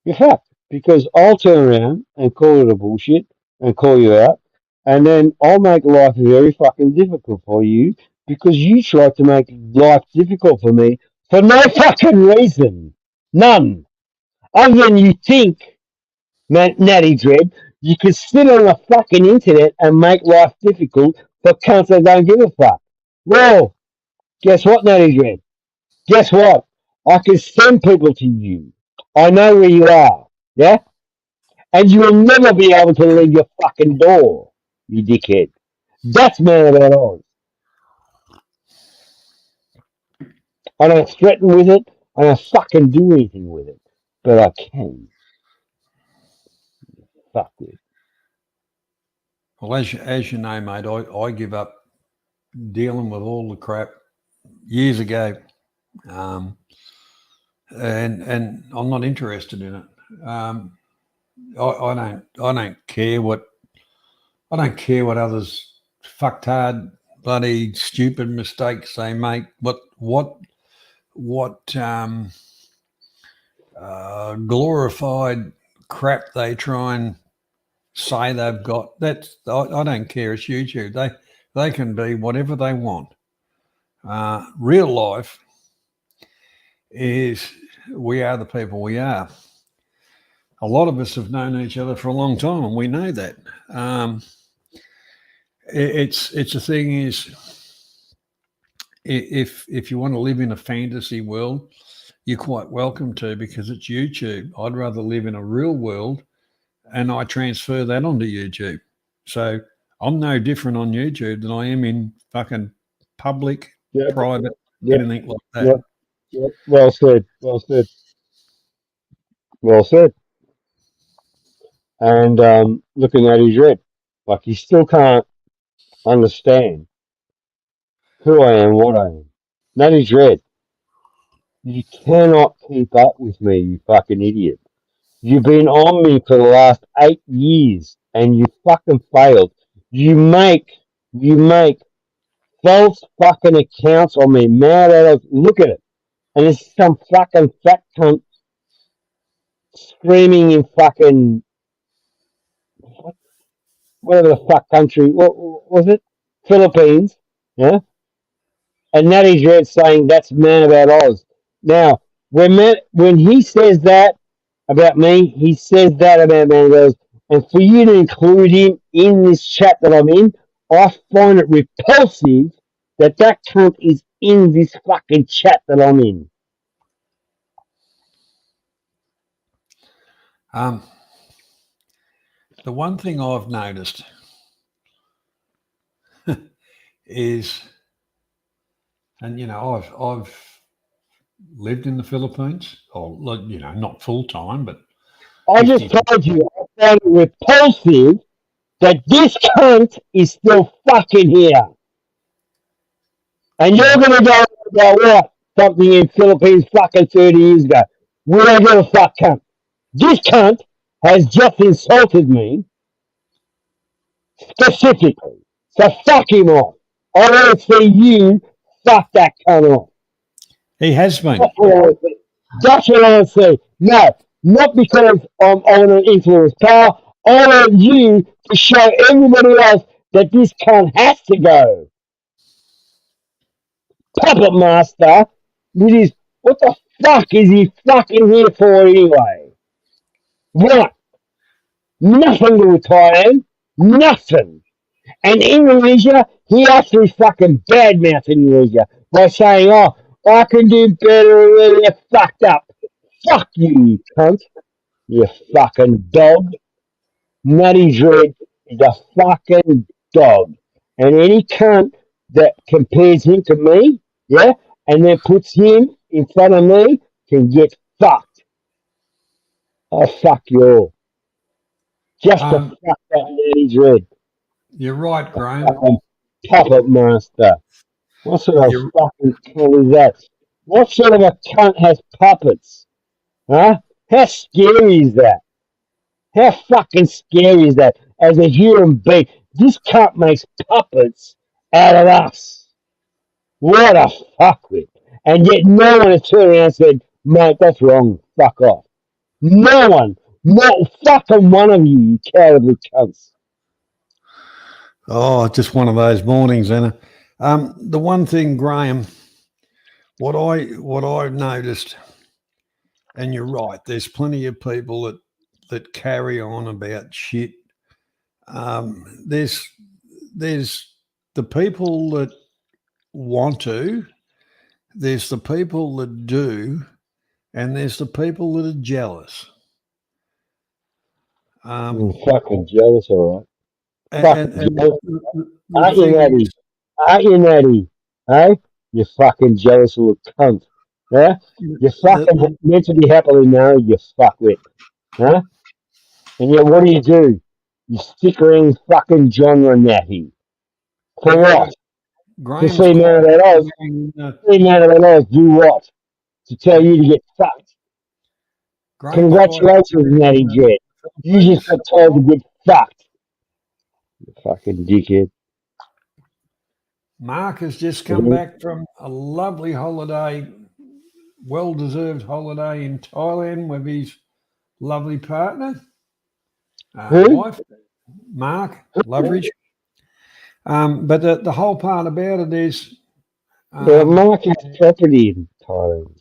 You're fucked because I'll turn around and call it a bullshit and call you out, and then I'll make life very fucking difficult for you because you tried to make life difficult for me for no fucking reason. None. Other than you think, Natty Dread, you can sit on the fucking internet and make life difficult for cunts that don't give a fuck. Well, guess what, Natty Dread? Guess what? I can send people to you. I know where you are. Yeah? And you will never be able to leave your fucking door, you dickhead. That's man about Oz. I don't threaten with it. I don't fucking do anything with it. But I can. Fuck it. Well, as you know, mate, I give up dealing with all the crap years ago, and I'm not interested in it. I don't care what others fucktard bloody stupid mistakes they make. What glorified crap they try and say they've got. That's I don't care. It's YouTube. They can be whatever they want. Real life is we are the people we are. A lot of us have known each other for a long time, and we know that. It's the thing is, if you want to live in a fantasy world, you're quite welcome to, because it's YouTube. I'd rather live in a real world, and I transfer that onto YouTube. So I'm no different on YouTube than I am in fucking public, private, anything like that. Yep. Well said. Well said. Well said. And looking at his red, like he still can't understand who I am, what I am. That is red. You cannot keep up with me, you fucking idiot. You've been on me for the last 8 years, and you fucking failed. You make false fucking accounts on me. Look at it. And there's some fucking fat cunt screaming in fucking whatever the fuck country. What was it? Philippines. Yeah. And Natty Dread saying that's man about Oz. Now, when he says that about me, he says that about man about Oz. And for you to include him in this chat that I'm in, I find it repulsive that cunt is in this fucking chat that I'm in. The one thing I've noticed is, and I've lived in the Philippines, or not full time, but I just told you I found it repulsive that this cunt is still fucking here. And you're going to go about what? Something in Philippines fucking 30 years ago. We don't give a fuck, cunt. This cunt has just insulted me specifically. So fuck him off. I want to see you fuck that cunt off. He has been. That's what I want to see. That's what I want to see. No, not because I want to influence power. I want you to show everybody else that this cunt has to go. Puppet master with his, what the fuck is he fucking here for anyway? What? Nothing to with Thailand. Nothing. And Indonesia, he actually fucking badmouthed Indonesia by saying, oh, I can do better and they're fucked up. Fuck you, you cunt. You fucking dog. Nutty Dread is a fucking dog. And any cunt that compares him to me, yeah, and then puts him in front of me can get fucked. I'll fuck you all. Just to Um, fuck that Nutty Dread. you're right, Graham. Fucking puppet master. What sort of You're, fucking cunt is that? What sort of a cunt has puppets? Huh? How scary is that? How fucking scary is that as a human being? This cunt makes puppets out of us. What a fuckwit. And yet no one has turned around and said, mate, that's wrong. Fuck off. No one. Not fucking one of you, you cowardly cunts. oh, just one of those mornings, Anna. The one thing, Graham, what I've noticed, and you're right, there's plenty of people that carry on about shit. There's the people that want to, there's the people that do, and there's the people that are jealous. Fucking jealous, alright. And Fucking jealous. the Aren't you, thing Natty? is, Aren't you, Natty? Hey? You fucking jealous little cunt. Huh? You're fucking meant to be happily married, you fuckwit. Huh? And yet what do? You stick around fucking genre natty. For what? To Graham's see man of Oz. See man of Oz do what? To tell you to get fucked. Congratulations, Natty Jet. You just got told to get fucked. You fucking dickhead. Mark has just come back from a lovely holiday, well-deserved holiday in Thailand with his lovely partner, wife, Mark Loveridge. But the whole part about it is, Mark has property in Thailand.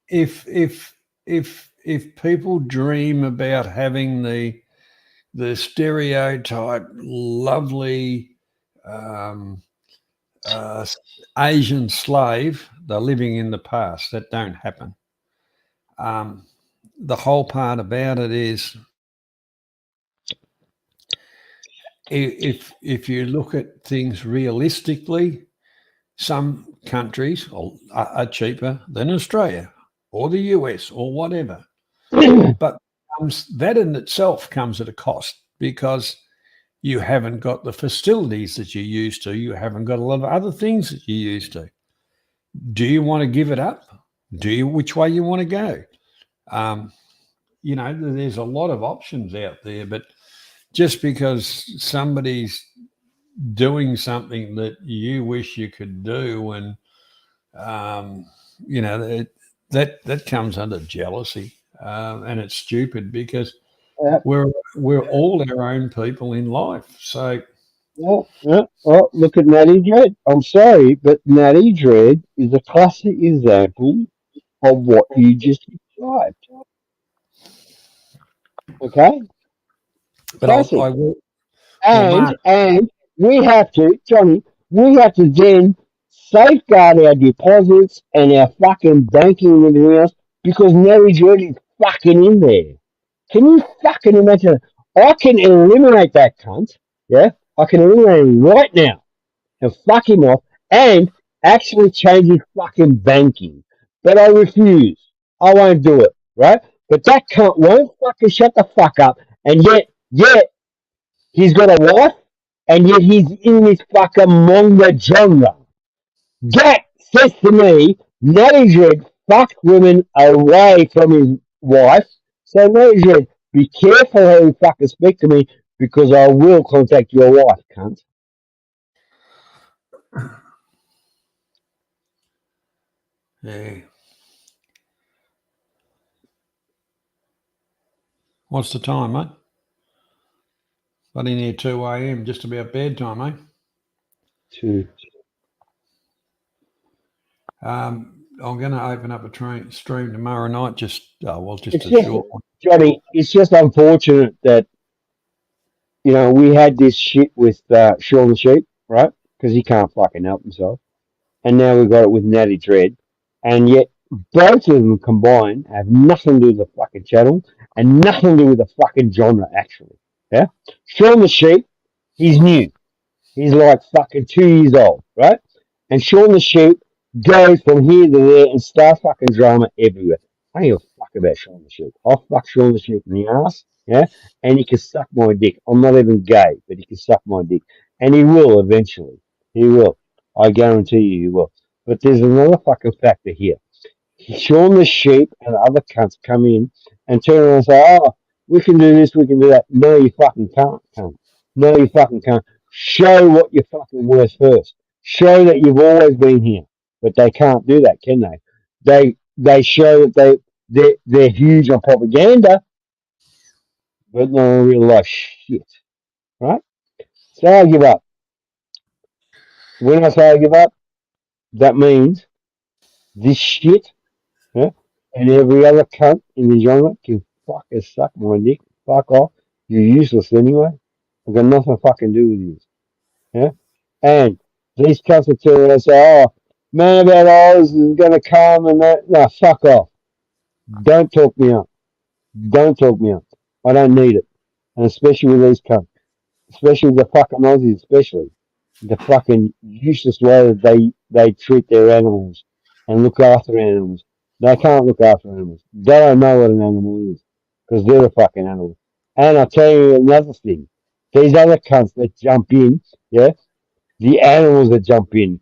if people dream about having the stereotype lovely Asian slave, they're living in the past. That don't happen. The whole part about it is, if you look at things realistically, some countries are cheaper than Australia or the US or whatever. But that in itself comes at a cost because you haven't got the facilities that you used to. You haven't got a lot of other things that you used to. Do you want to give it up? Which way you want to go? There's a lot of options out there, but just because somebody's doing something that you wish you could do, and that comes under jealousy, and it's stupid because we're all our own people in life. So, look at Natty Dread. I'm sorry, but Natty Dread is a classic example of what you just described. Okay, but I will. And we have to, Johnny. We have to then safeguard our deposits and our fucking banking and everything else because Natty Dread is fucking in there. Can you fucking imagine? I can eliminate that cunt. Yeah, I can eliminate him right now and fuck him off and actually change his fucking banking. But I refuse. I won't do it. Right? But that cunt won't fucking shut the fuck up. And yet, he's got a wife, and yet he's in this fucking manga genre. That says to me, Natty Dread fucked women away from his wife. So Natty Dread, be careful how you fucking speak to me because I will contact your wife, cunt. Yeah. What's the time, mate? Bloody near 2 a.m. Just about bedtime, mate. 2. I'm going to open up a stream tomorrow night. Just It's a just, short one. Johnny, it's just unfortunate that, you know, we had this shit with Sean the Sheep, right? Because he can't fucking help himself. And now we've got it with Natty Dread. And yet, both of them combined have nothing to do with the fucking channel and nothing to do with the fucking genre, actually. Yeah? Sean the Sheep, he's new. He's like fucking 2 years old, right? And Sean the Sheep goes from here to there and starts fucking drama everywhere. I don't give a fuck about Sean the Sheep. I'll fuck Sean the Sheep in the ass, yeah? And he can suck my dick. I'm not even gay, but he can suck my dick. And he will eventually. He will. I guarantee you he will. But there's another fucking factor here. Sean the Sheep and other cunts come in and turn around and say, oh, we can do this, we can do that. No, you fucking can't, cunt. No, you fucking can't. Show what you're fucking worth first. Show that you've always been here. But they can't do that, can they? They show that they're huge on propaganda, but not in real life shit. Right? So I give up. When I say I give up, that means this shit, yeah, and every other cunt in the genre can fucking suck my dick. Fuck off. You're useless anyway. I've got nothing to fucking do with you. Yeah? And these cunts will turn around and say, oh, man about Oz is going to come and that. No, fuck off. Don't talk me up. Don't talk me up. I don't need it. And especially with these cunts. Especially the fucking Aussies, especially. The fucking useless way that they treat their animals and look after animals. They can't look after animals. They don't know what an animal is. Because they're a fucking animal. And I'll tell you another thing. These other cunts that jump in, yeah, the animals that jump in.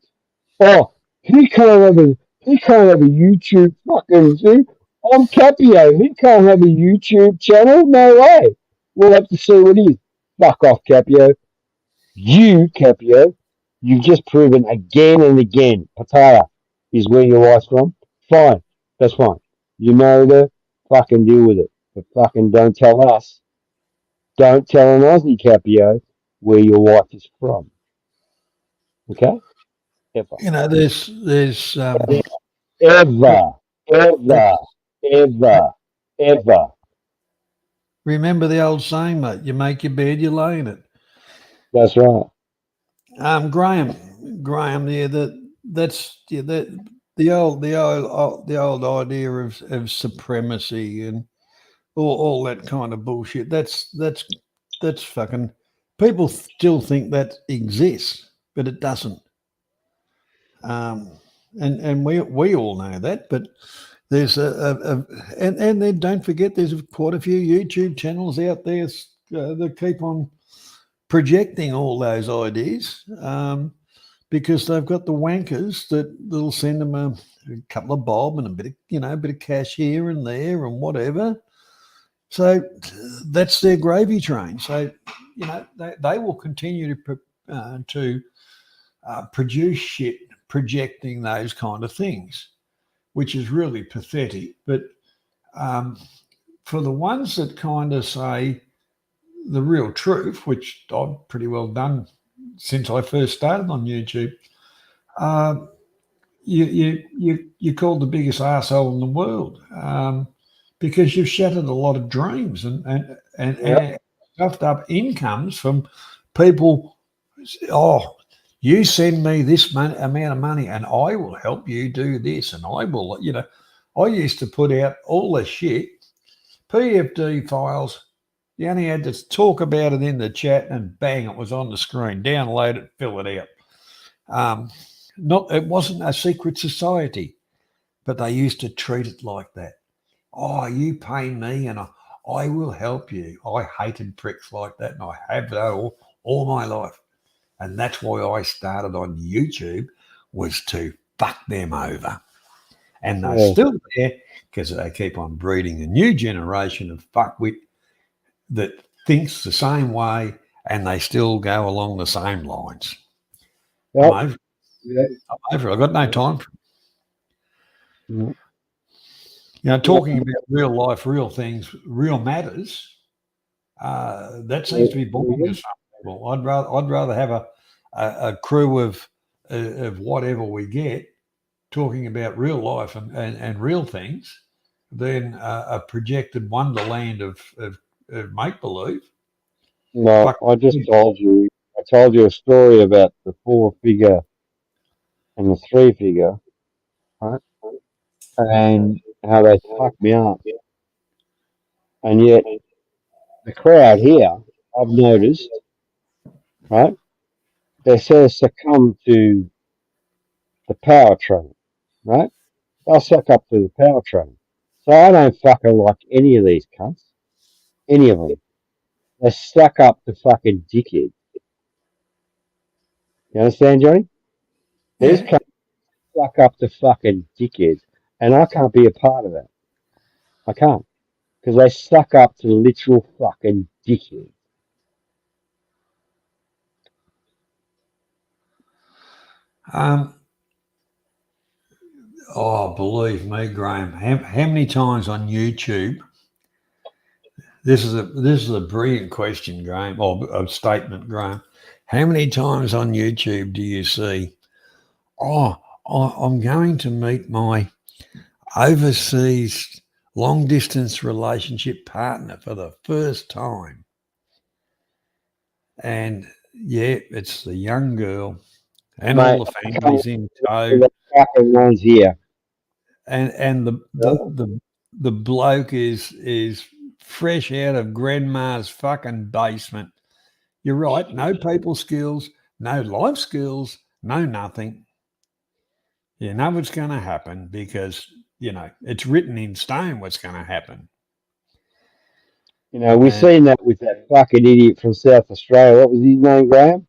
Oh, he can't have a YouTube fucking thing. I'm Capio. He can't have a YouTube channel. No way. We'll have to see what it is. Fuck off, Capio. You, Capio, you've just proven again and again Pataya is where your wife's from. Fine. That's fine. You married her. Fucking deal with it. But fucking don't tell us. Don't tell an Aussie, Capio, where your wife is from. Okay? Ever. You know, there's Ever. Ever. Ever. Ever. remember the old saying, mate. You make your bed, you lay in it. That's right. Graham, yeah, that the old idea of supremacy and all that kind of bullshit. That's fucking. People still think that exists, but it doesn't. And we all know that, but there's and then don't forget there's quite a few YouTube channels out there that keep on projecting all those ideas because they've got the wankers that'll send them a couple of bob and a bit of cash here and there and whatever. So that's their gravy train. So they will continue to produce shit projecting those kind of things, which is really pathetic. But for the ones that kind of say the real truth, which I've pretty well done since I first started on YouTube, you're called the biggest arsehole in the world because you've shattered a lot of dreams and stuffed up incomes from people. Oh, you send me this amount of money and I will help you do this and I will, I used to put out all the shit, PFD files. You only had to talk about it in the chat and bang, it was on the screen. Download it, fill it out. It wasn't a secret society, but they used to treat it like that. Oh, you pay me and I will help you. I hated pricks like that and I have that all my life. And that's why I started on YouTube, was to fuck them over. And they're Yeah. still there because they keep on breeding a new generation of fuckwit that thinks the same way, and they still go along the same lines. Yep. I'm over. Yep. I'm over. I've got no time for it. Yep. You know, talking about real life, real things, real matters, that seems to be boring to some people. I'd rather have a crew of whatever we get talking about real life and real things than a projected wonderland of make believe. No, I just told you. I told you a story about the 4-figure and the 3-figure, right? And how they fucked me up. And yet the crowd here, I've noticed, right? They sort of succumb to the power train, right? They'll suck up to the power train. So I don't fucking like any of these cunts. Any of them. They suck up to fucking dickheads. You understand, Johnny? These Yeah. cunts suck up to fucking dickheads. And I can't be a part of that. I can't. Because they suck up to literal fucking dickheads. Oh, believe me, Graham. How many times on YouTube? This is a brilliant question, Graham, or a statement, Graham. How many times on YouTube do you see? Oh, I'm going to meet my overseas long distance relationship partner for the first time, and yeah, it's the young girl and Mate, all the I families can't in believe tow, the fucking ones here. and the bloke is fresh out of grandma's fucking basement. You're right, no people skills, no life skills, no nothing. You know what's going to happen because it's written in stone what's going to happen. You know, we've And seen that with that fucking idiot from South Australia. What was his name, Graham?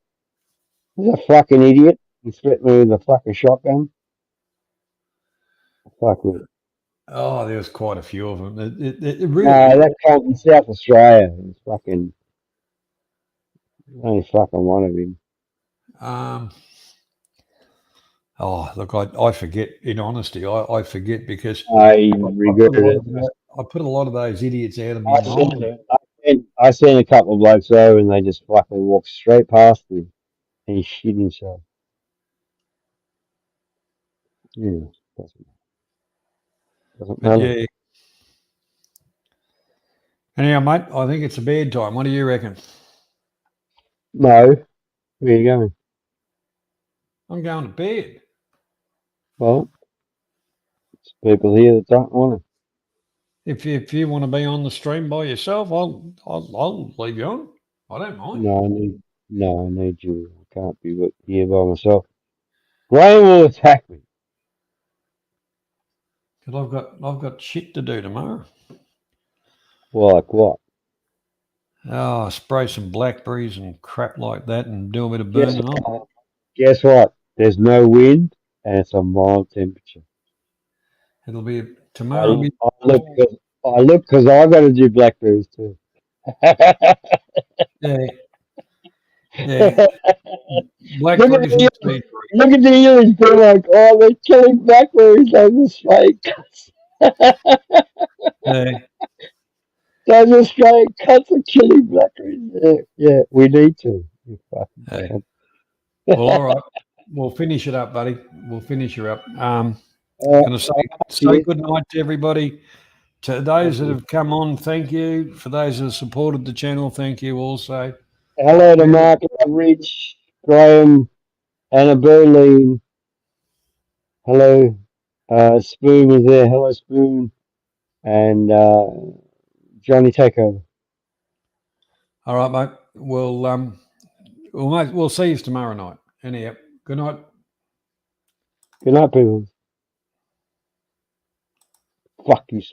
He's a fucking idiot. He threatened me with a fucking shotgun. Fuck me. oh, there was quite a few of them. It No, really is. that comes from South Australia. He's fucking only fucking one of him. Um, oh, look, I forget. In honesty, I forget because I I put a regretted lot it. of I put a lot of those idiots out of my I seen mind. it. I seen a couple of blokes over and they just fucking walked straight past him and he shit himself. Yeah, doesn't But matter. yeah. Anyhow, mate, I think it's a bad time. What do you reckon? No, where you going? I'm going to bed. Well, there's people here that don't want If you want to be on the stream by yourself, I'll leave you on. I don't to. mind. No, I need you. I can't be here by myself. Graham will attack me. Because I've got shit to do tomorrow. Well, like what? Oh, spray some blackberries and crap like that and do a bit of Guess burning off. what? Guess what? There's no wind and it's a mild temperature. It'll be I, tomorrow. Will be, I look because I got to do blackberries too. yeah, yeah. Look at Blackberries and the tea tree. look at the ears. They're like, oh, they're killing blackberries. Those Australian cunts. Yeah, Those Australian cunts are killing blackberries. Yeah, yeah, we need to. You yeah. fucking Well, all cunt. right. We'll finish it up, buddy. We'll finish her up. Uh, Going to say cheers. good night to everybody. To those that have come on, thank you. For those that have supported the channel, thank you also. Hello to Mark, Rich, Graham, Anna Berlin. Hello. Spoon was there. Hello, Spoon. And Johnny Takeover. All right, mate. We'll see you tomorrow night. Anyhow, good night. Good night, people. Fuck you.